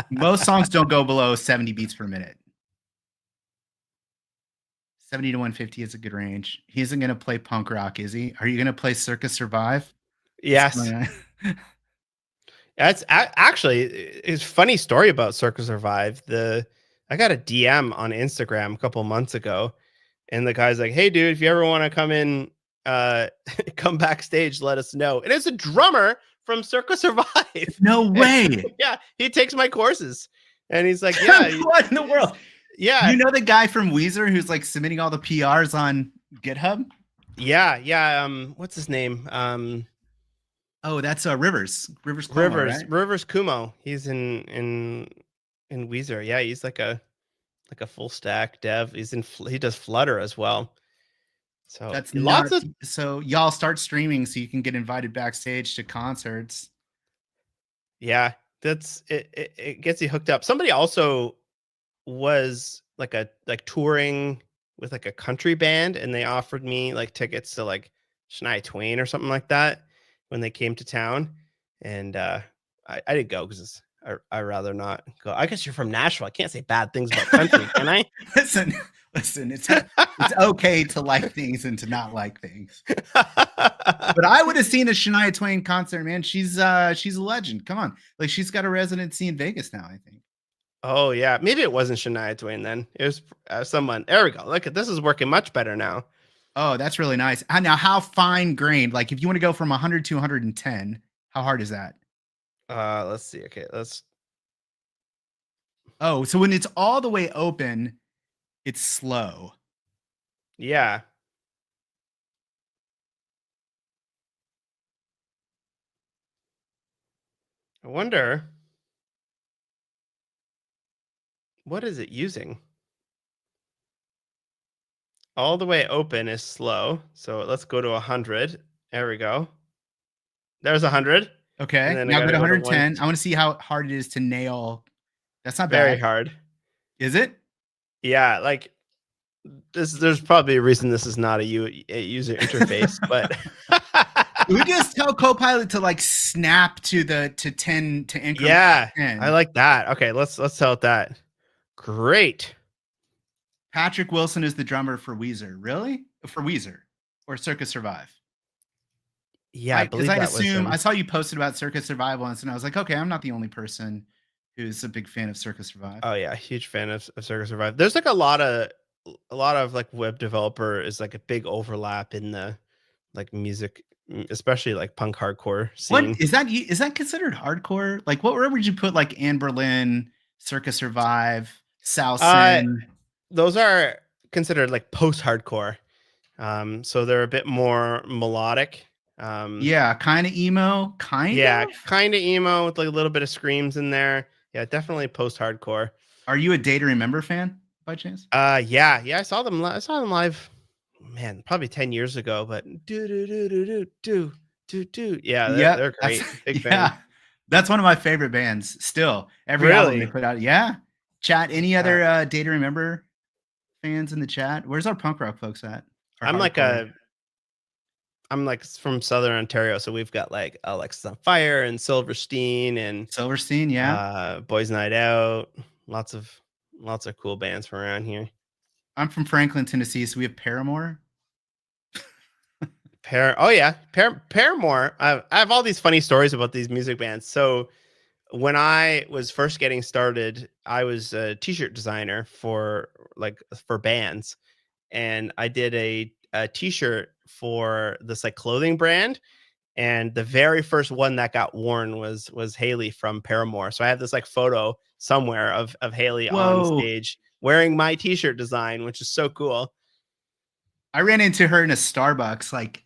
Most songs don't go below 70 beats per minute. 70 to 150 is a good range. He isn't going to play punk rock, is he? Are you going to play Circus Survive? Yes. That's actually, it's a funny story about Circus Survive. I got a DM on Instagram a couple months ago, and the guy's like, "Hey, dude, if you ever want to come in, come backstage, let us know." And it's a drummer from Circus Survive. No way. Yeah, he takes my courses, and he's like, "Yeah, what in the world?" Yeah, you know the guy from Weezer who's like submitting all the PRs on GitHub? Yeah. What's his name? Oh, that's Rivers. Rivers Kumo. He's in Weezer. Yeah, he's like a full stack dev. He does Flutter as well. So that's so y'all start streaming so you can get invited backstage to concerts. Yeah, that's it. It gets you hooked up. Somebody also was like touring with like a country band, and they offered me like tickets to like Shania Twain or something like that when they came to town, and I didn't go because I rather not go. I guess you're from Nashville. I can't say bad things about country, can I? Listen, it's okay to like things and to not like things. But I would have seen a Shania Twain concert, man. She's a legend. Come on, like she's got a residency in Vegas now, I think. Oh yeah, maybe it wasn't Shania Twain then. It was someone. There we go. Look at this is working much better now. Oh, that's really nice. Now, how fine grained? Like, if you want to go from 100 to 110, how hard is that? Let's see. Okay, let's. Oh, so when it's all the way open, it's slow. Yeah. I wonder. What is it using? All the way open is slow. So let's go to 100. There we go. There's 100. Okay. Now go to 110. I want to see how hard it is to nail. That's not very bad. hard. Is it? Yeah. Like there's probably a reason this is not a user interface, but we just tell Copilot to like snap to 10 to increment. Yeah. 10. I like that. Okay. Let's tell it that. Great. Patrick Wilson is the drummer for Weezer. Really? For Weezer or Circus Survive? Yeah, I believe that was him. I saw you posted about Circus Survive once, and I was like, okay, I'm not the only person who's a big fan of Circus Survive. Oh yeah, huge fan of Circus Survive. There's like a lot of like web developer is like a big overlap in the like music, especially like punk hardcore scene. What is that considered hardcore? Like, where would you put like Anne Berlin, Circus Survive, South Sin? Those are considered like post-hardcore. So they're a bit more melodic. Yeah, kind of emo, kind of emo with like a little bit of screams in there. Yeah, definitely post-hardcore. Are you a Day to Remember fan by chance? Yeah, I saw them live man, probably 10 years ago, but yeah, Yep, they're great. that's- Big yeah, fan. that's one of my favorite bands. Still, every album they Really? put out. Yeah, chat. Any other Day to Remember fans in the chat? Where's our punk rock folks at? Our I'm like from Southern Ontario, so we've got like Alexis on Fire and Silverstein and Silverstein, yeah. Boys Night Out. Lots of cool bands from around here. I'm from Franklin, Tennessee, so we have Paramore. Paramore. I have all these funny stories about these music bands. So when I was first getting started, I was a t-shirt designer for bands, and I did a t-shirt for this like clothing brand, and the very first one that got worn was Haley from Paramore. So I have this like photo somewhere of Haley on stage wearing my t-shirt design, which is so cool. I ran into her in a Starbucks like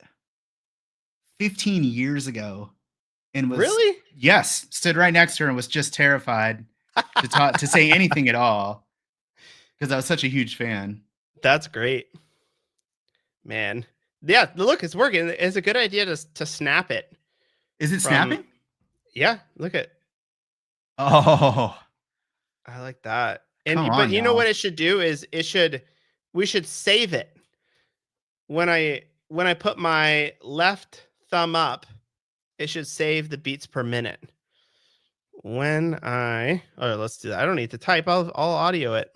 15 years ago, and was really stood right next to her and was just terrified to talk to say anything at all because I was such a huge fan. That's great, man. Yeah, look, it's working. It's a good idea to snap it. Is it snapping? Yeah, look at. Oh, I like that. But you know what it should do is we should save it. When I put my left thumb up, it should save the beats per minute. Let's do that. I don't need to type. I'll audio it.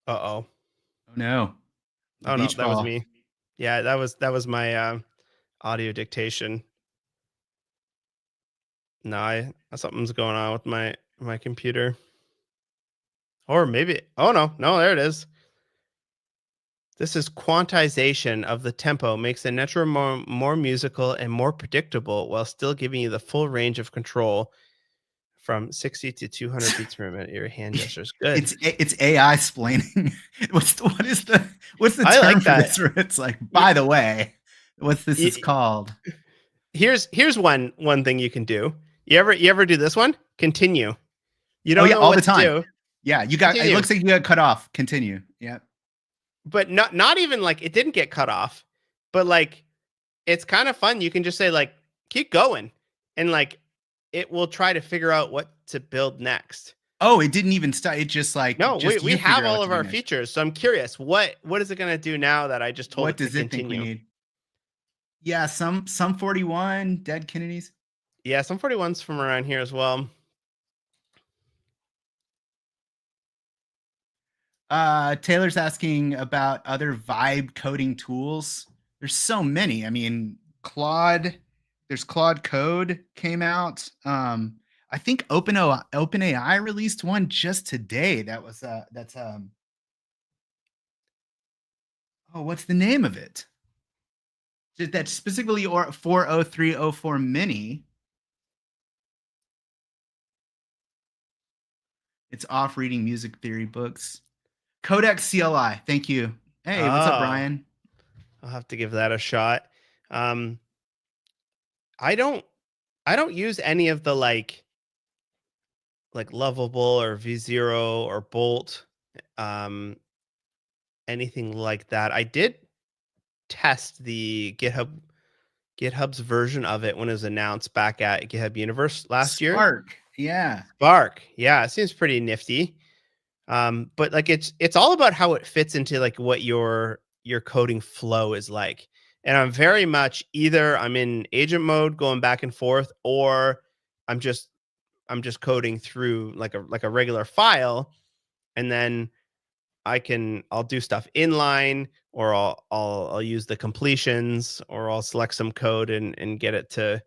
Oh no. Oh no, that was me. Yeah, that was my audio dictation. No, something's going on with my computer. Or maybe, no, there it is. This is quantization of the tempo, makes the metro more musical and more predictable while still giving you the full range of control from 60 to 200 beats per minute. Your hand gestures. Good. It's AI splaining. What's the term like for that. this? Where it's like, by the way, what's this is called? Here's one thing you can do. You ever do this one? Continue. You don't know all what the time. To do. Yeah, you got. Continue. It looks like you got cut off. Continue. Yeah. But not even like it didn't get cut off, but like it's kind of fun. You can just say like keep going, and like it will try to figure out what to build next. Oh, it didn't even start. It just like we have all of our features. So I'm curious, what is it going to do now that I just told it to continue? What does it think we need? Yeah, some 41 Dead Kennedys. Yeah, some 41's from around here as well. Taylor's asking about other vibe coding tools. There's so many. I mean, there's Claude Code came out. I think OpenAI released one just today. What's the name of it? That's specifically for 0304 Mini. It's off reading music theory books. Codex CLI. Thank you. Hey, what's up, Brian? I'll have to give that a shot. I don't use any of the like Lovable or V0 or Bolt, anything like that. I did test the GitHub's version of it when it was announced back at GitHub Universe last year. Spark, yeah. It seems pretty nifty. But like it's all about how it fits into like what your coding flow is like. And I'm very much either I'm in agent mode going back and forth, or I'm just coding through like a regular file, and then I'll do stuff inline, or I'll use the completions, or I'll select some code and get it to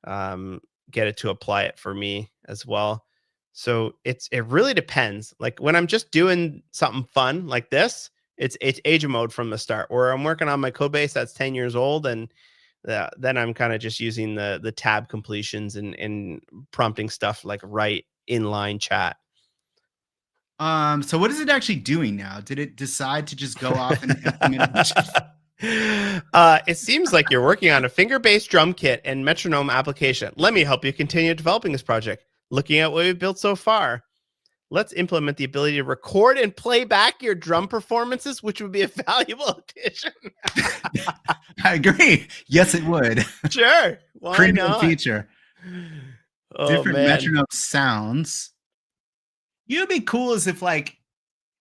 apply it for me as well. So it really depends. Like when I'm just doing something fun like this, it's agent mode from the start. Where I'm working on my code base that's 10 years old, and then I'm kind of just using the tab completions and prompting stuff like write inline chat. So what is it actually doing now? Did it decide to just go off and implement it seems like you're working on a finger-based drum kit and metronome application. Let me help you continue developing this project. Looking at what we've built so far. let's implement the ability to record and play back your drum performances, which would be a valuable addition. I agree. Yes, it would. Sure. Why Premium not? feature. Oh, Different man. metronome sounds. You know, what'd be cool is if like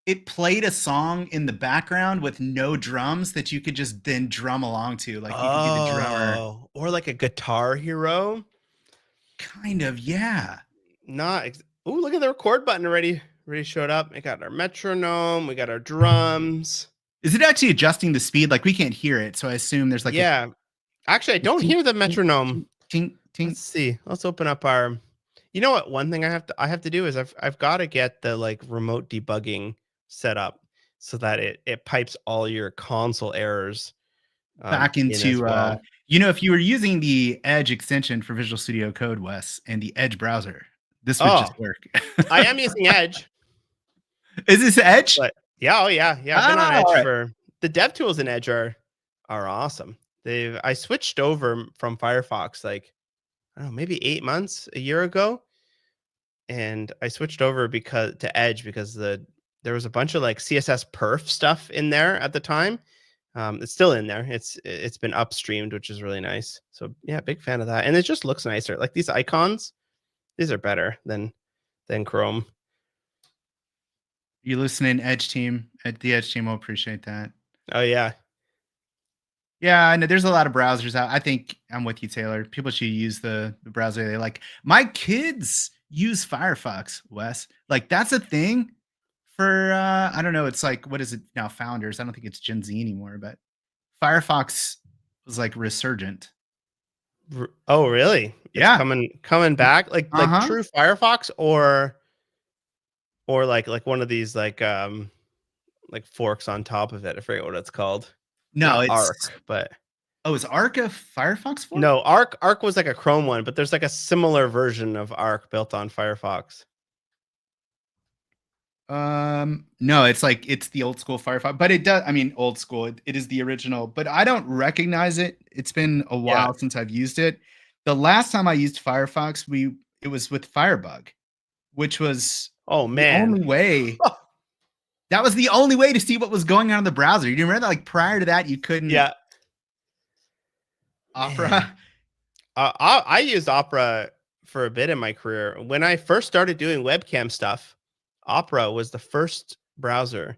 it played a song in the background with no drums that you could just then drum along to. Like you could be the drummer. Or like a Guitar Hero. Kind of, yeah. Oh, look at the record button already showed up. We got our metronome. We got our drums. Is it actually adjusting the speed? Like we can't hear it, so I assume there's like Actually, I don't hear the metronome. Tink, tink. Let's see. Let's open up our. You know what? One thing I have to do is I've got to get the like remote debugging set up so that it pipes all your console errors back into you know, if you were using the Edge extension for Visual Studio Code, Wes, and the Edge browser, this would just work. I am using Edge. Is this Edge? But yeah, I've been on Edge for the dev tools in Edge are awesome. I switched over from Firefox like I don't know, maybe 8 months, a year ago, and I switched over to Edge because there was a bunch of like CSS perf stuff in there at the time. It's still in there. It's been upstreamed, which is really nice. So yeah, big fan of that. And it just looks nicer. Like these icons, these are better than Chrome. You listening, Edge team? The Edge team will appreciate that. Oh yeah. Yeah, I know there's a lot of browsers out. I think I'm with you, Taylor. People should use the browser they like. My kids use Firefox, Wes. Like that's a thing for I don't know. It's like, what is it now? Founders. I don't think it's Gen Z anymore, but Firefox was like resurgent. Oh, really? Yeah, it's coming back like true Firefox or like one of these like forks on top of it. I forget what it's called. No, it's Arc, but is Arc a Firefox fork? No, Arc was like a Chrome one, but there's like a similar version of Arc built on Firefox. No, it's the old school Firefox, but it does. I mean, old school. It is the original, but I don't recognize it. It's been a while since I've used it. The last time I used Firefox, it was with Firebug, which was the only way. That was the only way to see what was going on in the browser. You remember that? Like prior to that, you couldn't. Yeah. Opera. I used Opera for a bit in my career. When I first started doing webcam stuff, Opera was the first browser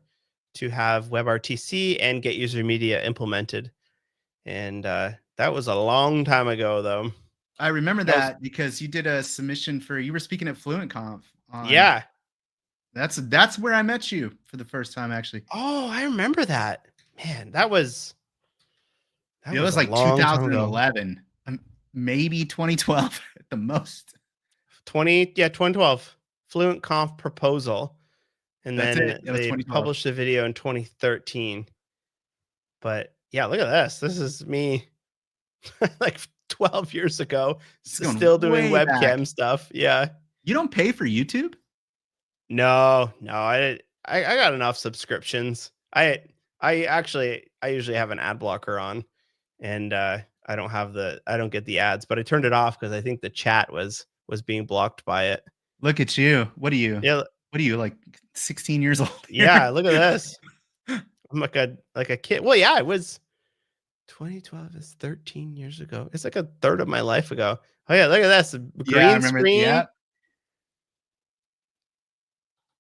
to have WebRTC and Get User Media implemented. And that was a long time ago, though. I remember that because you did a submission you were speaking at FluentConf. Yeah. That's where I met you for the first time, actually. Oh, I remember that. Man, that was like 2011, maybe 2012 at the most. 2012 FluentConf proposal, and then they 2012. published the video in 2013. But yeah, look at this. This is me, like 12 years ago, still doing webcam stuff. Yeah. You don't pay for YouTube? No, I got enough subscriptions. I usually have an ad blocker on, and I don't get the ads, but I turned it off because I think the chat was being blocked by it. Look at you. What are you? Yeah. What are you, like 16 years old? Yeah, look at this. I'm like a kid. Well, yeah, it was 2012 is 13 years ago. It's like a third of my life ago. Oh yeah, look at this. Green screen. Yeah.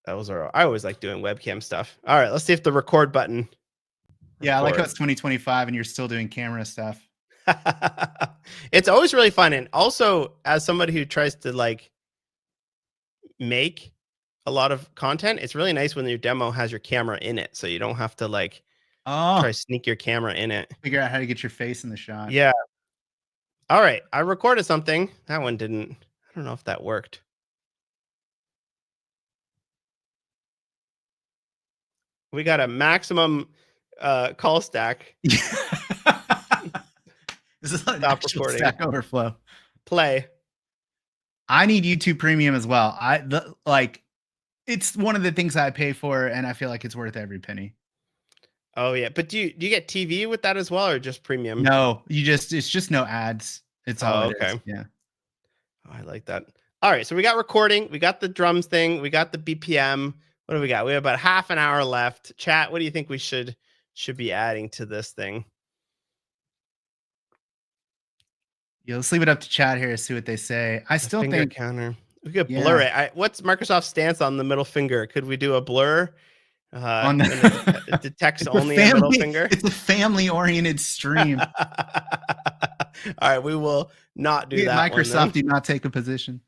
I always like doing webcam stuff. All right, let's see if the record button. Yeah, I like how it's 2025 and you're still doing camera stuff. It's always really fun. And also, as somebody who tries to like make a lot of content, it's really nice when your demo has your camera in it. So you don't have to like try to sneak your camera in it. Figure out how to get your face in the shot. Yeah. All right. I recorded something. That one didn't. I don't know if that worked. We got a maximum call stack. This is like Stop recording. Stack Overflow. Play. I need YouTube Premium as well. It's one of the things I pay for, and I feel like it's worth every penny. Oh yeah, but do you get TV with that as well, or just Premium? No, it's just no ads. It's all it is. Yeah. Oh, I like that. All right, so we got recording, we got the drums thing, we got the BPM. What do we got? We have about half an hour left. Chat, what do you think we should be adding to this thing? Yeah, let's leave it up to chat here to see what they say. I still finger think counter. We could blur it. What's Microsoft's stance on the middle finger? Could we do a blur? On when it detects only a middle finger. It's a family-oriented stream. All right, we will not do that. Microsoft do not take a position.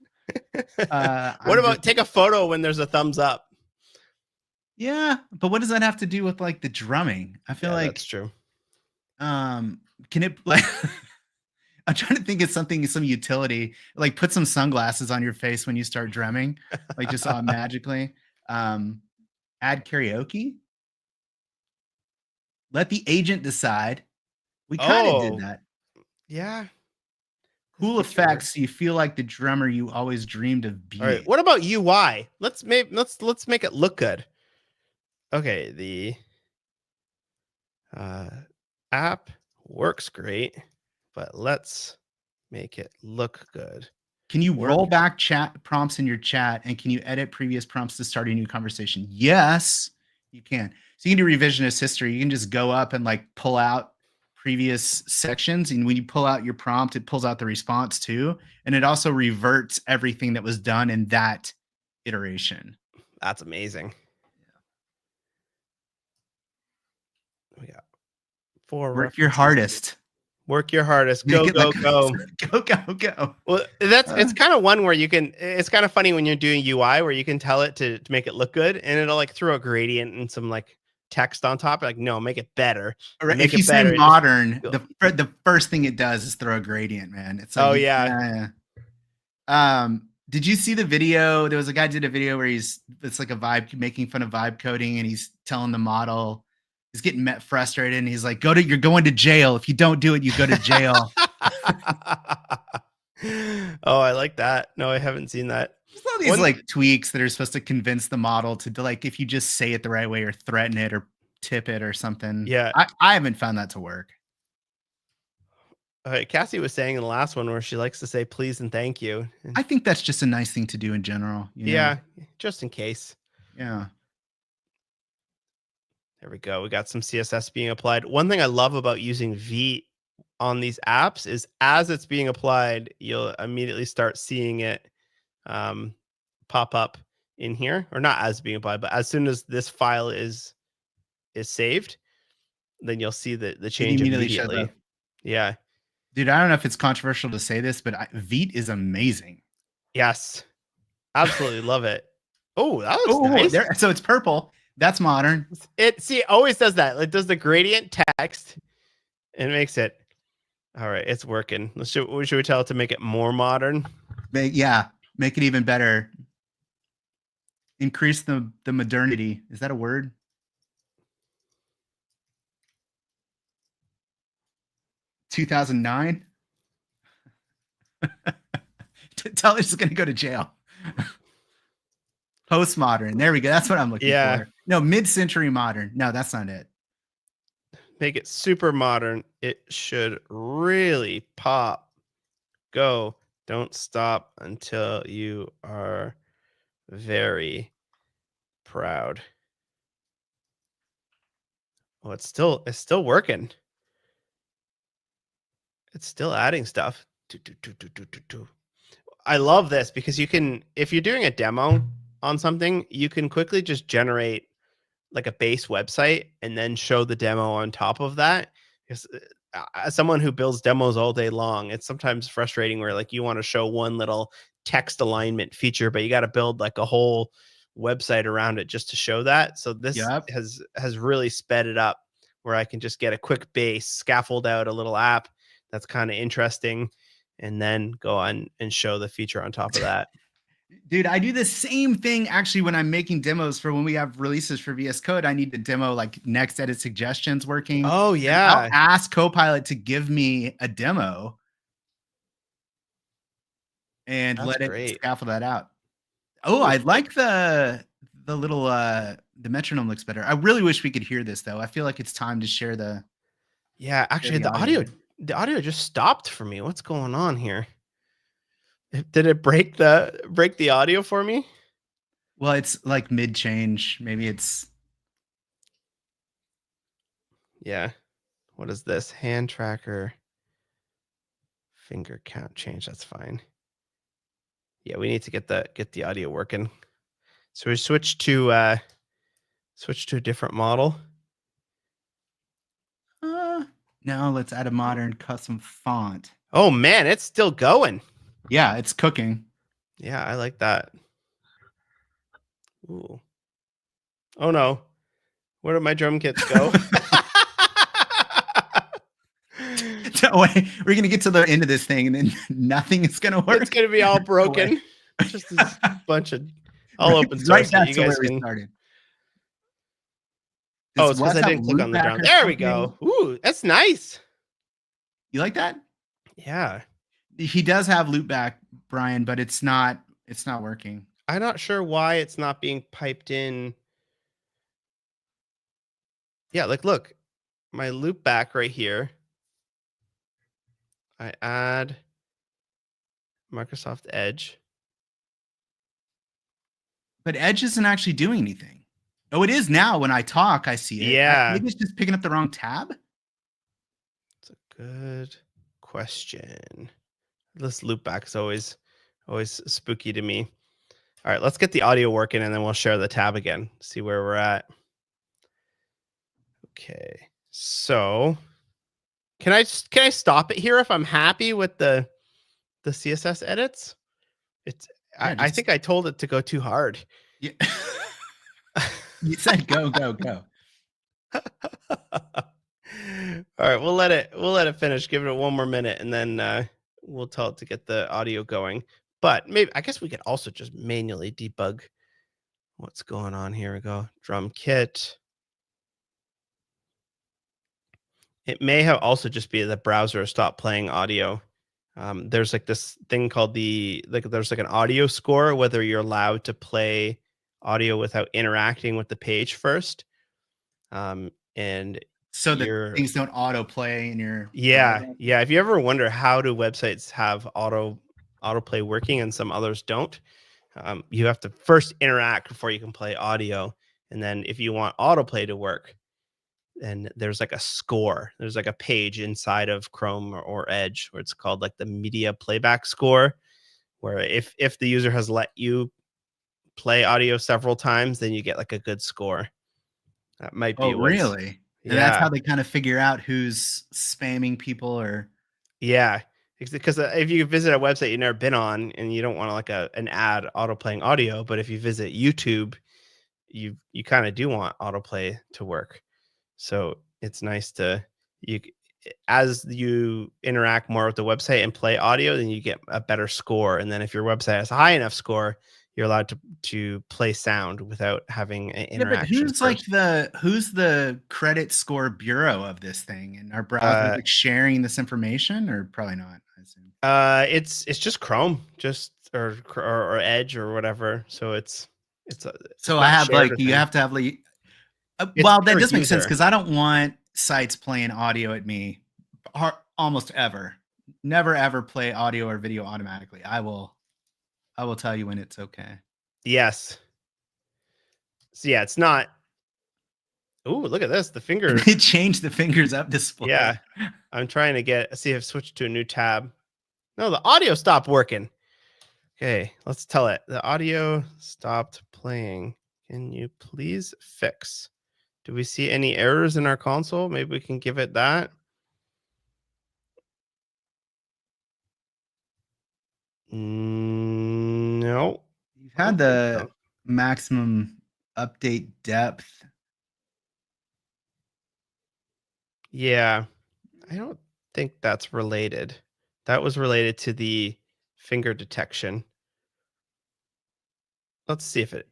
What about take a photo when there's a thumbs up? Yeah, but what does that have to do with like the drumming? I feel like that's true. Can it like? I'm trying to think of something, some utility, like put some sunglasses on your face when you start drumming, like just magically. Add karaoke. Let the agent decide. We kind of did that. Yeah. Cool effects. So you feel like the drummer you always dreamed of being. All right. What about UI? Let's make it look good. Okay. The app works great, but let's make it look good. Can you roll back chat prompts in your chat, and can you edit previous prompts to start a new conversation? Yes, you can. So you can do revisionist history. You can just go up and like pull out previous sections, and when you pull out your prompt, it pulls out the response too, and it also reverts everything that was done in that iteration. That's amazing. We got 4 Work your hardest. Work your hardest. Go, go, go. Go, go, go. Well, it's kind of one where you can, it's kind of funny when you're doing UI where you can tell it to make it look good, and it'll like throw a gradient and some like text on top. Like, no, make it better. Right. If you say modern, the first thing it does is throw a gradient, man. It's like, did you see the video? There was a guy did a video where it's like a vibe, making fun of vibe coding, and he's telling the model, he's getting frustrated, and he's like, you're going to jail. If you don't do it, you go to jail. Oh, I like that. No, I haven't seen that. There's all these like tweaks that are supposed to convince the model to like, if you just say it the right way or threaten it or tip it or something. Yeah. I haven't found that to work. Cassie was saying in the last one where she likes to say please and thank you. I think that's just a nice thing to do in general. You know? Yeah. Just in case. Yeah. There we go. We got some CSS being applied. One thing I love about using Vite on these apps is as it's being applied, you'll immediately start seeing it pop up in here, or not as being applied, but as soon as this file is saved, then you'll see the change immediately. Yeah. Dude, I don't know if it's controversial to say this, but Vite is amazing. Yes. Absolutely love it. Oh, that looks nice. So it's purple. That's modern. It always does that. It does the gradient text and makes it. All right, it's working. Should we tell it to make it more modern? Make it even better. Increase the modernity. Is that a word? $2009. Tell it it's going to go to jail. Postmodern. There we go. That's what I'm looking for. No, mid-century modern. No, that's not it. Make it super modern. It should really pop. Go. Don't stop until you are very proud. Oh, it's still working. It's still adding stuff. I love this because you can, if you're doing a demo on something, you can quickly just generate like a base website and then show the demo on top of that. Because as someone who builds demos all day long, it's sometimes frustrating where like you want to show one little text alignment feature, but you got to build like a whole website around it just to show that. So this has really sped it up where I can just get a quick base, scaffold out a little app that's kind of interesting, and then go on and show the feature on top of that. Dude, I do the same thing actually when I'm making demos for when we have releases for VS Code. I need to demo like next edit suggestions working. Oh, yeah. I'll ask Copilot to give me a demo and let it scaffold that out. Oh, I like the little the metronome looks better. I really wish we could hear this though. I feel like it's time to share the. Yeah, actually the audio just stopped for me. What's going on here? Did it break the audio for me? Well, it's like mid change. Maybe it's. Yeah. What is this? Hand tracker. Finger count change. That's fine. Yeah, we need to get the audio working. So we switch to a different model. No, let's add a modern custom font. Oh man, it's still going. Yeah, it's cooking. Yeah, I like that. Ooh. Oh no. Where did my drum kits go? Don't worry, we're gonna get to the end of this thing and then nothing is gonna work. It's gonna be all broken. Just this bunch of all open source. Right, that that's you where guys we can... started. Oh, it's because I didn't click on the drum. There we go. Ooh, that's nice. You like that? Yeah. He does have loopback, Brian, but it's not working. I'm not sure why it's not being piped in. Yeah, like look, my loopback right here. I add Microsoft Edge. But Edge isn't actually doing anything. Oh, it is now. When I talk, I see it. Yeah. Maybe it's just picking up the wrong tab. It's a good question. This loopback is always spooky to me. All right, let's get the audio working and then we'll share the tab again. See where we're at. Okay. So can I stop it here if I'm happy with the CSS edits? It's Yeah, I think I told it to go too hard. Yeah. You said go, go, go. All right, we'll let it finish. Give it one more minute, and then we'll tell it to get the audio going. But maybe I guess we could also just manually debug what's going on. Here we go. Drum kit. It may have also just be the browser stopped playing audio. There's like this thing called there's like an audio score, whether you're allowed to play audio without interacting with the page first. And so that things don't autoplay in your yeah. If you ever wonder how do websites have autoplay working and some others don't, you have to first interact before you can play audio. And then if you want autoplay to work, then there's like a score. There's like a page inside of Chrome or Edge where it's called like the media playback score, where if the user has let you play audio several times, then you get like a good score. That might be. Oh, really? Yeah. And that's how they kind of figure out who's spamming people or. Yeah. Because if you visit a website you've never been on and you don't want like an ad auto playing audio, but if you visit YouTube, you kind of do want autoplay to work. So it's nice as you interact more with the website and play audio, then you get a better score. And then if your website has a high enough score, you're allowed to play sound without having an interaction. Yeah, but who's the credit score bureau of this thing? And are browsers like sharing this information, or probably not? I assume. It's just Chrome, or Edge or whatever. So so I have like you have to have like. Well, that does make sense because I don't want sites playing audio at me almost ever. Never ever play audio or video automatically. I will tell you when it's okay. Yes. So yeah, it's not. Ooh, look at this. The finger. They changed the fingers up display. Yeah. I'm trying to see if I've switched to a new tab. No, the audio stopped working. Okay, let's tell it. The audio stopped playing. Can you please fix? Do we see any errors in our console? Maybe we can give it that. No. You've had the maximum update depth. Yeah. I don't think that's related. That was related to the finger detection. Let's see if it.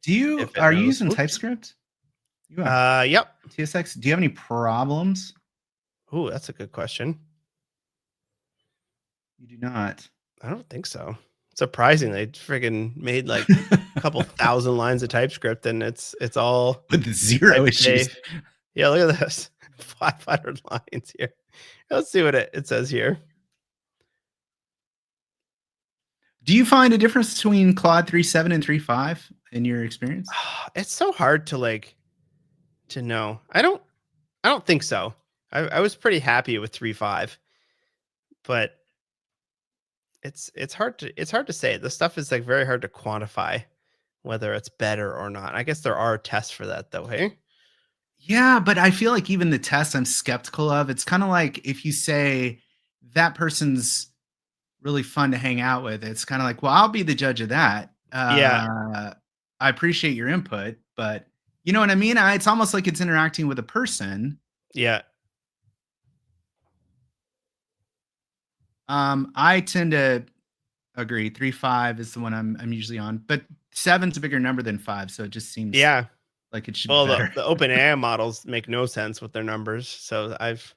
Are you using TypeScript? Yep. TSX. Do you have any problems? Oh, that's a good question. You do not. I don't think so. Surprising, they friggin' made like a couple thousand lines of TypeScript, and it's all with zero issues. Yeah, look at this, 500 lines here. Let's see what it says here. Do you find a difference between Claude 3.7 and 3.5 in your experience? It's so hard to know. I don't think so. I was pretty happy with 3.5, but it's hard to say. The stuff is like very hard to quantify whether it's better or not. I guess there are tests for that though, hey? Yeah, but I feel like even the tests I'm skeptical of. It's kind of like if you say that person's really fun to hang out with, it's kind of like, well, I'll be the judge of that. Yeah. I appreciate your input, but you know what I mean? It's almost like it's interacting with a person. Yeah. I tend to agree. 3.5 is the one I'm usually on, but 7's a bigger number than 5, so it just seems like it should be better. The OpenAI models make no sense with their numbers, so I've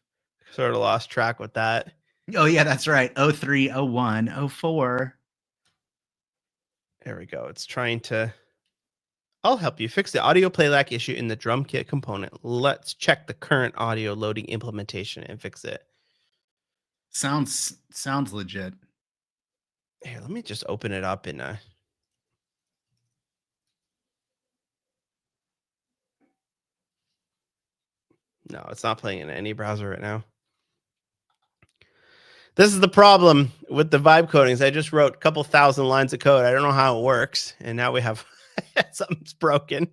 sort of lost track with that. Oh yeah, that's right. 03, 01, 04. There we go. It's trying to. I'll help you fix the audio playback issue in the drum kit component. Let's check the current audio loading implementation and fix it. Sounds legit. Here, let me just open it up in a. No, it's not playing in any browser right now. This is the problem with the vibe codings. I just wrote a couple thousand lines of code. I don't know how it works, and now we have something's broken.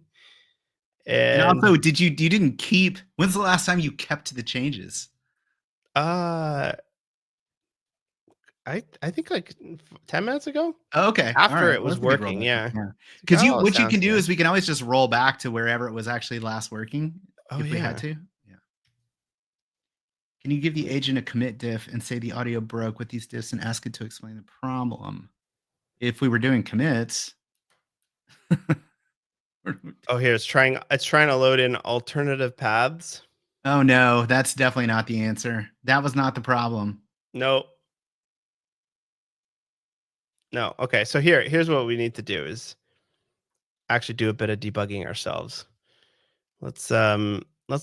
And also, you didn't keep? When's the last time you kept the changes? I think like 10 minutes ago. Okay, after it was working, yeah. Because what you can do is we can always just roll back to wherever it was actually last working. Oh, if we had to. Yeah. Can you give the agent a commit diff and say the audio broke with these diffs and ask it to explain the problem? If we were doing commits. Oh, here it's trying to load in alternative paths. Oh no, that's definitely not the answer. That was not the problem. No. Okay, so here's what we need to do is actually do a bit of debugging ourselves. Let's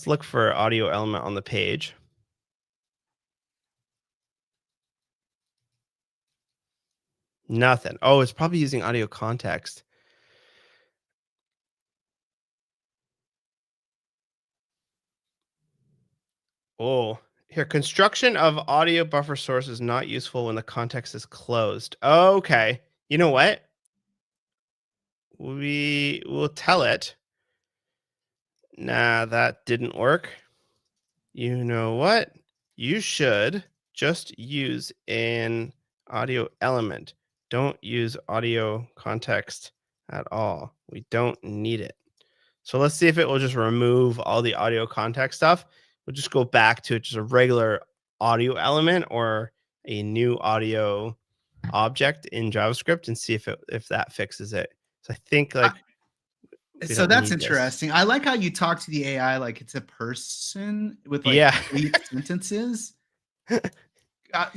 look for audio element on the page. Nothing. Oh, it's probably using audio context. Oh, here, construction of audio buffer source is not useful when the context is closed. Okay. You know what? We will tell it. Nah, that didn't work. You know what? You should just use an audio element. Don't use audio context at all. We don't need it. So let's see if it will just remove all the audio context stuff. We'll just go back to just a regular audio element or a new audio object in JavaScript and see if that fixes it. So I think like so that's interesting. I like how you talk to the AI like it's a person with like complete sentences.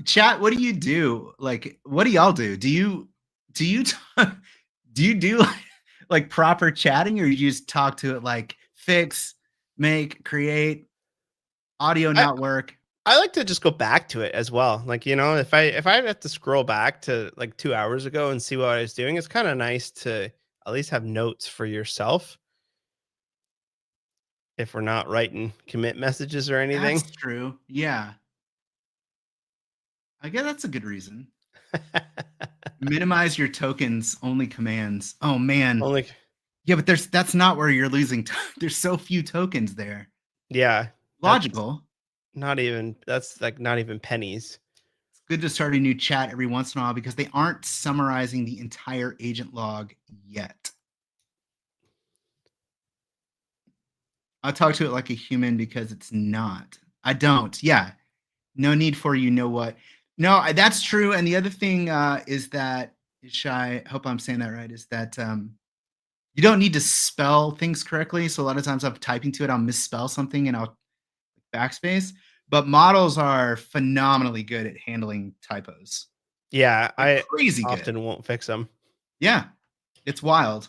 Chat, what do you do? Like, what do y'all do? Do you do like proper chatting, or you just talk to it like fix, make, create, audio not work? I like to just go back to it as well. Like, you know, if I have to scroll back to like 2 hours ago and see what I was doing, it's kind of nice to at least have notes for yourself. If we're not writing commit messages or anything. That's true. Yeah. I guess that's a good reason. Minimize your tokens, only commands. Oh man. Yeah, but that's not where you're losing. There's so few tokens there. Yeah. Logical. That's like not even pennies. It's good to start a new chat every once in a while because they aren't summarizing the entire agent log yet. I'll talk to it like a human because it's not. I don't. Yeah. No need for you know what. No, that's true. And the other thing is that, I hope I'm saying that right, is that you don't need to spell things correctly. So a lot of times I'm typing to it, I'll misspell something and I'll backspace. But models are phenomenally good at handling typos. Yeah, They're crazy often won't fix them. Yeah, it's wild.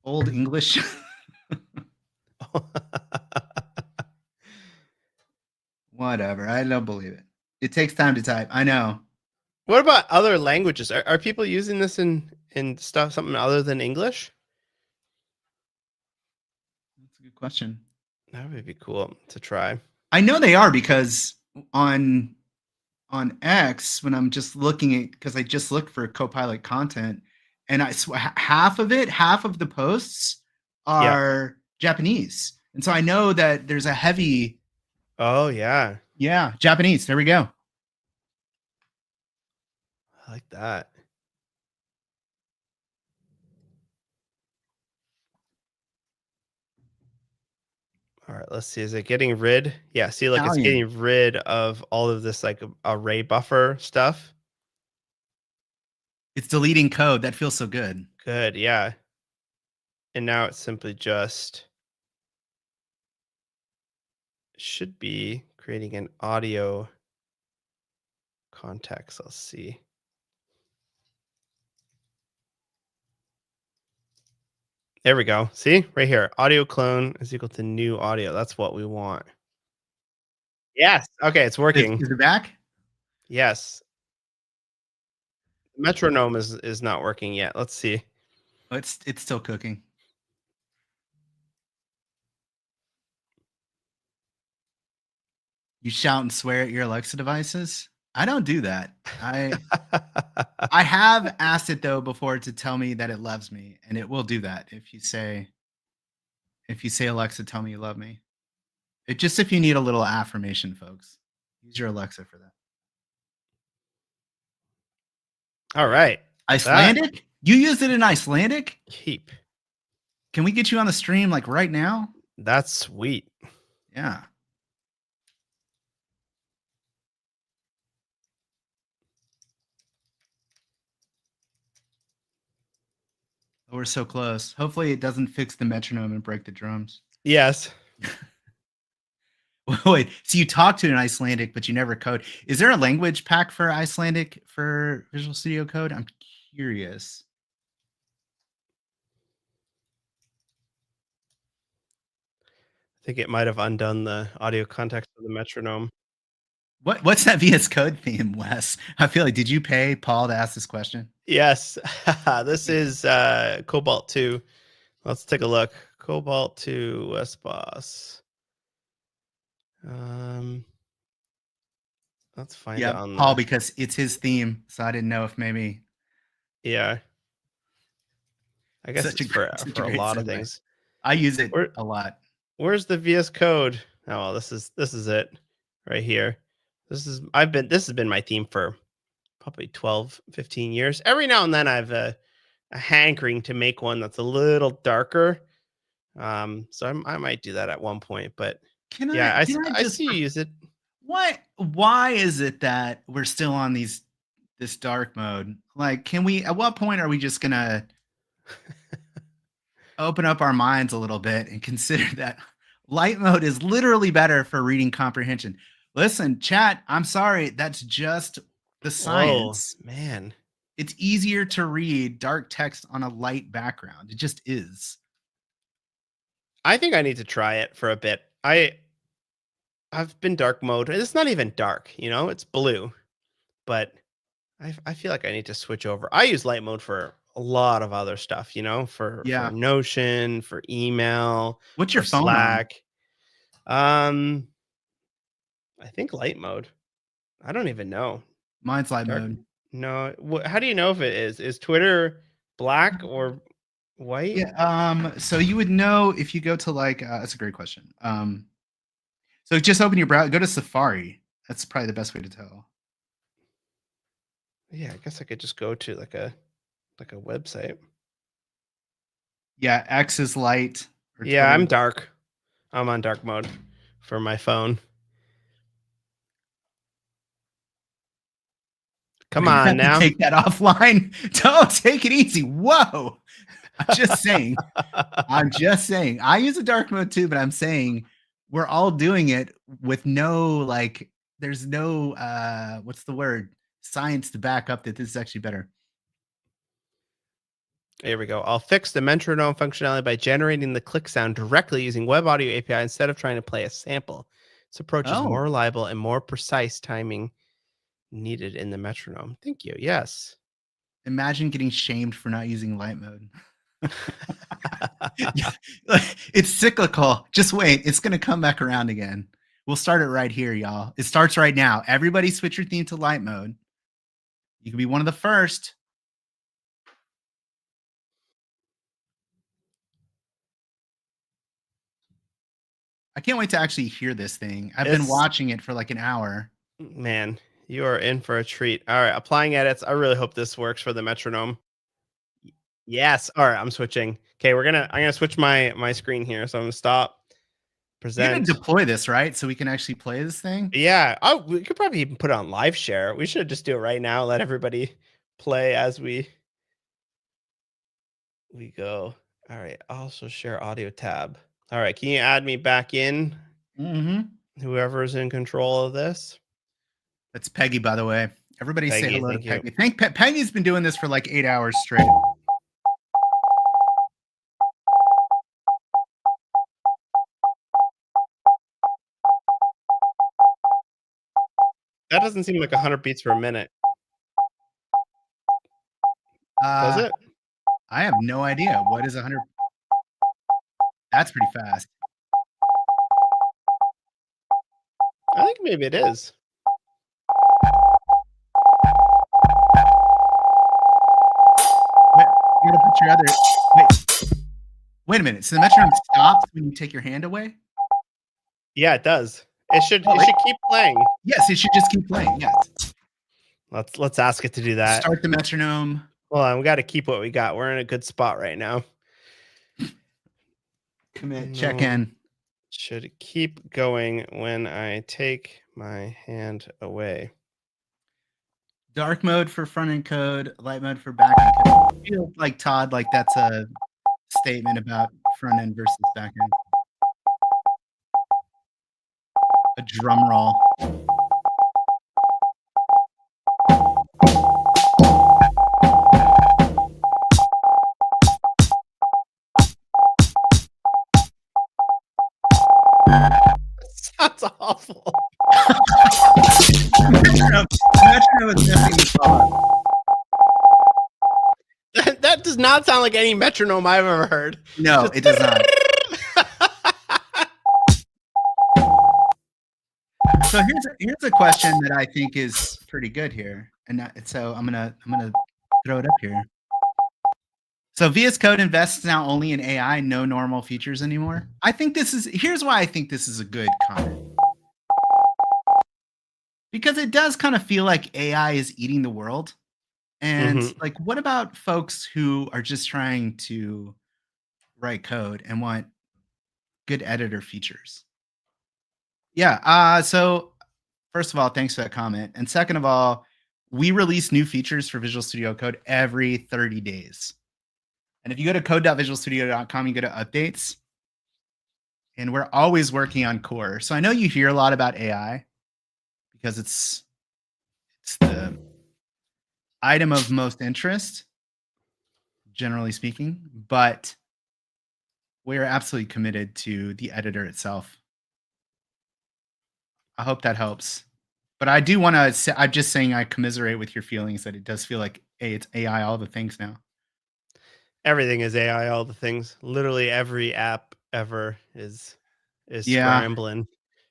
Old English. Whatever. I don't believe it. It takes time to type. I know. What about other languages? Are people using this in stuff, something other than English? That's a good question. That would be cool to try. I know they are, because on X, when I'm just looking at, because I just looked for Copilot content, and I half of the posts are Japanese, and so I know that there's a heavy. Oh yeah, Japanese. There we go. I like that. All right, let's see. Is it getting rid? Yeah, see, look, it's getting rid of all of this like array buffer stuff. It's deleting code. That feels so good. Good, yeah. And now it's simply just should be creating an audio context. Let's see. There we go. See right here, audio clone is equal to new audio. That's what we want. Yes. Okay, it's working. Is it back? Yes. Metronome is not working yet. Let's see. Oh, it's still cooking. You shout and swear at your Alexa devices? I don't do that. I have asked it though before to tell me that it loves me, and it will do that if you say Alexa, tell me you love me. It just, if you need a little affirmation, folks, use your Alexa for that. All right. Icelandic? You used it in Icelandic? Keep. Can we get you on the stream like right now? That's sweet. Yeah. Oh, we're so close. Hopefully it doesn't fix the metronome and break the drums. Yes. Wait, so you talk to an Icelandic, but you never code. Is there a language pack for Icelandic for Visual Studio Code? I'm curious. I think it might have undone the audio context of the metronome. What's that VS Code theme, Wes? I feel like, did you pay Paul to ask this question? Yes. This is Cobalt 2. Let's take a look. Cobalt 2 Wes Boss. Let's find it on Paul, because it's his theme, so I didn't know if maybe. Yeah. I guess it's for a lot of things. I use it a lot. Where's the VS Code? Oh, well, this is it right here. This has been my theme for probably 12, 15 years. Every now and then I have a hankering to make one that's a little darker. So I might do that at one point, but I see you use it. Why is it that we're still on this dark mode? Like, at what point are we just gonna open up our minds a little bit and consider that light mode is literally better for reading comprehension? Listen, chat, I'm sorry, that's just the science. Whoa, man. It's easier to read dark text on a light background. It just is. I think I need to try it for a bit. I've been dark mode. It's not even dark, it's blue. But I feel like I need to switch over. I use light mode for a lot of other stuff, for Notion, for email. What's your phone Slack? I think light mode. I don't even know. Mine's light mode. No. How do you know if it is? Is Twitter black or white? Yeah. So you would know if you go to that's a great question. So just open your browser, go to Safari. That's probably the best way to tell. Yeah, I guess I could just go to like a website. Yeah, X is light. Yeah, I'm dark. I'm on dark mode for my phone. Come on now. Take that offline. Don't take it easy. Whoa. I'm just saying. I use a dark mode too, but I'm saying we're all doing it with no there's no what's the word? Science to back up that this is actually better. Here we go. I'll fix the metronome functionality by generating the click sound directly using Web Audio API instead of trying to play a sample. This approach is more reliable and more precise timing needed in the metronome. Thank you. Yes. Imagine getting shamed for not using light mode. It's cyclical. Just wait. It's going to come back around again. We'll start it right here, y'all. It starts right now. Everybody switch your theme to light mode. You can be one of the first. I can't wait to actually hear this thing. I've been watching it for like an hour. Man, you are in for a treat. All right, applying edits. I really hope this works for the metronome. Yes. All right, I'm switching. Okay, I'm gonna switch my screen here. So I'm gonna stop. Present. You're gonna deploy this, right? So we can actually play this thing? Yeah. Oh, we could probably even put it on live share. We should just do it right now. Let everybody play as we go. All right. Also share audio tab. All right. Can you add me back in? Mm-hmm. Whoever's in control of this. That's Peggy, by the way. Everybody Peggy, say hello to thank you. Peggy. Peggy's been doing this for like 8 hours straight. That doesn't seem like 100 beats per minute. Does it? I have no idea. What is 100? That's pretty fast. I think maybe it is. Wait, you gotta put your other. Wait a minute. So the metronome stops when you take your hand away? Yeah, it does. It should keep playing. Yes, it should just keep playing. Yes. Let's ask it to do that. Start the metronome. Hold on, we got to keep what we got. We're in a good spot right now. Commit. Check in. Should keep going when I take my hand away. Dark mode for front end code, light mode for back end code. I feel like Todd, like that's a statement about front end versus back end. A drum roll. Sounds awful. Metronome is definitely the problem. That does not sound like any metronome I've ever heard. No, it does not. So here's a question that I think is pretty good here, and so I'm gonna throw it up here. So VS Code invests now only in AI, no normal features anymore. I think here's why I think this is a good comment. Because it does kind of feel like AI is eating the world. And like, what about folks who are just trying to write code and want good editor features? Yeah. So first of all, thanks for that comment. And second of all, we release new features for Visual Studio Code every 30 days. And if you go to code.visualstudio.com, you go to updates. And we're always working on core. So I know you hear a lot about AI because it's the item of most interest, generally speaking. But we're absolutely committed to the editor itself. I hope that helps. But I do want to say, I'm just saying I commiserate with your feelings that it does feel like, hey, it's AI all the things now. Everything is AI, all the things. Literally every app ever is scrambling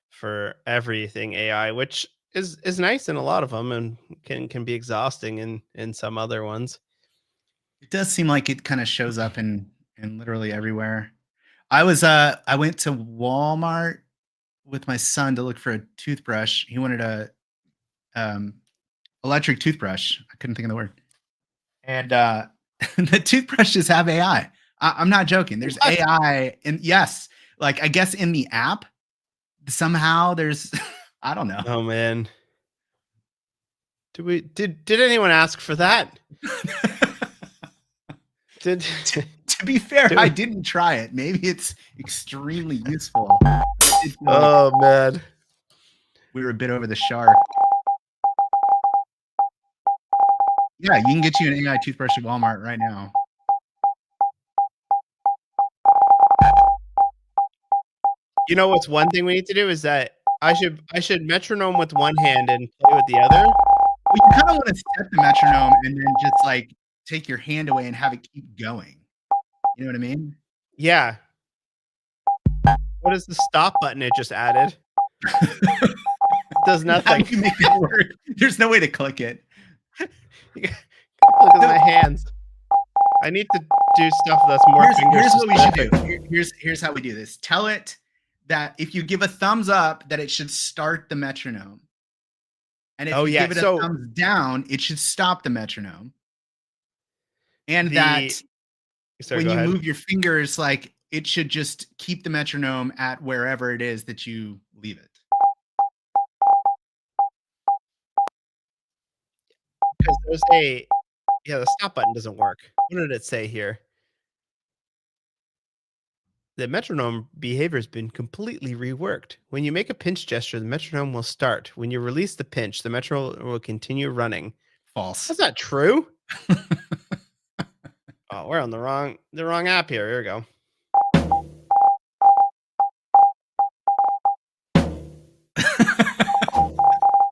for everything AI, which is nice in a lot of them and can be exhausting in some other ones. It does seem like it kind of shows up in literally everywhere. I went to Walmart with my son to look for a toothbrush. He wanted a electric toothbrush. I couldn't think of the word. And the toothbrushes have AI. I'm not joking. There's AI, and yes, like I guess in the app somehow there's I don't know. Oh man. Did anyone ask for that? To be fair, I didn't try it. Maybe it's extremely useful. Oh man. We were a bit over the shark. Yeah, you can get you an AI toothbrush at Walmart right now. You know what's one thing we need to do is that I should metronome with one hand and play with the other. you kind of want to set the metronome and then just like take your hand away and have it keep going. You know what I mean? Yeah. What is the stop button it just added? It does How nothing. do you make that work? There's no way to click it. Look at my hands. I need to do stuff that's more Here's what we should specific. do. Here's how we do this. Tell it that if you give a thumbs up, that it should start the metronome. And if you give it a thumbs down, it should stop the metronome. And that when you move your fingers, like it should just keep the metronome at wherever it is that you leave it. Because there's the stop button doesn't work. What did it say here? The metronome behavior has been completely reworked. When you make a pinch gesture, the metronome will start. When you release the pinch, the metronome will continue running. False. That's not true. Oh, we're on the wrong app here. Here we go.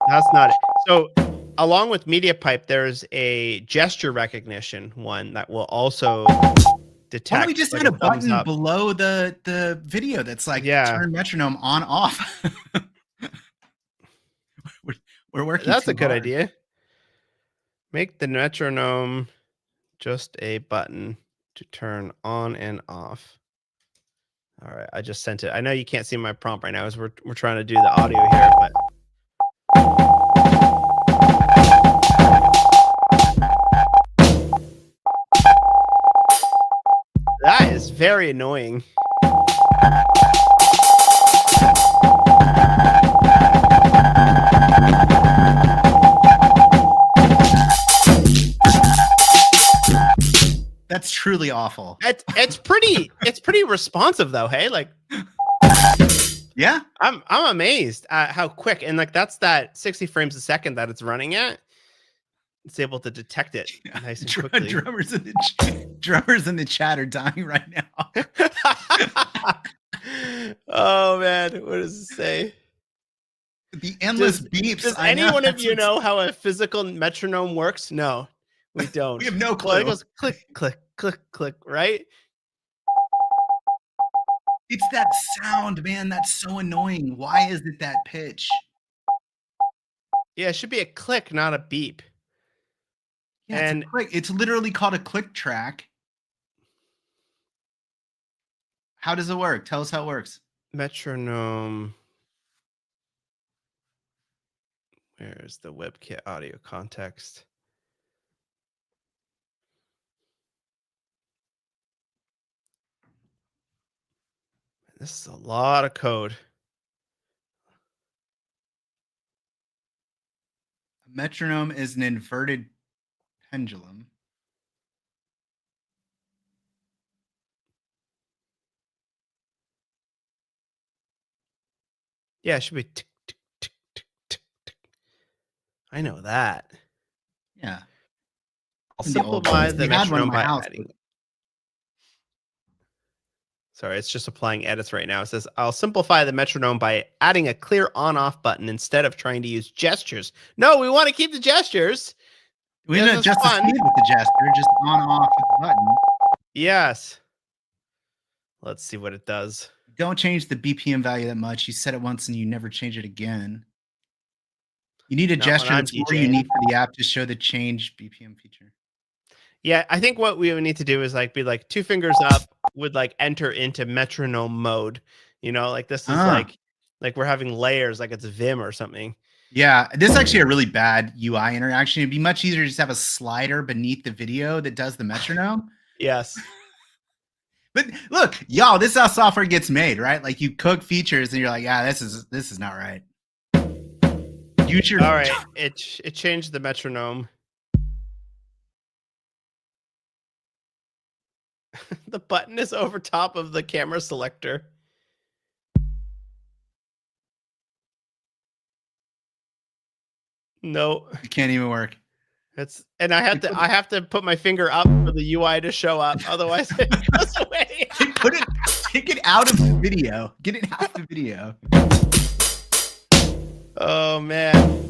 That's not it. So along with MediaPipe, there's a gesture recognition one that will also detect. Why don't we just add a button below the video that's like turn metronome on off? We're working. That's a good idea. Make the metronome just a button to turn on and off. All right, I just sent it. I know you can't see my prompt right now as we're trying to do the audio here, but that is very annoying. That's truly awful. It's pretty responsive though. Hey, like, yeah, I'm amazed at how quick, and like that's that 60 frames a second that it's running at. It's able to detect it nice and quickly. Drummers in the chat are dying right now. Oh man, what does it say? The endless beeps. Does any one of you know how a physical metronome works? No, we don't. We have no clue. Well, it goes click, click, click, click, right? It's that sound, man. That's so annoying. Why is it that pitch? Yeah, it should be a click, not a beep. Yeah, and it's literally called a click track. How does it work? Tell us how it works. Metronome. Where's the WebKit audio context? This is a lot of code. A metronome is an inverted pendulum. Yeah, it should be tick, tick, tick, tick, tick, tick. I know that. Yeah. I'll simplify the metronome by adding. Sorry, it's just applying edits right now. It says, I'll simplify the metronome by adding a clear on-off button instead of trying to use gestures. No, we want to keep the gestures. We don't just speed with the gesture, just on-off with the button. Yes. Let's see what it does. Don't change the BPM value that much. You set it once and you never change it again. You need a gesture that's more unique for the app to show the change BPM feature. Yeah, I think what we would need to do is like be like 2 fingers up would like enter into metronome mode. You know, like this is like we're having layers, like it's Vim or something. Yeah, this is actually a really bad UI interaction. It'd be much easier to just have a slider beneath the video that does the metronome. Yes. But look, y'all, this is how software gets made, right? Like you cook features and you're like, yeah, this is not right. All right, it changed the metronome. The button is over top of the camera selector. No, it can't even work. And I have to put my finger up for the UI to show up, otherwise it goes away. Take it out of the video. Get it out of the video. Oh man,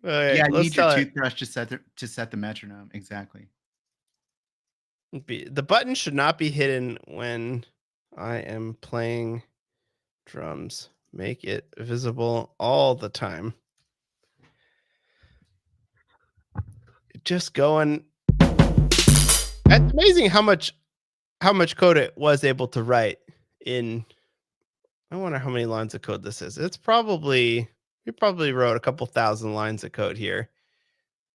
Okay, Yeah, you let's need your tell it. toothbrush to set the metronome. Exactly. The button should not be hidden when I am playing drums. Make it visible all the time. Just going. It's amazing how much code it was able to write in. I wonder how many lines of code this is. It's probably, we probably wrote a couple thousand lines of code here.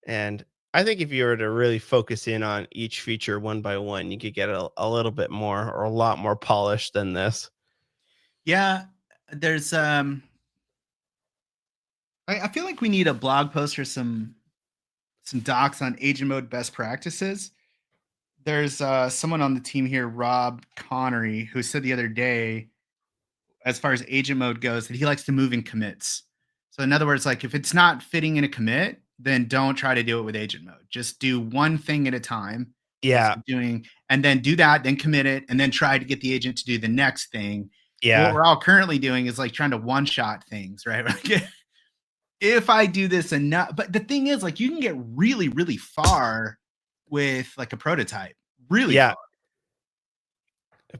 And I think if you were to really focus in on each feature one by one, you could get a little bit more or a lot more polished than this. Yeah, there's I feel like we need a blog post or some docs on agent mode best practices. There's someone on the team here, Rob Connery, who said the other day, as far as agent mode goes, that he likes to move in commits. So in other words, like if it's not fitting in a commit, then don't try to do it with agent mode. Just do one thing at a time. Yeah. And then do that, then commit it, and then try to get the agent to do the next thing. Yeah. What we're all currently doing is like trying to one-shot things, right? If I do this enough, but the thing is, like, you can get really, really far with like a prototype. Really far.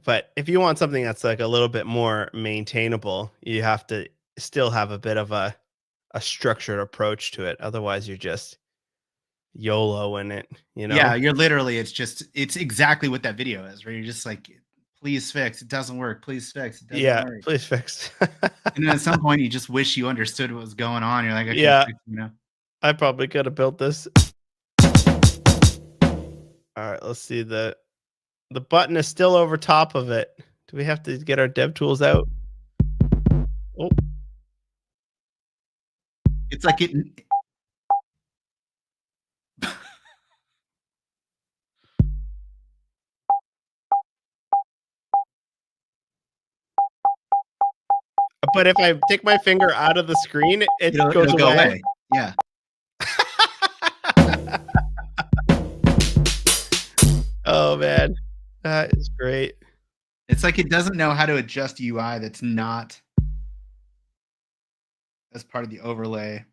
But if you want something that's like a little bit more maintainable, you have to still have a bit of a structured approach to it. Otherwise, you're just YOLO in it, you know? Yeah, you're literally, it's exactly what that video is, where you're just like, please fix, it doesn't work, please fix, it doesn't work. Please fix. And then at some point you just wish you understood what was going on. You're like, okay, yeah, fix, you know? I probably could have built this. All right, let's see. The button is still over top of it. Do we have to get our dev tools out? Oh. It's like it. But if I take my finger out of the screen, it'll go away. Yeah. Oh man, that is great. It's like it doesn't know how to adjust UI that's not as part of the overlay.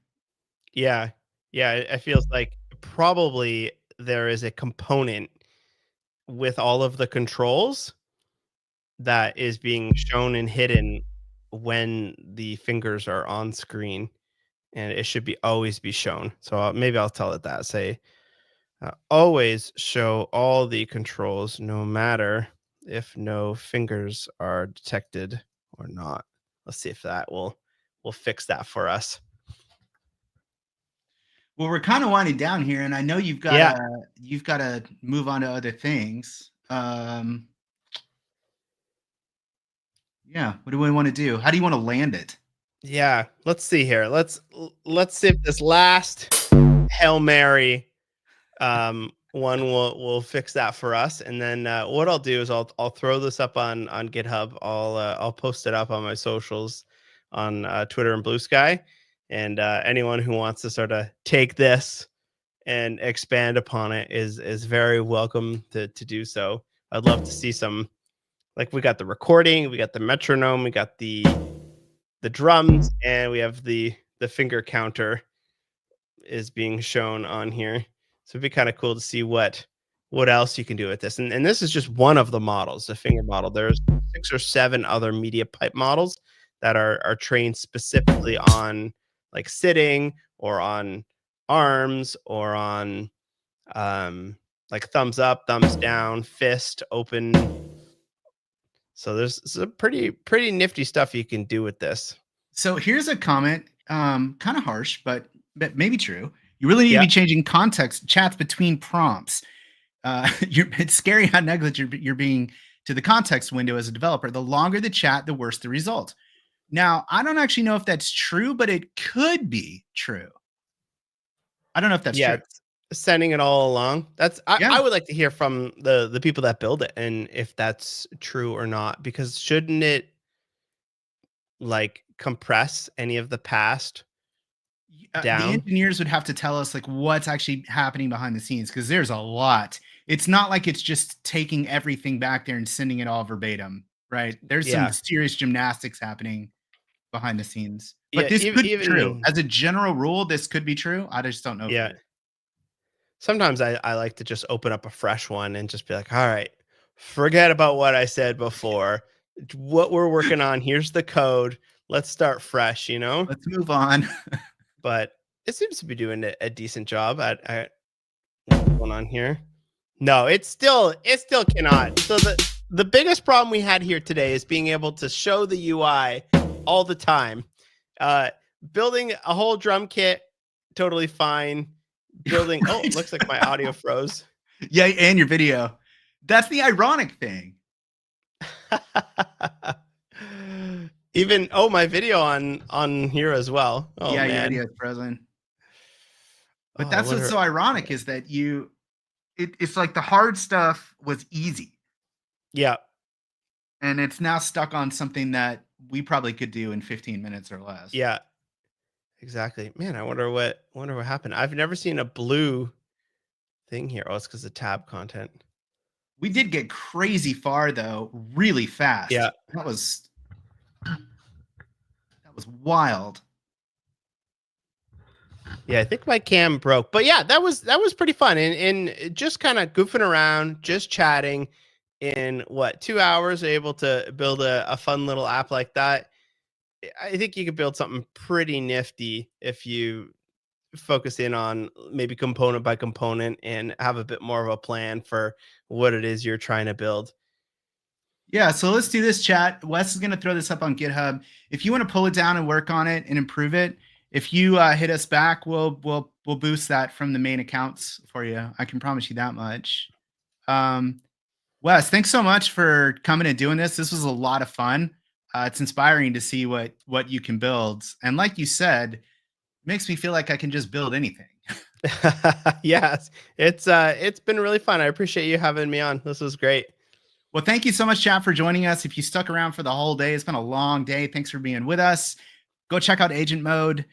Yeah. It feels like probably there is a component with all of the controls that is being shown and hidden when the fingers are on screen, and it should be always be shown. So maybe I'll tell it that. Say, always show all the controls, no matter if no fingers are detected or not. Let's see if that will fix that for us. Well, we're kind of winding down here, and I know you've got to move on to other things. Yeah, what do we want to do? How do you want to land it? Yeah, let's see here. Let's see if this last Hail Mary one will fix that for us. And then what I'll do is I'll throw this up on GitHub. I'll post it up on my socials on Twitter and Blue Sky. And anyone who wants to sort of take this and expand upon it is very welcome to do so. I'd love to see some, like, we got the recording, we got the metronome, we got the drums, and we have the finger counter is being shown on here. So it'd be kind of cool to see what else you can do with this. And this is just one of the models, the finger model. There's 6 or 7 other media pipe models that are trained specifically on like sitting or on arms or on like thumbs up, thumbs down, fist, open. So there's some pretty nifty stuff you can do with this. So here's a comment, kind of harsh, but maybe true. You really need to be changing context chats between prompts. It's scary how negligent you're being to the context window as a developer. The longer the chat, the worse the result. Now, I don't actually know if that's true, but it could be true. I don't know if that's true. Sending it all along. I would like to hear from the people that build it and if that's true or not, because shouldn't it like compress any of the past down? The engineers would have to tell us like what's actually happening behind the scenes, because there's a lot. It's not like it's just taking everything back there and sending it all verbatim, right? There's some serious gymnastics happening behind the scenes. But Yeah, this could be true. even As a general rule, this could be true. I just don't know. yeah. Sometimes I like to just open up a fresh one and just be like, all right, forget about what I said before. What we're working on, here's the code. Let's start fresh, you know? Let's move on. But it seems to be doing a decent job at what's going on here. No, it still cannot. So the biggest problem we had here today is being able to show the UI all the time. Building a whole drum kit, totally fine. Building, oh, it looks like my audio froze. Yeah, and your video. That's the ironic thing. Even my video on here as well. Oh, yeah, man. your video is frozen. But Oh, that's what's so ironic is that it's like the hard stuff was easy. Yeah. And it's now stuck on something that we probably could do in 15 minutes or less. Yeah. Exactly. Man, I wonder what happened. I've never seen a blue thing here. Oh, it's because of tab content. We did get crazy far though, really fast. Yeah. That was wild. Yeah, I think my cam broke. But yeah, that was pretty fun. And just kind of goofing around, just chatting in 2 hours, able to build a fun little app like that. I think you could build something pretty nifty if you focus in on maybe component by component and have a bit more of a plan for what it is you're trying to build. Yeah, so let's do this, chat. Wes is going to throw this up on GitHub. If you want to pull it down and work on it and improve it, if you hit us back, we'll boost that from the main accounts for you. I can promise you that much. Wes, thanks so much for coming and doing this. This was a lot of fun. It's inspiring to see what you can build. And like you said, it makes me feel like I can just build anything. Yes, it's been really fun. I appreciate you having me on. This was great. Well, thank you so much, chat, for joining us. If you stuck around for the whole day, it's been a long day. Thanks for being with us. Go check out Agent Mode.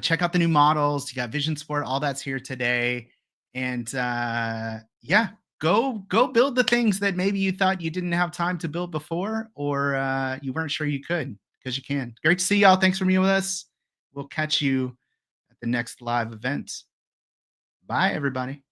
Check out the new models. You got vision support. All that's here today. And yeah, go build the things that maybe you thought you didn't have time to build before, or you weren't sure you could, because you can. Great to see y'all. Thanks for being with us. We'll catch you at the next live event. Bye, everybody.